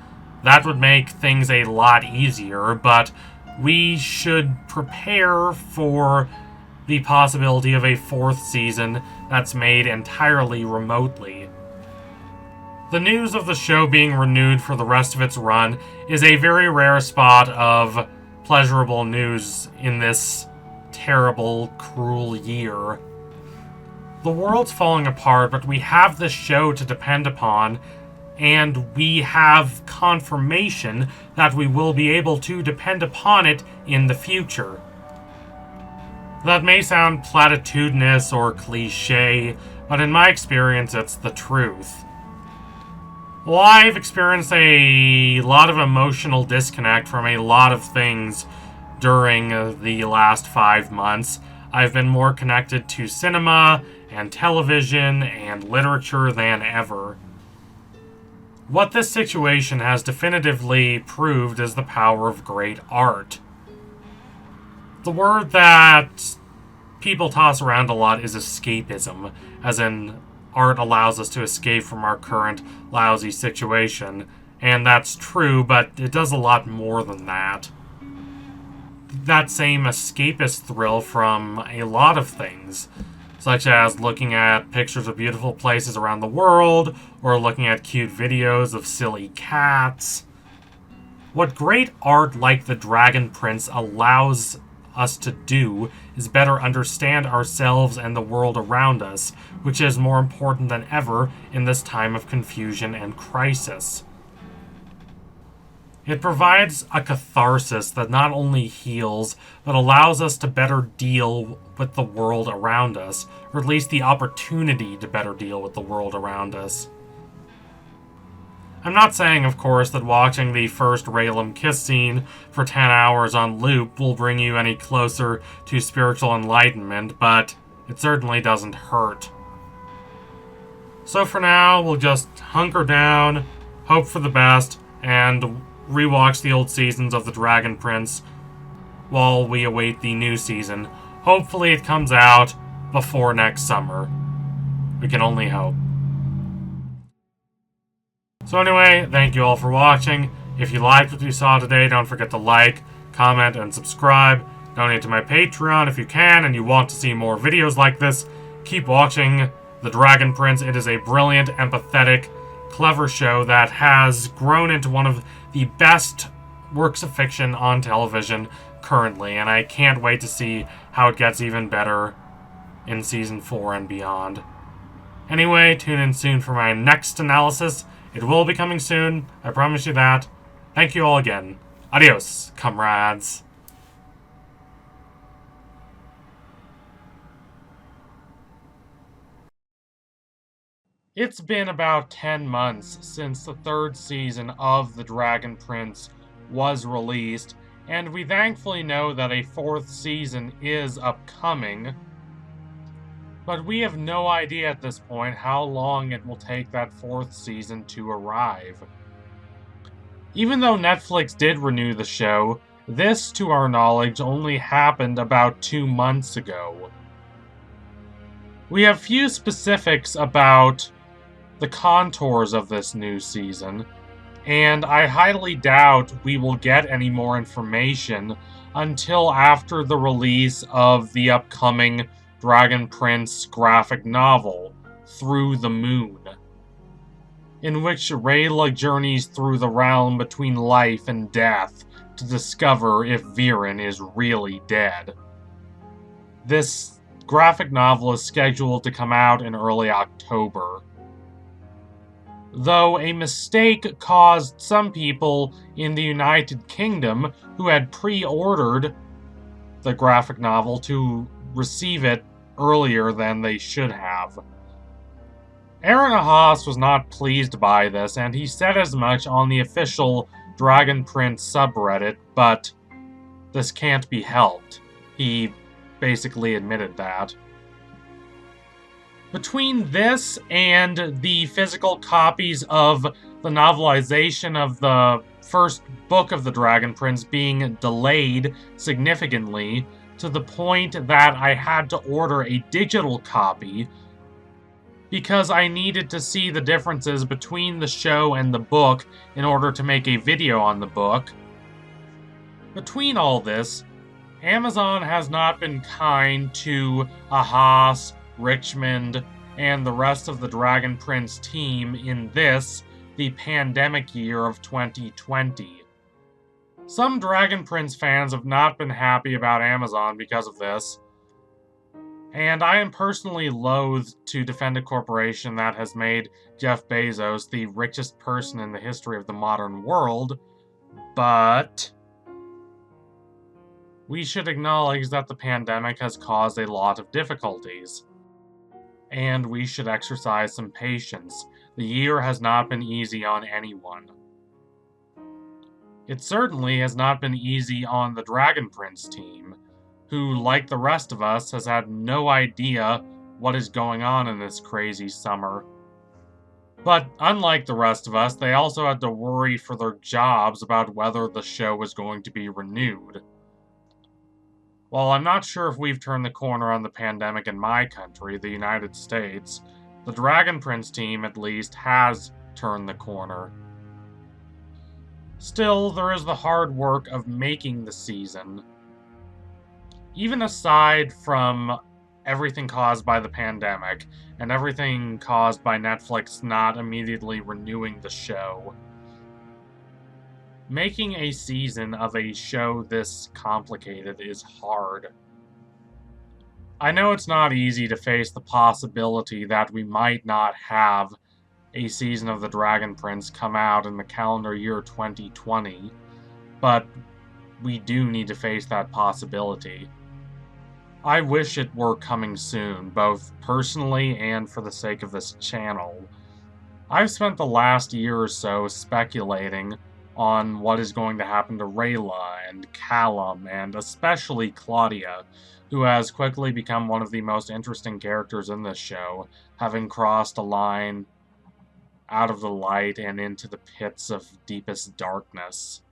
Speaker 3: that would make things a lot easier, but we should prepare for the possibility of a 4th season that's made entirely remotely. The news of the show being renewed for the rest of its run is a very rare spot of pleasurable news in this terrible, cruel year. The world's falling apart, but we have this show to depend upon, and we have confirmation that we will be able to depend upon it in the future. That may sound platitudinous or cliche, but in my experience, it's the truth. Well, I've experienced a lot of emotional disconnect from a lot of things during the last 5 months. I've been more connected to cinema and television and literature than ever. What this situation has definitively proved is the power of great art. The word that people toss around a lot is escapism, as in art allows us to escape from our current lousy situation, and that's true, but it does a lot more than that. That same escapist thrill from a lot of things, such as looking at pictures of beautiful places around the world, or looking at cute videos of silly cats. What great art like The Dragon Prince allows us to do is better understand ourselves and the world around us, which is more important than ever in this time of confusion and crisis. It provides a catharsis that not only heals, but allows us to better deal with the world around us, or at least the opportunity to better deal with the world around us. I'm not saying, of course, that watching the first Rayllum kiss scene for 10 hours on loop will bring you any closer to spiritual enlightenment, but it certainly doesn't hurt. So for now, we'll just hunker down, hope for the best, and rewatch the old seasons of The Dragon Prince while we await the new season. Hopefully it comes out before next summer. We can only hope. So anyway, thank you all for watching. If you liked what you saw today, don't forget to like, comment, and subscribe. Donate to my Patreon if you can and you want to see more videos like this. Keep watching The Dragon Prince. It is a brilliant, empathetic, clever show that has grown into one of the best works of fiction on television currently, and I can't wait to see how it gets even better in Season 4 and beyond. Anyway, tune in soon for my next analysis. It will be coming soon, I promise you that. Thank you all again. Adios, comrades. It's been about 10 months since the third season of The Dragon Prince was released, and we thankfully know that a fourth season is upcoming. But we have no idea at this point how long it will take that fourth season to arrive. Even though Netflix did renew the show, this, to our knowledge, only happened about 2 months ago. We have few specifics about the contours of this new season, and I highly doubt we will get any more information until after the release of the upcoming Dragon Prince graphic novel, Through the Moon, in which Rayla journeys through the realm between life and death to discover if Viren is really dead. This graphic novel is scheduled to come out in early October. Though a mistake caused some people in the United Kingdom who had pre-ordered the graphic novel to receive it earlier than they should have. Aaravos was not pleased by this, and he said as much on the official Dragon Prince subreddit, but this can't be helped. He basically admitted that. Between this and the physical copies of the novelization of the first book of The Dragon Prince being delayed significantly, to the point that I had to order a digital copy because I needed to see the differences between the show and the book in order to make a video on the book. Between all this, Amazon has not been kind to Ahas, Richmond, and the rest of the Dragon Prince team in this, the pandemic year of 2020. Some Dragon Prince fans have not been happy about Amazon because of this, and I am personally loath to defend a corporation that has made Jeff Bezos the richest person in the history of the modern world, but we should acknowledge that the pandemic has caused a lot of difficulties, and we should exercise some patience. The year has not been easy on anyone. It certainly has not been easy on the Dragon Prince team, who, like the rest of us, has had no idea what is going on in this crazy summer. But unlike the rest of us, they also had to worry for their jobs about whether the show was going to be renewed. While I'm not sure if we've turned the corner on the pandemic in my country, the United States, the Dragon Prince team, at least, has turned the corner. Still, there is the hard work of making the season. Even aside from everything caused by the pandemic, and everything caused by Netflix not immediately renewing the show, making a season of a show this complicated is hard. I know it's not easy to face the possibility that we might not have a season of The Dragon Prince come out in the calendar year 2020, but we do need to face that possibility. I wish it were coming soon, both personally and for the sake of this channel.
Speaker 2: I've spent the last year or so speculating on what is going to happen to Rayla and Callum, and especially Claudia, who has quickly become one of the most interesting characters in this show, having crossed a line out of the light and into the pits of deepest darkness.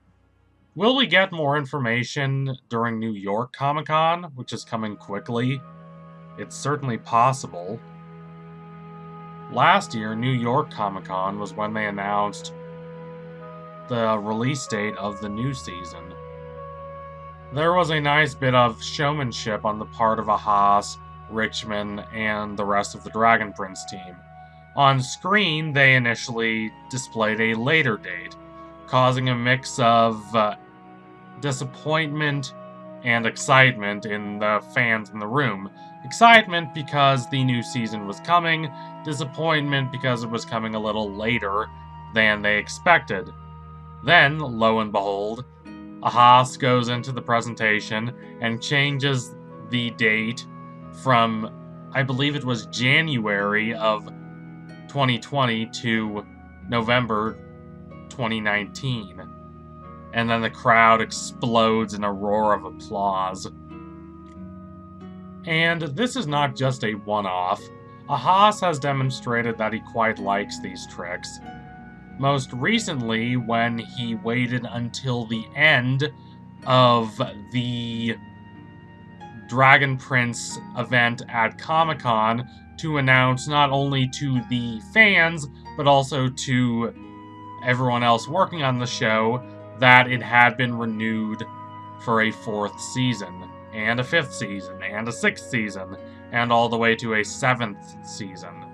Speaker 2: Will we get more information during New York Comic Con, which is coming quickly? It's certainly possible. Last year, New York Comic Con was when they announced the release date of the new season. There was a nice bit of showmanship on the part of Ahas, Richmond, and the rest of the Dragon Prince team. On screen, they initially displayed a later date, causing a mix of disappointment and excitement in the fans in the room. Excitement because the new season was coming, disappointment because it was coming a little later than they expected. Then, lo and behold, Ahas goes into the presentation and changes the date from, I believe it was January of 2020 to November 2019. And then the crowd explodes in a roar of applause. And this is not just a one-off. Ahas has demonstrated that he quite likes these tricks. Most recently, when he waited until the end of the Dragon Prince event at Comic-Con to announce not only to the fans, but also to everyone else working on the show that it had been renewed for a 4th season, and a 5th season, and a 6th season, and all the way to a 7th season.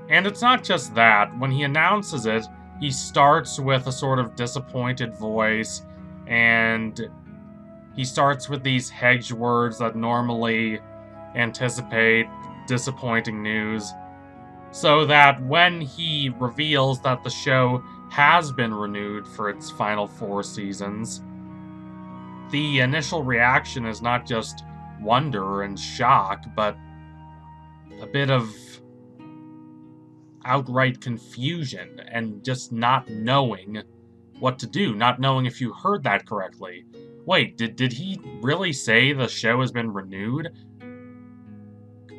Speaker 2: And it's not just that. When he announces it, he starts with a sort of disappointed voice, and he starts with these hedged words that normally anticipate disappointing news, so that when he reveals that the show has been renewed for its final 4 seasons, the initial reaction is not just wonder and shock, but a bit of outright confusion and just not knowing what to do, not knowing if you heard that correctly. Wait, did he really say the show has been renewed?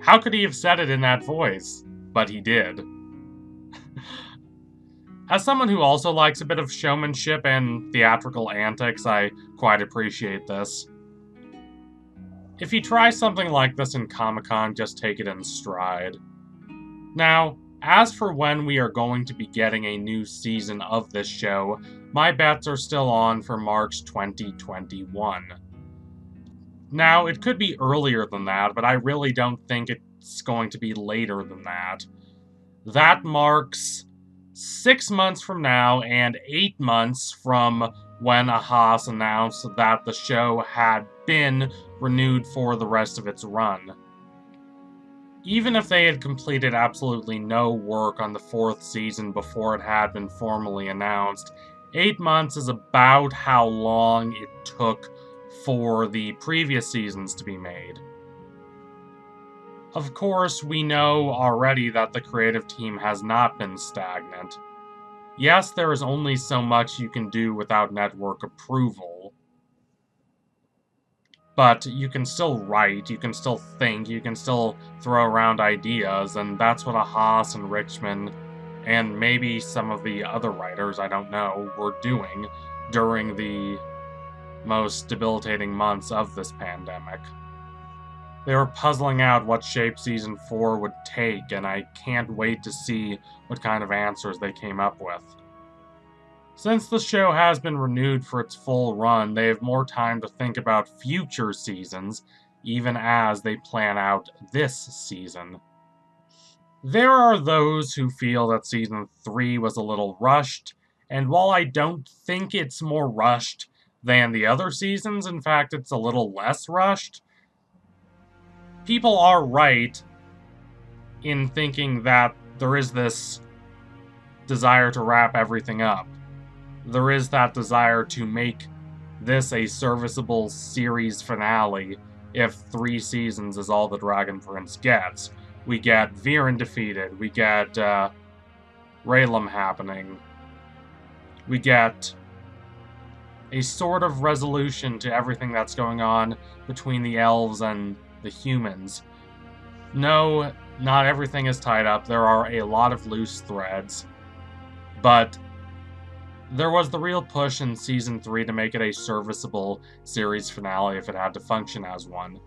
Speaker 2: How could he have said it in that voice? But he did. As someone who also likes a bit of showmanship and theatrical antics, I quite appreciate this. If you try something like this in Comic-Con, just take it in stride. Now, as for when we are going to be getting a new season of this show, my bets are still on for March 2021. Now, it could be earlier than that, but I really don't think it's going to be later than that. That marks 6 months from now and 8 months from when Ahas announced that the show had been renewed for the rest of its run. Even if they had completed absolutely no work on the 4th season before it had been formally announced, 8 months is about how long it took for the previous seasons to be made. Of course, we know already that the creative team has not been stagnant. Yes, there is only so much you can do without network approval. But you can still write, you can still think, you can still throw around ideas, and that's what Ahas and Richmond, and maybe some of the other writers, I don't know, were doing during the most debilitating months of this pandemic. They were puzzling out what shape Season 4 would take, and I can't wait to see what kind of answers they came up with. Since the show has been renewed for its full run, they have more time to think about future seasons, even as they plan out this season. There are those who feel that Season 3 was a little rushed, and while I don't think it's more rushed than the other seasons, in fact it's a little less rushed, people are right in thinking that there is this desire to wrap everything up. There is that desire to make this a serviceable series finale if 3 seasons is all the Dragon Prince gets. We get Viren defeated, we get Rayllum happening. We get a sort of resolution to everything that's going on between the elves and the humans. No, not everything is tied up. There are a lot of loose threads. But there was the real push in Season 3 to make it a serviceable series finale if it had to function as one.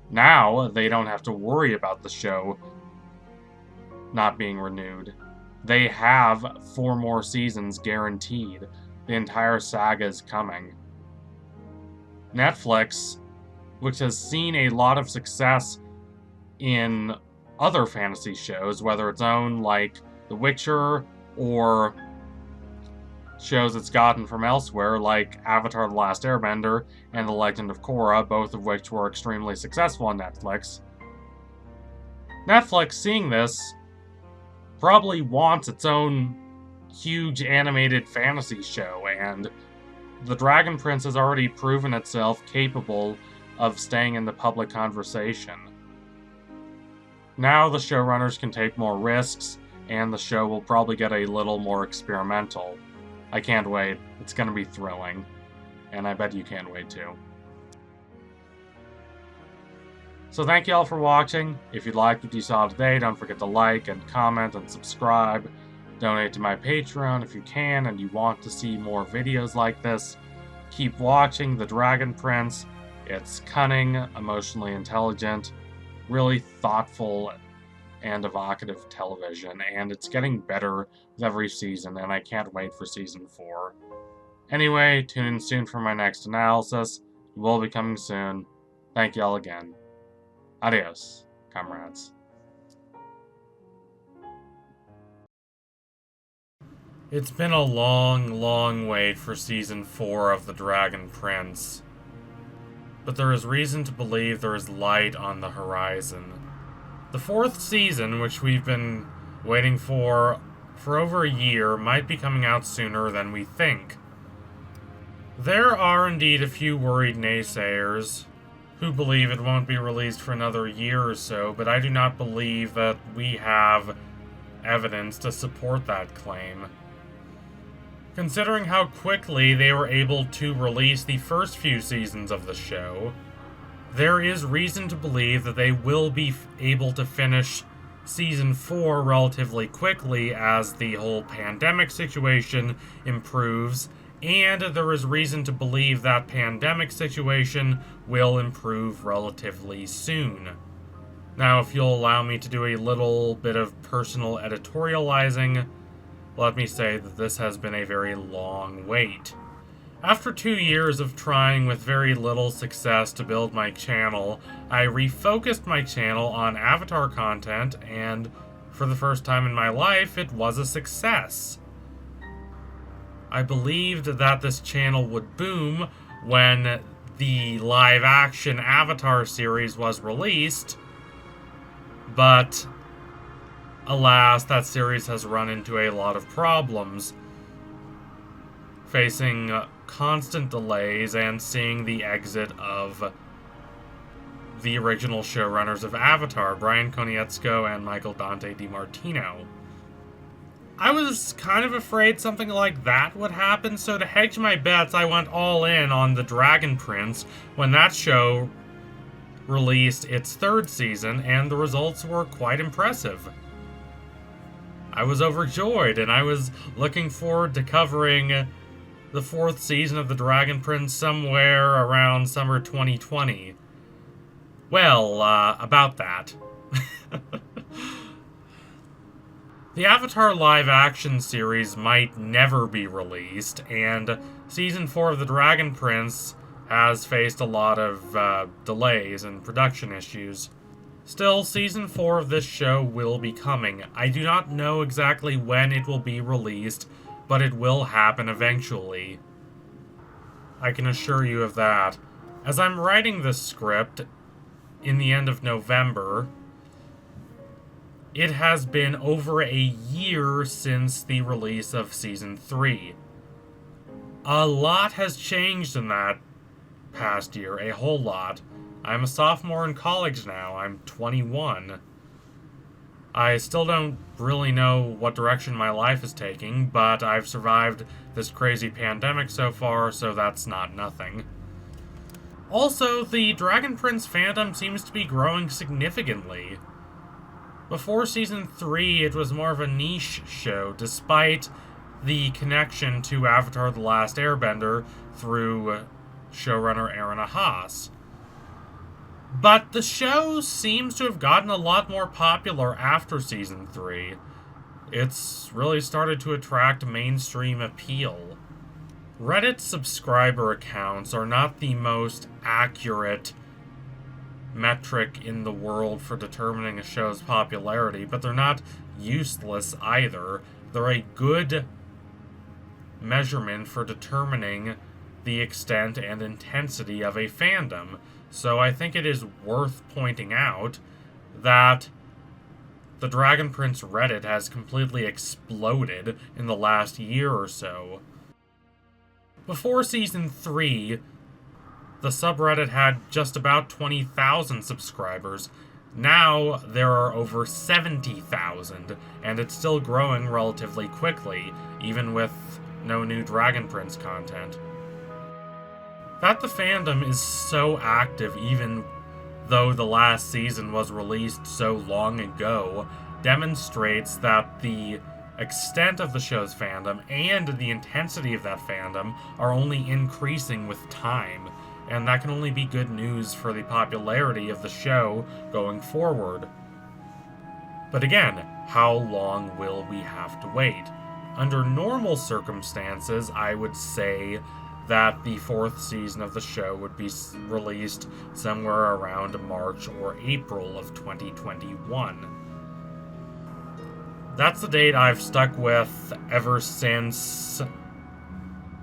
Speaker 2: Now, they don't have to worry about the show not being renewed. They have 4 more seasons guaranteed. The entire saga is coming. Netflix, which has seen a lot of success in other fantasy shows, whether its own like The Witcher or shows it's gotten from elsewhere like Avatar: The Last Airbender and The Legend of Korra, both of which were extremely successful on Netflix. Netflix, seeing this, probably wants its own huge animated fantasy show, and The Dragon Prince has already proven itself capable of staying in the public conversation. Now the showrunners can take more risks, and the show will probably get a little more experimental. I can't wait. It's going to be thrilling. And I bet you can't wait too. So thank you all for watching. If you liked what you saw today, don't forget to like and comment and subscribe. Donate to my Patreon if you can and you want to see more videos like this. Keep watching The Dragon Prince. It's cunning, emotionally intelligent, really thoughtful and evocative television, and it's getting better with every season, and I can't wait for Season 4. Anyway, tune in soon for my next analysis. It will be coming soon. Thank y'all again. Adios, comrades.
Speaker 3: It's been a long, long wait for Season 4 of The Dragon Prince. But there is reason to believe there is light on the horizon. The 4th season, which we've been waiting for over a year, might be coming out sooner than we think. There are indeed a few worried naysayers who believe it won't be released for another year or so, but I do not believe that we have evidence to support that claim. Considering how quickly they were able to release the first few seasons of the show, there is reason to believe that they will be able to finish Season 4 relatively quickly as the whole pandemic situation improves, and there is reason to believe that pandemic situation will improve relatively soon. Now, if you'll allow me to do a little bit of personal editorializing, let me say that this has been a very long wait. After 2 years of trying with very little success to build my channel, I refocused my channel on Avatar content, and for the first time in my life, it was a success. I believed that this channel would boom when the live-action Avatar series was released, but alas, that series has run into a lot of problems, facing constant delays and seeing the exit of the original showrunners of Avatar, Brian Konietzko and Michael Dante DiMartino. I was kind of afraid something like that would happen, so to hedge my bets, I went all in on The Dragon Prince when that show released its 3rd season, and the results were quite impressive. I was overjoyed, and I was looking forward to covering the 4th season of The Dragon Prince somewhere around summer 2020. Well, about that. The Avatar live-action series might never be released, and Season 4 of The Dragon Prince has faced a lot of delays and production issues. Still, Season 4 of this show will be coming. I do not know exactly when it will be released, but it will happen eventually. I can assure you of that. As I'm writing this script in the end of November, it has been over a year since the release of Season 3. A lot has changed in that past year, a whole lot. I'm a sophomore in college now, I'm 21. I still don't really know what direction my life is taking, but I've survived this crazy pandemic so far, so that's not nothing. Also, the Dragon Prince fandom seems to be growing significantly. Before Season 3, it was more of a niche show, despite the connection to Avatar The Last Airbender through showrunner Aaron Haas. But the show seems to have gotten a lot more popular after Season 3. It's really started to attract mainstream appeal. Reddit subscriber accounts are not the most accurate metric in the world for determining a show's popularity, but they're not useless either. They're a good measurement for determining the extent and intensity of a fandom. So I think it is worth pointing out that the Dragon Prince Reddit has completely exploded in the last year or so. Before Season 3, the subreddit had just about 20,000 subscribers. Now there are over 70,000, and it's still growing relatively quickly, even with no new Dragon Prince content. That the fandom is so active even though the last season was released so long ago demonstrates that the extent of the show's fandom and the intensity of that fandom are only increasing with time, and that can only be good news for the popularity of the show going forward. But again, how long will we have to wait? Under normal circumstances, I would say that the 4th season of the show would be released somewhere around March or April of 2021. That's the date I've stuck with ever since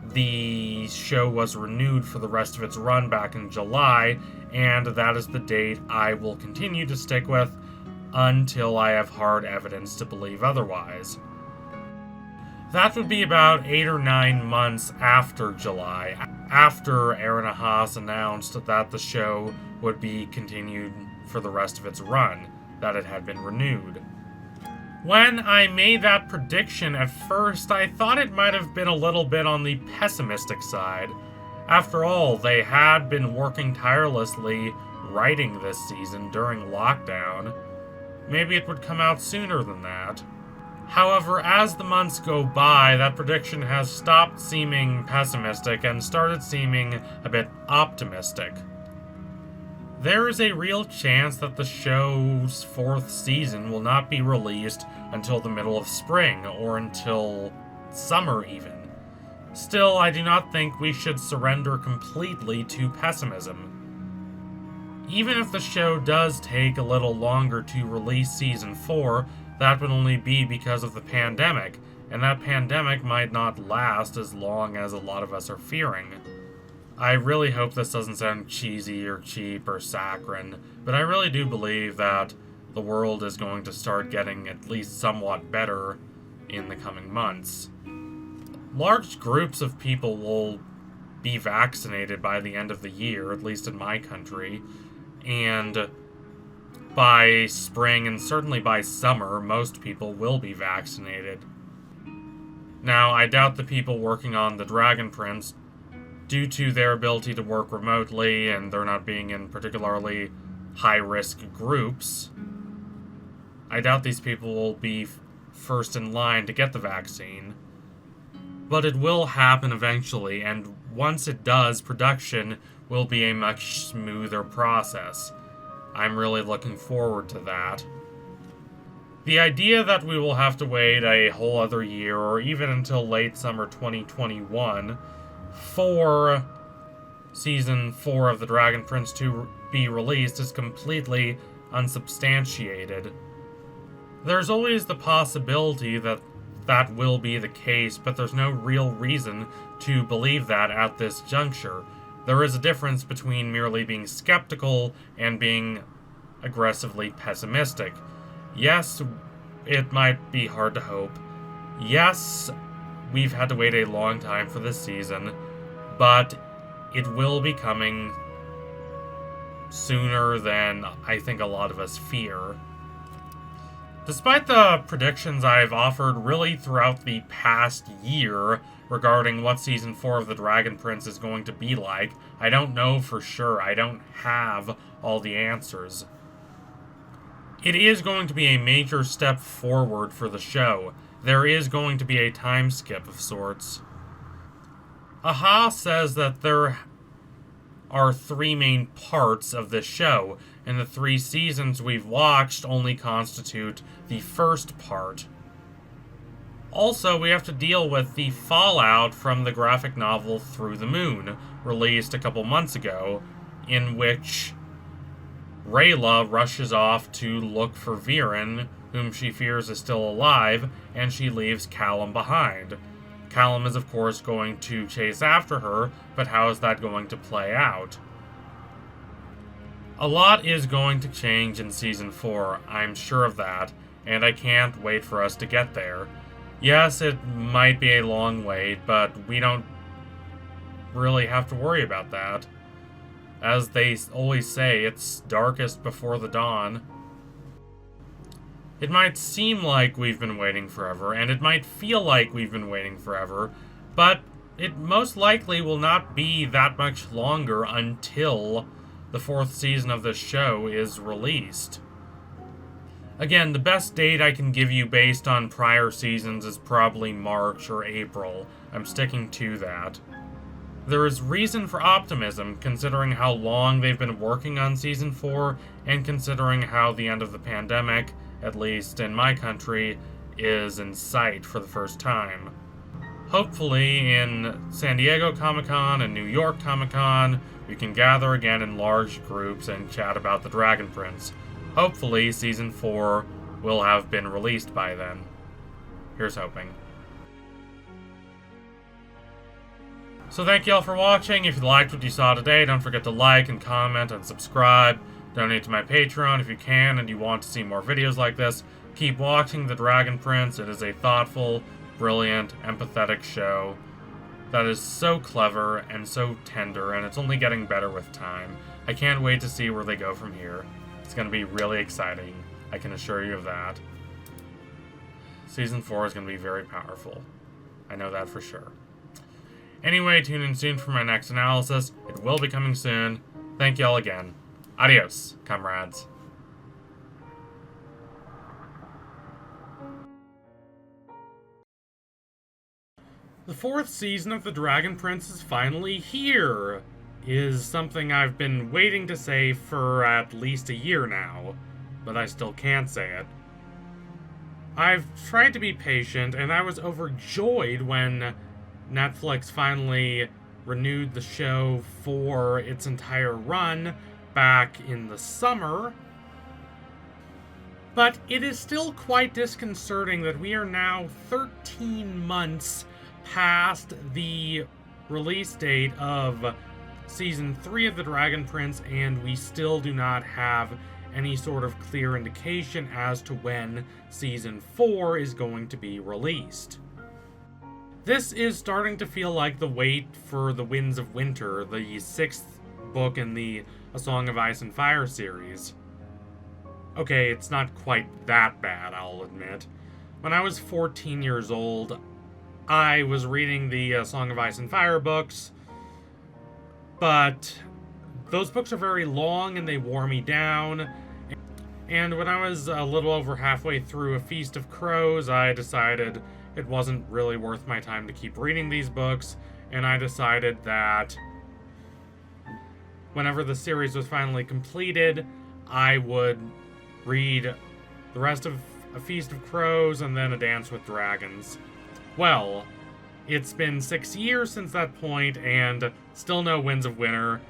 Speaker 3: the show was renewed for the rest of its run back in July, and that is the date I will continue to stick with until I have hard evidence to believe otherwise. That would be about 8 or 9 months after July, after Aaron Haas announced that the show would be continued for the rest of its run, that it had been renewed. When I made that prediction at first, I thought it might have been a little bit on the pessimistic side. After all, they had been working tirelessly writing this season during lockdown. Maybe it would come out sooner than that. However, as the months go by, that prediction has stopped seeming pessimistic and started seeming a bit optimistic. There is a real chance that the show's 4th season will not be released until the middle of spring, or until summer even. Still, I do not think we should surrender completely to pessimism. Even if the show does take a little longer to release Season 4, that would only be because of the pandemic, and that pandemic might not last as long as a lot of us are fearing. I really hope this doesn't sound cheesy or cheap or saccharine, but I really do believe that the world is going to start getting at least somewhat better in the coming months. Large groups of people will be vaccinated by the end of the year, at least in my country, and by spring and certainly by summer, most people will be vaccinated. Now, I doubt the people working on the Dragon Prince, due to their ability to work remotely and they're not being in particularly high-risk groups, I doubt these people will be first in line to get the vaccine. But it will happen eventually, and once it does, production will be a much smoother process. I'm really looking forward to that. The idea that we will have to wait a whole other year, or even until late summer 2021, for Season 4 of The Dragon Prince to be released is completely unsubstantiated. There's always the possibility that that will be the case, but there's no real reason to believe that at this juncture. There is a difference between merely being skeptical and being aggressively pessimistic. Yes, it might be hard to hope. Yes, we've had to wait a long time for this season, but it will be coming sooner than I think a lot of us fear. Despite the predictions I've offered really throughout the past year regarding what Season 4 of The Dragon Prince is going to be like, I don't know for sure. I don't have all the answers. It is going to be a major step forward for the show. There is going to be a time skip of sorts. Aha says that there are 3 main parts of this show, and the 3 seasons we've watched only constitute the first part. Also, we have to deal with the fallout from the graphic novel Through the Moon, released a couple months ago, in which Rayla rushes off to look for Viren, whom she fears is still alive, and she leaves Callum behind. Callum is, of course, going to chase after her, but how is that going to play out? A lot is going to change in Season 4, I'm sure of that, and I can't wait for us to get there. Yes, it might be a long wait, but we don't really have to worry about that. As they always say, it's darkest before the dawn. It might seem like we've been waiting forever, and it might feel like we've been waiting forever, but it most likely will not be that much longer until the 4th season of this show is released. Again, the best date I can give you based on prior seasons is probably March or April. I'm sticking to that. There is reason for optimism, considering how long they've been working on Season 4, and considering how the end of the pandemic, at least in my country, is in sight for the first time. Hopefully, in San Diego Comic-Con and New York Comic-Con, we can gather again in large groups and chat about The Dragon Prince. Hopefully, Season 4 will have been released by then. Here's hoping. So thank you all for watching. If you liked what you saw today, don't forget to like and comment and subscribe. Donate to my Patreon if you can and you want to see more videos like this. Keep watching The Dragon Prince. It is a thoughtful, brilliant, empathetic show that is so clever and so tender, and it's only getting better with time. I can't wait to see where they go from here. It's going to be really exciting. I can assure you of that. Season 4 is going to be very powerful. I know that for sure. Anyway, tune in soon for my next analysis. It will be coming soon. Thank y'all again. Adios, comrades. The 4th season of The Dragon Prince is finally here, is something I've been waiting to say for at least a year now, but I still can't say it. I've tried to be patient, and I was overjoyed when Netflix finally renewed the show for its entire run back in the summer. But it is still quite disconcerting that we are now 13 months past the release date of Season 3 of The Dragon Prince, and we still do not have any sort of clear indication as to when Season 4 is going to be released. This is starting to feel like the wait for The Winds of Winter, the 6th book in the A Song of Ice and Fire series. Okay, it's not quite that bad, I'll admit. When I was 14 years old, I was reading the Song of Ice and Fire books, but those books are very long and they wore me down. And when I was a little over halfway through A Feast of Crows, I decided it wasn't really worth my time to keep reading these books, and I decided that whenever the series was finally completed, I would read the rest of A Feast of Crows and then A Dance with Dragons. Well, it's been 6 years since that point, and still no Winds of Winter.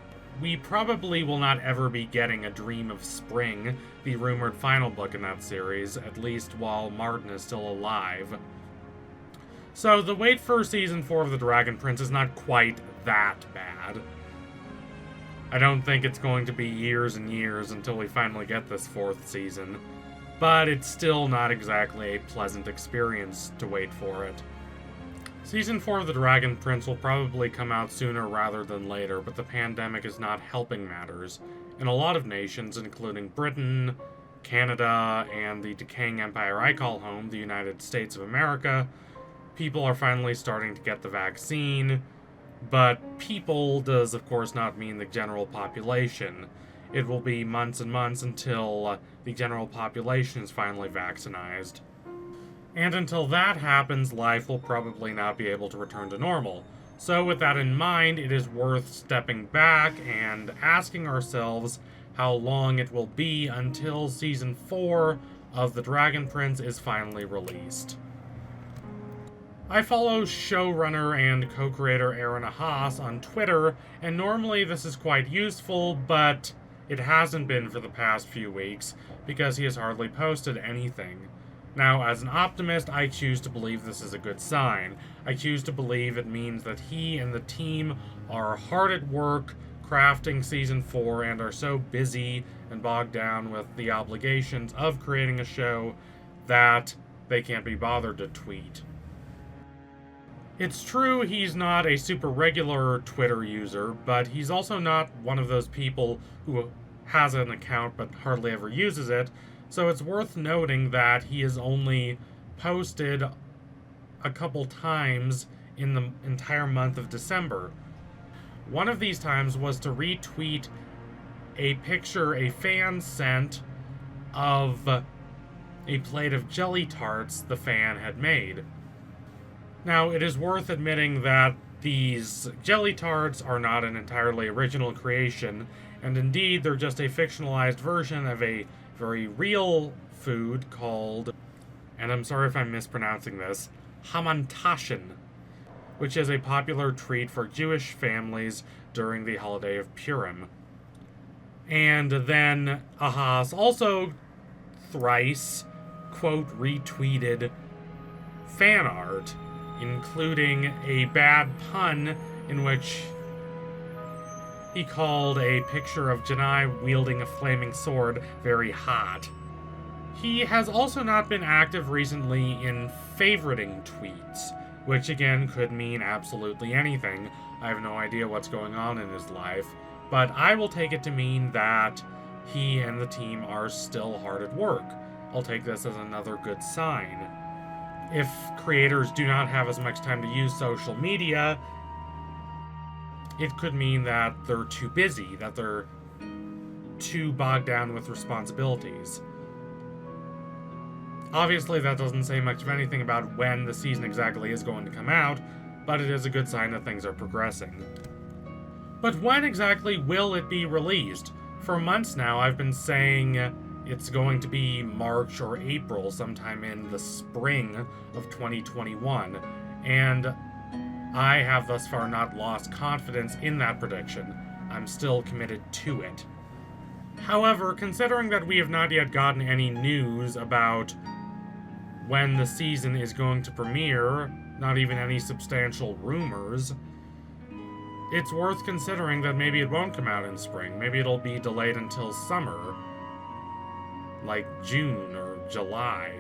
Speaker 3: We probably will not ever be getting A Dream of Spring, the rumored final book in that series, at least while Martin is still alive. So the wait for Season 4 of The Dragon Prince is not quite that bad. I don't think it's going to be years and years until we finally get this 4th season, but it's still not exactly a pleasant experience to wait for it. Season 4 of The Dragon Prince will probably come out sooner rather than later, but the pandemic is not helping matters. In a lot of nations, including Britain, Canada and the decaying empire I call home, the United States of America, people are finally starting to get the vaccine. But people does, of course, not mean the general population. It will be months and months until the general population is finally vaccinated. And until that happens, life will probably not be able to return to normal. So, with that in mind, it is worth stepping back and asking ourselves how long it will be until Season 4 of The Dragon Prince is finally released. I follow showrunner and co-creator Aaron Haas on Twitter, and normally this is quite useful, but it hasn't been for the past few weeks because he has hardly posted anything. Now, as an optimist, I choose to believe this is a good sign. I choose to believe it means that he and the team are hard at work crafting Season 4 and are so busy and bogged down with the obligations of creating a show that they can't be bothered to tweet. It's true he's not a super regular Twitter user, but he's also not one of those people who has an account but hardly ever uses it, so it's worth noting that he has only posted a couple times in the entire month of December. One of these times was to retweet a picture a fan sent of a plate of jelly tarts the fan had made. Now, it is worth admitting that these jelly tarts are not an entirely original creation, and indeed they're just a fictionalized version of a very real food called, and I'm sorry if I'm mispronouncing this, hamantaschen, which is a popular treat for Jewish families during the holiday of Purim. And then Ahas also thrice, quote, retweeted fan art, including a bad pun in which he called a picture of Janai wielding a flaming sword very hot. He has also not been active recently in favoriting tweets, which again could mean absolutely anything. I have no idea what's going on in his life, but I will take it to mean that he and the team are still hard at work. I'll take this as another good sign. If creators do not have as much time to use social media, it could mean that they're too busy, that they're too bogged down with responsibilities. Obviously, that doesn't say much of anything about when the season exactly is going to come out, but it is a good sign that things are progressing. But when exactly will it be released? For months now, I've been saying it's going to be March or April, sometime in the spring of 2021, and I have thus far not lost confidence in that prediction. I'm still committed to it. However, considering that we have not yet gotten any news about when the season is going to premiere, not even any substantial rumors, it's worth considering that maybe it won't come out in spring. Maybe it'll be delayed until summer, like June or July.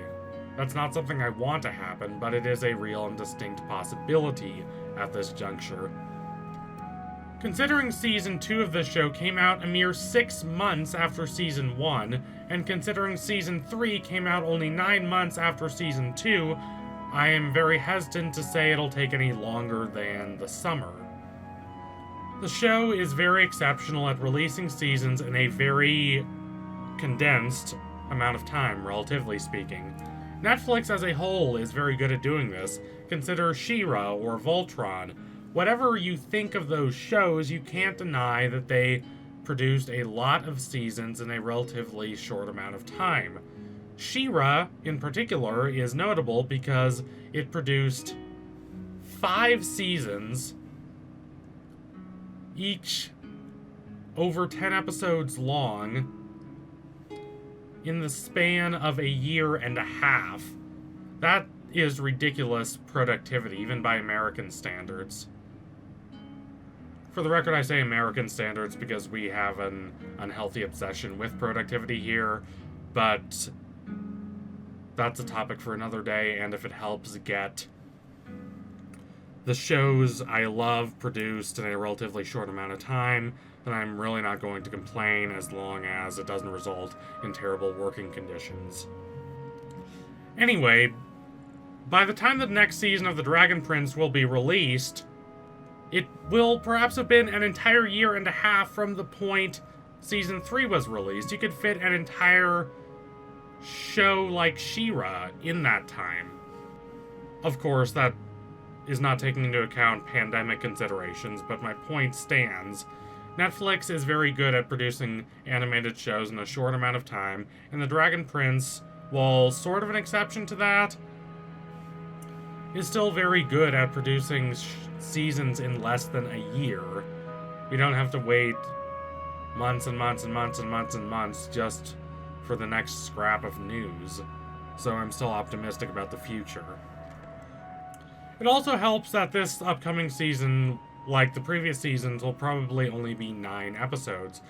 Speaker 3: That's not something I want to happen, but it is a real and distinct possibility at this juncture. Considering Season 2 of this show came out a mere 6 months after Season 1, and considering Season 3 came out only 9 months after Season 2, I am very hesitant to say it'll take any longer than the summer. The show is very exceptional at releasing seasons in a very condensed amount of time, relatively speaking. Netflix as a whole is very good at doing this. Consider She-Ra or Voltron. Whatever you think of those shows, you can't deny that they produced a lot of seasons in a relatively short amount of time. She-Ra, in particular, is notable because it produced 5 seasons, each over 10 episodes long, in the span of a year and a half. That is ridiculous productivity, even by American standards. For the record, I say American standards because we have an unhealthy obsession with productivity here, but that's a topic for another day, and if it helps get the shows I love produced in a relatively short amount of time, then I'm really not going to complain as long as it doesn't result in terrible working conditions. Anyway, by the time the next season of The Dragon Prince will be released, it will perhaps have been an entire year and a half from the point Season 3 was released. You could fit an entire show like She-Ra in that time. Of course, that is not taking into account pandemic considerations, but my point stands. Netflix is very good at producing animated shows in a short amount of time, and The Dragon Prince, while sort of an exception to that, is still very good at producing seasons in less than a year. We don't have to wait months and months and months and months and months just for the next scrap of news. So I'm still optimistic about the future. It also helps that this upcoming season, like the previous seasons, will probably only be 9 episodes.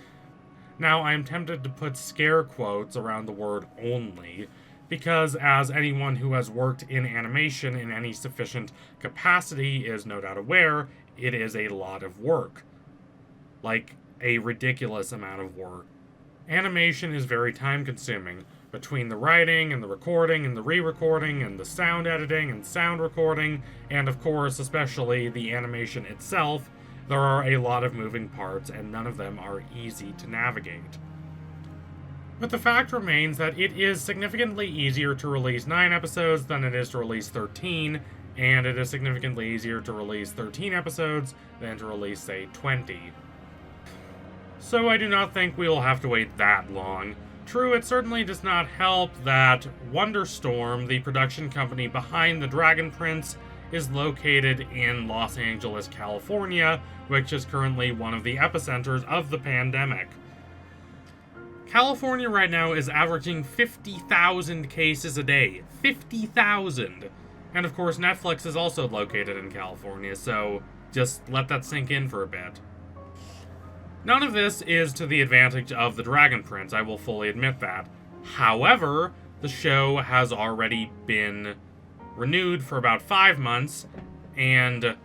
Speaker 3: Now, I'm tempted to put scare quotes around the word only, because as anyone who has worked in animation in any sufficient capacity is no doubt aware, it is a lot of work. Like, a ridiculous amount of work. Animation is very time-consuming. Between the writing and the recording and the re-recording and the sound editing and sound recording, and of course, especially the animation itself, there are a lot of moving parts and none of them are easy to navigate. But the fact remains that it is significantly easier to release 9 episodes than it is to release 13, and it is significantly easier to release 13 episodes than to release, say, 20. So I do not think we will have to wait that long. True, it certainly does not help that Wonderstorm, the production company behind The Dragon Prince, is located in Los Angeles, California, which is currently one of the epicenters of the pandemic. California right now is averaging 50,000 cases a day. 50,000! And of course, Netflix is also located in California, so just let that sink in for a bit. None of this is to the advantage of The Dragon Prince, I will fully admit that. However, the show has already been renewed for about 5 months, and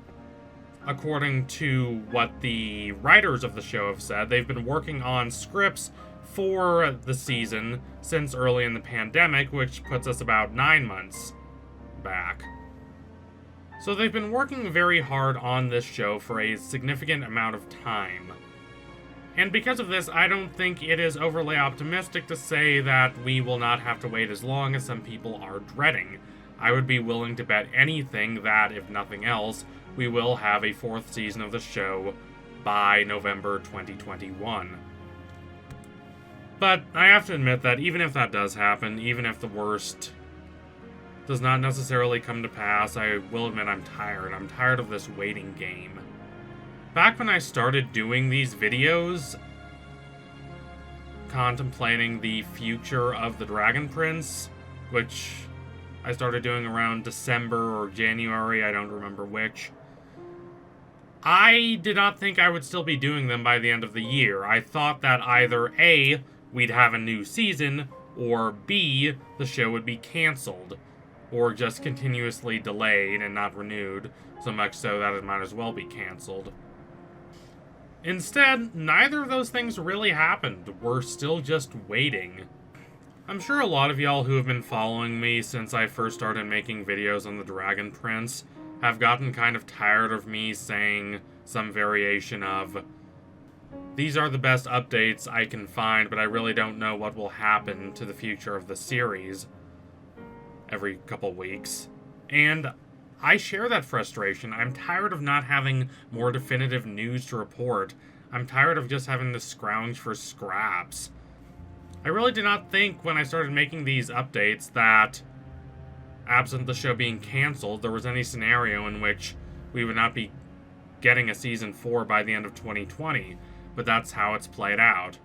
Speaker 3: according to what the writers of the show have said, they've been working on scripts for the season since early in the pandemic, which puts us about 9 months back. So they've been working very hard on this show for a significant amount of time. And because of this, I don't think it is overly optimistic to say that we will not have to wait as long as some people are dreading. I would be willing to bet anything that, if nothing else, we will have a 4th season of the show by November 2021. But I have to admit that even if that does happen, even if the worst does not necessarily come to pass, I will admit I'm tired. I'm tired of this waiting game. Back when I started doing these videos, contemplating the future of The Dragon Prince, which I started doing around December or January, I don't remember which, I did not think I would still be doing them by the end of the year. I thought that either A, we'd have a new season, or B, the show would be cancelled, or just continuously delayed and not renewed, so much so that it might as well be cancelled. Instead, neither of those things really happened. We're still just waiting. I'm sure a lot of y'all who have been following me since I first started making videos on The Dragon Prince have gotten kind of tired of me saying some variation of, these are the best updates I can find, but I really don't know what will happen to the future of the series every couple weeks. And I share that frustration. I'm tired of not having more definitive news to report. I'm tired of just having to scrounge for scraps. I really did not think when I started making these updates that, absent the show being cancelled, there was any scenario in which we would not be getting a season 4 by the end of 2020, but that's how it's played out.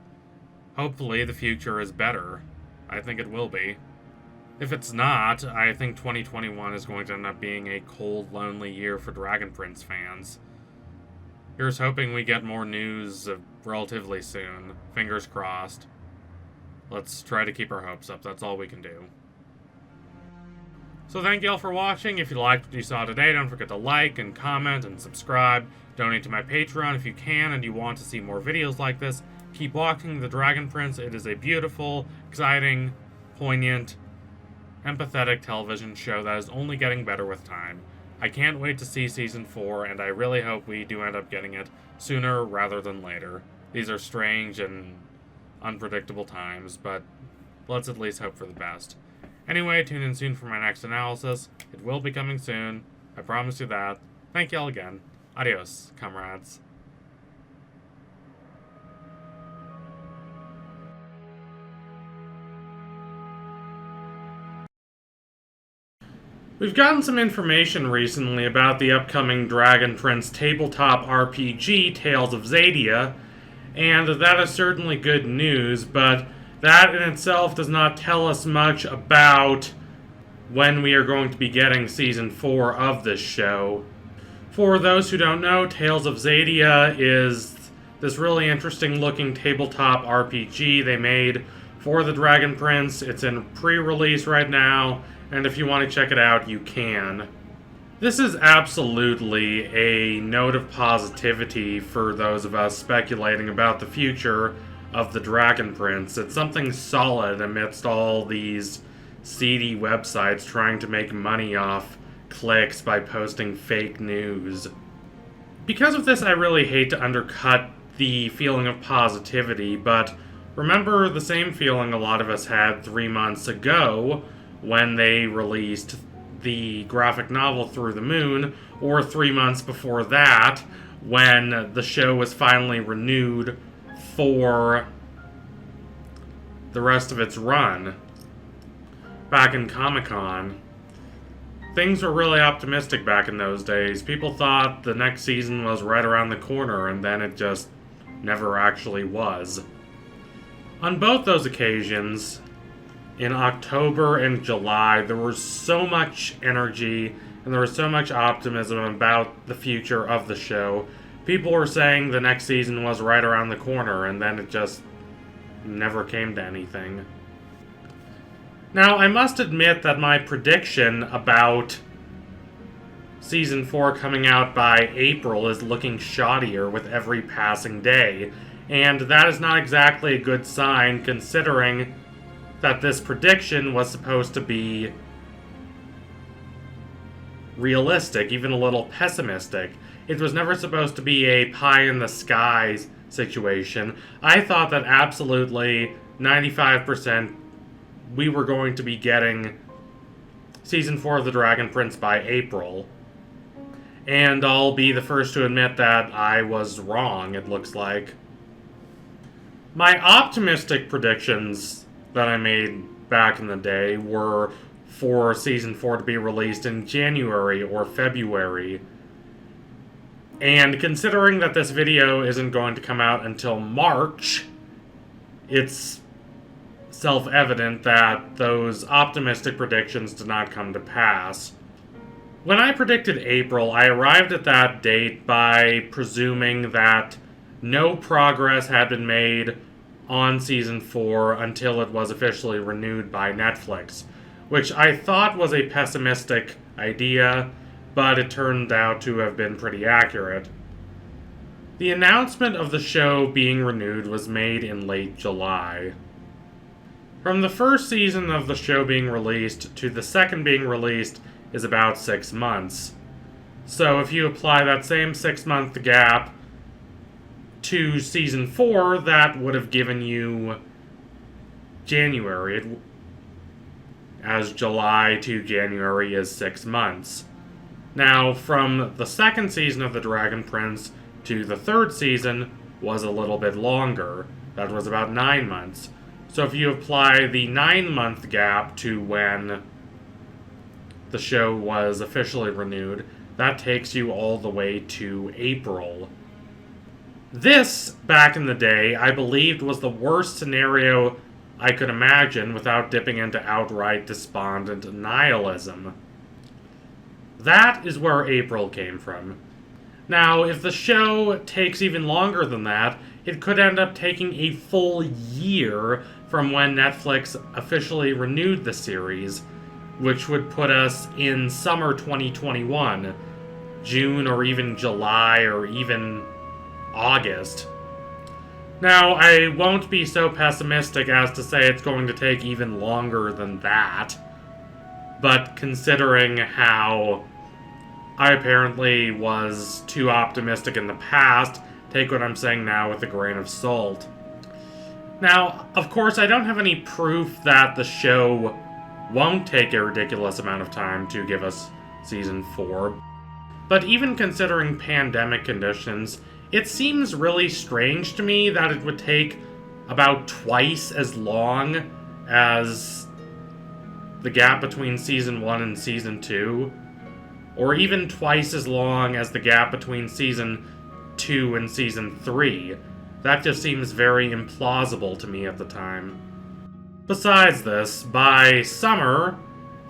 Speaker 3: Hopefully the future is better. I think it will be. If it's not, I think 2021 is going to end up being a cold, lonely year for Dragon Prince fans. Here's hoping we get more news relatively soon. Fingers crossed. Let's try to keep our hopes up, that's all we can do. So thank you all for watching. If you liked what you saw today, don't forget to like and comment and subscribe. Donate to my Patreon if you can and you want to see more videos like this. Keep watching The Dragon Prince. It is a beautiful, exciting, poignant, empathetic television show that is only getting better with time. I can't wait to see Season 4, and I really hope we do end up getting it sooner rather than later. These are strange and unpredictable times, but let's at least hope for the best. Anyway, tune in soon for my next analysis. It will be coming soon. I promise you that. Thank y'all again. Adios, comrades. We've gotten some information recently about the upcoming Dragon Prince tabletop RPG, Tales of Xadia, and that is certainly good news, but that in itself does not tell us much about when we are going to be getting Season 4 of this show. For those who don't know, Tales of Xadia is this really interesting looking tabletop RPG they made for the Dragon Prince. It's in pre-release right now, and if you want to check it out, you can. This is absolutely a note of positivity for those of us speculating about the future of the Dragon Prince. It's something solid amidst all these seedy websites trying to make money off clicks by posting fake news. Because of this, I really hate to undercut the feeling of positivity, but remember the same feeling a lot of us had 3 months ago when they released the graphic novel Through the Moon, or 3 months before that when the show was finally renewed for the rest of its run back in Comic-Con. Things were really optimistic back in those days. People thought the next season was right around the corner, and then it just never actually was. On both those occasions, in October and July, there was so much energy and there was so much optimism about the future of the show. People were saying the next season was right around the corner, and then it just never came to anything. Now, I must admit that my prediction about Season 4 coming out by April is looking shoddier with every passing day, and that is not exactly a good sign considering that this prediction was supposed to be realistic, even a little pessimistic. It was never supposed to be a pie-in-the-sky situation. I thought that absolutely 95% we were going to be getting Season 4 of The Dragon Prince by April. And I'll be the first to admit that I was wrong, it looks like. My optimistic predictions that I made back in the day were for Season 4 to be released in January or February. And considering that this video isn't going to come out until March, it's self-evident that those optimistic predictions did not come to pass. When I predicted April, I arrived at that date by presuming that no progress had been made on Season 4 until it was officially renewed by Netflix, which I thought was a pessimistic idea, but it turned out to have been pretty accurate. The announcement of the show being renewed was made in late July. From the first season of the show being released to the second being released is about 6 months. So if you apply that same 6-month gap to Season 4, that would have given you January, as July to January is 6 months. Now, from the second season of The Dragon Prince to the third season was a little bit longer. That was about 9 months. So if you apply the 9-month gap to when the show was officially renewed, that takes you all the way to April. This, back in the day, I believed was the worst scenario I could imagine without dipping into outright despondent nihilism. That is where April came from. Now, if the show takes even longer than that, it could end up taking a full year from when Netflix officially renewed the series, which would put us in summer 2021, June or even July or even August. Now, I won't be so pessimistic as to say it's going to take even longer than that, but considering how I apparently was too optimistic in the past, take what I'm saying now with a grain of salt. Now, of course, I don't have any proof that the show won't take a ridiculous amount of time to give us Season 4, but even considering pandemic conditions, it seems really strange to me that it would take about twice as long as the gap between Season 1 and Season 2, or even twice as long as the gap between Season 2 and Season 3. That just seems very implausible to me at the time. Besides this, by summer,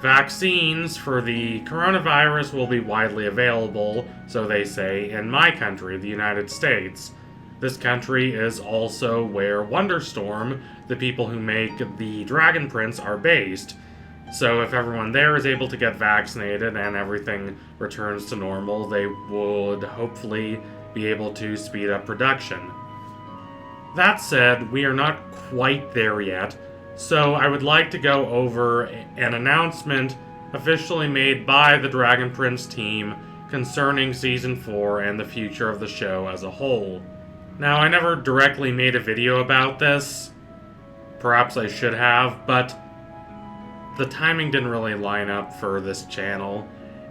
Speaker 3: vaccines for the coronavirus will be widely available, so they say, in my country, the United States. This country is also where Wonderstorm, the people who make the Dragon Prince, are based. So if everyone there is able to get vaccinated and everything returns to normal, they would hopefully be able to speed up production. That said, we are not quite there yet, so I would like to go over an announcement officially made by the Dragon Prince team concerning Season 4 and the future of the show as a whole. Now, I never directly made a video about this. Perhaps I should have, but the timing didn't really line up for this channel,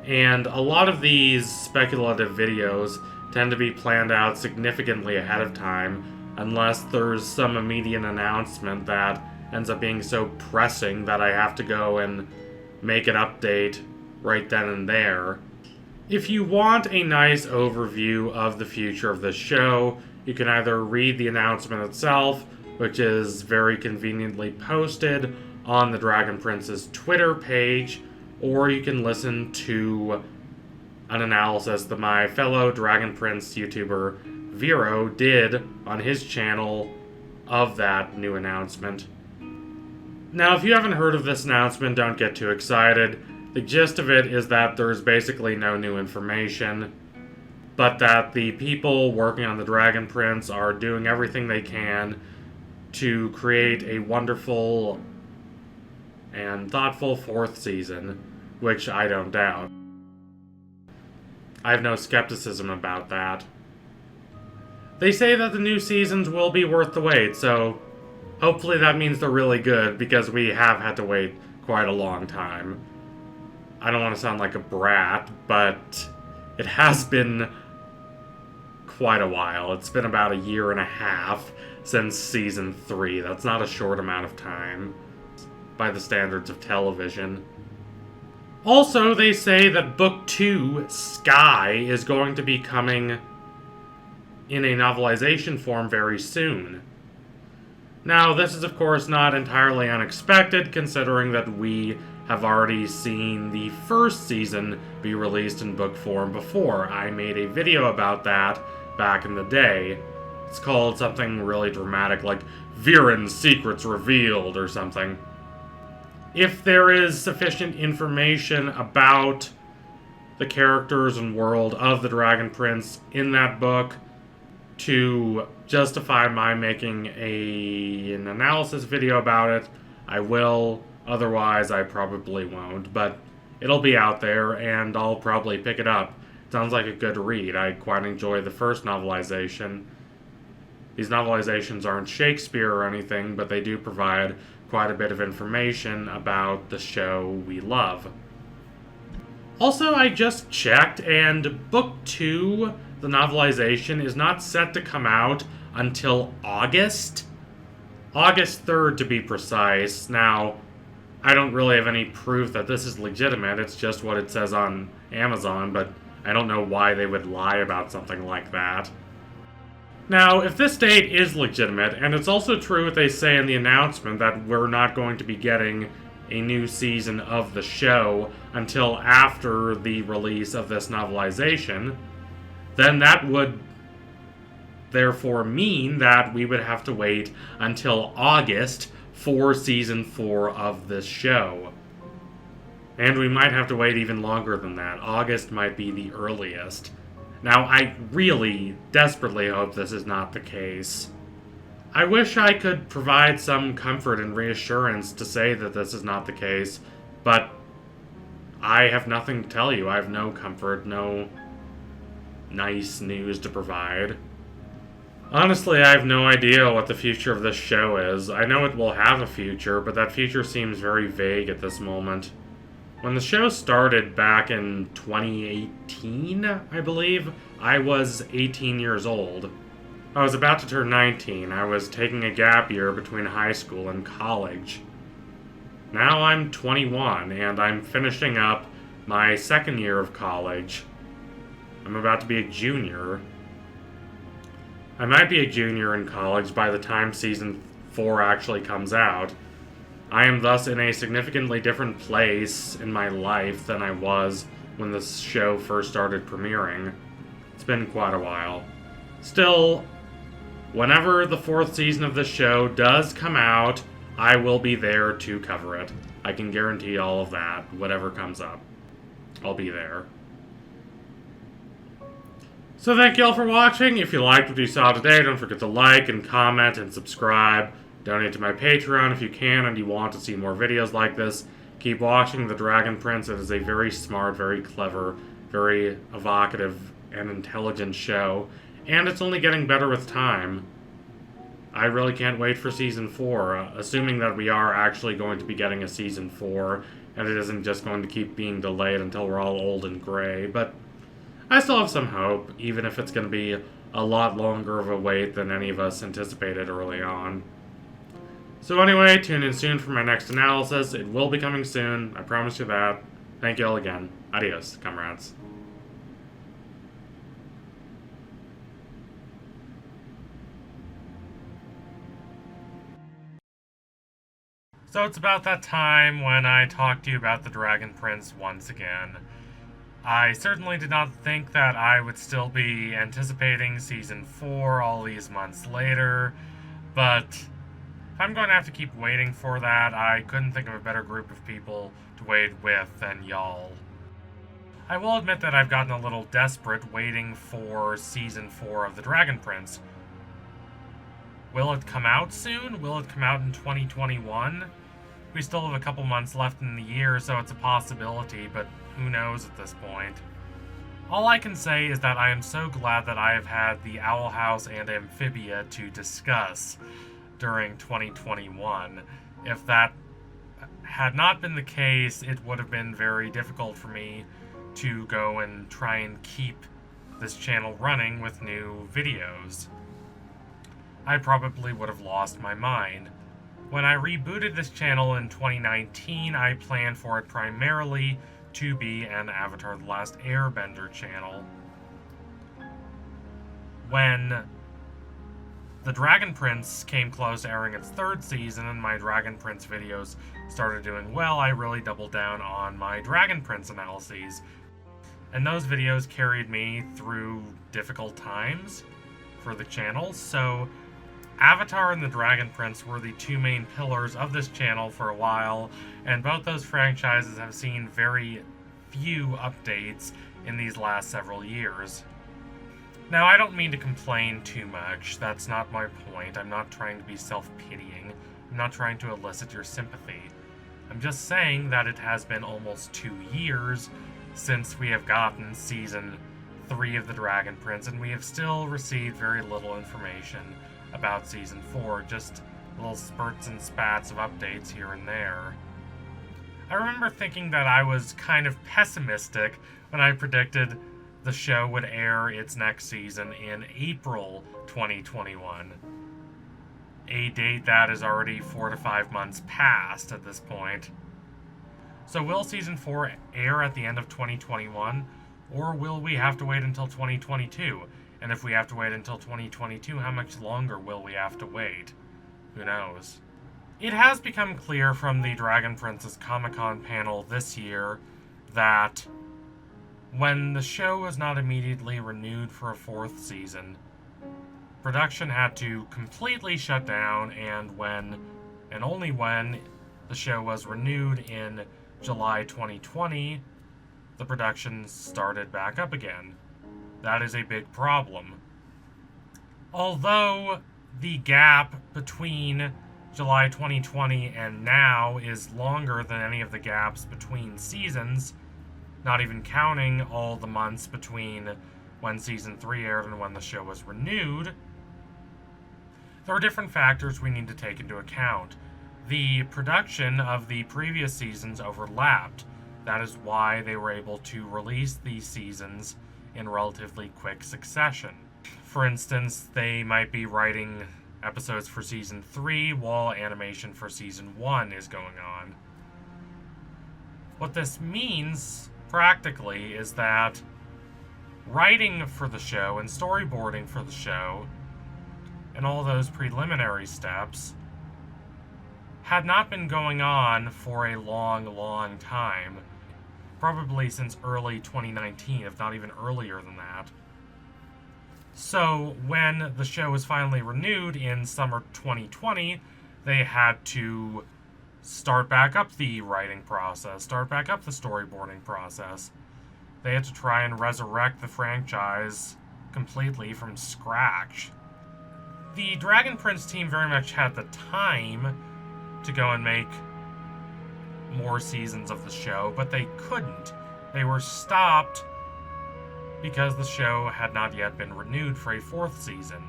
Speaker 3: and a lot of these speculative videos tend to be planned out significantly ahead of time, unless there's some immediate announcement that ends up being so pressing that I have to go and make an update right then and there. If you want a nice overview of the future of the show, you can either read the announcement itself, which is very conveniently posted on the Dragon Prince's Twitter page, or you can listen to an analysis that my fellow Dragon Prince YouTuber Vero did on his channel of that new announcement. Now, if you haven't heard of this announcement, don't get too excited. The gist of it is that there's basically no new information, but that the people working on the Dragon Prince are doing everything they can to create a wonderful and thoughtful fourth season, which I don't doubt. I have no skepticism about that. They say that the new seasons will be worth the wait, so hopefully that means they're really good, because we have had to wait quite a long time. I don't want to sound like a brat, but it has been quite a while. It's been about a year and a half since Season 3. That's not a short amount of time by the standards of television. Also, they say that Book 2, Sky, is going to be coming in a novelization form very soon. Now, this is of course not entirely unexpected, considering that we have already seen the first season be released in book form before. I made a video about that back in the day. It's called something really dramatic like Viren's Secrets Revealed or something. If there is sufficient information about the characters and world of the Dragon Prince in that book to justify my making an analysis video about it, I will. Otherwise, I probably won't. But it'll be out there, and I'll probably pick it up. It sounds like a good read. I quite enjoy the first novelization. These novelizations aren't Shakespeare or anything, but they do provide quite a bit of information about the show we love. Also, I just checked, and Book 2, the novelization, is not set to come out until August. August 3rd, to be precise. Now, I don't really have any proof that this is legitimate. It's just what it says on Amazon, but I don't know why they would lie about something like that. Now, if this date is legitimate, and it's also true what they say in the announcement that we're not going to be getting a new season of the show until after the release of this novelization, then that would therefore mean that we would have to wait until August for Season 4 of this show.
Speaker 1: And we might have to wait even longer than that. August might be the earliest. Now, I really, desperately hope this is not the case. I wish I could provide some comfort and reassurance to say that this is not the case, but I have nothing to tell you. I have no comfort, no nice news to provide. Honestly, I have no idea what the future of this show is. I know it will have a future, but that future seems very vague at this moment. When the show started back in 2018, I believe, I was 18 years old. I was about to turn 19. I was taking a gap year between high school and college. Now I'm 21, and I'm finishing up my second year of college. I'm about to be a junior. I might be a junior in college by the time season 4 actually comes out. I am thus in a significantly different place in my life than I was when this show first started premiering. It's been quite a while. Still, whenever the 4th season of this show does come out, I will be there to cover it. I can guarantee all of that, whatever comes up. I'll be there. So thank you all for watching. If you liked what you saw today, don't forget to like and comment and subscribe. Donate to my Patreon if you can and you want to see more videos like this. Keep watching The Dragon Prince. It is a very smart, very clever, very evocative, and intelligent show. And it's only getting better with time. I really can't wait for Season 4, assuming that we are actually going to be getting a Season 4, and it isn't just going to keep being delayed until we're all old and gray. But I still have some hope, even if it's going to be a lot longer of a wait than any of us anticipated early on. So anyway, tune in soon for my next analysis. It will be coming soon, I promise you that. Thank you all again. Adios, comrades. So it's about that time when I talk to you about the Dragon Prince once again. I certainly did not think that I would still be anticipating Season 4 all these months later, but if I'm going to have to keep waiting for that, I couldn't think of a better group of people to wait with than y'all. I will admit that I've gotten a little desperate waiting for Season 4 of The Dragon Prince. Will it come out soon? Will it come out in 2021? We still have a couple months left in the year, so it's a possibility, but who knows at this point. All I can say is that I am so glad that I have had the Owl House and Amphibia to discuss during 2021. If that had not been the case, it would have been very difficult for me to go and try and keep this channel running with new videos. I probably would have lost my mind. When I rebooted this channel in 2019, I planned for it primarily to be an Avatar: The Last Airbender channel. When The Dragon Prince came close to airing its 3rd season and my Dragon Prince videos started doing well, I really doubled down on my Dragon Prince analyses. And those videos carried me through difficult times for the channel, so Avatar and The Dragon Prince were the 2 main pillars of this channel for a while, and both those franchises have seen very few updates in these last several years. Now, I don't mean to complain too much. That's not my point. I'm not trying to be self-pitying. I'm not trying to elicit your sympathy. I'm just saying that it has been almost 2 years since we have gotten Season 3 of The Dragon Prince, and we have still received very little information about Season 4, just little spurts and spats of updates here and there. I remember thinking that I was kind of pessimistic when I predicted the show would air its next season in April 2021. A date that is already 4 to 5 months past at this point. So will Season 4 air at the end of 2021, or will we have to wait until 2022? And if we have to wait until 2022, how much longer will we have to wait? Who knows? It has become clear from the Dragon Prince's Comic-Con panel this year that when the show was not immediately renewed for a 4th season, production had to completely shut down, and when, and only when, the show was renewed in
Speaker 3: July 2020, the production started back up again. That is a big problem. Although the gap between July 2020 and now is longer than any of the gaps between seasons, not even counting all the months between when season 3 aired and when the show was renewed, there are different factors we need to take into account. The production of the previous seasons overlapped. That is why they were able to release these seasons in relatively quick succession. For instance, they might be writing episodes for season 3 while animation for season 1 is going on. What this means, practically, is that writing for the show and storyboarding for the show and all those preliminary steps had not been going on for a long time. Probably since early 2019, if not even earlier than that. So, when the show was finally renewed in summer 2020, they had to start back up the writing process, start back up the storyboarding process. They had to try and resurrect the franchise completely from scratch. The Dragon Prince team very much had the time to go and make more seasons of the show, but they couldn't. They were stopped because the show had not yet been renewed for a 4th season.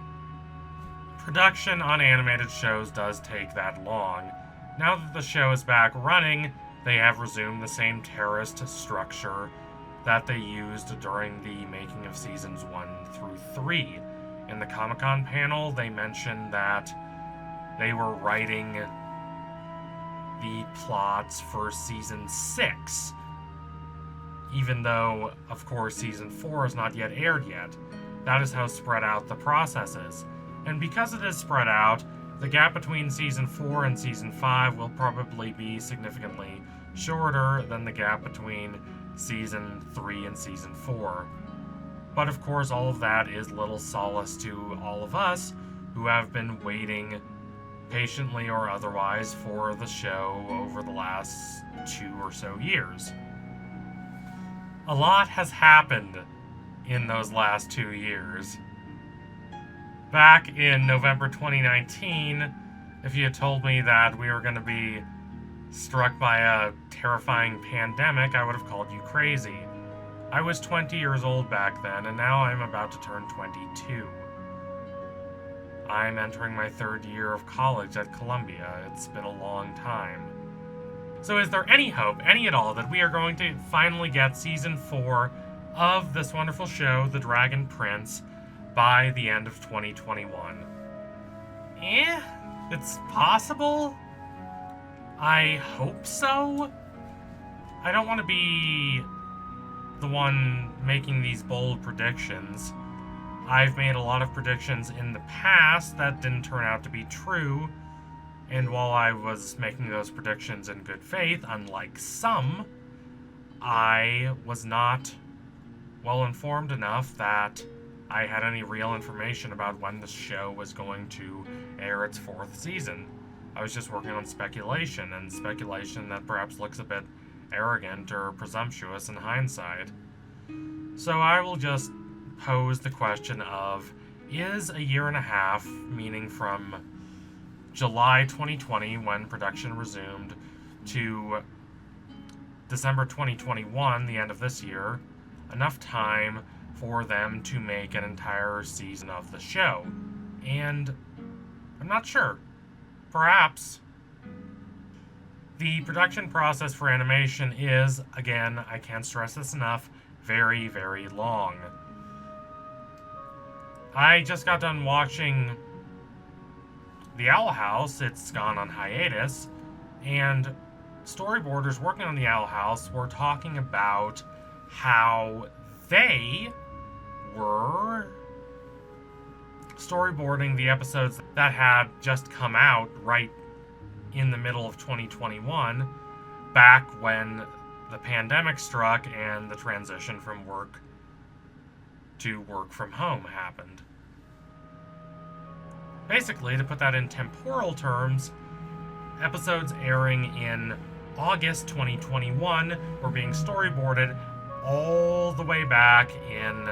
Speaker 3: Production on animated shows does take that long. Now that the show is back running, they have resumed the same terrorist structure that they used during the making of seasons 1 through 3. In the Comic-Con panel, they mentioned that they were writing the plots for season 6, even though, of course, season 4 is not yet aired yet. That is how spread out the process is. And because it is spread out, the gap between season 4 and season 5 will probably be significantly shorter than the gap between season 3 and season 4. But of course, all of that is little solace to all of us who have been waiting patiently or otherwise for the show over the last 2 or so years. A lot has happened in those last 2 years. Back in November 2019, if you had told me that we were going to be struck by a terrifying pandemic, I would have called you crazy. I was 20 years old back then, and now I'm about to turn 22. I'm entering my 3rd year of college at Columbia. It's been a long time. So is there any hope, any at all, that we are going to finally get season 4 of this wonderful show, The Dragon Prince, by the end of 2021? It's possible. I hope so. I don't want to be the one making these bold predictions. I've made a lot of predictions in the past that didn't turn out to be true, and while I was making those predictions in good faith, unlike some, I was not well informed enough that I had any real information about when the show was going to air its 4th season. I was just working on speculation, and speculation that perhaps looks a bit arrogant or presumptuous in hindsight. So I will just pose the question of, is a year and a half, meaning from July 2020, when production resumed, to December 2021, the end of this year, enough time for them to make an entire season of the show? And I'm not sure. Perhaps. The production process for animation is, again, I can't stress this enough, very, very long. I just got done watching The Owl House. It's gone on hiatus, and storyboarders working on The Owl House were talking about how they were storyboarding the episodes that had just come out right in the middle of 2021, back when the pandemic struck and the transition from work to work from home happened. Basically, to put that in temporal terms, episodes airing in August 2021 were being storyboarded all the way back in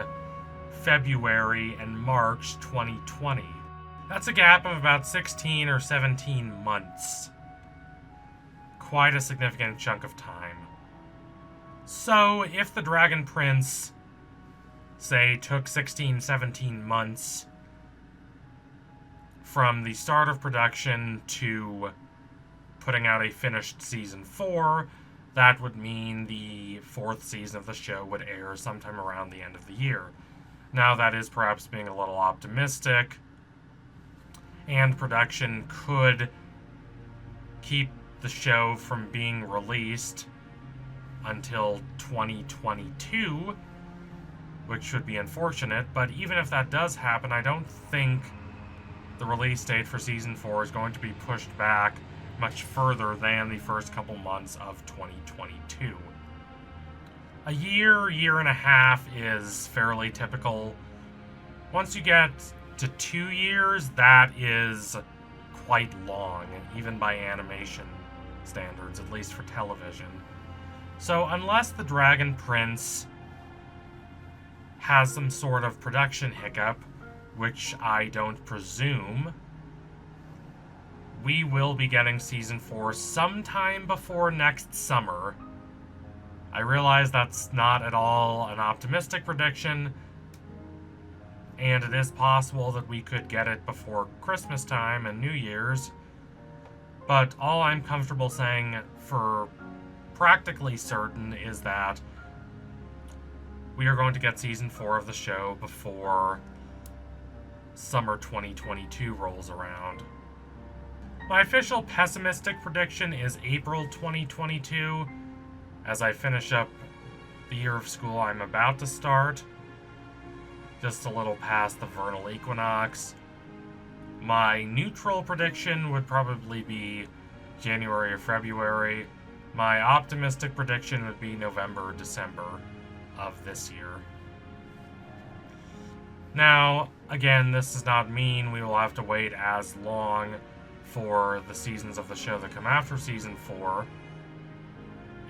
Speaker 3: February and March 2020. That's a gap of about 16 or 17 months. Quite a significant chunk of time. So, if the Dragon Prince, say, took 16, 17 months from the start of production to putting out a finished season 4, that would mean the 4th season of the show would air sometime around the end of the year. Now, that is perhaps being a little optimistic, and production could keep the show from being released until 2022, which would be unfortunate, but even if that does happen, I don't think the release date for Season 4 is going to be pushed back much further than the first couple months of 2022. A year and a half is fairly typical. Once you get to 2 years, that is quite long, even by animation standards, at least for television. So unless the Dragon Prince has some sort of production hiccup, which I don't presume, we will be getting Season 4 sometime before next summer. I realize that's not at all an optimistic prediction, and it is possible that we could get it before Christmas time and New Year's, but all I'm comfortable saying for practically certain is that we are going to get Season 4 of the show before summer 2022 rolls around. My official pessimistic prediction is April 2022, as I finish up the year of school I'm about to start, just a little past the vernal equinox. My neutral prediction would probably be January or February. My optimistic prediction would be November or December of this year. Now, again, this does not mean we will have to wait as long for the seasons of the show that come after Season 4,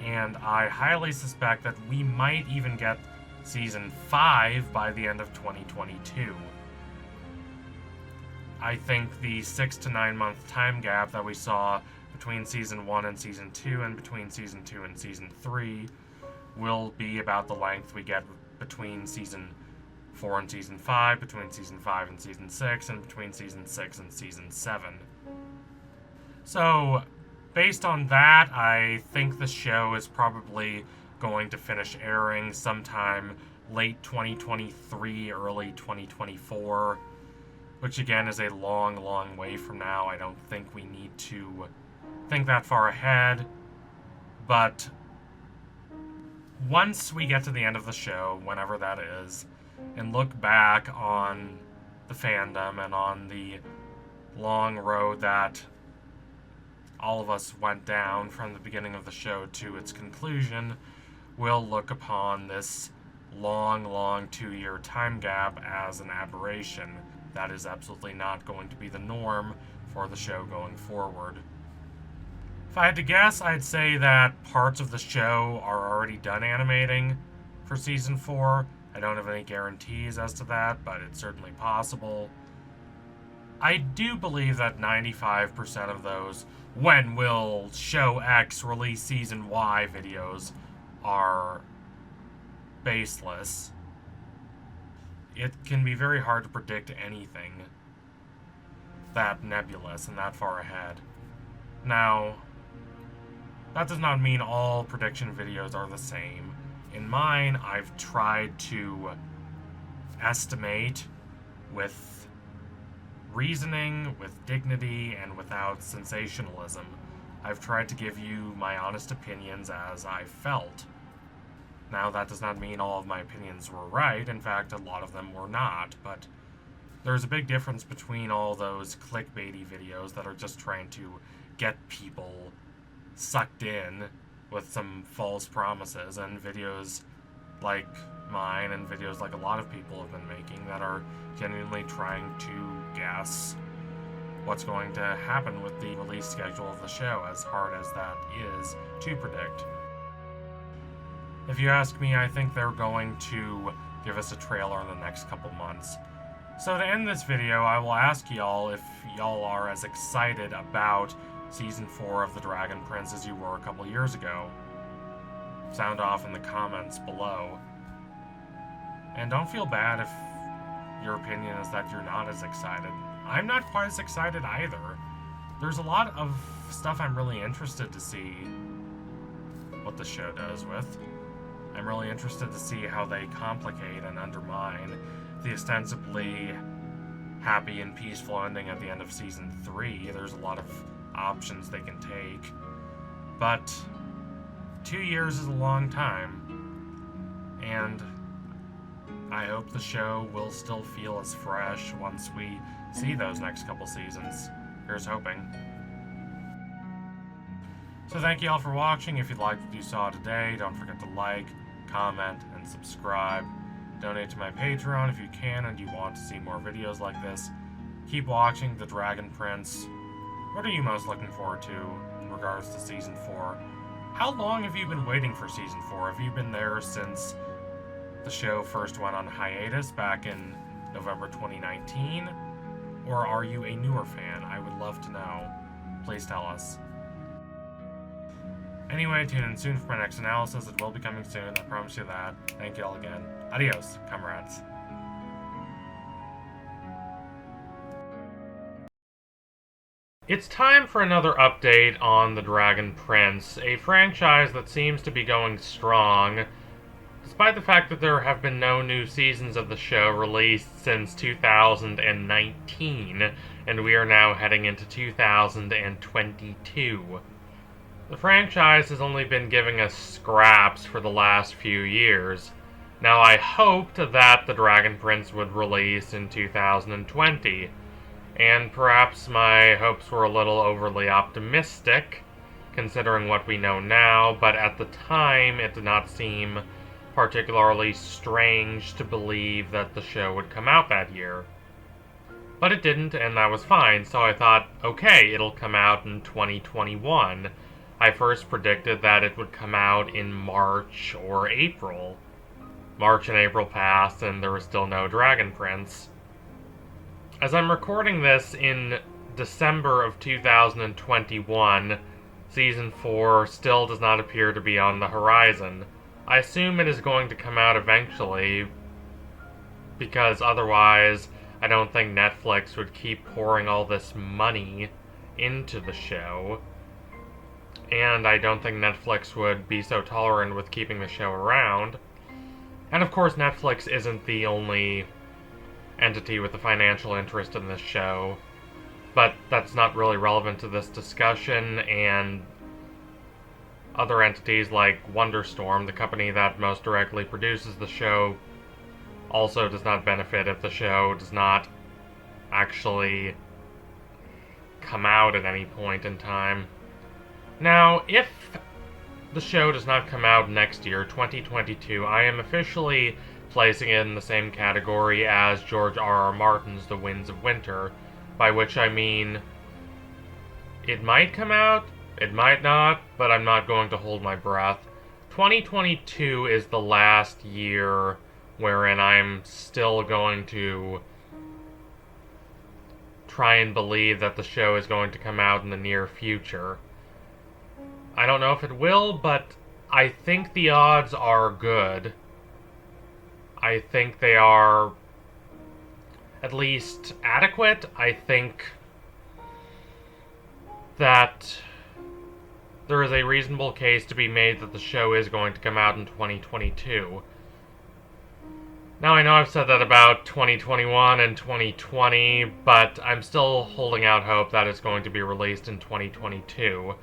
Speaker 3: and I highly suspect that we might even get Season 5 by the end of 2022. I think the 6 to 9 month time gap that we saw between Season 1 and Season 2 and between Season 2 and Season 3 will be about the length we get between Season 4 and Season 5, between Season 5 and Season 6, and between Season 6 and Season 7. So, based on that, I think the show is probably going to finish airing sometime late 2023, early 2024, which again is a long, long way from now. I don't think we need to think that far ahead, but once we get to the end of the show, whenever that is, and look back on the fandom and on the long road that all of us went down from the beginning of the show to its conclusion, we'll look upon this long, long 2-year time gap as an aberration. That is absolutely not going to be the norm for the show going forward. If I had to guess, I'd say that parts of the show are already done animating for Season 4. I don't have any guarantees as to that, but it's certainly possible. I do believe that 95% of those "when will show X release Season Y" videos are baseless. It can be very hard to predict anything that nebulous and that far ahead. Now, that does not mean all prediction videos are the same. In mine, I've tried to estimate with reasoning, with dignity, and without sensationalism. I've tried to give you my honest opinions as I felt. Now, that does not mean all of my opinions were right. In fact, a lot of them were not, but there's a big difference between all those clickbaity videos that are just trying to get people sucked in with some false promises, and videos like mine and videos like a lot of people have been making that are genuinely trying to guess what's going to happen with the release schedule of the show, as hard as that is to predict. If you ask me, I think they're going to give us a trailer in the next couple months. So to end this video, I will ask y'all if y'all are as excited about Season 4 of The Dragon Prince as you were a couple years ago. Sound off in the comments below. And don't feel bad if your opinion is that you're not as excited. I'm not quite as excited either. There's a lot of stuff I'm really interested to see what the show does with. I'm really interested to see how they complicate and undermine the ostensibly happy and peaceful ending at the end of Season 3. There's a lot of options they can take. But 2 years is a long time. And I hope the show will still feel as fresh once we see those next couple seasons. Here's hoping. So thank you all for watching. If you liked what you saw today, don't forget to like, comment, and subscribe. Donate to my Patreon if you can and you want to see more videos like this. Keep watching The Dragon Prince. What are you most looking forward to in regards to Season 4? How long have you been waiting for Season 4? Have you been there since the show first went on hiatus back in November 2019? Or are you a newer fan? I would love to know. Please tell us. Anyway, tune in soon for my next analysis. It will be coming soon, I promise you that. Thank you all again. Adios, comrades. It's time for another update on The Dragon Prince, a franchise that seems to be going strong, despite the fact that there have been no new seasons of the show released since 2019, and we are now heading into 2022. The franchise has only been giving us scraps for the last few years. Now, I hoped that The Dragon Prince would release in 2020, and perhaps my hopes were a little overly optimistic, considering what we know now, but at the time it did not seem particularly strange to believe that the show would come out that year. But it didn't, and that was fine, so I thought, okay, it'll come out in 2021. I first predicted that it would come out in March or April. March and April passed, and there was still no Dragon Prince. As I'm recording this in December of 2021, Season 4 still does not appear to be on the horizon. I assume it is going to come out eventually, because otherwise I don't think Netflix would keep pouring all this money into the show. And I don't think Netflix would be so tolerant with keeping the show around. And of course, Netflix isn't the only entity with a financial interest in this show, but that's not really relevant to this discussion, and other entities like Wonderstorm, the company that most directly produces the show, also does not benefit if the show does not actually come out at any point in time. Now, if the show does not come out next year, 2022, I am officially placing it in the same category as George R.R. Martin's The Winds of Winter, by which I mean it might come out, it might not, but I'm not going to hold my breath. 2022 is the last year wherein I'm still going to try and believe that the show is going to come out in the near future. I don't know if it will, but I think the odds are good. I think they are at least adequate. I think that there is a reasonable case to be made that the show is going to come out in 2022. Now, I know I've said that about 2021 and 2020, but I'm still holding out hope that it's going to be released in 2022.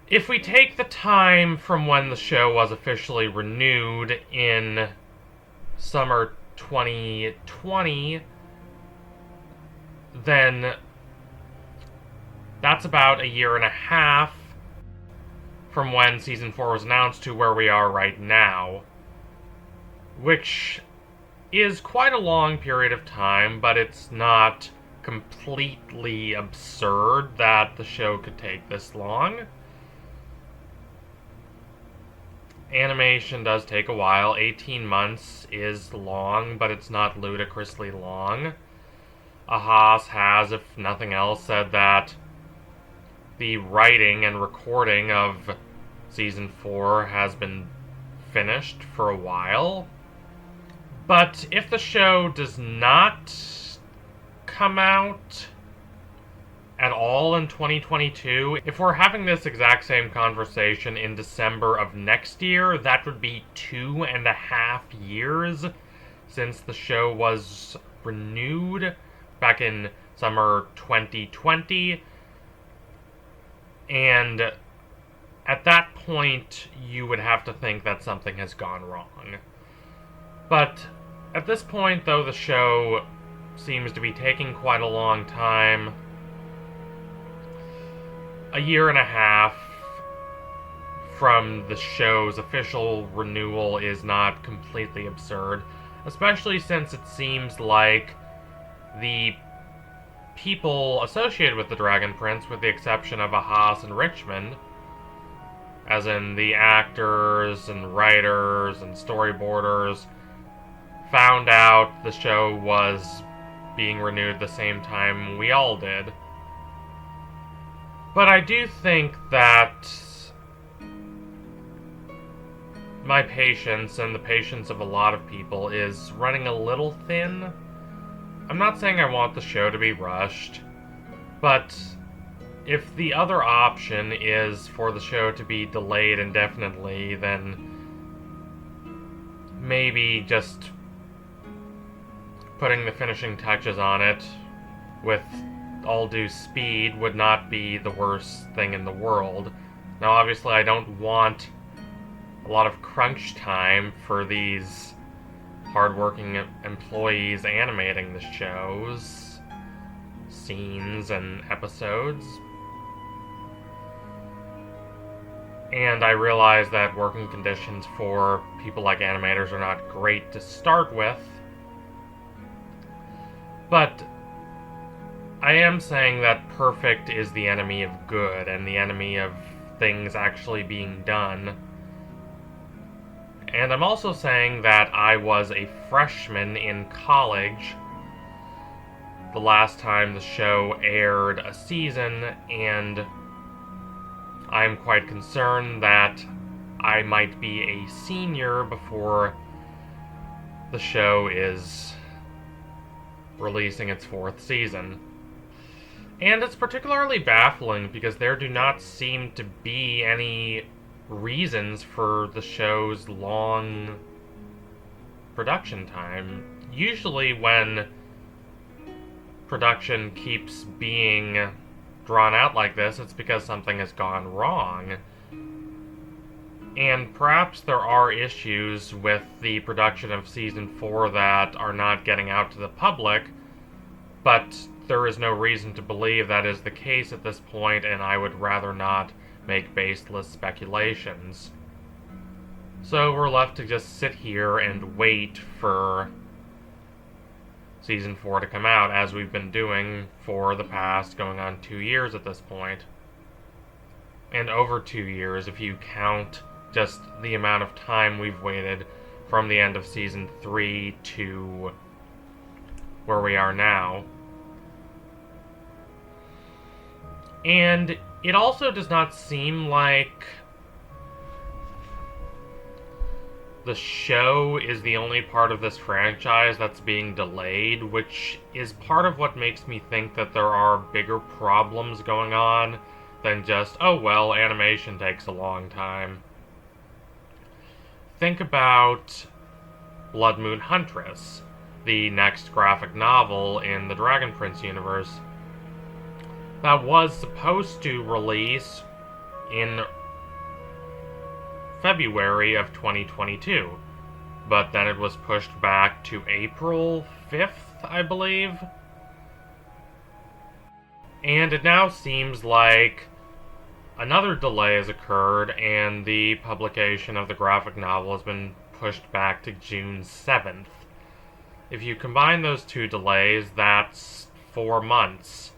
Speaker 3: If we take the time from when the show was officially renewed in summer 2020, then that's about a year and a half from when Season 4 was announced to where we are right now. Which is quite a long period of time, but it's not completely absurd that the show could take this long. Animation does take a while. 18 months is long, but it's not ludicrously long. Ahas has, if nothing else, said that the writing and recording of Season 4 has been finished for a while. But if the show does not come out at all in 2022, if we're having this exact same conversation in December of next year, that would be 2.5 years since the show was renewed back in summer 2020. And at that point, you would have to think that something has gone wrong. But at this point, though, the show seems to be taking quite a long time. A year and a half from the show's official renewal is not completely absurd, especially since it seems like the people associated with the Dragon Prince, with the exception of Ahas and Richmond, as in the actors and writers and storyboarders, found out the show was being renewed the same time we all did. But I do think that my patience, and the patience of a lot of people, is running a little thin. I'm not saying I want the show to be rushed, but if the other option is for the show to be delayed indefinitely, then maybe just putting the finishing touches on it with all due speed would not be the worst thing in the world. Now, obviously, I don't want a lot of crunch time for these hardworking employees animating the shows, scenes, and episodes. And I realize that working conditions for people like animators are not great to start with. But I am saying that perfect is the enemy of good, and the enemy of things actually being done. And I'm also saying that I was a freshman in college the last time the show aired a season, and I'm quite concerned that I might be a senior before the show is releasing its 4th season. And it's particularly baffling because there do not seem to be any reasons for the show's long production time. Usually when production keeps being drawn out like this, it's because something has gone wrong. And perhaps there are issues with the production of Season 4 that are not getting out to the public, but there is no reason to believe that is the case at this point, and I would rather not make baseless speculations. So we're left to just sit here and wait for Season 4 to come out, as we've been doing for the past going on 2 years at this point. And over 2 years if you count just the amount of time we've waited from the end of Season 3 to where we are now. And it also does not seem like the show is the only part of this franchise that's being delayed, which is part of what makes me think that there are bigger problems going on than just, oh well, animation takes a long time. Think about Blood Moon Huntress, the next graphic novel in the Dragon Prince universe, that was supposed to release in February of 2022, but then it was pushed back to April 5th, I believe. And it now seems like another delay has occurred, and the publication of the graphic novel has been pushed back to June 7th. If you combine those two delays, that's 4 months.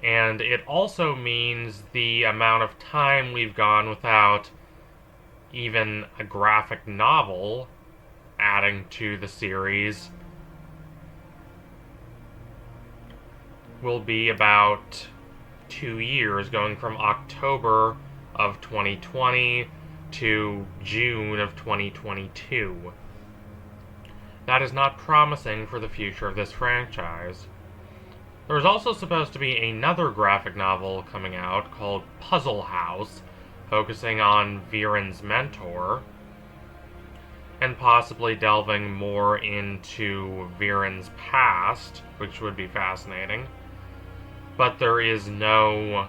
Speaker 3: And it also means the amount of time we've gone without even a graphic novel adding to the series will be about 2 years, going from October of 2020 to June of 2022. That is not promising for the future of this franchise. There's also supposed to be another graphic novel coming out called Puzzle House, focusing on Viren's mentor, and possibly delving more into Viren's past, which would be fascinating. But there is no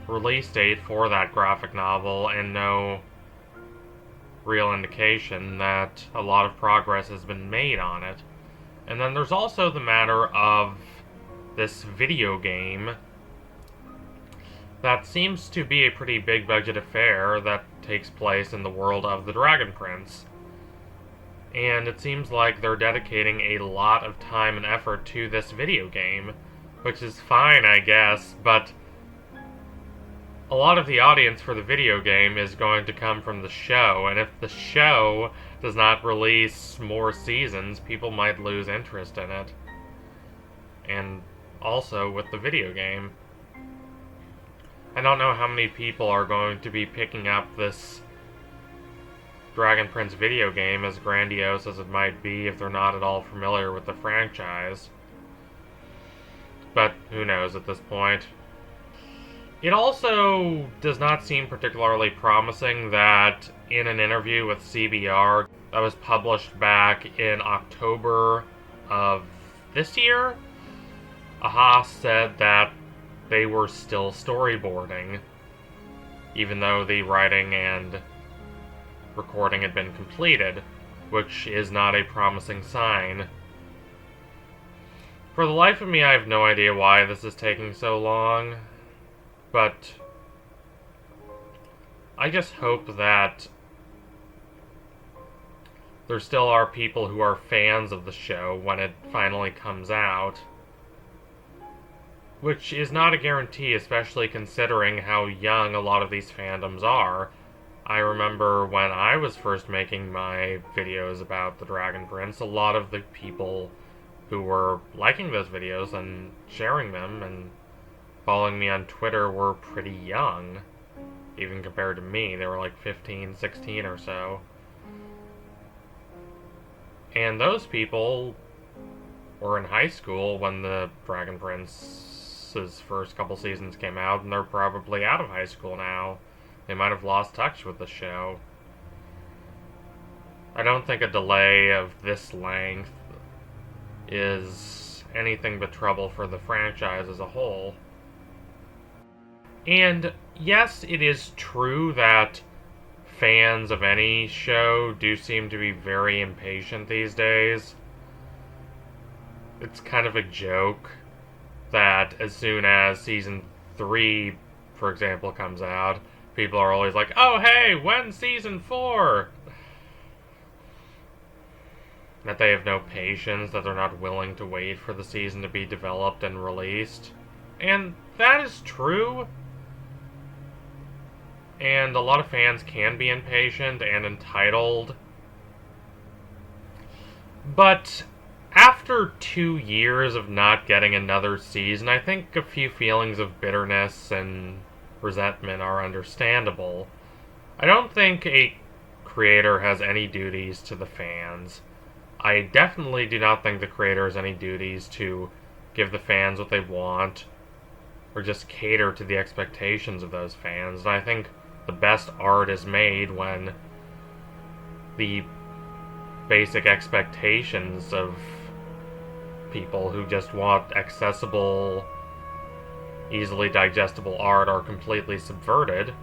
Speaker 3: release date for that graphic novel, and no real indication that a lot of progress has been made on it. And then there's also the matter of this video game that seems to be a pretty big budget affair that takes place in the world of the Dragon Prince. And it seems like they're dedicating a lot of time and effort to this video game, which is fine, I guess, but a lot of the audience for the video game is going to come from the show, and if the show does not release more seasons, people might lose interest in it. And also with the video game, I don't know how many people are going to be picking up this Dragon Prince video game, as grandiose as it might be, if they're not at all familiar with the franchise. But who knows at this point. It also does not seem particularly promising that in an interview with CBR that was published back in October of this year, Aha said that they were still storyboarding, even though the writing and recording had been completed, which is not a promising sign. For the life of me, I have no idea why this is taking so long, but I just hope that there still are people who are fans of the show when it finally comes out. Which is not a guarantee, especially considering how young a lot of these fandoms are. I remember when I was first making my videos about the Dragon Prince, a lot of the people who were liking those videos and sharing them and following me on Twitter were pretty young, even compared to me. They were like 15, 16 or so. And those people were in high school when the Dragon Prince's first couple seasons came out, and they're probably out of high school now. They might have lost touch with the show. I don't think a delay of this length is anything but trouble for the franchise as a whole. And yes, it is true that fans of any show do seem to be very impatient these days. It's kind of a joke that as soon as season 3, for example, comes out, people are always like, oh hey, when's season 4? That they have no patience, that they're not willing to wait for the season to be developed and released. And that is true. And a lot of fans can be impatient and entitled. But after 2 years of not getting another season, I think a few feelings of bitterness and resentment are understandable. I don't think a creator has any duties to the fans. I definitely do not think the creator has any duties to give the fans what they want, or just cater to the expectations of those fans. And I think the best art is made when the basic expectations of people who just want accessible, easily digestible art are completely subverted.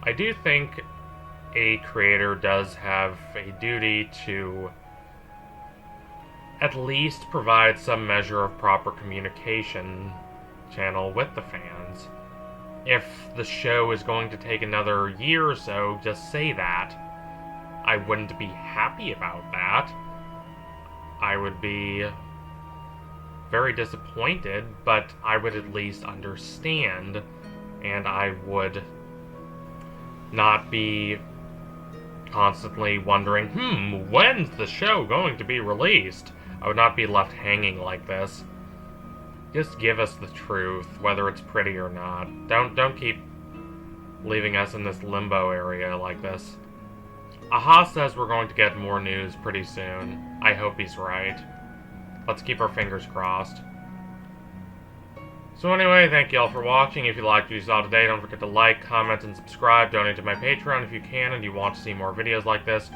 Speaker 3: I do think a creator does have a duty to at least provide some measure of proper communication channel with the fans. If the show is going to take another year or so, just say that. I wouldn't be happy about that. I would be very disappointed, but I would at least understand, and I would not be constantly wondering, when's the show going to be released? I would not be left hanging like this. Just give us the truth, whether it's pretty or not. Don't keep leaving us in this limbo area like this. Aha says we're going to get more news pretty soon. I hope he's right. Let's keep our fingers crossed. So anyway, thank you all for watching. If you liked what you saw today, don't forget to like, comment, and subscribe. Donate to my Patreon if you can and you want to see more videos like this.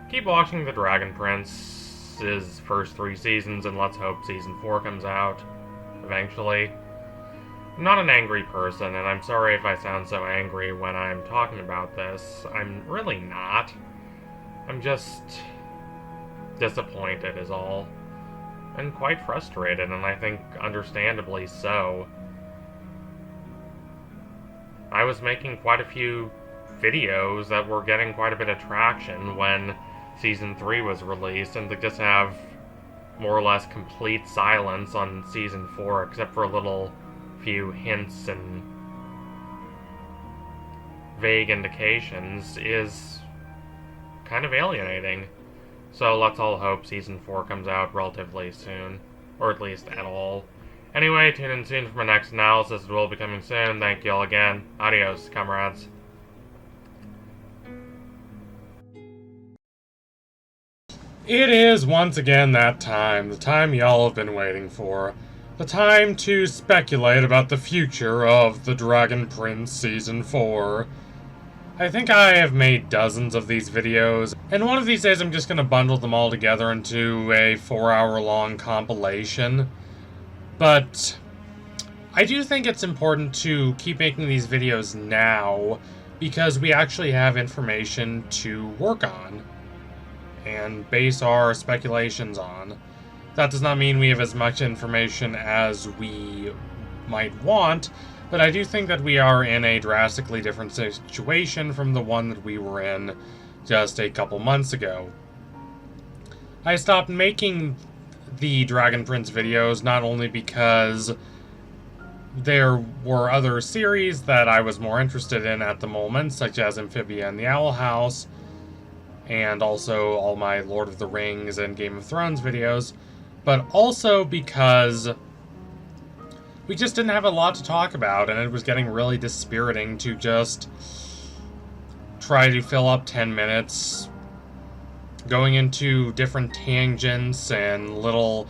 Speaker 3: Keep watching The Dragon Prince's first 3 seasons, and let's hope Season 4 comes out eventually. I'm not an angry person, and I'm sorry if I sound so angry when I'm talking about this. I'm really not. I'm just disappointed is all. And quite frustrated, and I think understandably so. I was making quite a few videos that were getting quite a bit of traction when Season 3 was released, and to just have more or less complete silence on Season 4, except for a little few hints and vague indications, is kind of alienating. So let's all hope Season 4 comes out relatively soon, or at least at all. Anyway, tune in soon for my next analysis. It will be coming soon. Thank you all again. Adios, comrades.
Speaker 1: It is once again that time, the time y'all have been waiting for. The time to speculate about the future of The Dragon Prince Season 4. I think I have made dozens of these videos, and one of these days I'm just going to bundle them all together into a 4-hour-long compilation. But I do think it's important to keep making these videos now, because we actually have information to work on and base our speculations on. That does not mean we have as much information as we might want, but I do think that we are in a drastically different situation from the one that we were in just a couple months ago. I stopped making the Dragon Prince videos not only because there were other series that I was more interested in at the moment, such as Amphibia and the Owl House, and also all my Lord of the Rings and Game of Thrones videos, but also because we just didn't have a lot to talk about, and it was getting really dispiriting to just try to fill up 10 minutes going into different tangents and little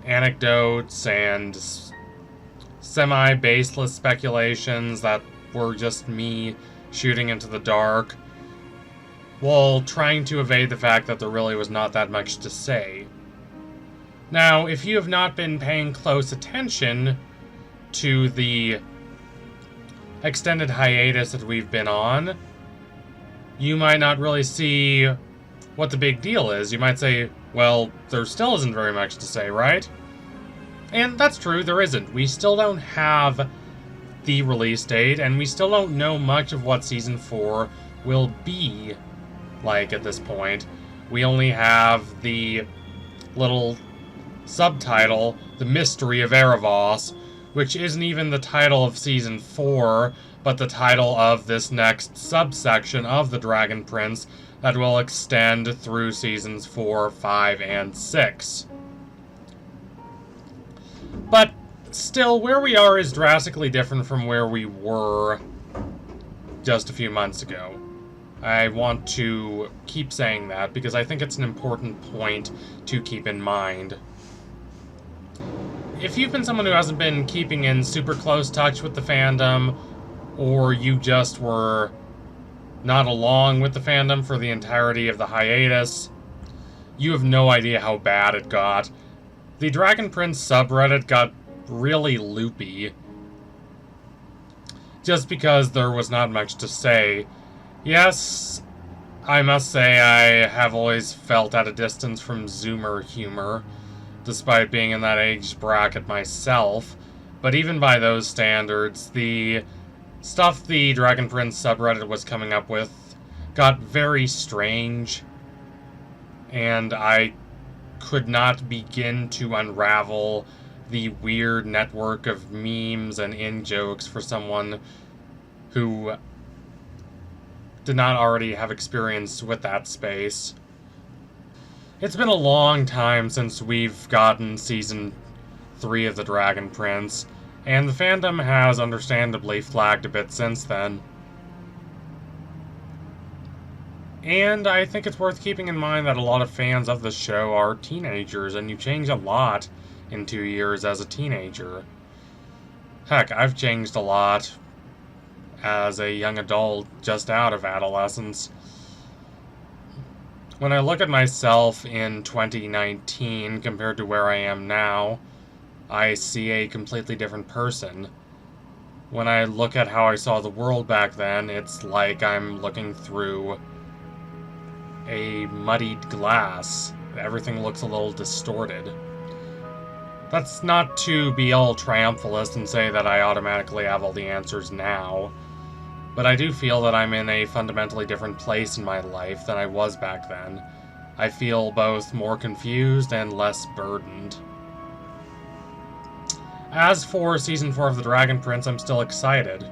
Speaker 1: anecdotes and semi-baseless speculations that were just me shooting into the dark, while trying to evade the fact that there really was not that much to say. Now, if you have not been paying close attention to the extended hiatus that we've been on, you might not really see what the big deal is. You might say, well, there still isn't very much to say, right? And that's true, there isn't. We still don't have the release date, and we still don't know much of what Season 4 will be like at this point. We only have the little subtitle, The Mystery of Aaravos, which isn't even the title of Season 4, but the title of this next subsection of The Dragon Prince that will extend through Seasons 4, 5, and 6. But still, where we are is drastically different from where we were just a few months ago. I want to keep saying that because I think it's an important point to keep in mind. If you've been someone who hasn't been keeping in super close touch with the fandom, or you just were not along with the fandom for the entirety of the hiatus, you have no idea how bad it got. The Dragon Prince subreddit got really loopy, just because there was not much to say. Yes, I must say I have always felt at a distance from Zoomer humor, despite being in that age bracket myself, but even by those standards, the stuff the Dragon Prince subreddit was coming up with got very strange, and I could not begin to unravel the weird network of memes and in-jokes for someone who did not already have experience with that space. It's been a long time since we've gotten Season 3 of The Dragon Prince, and the fandom has understandably flagged a bit since then. And I think it's worth keeping in mind that a lot of fans of the show are teenagers, and you change a lot in 2 years as a teenager. Heck, I've changed a lot as a young adult just out of adolescence. When I look at myself in 2019 compared to where I am now, I see a completely different person. When I look at how I saw the world back then, it's like I'm looking through a muddied glass. Everything looks a little distorted. That's not to be all triumphalist and say that I automatically have all the answers now, but I do feel that I'm in a fundamentally different place in my life than I was back then. I feel both more confused and less burdened. As for Season 4 of The Dragon Prince, I'm still excited.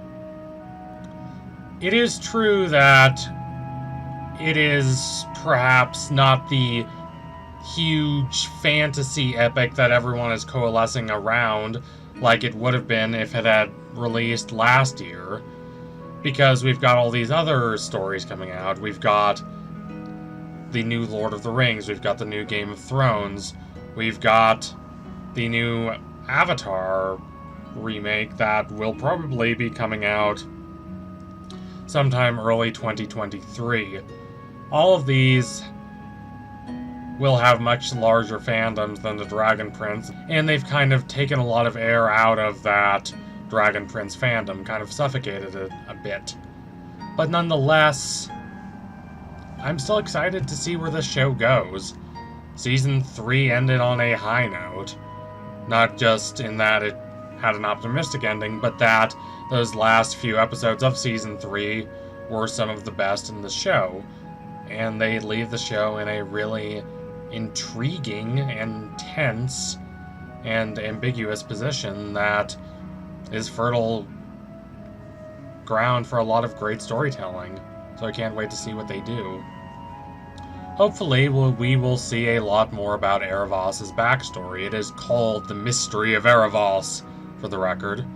Speaker 1: It is true that it is perhaps not the huge fantasy epic that everyone is coalescing around like it would have been if it had released last year, because we've got all these other stories coming out. We've got the new Lord of the Rings, we've got the new Game of Thrones, we've got the new Avatar remake that will probably be coming out sometime early 2023. All of these will have much larger fandoms than the Dragon Prince, and they've kind of taken a lot of air out of that Dragon Prince fandom, kind of suffocated it a bit. But nonetheless, I'm still excited to see where this show goes. Season 3 ended on a high note. Not just in that it had an optimistic ending, but that those last few episodes of Season 3 were some of the best in the show. And they leave the show in a really intriguing and tense and ambiguous position that is fertile ground for a lot of great storytelling. So I can't wait to see what they do. Hopefully, we will see a lot more about Aaravos' backstory. It is called The Mystery of Aaravos, for the record.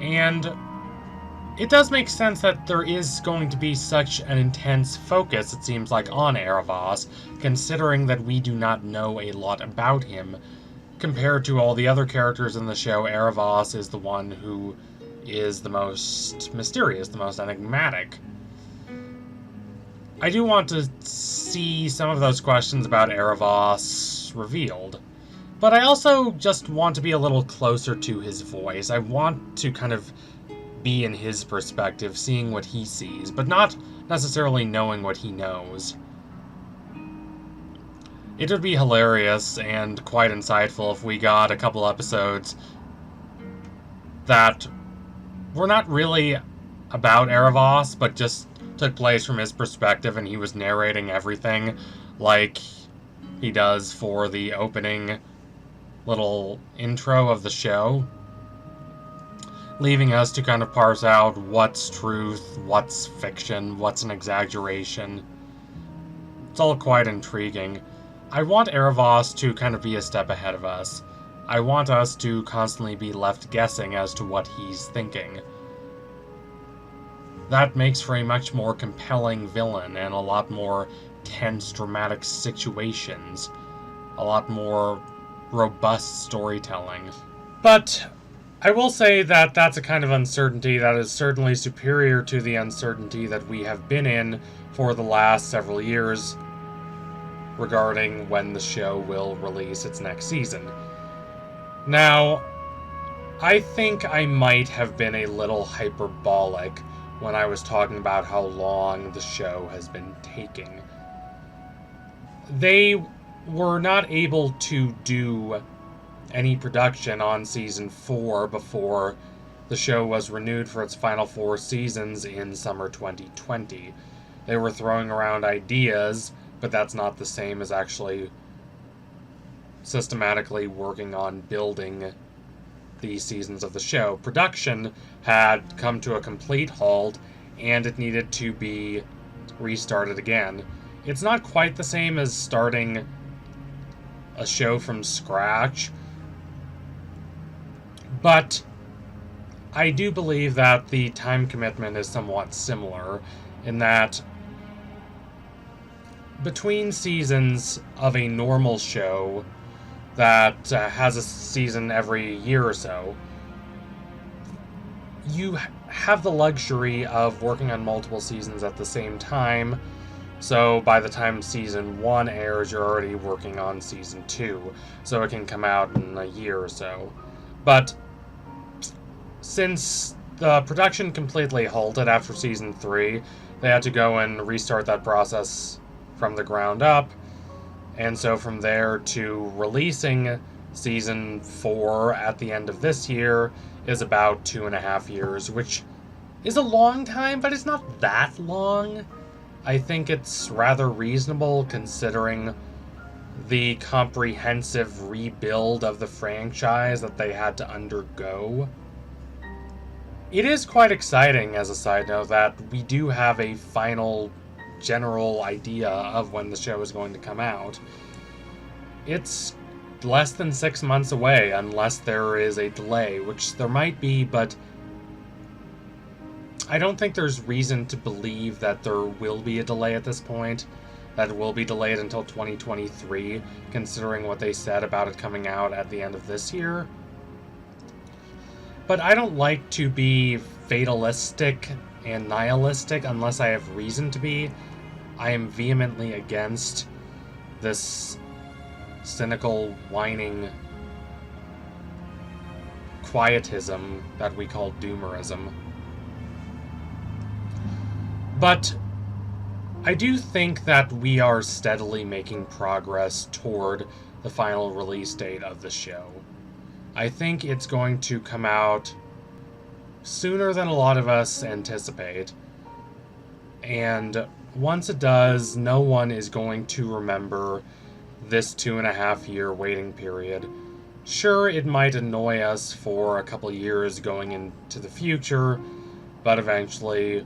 Speaker 1: And it does make sense that there is going to be such an intense focus, it seems like, on Aaravos, considering that we do not know a lot about him. Compared to all the other characters in the show, Aaravos is the one who is the most mysterious, the most enigmatic. I do want to see some of those questions about Aaravos revealed, but I also just want to be a little closer to his voice. I want to kind of be in his perspective, seeing what he sees, but not necessarily knowing what he knows. It would be hilarious and quite insightful if we got a couple episodes that were not really about Aaravos, but just took place from his perspective and he was narrating everything like he does for the opening little intro of the show, leaving us to kind of parse out what's truth, what's fiction, what's an exaggeration. It's all quite intriguing. I want Aaravos to kind of be a step ahead of us. I want us to constantly be left guessing as to what he's thinking. That makes for a much more compelling villain and a lot more tense, dramatic situations. A lot more robust storytelling. But I will say that that's a kind of uncertainty that is certainly superior to the uncertainty that we have been in for the last several years regarding when the show will release its next season. Now, I think I might have been a little hyperbolic when I was talking about how long the show has been taking. They were not able to do any production on Season 4 before the show was renewed for its final 4 seasons in summer 2020. They were throwing around ideas, but that's not the same as actually systematically working on building these seasons of the show. Production had come to a complete halt, and it needed to be restarted again. It's not quite the same as starting a show from scratch, but I do believe that the time commitment is somewhat similar in that between seasons of a normal show that has a season every year or so, you have the luxury of working on multiple seasons at the same time. So by the time season 1 airs, you're already working on season 2, so it can come out in a year or so. But since the production completely halted after season 3, they had to go and restart that process from the ground up. And so from there to releasing season 4 at the end of this year is about 2.5 years, which is a long time, but it's not that long. I think it's rather reasonable considering the comprehensive rebuild of the franchise that they had to undergo. It is quite exciting, as a side note, that we do have a final general idea of when the show is going to come out. It's less than 6 months away, unless there is a delay, which there might be, but I don't think there's reason to believe that there will be a delay at this point, that it will be delayed until 2023, considering what they said about it coming out at the end of this year. But I don't like to be fatalistic and nihilistic unless I have reason to be. I am vehemently against this cynical, whining quietism that we call doomerism. But I do think that we are steadily making progress toward the final release date of the show. I think it's going to come out sooner than a lot of us anticipate. And once it does, no one is going to remember this 2.5-year waiting period. Sure, it might annoy us for a couple years going into the future, but eventually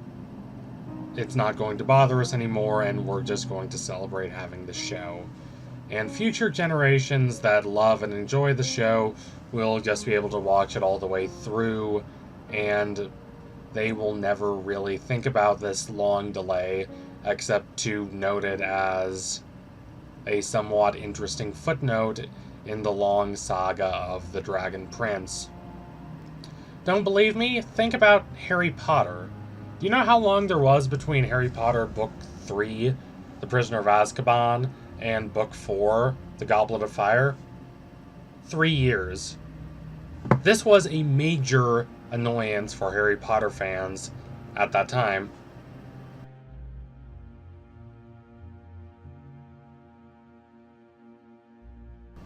Speaker 1: it's not going to bother us anymore, and we're just going to celebrate having the show. And future generations that love and enjoy the show will just be able to watch it all the way through, and they will never really think about this long delay, except to note it as a somewhat interesting footnote in the long saga of the Dragon Prince. Don't believe me? Think about Harry Potter. Do you know how long there was between Harry Potter Book 3, The Prisoner of Azkaban, and Book 4, The Goblet of Fire? 3 years. This was a major annoyance for Harry Potter fans at that time.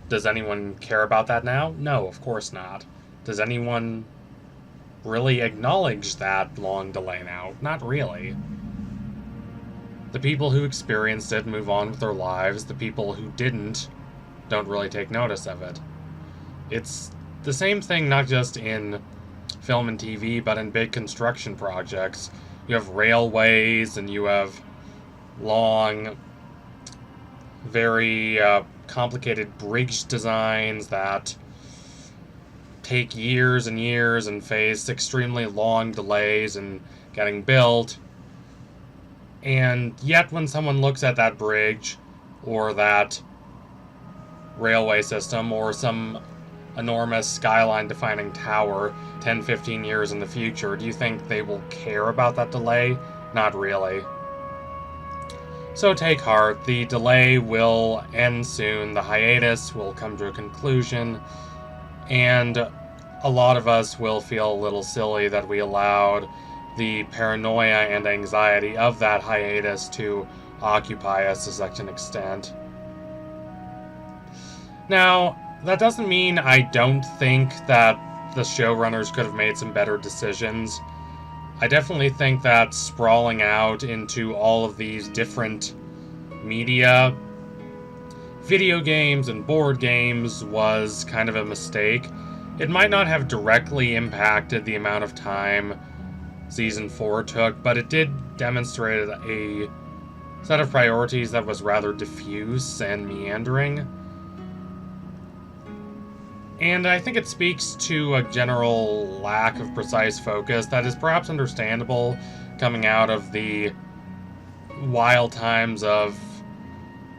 Speaker 1: Does anyone care about that now? No, of course not. Does anyone really acknowledge that long delay now? Not really. The people who experienced it move on with their lives. The people who didn't don't really take notice of it. It's the same thing not just in film and TV, but in big construction projects. You have railways, and you have long, very complicated bridge designs that take years and years and face extremely long delays in getting built. And yet when someone looks at that bridge or that railway system or some enormous skyline-defining tower 10-15 years in the future, do you think they will care about that delay? Not really. So take heart, the delay will end soon, the hiatus will come to a conclusion, and a lot of us will feel a little silly that we allowed the paranoia and anxiety of that hiatus to occupy us to such an extent. Now, that doesn't mean I don't think that the showrunners could have made some better decisions. I definitely think that sprawling out into all of these different media video games and board games was kind of a mistake. It might not have directly impacted the amount of time Season 4 took, but it did demonstrate a set of priorities that was rather diffuse and meandering. And I think it speaks to a general lack of precise focus that is perhaps understandable coming out of the wild times of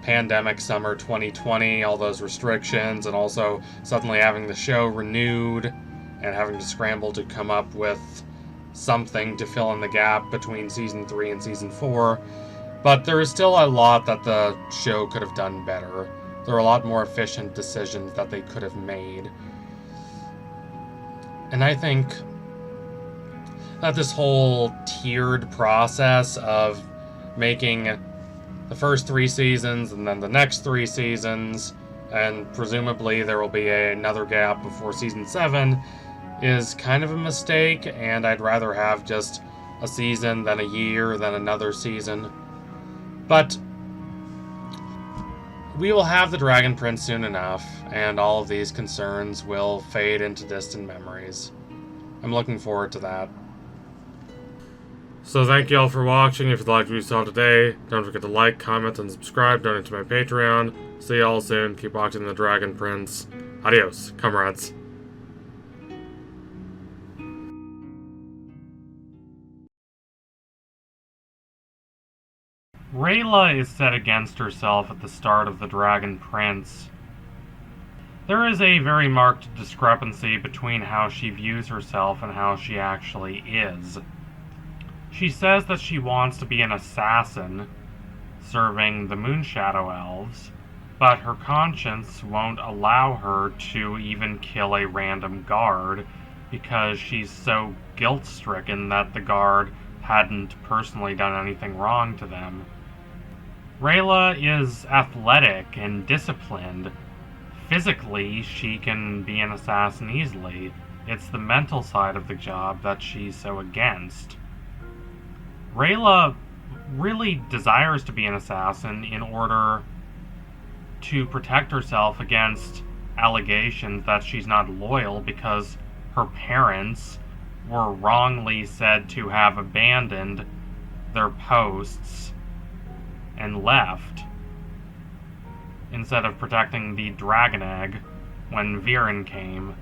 Speaker 1: pandemic summer 2020, all those restrictions, and also suddenly having the show renewed and having to scramble to come up with something to fill in the gap between Season 3 and Season 4. But there is still a lot that the show could have done better. There are a lot more efficient decisions that they could have made. And I think that this whole tiered process of making the first 3 seasons and then the next 3 seasons, and presumably there will be another gap before Season 7, is kind of a mistake, and I'd rather have just a season than a year than another season. But we will have the Dragon Prince soon enough, and all of these concerns will fade into distant memories. I'm looking forward to that.
Speaker 3: So thank you all for watching. If you liked what you saw today, don't forget to like, comment, and subscribe. Donate to my Patreon. See you all soon. Keep watching the Dragon Prince. Adios, comrades. Rayla is set against herself at the start of The Dragon Prince. There is a very marked discrepancy between how she views herself and how she actually is. She says that she wants to be an assassin, serving the Moonshadow Elves, but her conscience won't allow her to even kill a random guard because she's so guilt-stricken that the guard hadn't personally done anything wrong to them. Rayla is athletic and disciplined. Physically, she can be an assassin easily. It's the mental side of the job that she's so against. Rayla really desires to be an assassin in order to protect herself against allegations that she's not loyal because her parents were wrongly said to have abandoned their posts and left instead of protecting the dragon egg when Viren came.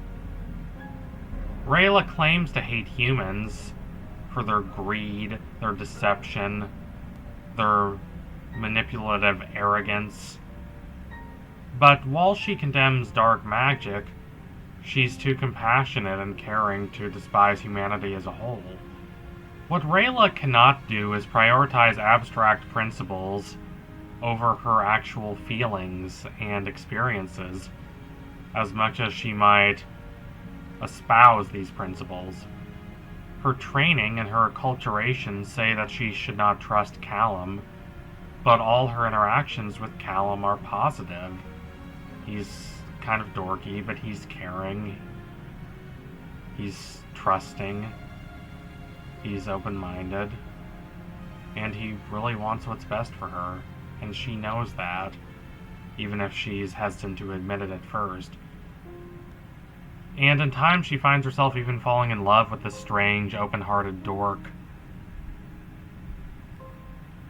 Speaker 3: Rayla claims to hate humans for their greed, their deception, their manipulative arrogance. But while she condemns dark magic, she's too compassionate and caring to despise humanity as a whole. What Rayla cannot do is prioritize abstract principles over her actual feelings and experiences, as much as she might espouse these principles. Her training and her acculturation say that she should not trust Callum, but all her interactions with Callum are positive. He's kind of dorky, but he's caring. He's trusting. He's open-minded. And he really wants what's best for her. And she knows that, even if she's hesitant to admit it at first. And in time, she finds herself even falling in love with this strange, open-hearted dork.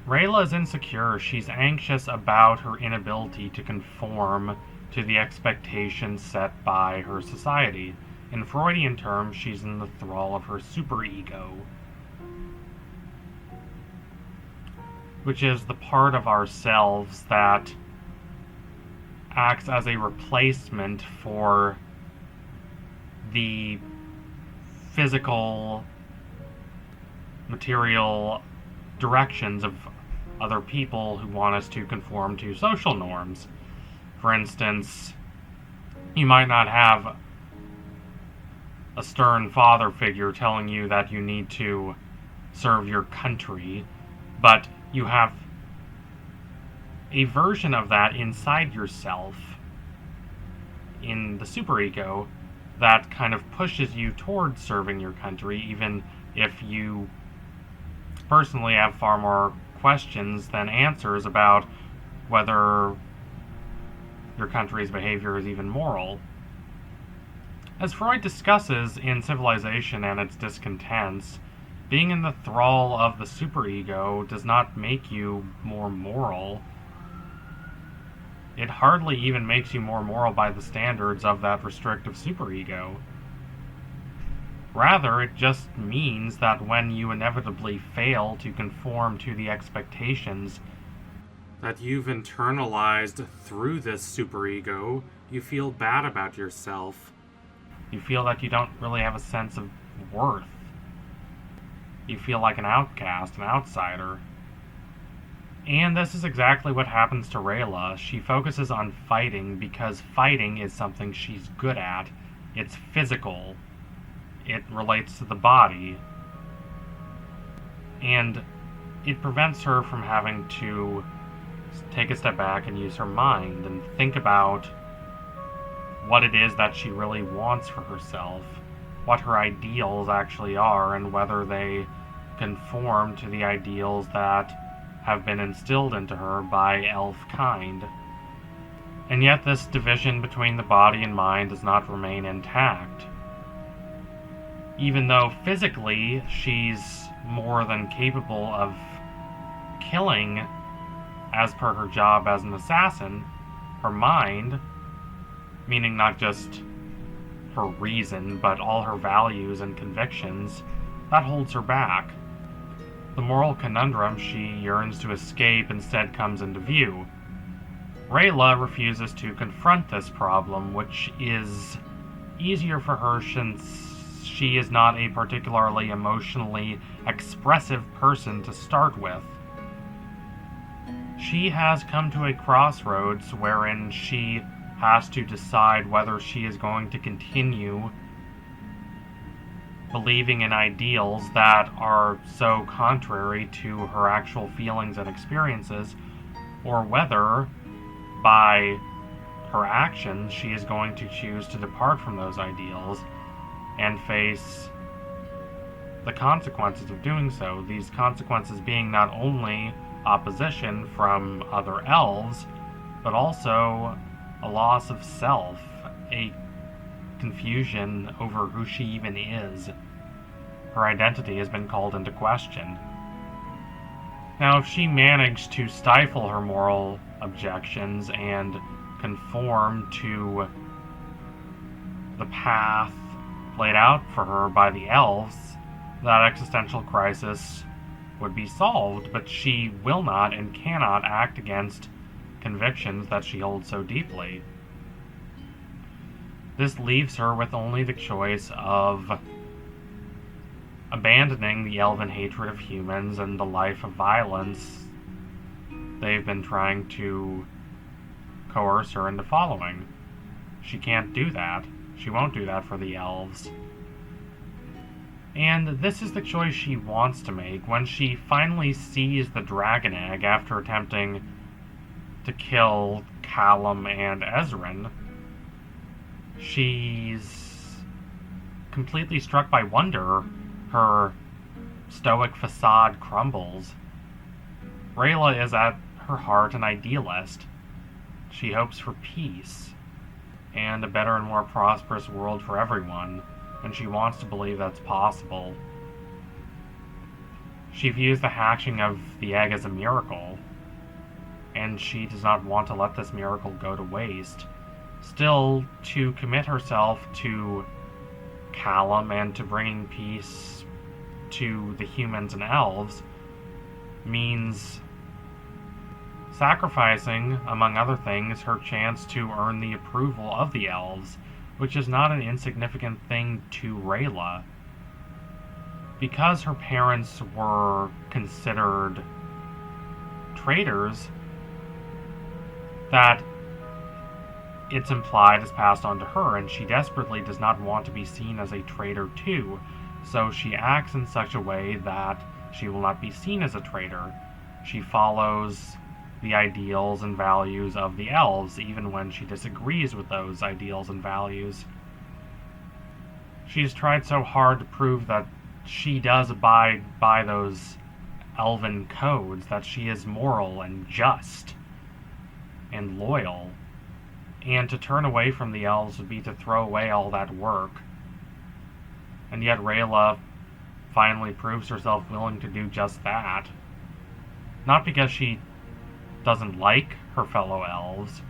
Speaker 3: Rayla is insecure. She's anxious about her inability to conform to the expectations set by her society. In Freudian terms, she's in the thrall of her superego, which is the part of ourselves that acts as a replacement for the physical, material directions of other people who want us to conform to social norms. For instance, you might not have a stern father figure telling you that you need to serve your country, but you have a version of that inside yourself in the superego that kind of pushes you towards serving your country, even if you personally have far more questions than answers about whether your country's behavior is even moral. As Freud discusses in Civilization and its Discontents, being in the thrall of the superego does not make you more moral. It hardly even makes you more moral by the standards of that restrictive superego. Rather, it just means that when you inevitably fail to conform to the expectations that you've internalized through this superego, you feel bad about yourself. You feel that you don't really have a sense of worth. You feel like an outcast, an outsider. And this is exactly what happens to Rayla. She focuses on fighting because fighting is something she's good at. It's physical. It relates to the body. And it prevents her from having to take a step back and use her mind and think about what it is that she really wants for herself, what her ideals actually are, and whether they conform to the ideals that have been instilled into her by elf kind. And yet this division between the body and mind does not remain intact. Even though physically she's more than capable of killing as per her job as an assassin, her mind, meaning not just her reason, but all her values and convictions, that holds her back. The moral conundrum she yearns to escape instead comes into view. Rayla refuses to confront this problem, which is easier for her since she is not a particularly emotionally expressive person to start with. She has come to a crossroads wherein she has to decide whether she is going to continue believing in ideals that are so contrary to her actual feelings and experiences, or whether, by her actions, she is going to choose to depart from those ideals and face the consequences of doing so. These consequences being not only opposition from other elves, but also a loss of self, a confusion over who she even is. Her identity has been called into question. Now, if she managed to stifle her moral objections and conform to the path laid out for her by the elves, that existential crisis would be solved, but she will not and cannot act against convictions that she holds so deeply. This leaves her with only the choice of abandoning the elven hatred of humans and the life of violence they've been trying to coerce her into following. She can't do that. She won't do that for the elves. And this is the choice she wants to make when she finally sees the dragon egg after attempting to kill Callum and Ezrin. She's completely struck by wonder. Her stoic facade crumbles. Rayla is at her heart an idealist. She hopes for peace and a better and more prosperous world for everyone, and she wants to believe that's possible. She views the hatching of the egg as a miracle, and she does not want to let this miracle go to waste. Still, to commit herself to Callum and to bringing peace to the humans and elves means sacrificing, among other things, her chance to earn the approval of the elves, which is not an insignificant thing to Rayla. Because her parents were considered traitors, that it's implied is passed on to her, and she desperately does not want to be seen as a traitor too, so she acts in such a way that she will not be seen as a traitor. She follows the ideals and values of the elves, even when she disagrees with those ideals and values. She's tried so hard to prove that she does abide by those elven codes, that she is moral and just and loyal. And to turn away from the elves would be to throw away all that work. And yet Rayla finally proves herself willing to do just that. Not because she doesn't like her fellow elves.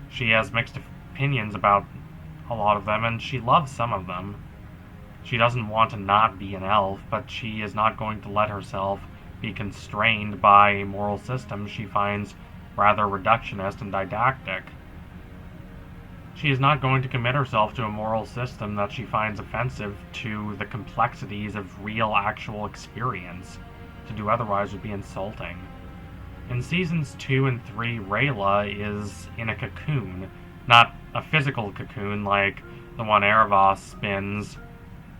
Speaker 3: She has mixed opinions about a lot of them, and she loves some of them. She doesn't want to not be an elf, but she is not going to let herself be constrained by a moral system she finds rather reductionist and didactic. She is not going to commit herself to a moral system that she finds offensive to the complexities of real, actual experience. To do otherwise would be insulting. In seasons 2 and 3, Rayla is in a cocoon. Not a physical cocoon like the one Aaravos spins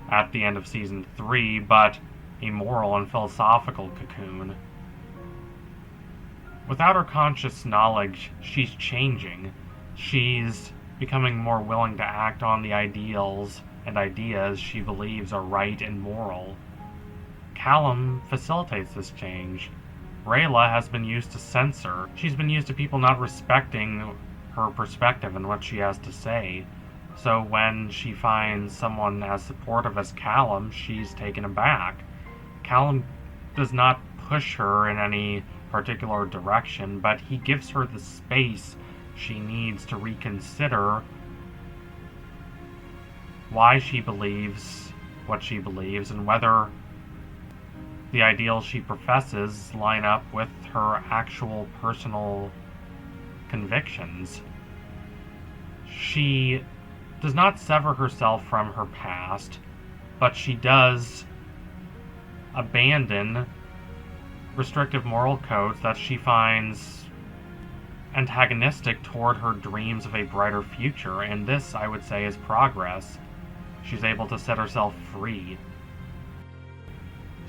Speaker 3: at the end of season 3, but a moral and philosophical cocoon. Without her conscious knowledge, she's changing. She's becoming more willing to act on the ideals and ideas she believes are right and moral. Callum facilitates this change. Rayla has been used to censor. She's been used to people not respecting her perspective and what she has to say. So when she finds someone as supportive as Callum, she's taken aback. Callum does not push her in any particular direction, but he gives her the space she needs to reconsider why she believes what she believes and whether the ideals she professes line up with her actual personal convictions. She does not sever herself from her past, but she does abandon restrictive moral codes that she finds antagonistic toward her dreams of a brighter future, and this, I would say, is progress. She's able to set herself free.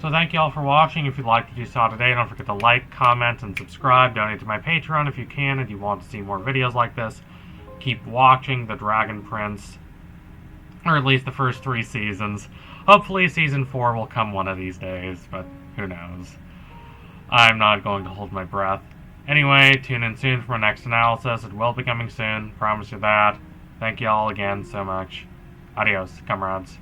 Speaker 3: So thank you all for watching. If you liked what you saw today, don't forget to like, comment, and subscribe. Donate to my Patreon if you can and you want to see more videos like this. Keep watching The Dragon Prince, or at least the first 3 seasons. Hopefully season 4 will come one of these days, but who knows. I'm not going to hold my breath. Anyway, tune in soon for my next analysis. It will be coming soon, promise you that. Thank you all again so much. Adios, comrades.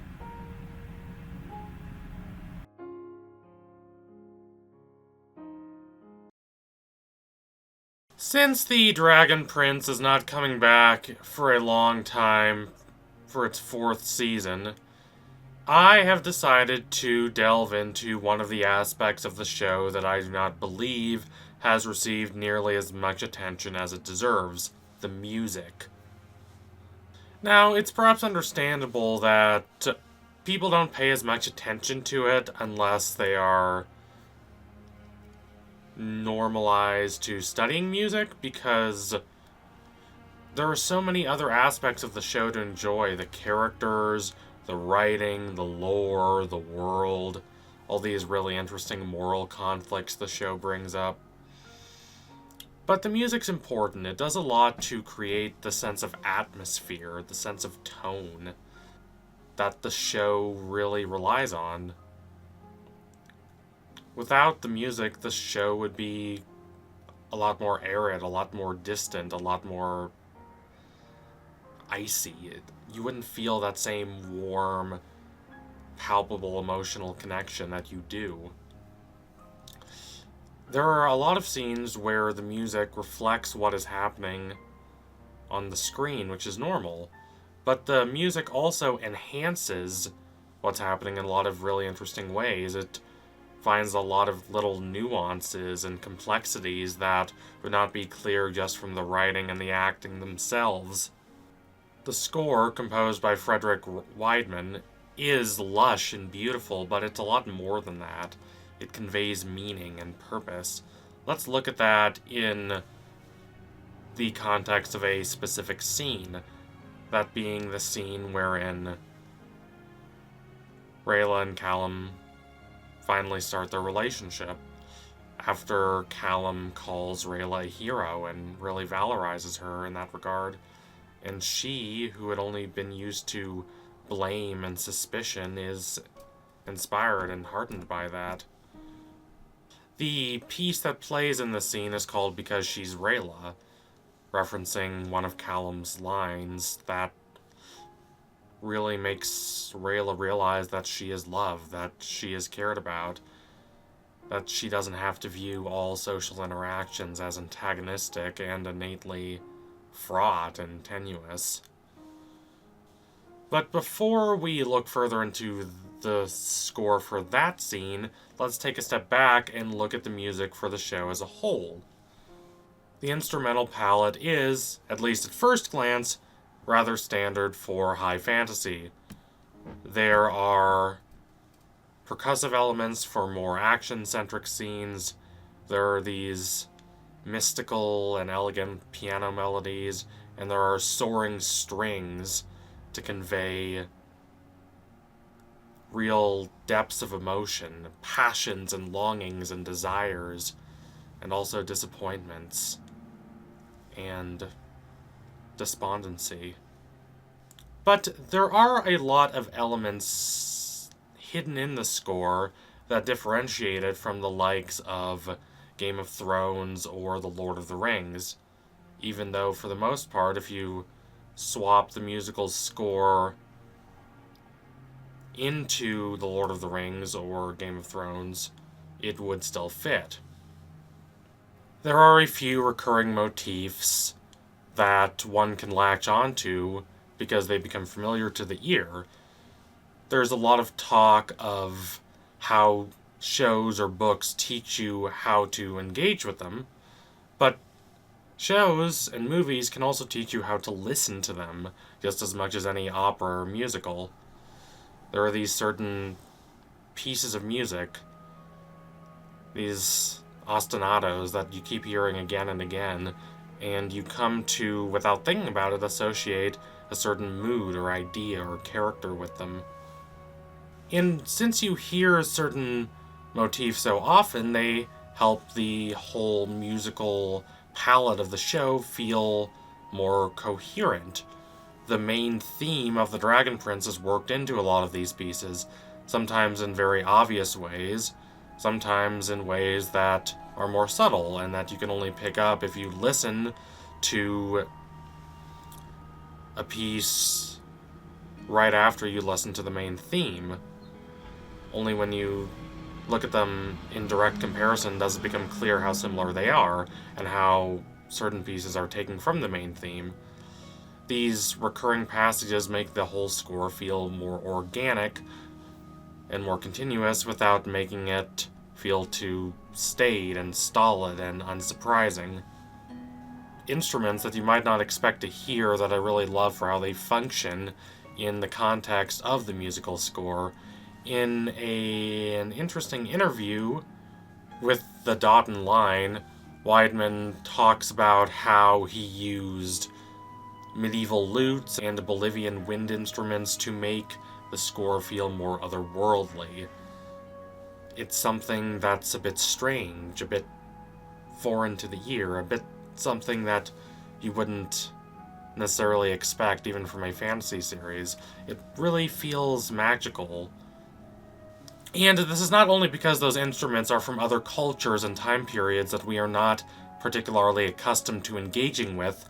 Speaker 1: Since the Dragon Prince is not coming back for a long time for its 4th season, I have decided to delve into one of the aspects of the show that I do not believe has received nearly as much attention as it deserves: the music. Now, it's perhaps understandable that people don't pay as much attention to it unless they are normalized to studying music, because there are so many other aspects of the show to enjoy: the characters, the writing, the lore, the world, all these really interesting moral conflicts the show brings up. But the music's important. It does a lot to create the sense of atmosphere, the sense of tone that the show really relies on. Without the music, the show would be a lot more arid, a lot more distant, a lot more icy. You wouldn't feel that same warm, palpable emotional connection that you do. There are a lot of scenes where the music reflects what is happening on the screen, which is normal, but the music also enhances what's happening in a lot of really interesting ways. It finds a lot of little nuances and complexities that would not be clear just from the writing and the acting themselves. The score, composed by Frederick Weidman, is lush and beautiful, but it's a lot more than that. It conveys meaning and purpose. Let's look at that in the context of a specific scene, that being the scene wherein Rayla and Callum finally start their relationship, after Callum calls Rayla a hero and really valorizes her in that regard, and she, who had only been used to blame and suspicion, is inspired and heartened by that. The piece that plays in the scene is called Because She's Rayla. referencing one of Callum's lines that really makes Rayla realize that she is loved, that she is cared about, that she doesn't have to view all social interactions as antagonistic and innately fraught and tenuous. But before we look further into the score for that scene, let's take a step back and look at the music for the show as a whole. The instrumental palette is, at least at first glance, rather standard for high fantasy. There are percussive elements for more action-centric scenes. There are these mystical and elegant piano melodies, and there are soaring strings to convey real depths of emotion, passions and longings and desires, and also disappointments and despondency. But there are a lot of elements hidden in the score that differentiate it from the likes of Game of Thrones or The Lord of the Rings, even though for the most part, if you swap the musical score into The Lord of the Rings or Game of Thrones, it would still fit. There are a few recurring motifs that one can latch onto because they become familiar to the ear. There's a lot of talk of how shows or books teach you how to engage with them, but shows and movies can also teach you how to listen to them just as much as any opera or musical. There are these certain pieces of music, these ostinatos that you keep hearing again and again, and you come to, without thinking about it, associate a certain mood or idea or character with them. And since you hear certain motifs so often, they help the whole musical palette of the show feel more coherent. The main theme of the Dragon Prince is worked into a lot of these pieces, sometimes in very obvious ways, sometimes in ways that are more subtle and that you can only pick up if you listen to a piece right after you listen to the main theme. Only when you look at them in direct comparison does it become clear how similar they are and how certain pieces are taken from the main theme. These recurring passages make the whole score feel more organic and more continuous without making it feel too staid and stolid and unsurprising. Instruments that you might not expect to hear that I really love for how they function in the context of the musical score. In an interesting interview with the Dot and Line, Weidman talks about how he used medieval lutes and Bolivian wind instruments to make the score feel more otherworldly. It's something that's a bit strange, a bit foreign to the ear, a bit something that you wouldn't necessarily expect even from a fantasy series. It really feels magical. And this is not only because those instruments are from other cultures and time periods that we are not particularly accustomed to engaging with,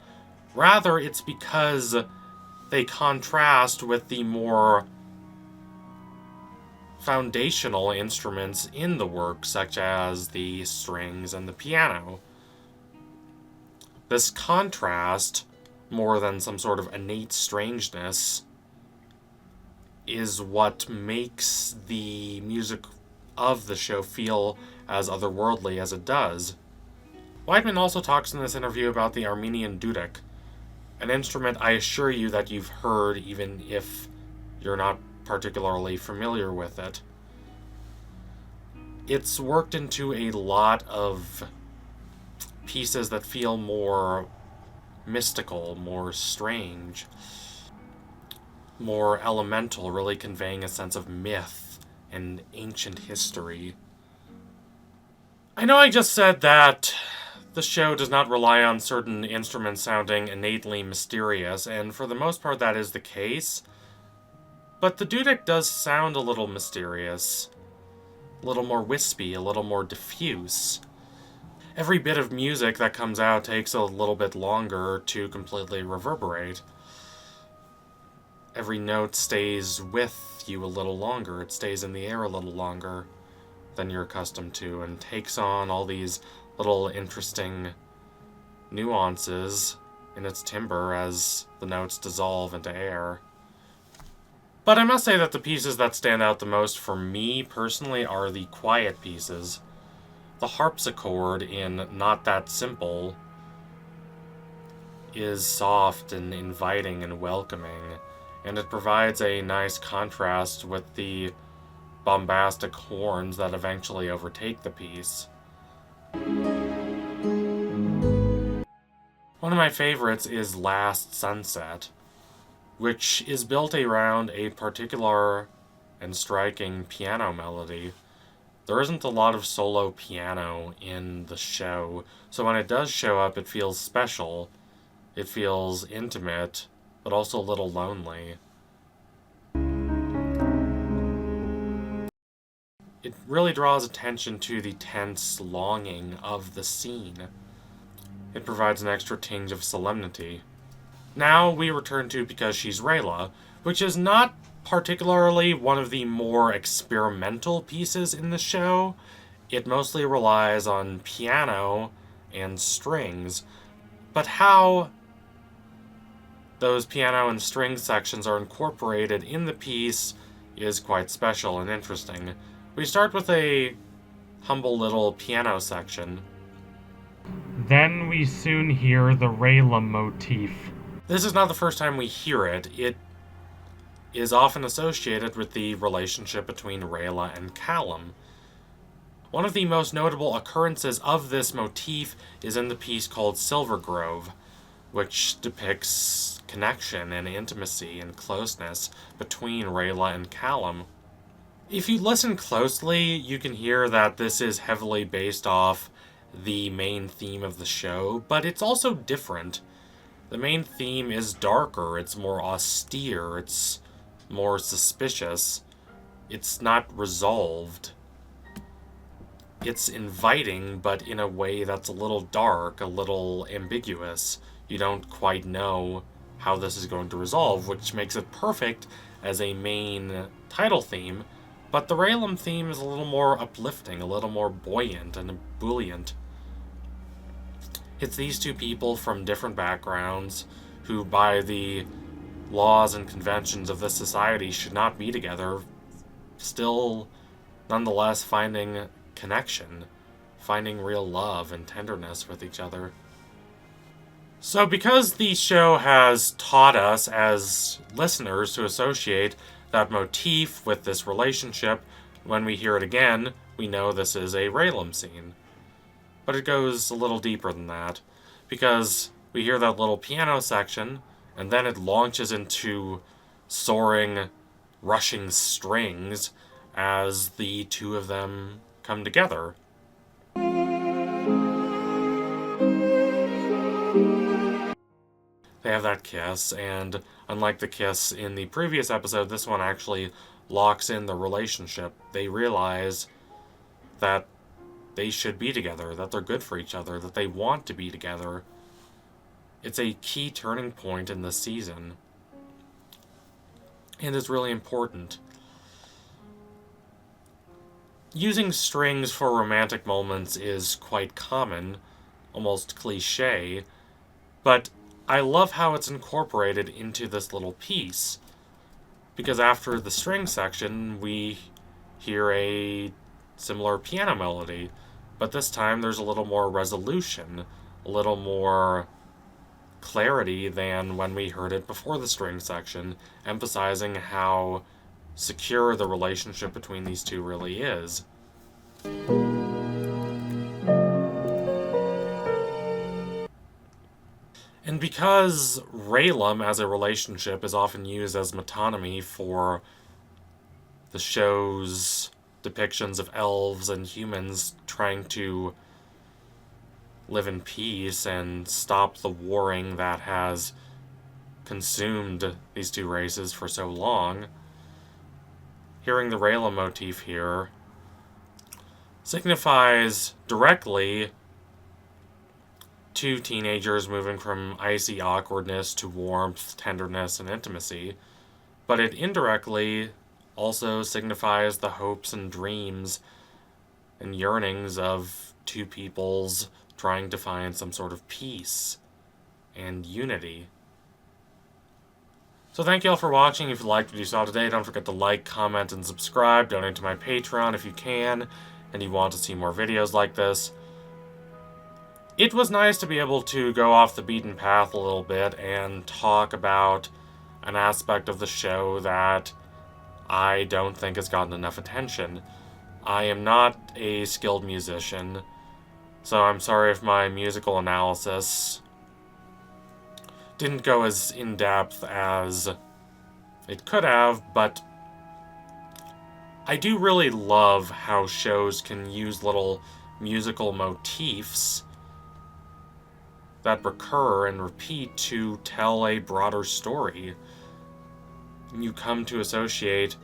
Speaker 1: rather it's because they contrast with the more foundational instruments in the work, such as the strings and the piano. This contrast, more than some sort of innate strangeness, is what makes the music of the show feel as otherworldly as it does. Weidman also talks in this interview about the Armenian duduk, an instrument I assure you that you've heard even if you're not particularly familiar with it. It's worked into a lot of pieces that feel more mystical, more strange, more elemental, really conveying a sense of myth and ancient history. I know I just said that the show does not rely on certain instruments sounding innately mysterious, and for the most part that is the case, but the duduk does sound a little mysterious, a little more wispy, a little more diffuse.
Speaker 2: every bit of music that comes out takes a little bit longer to completely reverberate. Every note stays with you a little longer. It stays in the air a little longer than you're accustomed to, and takes on all these little interesting nuances in its timbre as the notes dissolve into air. But I must say that the pieces that stand out the most for me personally are the quiet pieces. The harpsichord in Not That Simple is soft and inviting and welcoming, and it provides a nice contrast with the bombastic horns that eventually overtake the piece. One of my favorites is Last Sunset, which is built around a particular and striking piano melody. There isn't a lot of solo piano in the show, so when it does show up, it feels special. It feels intimate, but also a little lonely. It really draws attention to the tense longing of the scene. It provides an extra tinge of solemnity. Now we return to Because She's Rayla, which is not particularly one of the more experimental pieces in the show. It mostly relies on piano and strings, but how those piano and string sections are incorporated in the piece is quite special and interesting. We start with a humble little piano section.
Speaker 3: Then we soon hear the Rayllum motif.
Speaker 2: This is not the first time we hear it. It is often associated with the relationship between Rayla and Callum. One of the most notable occurrences of this motif is in the piece called Silver Grove, which depicts connection and intimacy and closeness between Rayla and Callum. If you listen closely, you can hear that this is heavily based off the main theme of the show, but it's also different. The main theme is darker, it's more austere, it's more suspicious. It's not resolved. It's inviting, but in a way that's a little dark, a little ambiguous. You don't quite know how this is going to resolve, which makes it perfect as a main title theme. But the Rayllum theme is a little more uplifting, a little more buoyant and ebullient. It's these two people from different backgrounds who, by the laws and conventions of this society, should not be together, still nonetheless finding connection, finding real love and tenderness with each other. So because the show has taught us as listeners to associate that motif with this relationship, when we hear it again, we know this is a Rayllum scene. But it goes a little deeper than that, because we hear that little piano section, and then it launches into soaring, rushing strings as the two of them come together. They have that kiss, and unlike the kiss in the previous episode, this one actually locks in the relationship. They realize that they should be together, that they're good for each other, that they want to be together. It's a key turning point in this season, and it's really important. Using strings for romantic moments is quite common, almost cliche, but I love how it's incorporated into this little piece, because after the string section, we hear a similar piano melody, but this time there's a little more resolution, a little more clarity than when we heard it before the string section, emphasizing how secure the relationship between these two really is. And because Rayllum as a relationship is often used as metonymy for the show's depictions of elves and humans trying to live in peace and stop the warring that has consumed these two races for so long, hearing the Rayllum motif here signifies directly
Speaker 1: two teenagers moving from icy awkwardness to warmth, tenderness, and intimacy, but it indirectly also signifies the hopes and dreams and yearnings of two peoples trying to find some sort of peace and unity. So thank you all for watching. If you liked what you saw today, don't forget to like, comment, and subscribe. Donate to my Patreon if you can, and you want to see more videos like this. It was nice to be able to go off the beaten path a little bit and talk about an aspect of the show that I don't think has gotten enough attention. I am not a skilled musician, so I'm sorry if my musical analysis didn't go as in-depth as it could have, but I do really love how shows can use little musical motifs that recur and repeat to tell a broader story. You come to associate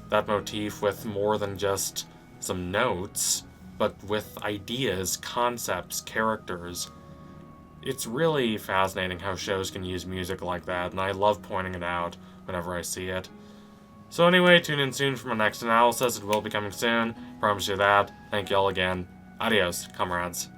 Speaker 1: that motif with more than just some notes, but with ideas, concepts, characters. It's really fascinating how shows can use music like that, and I love pointing it out whenever I see it. So anyway, tune in soon for my next analysis. It will be coming soon. Promise you that. Thank you all again. Adios, comrades.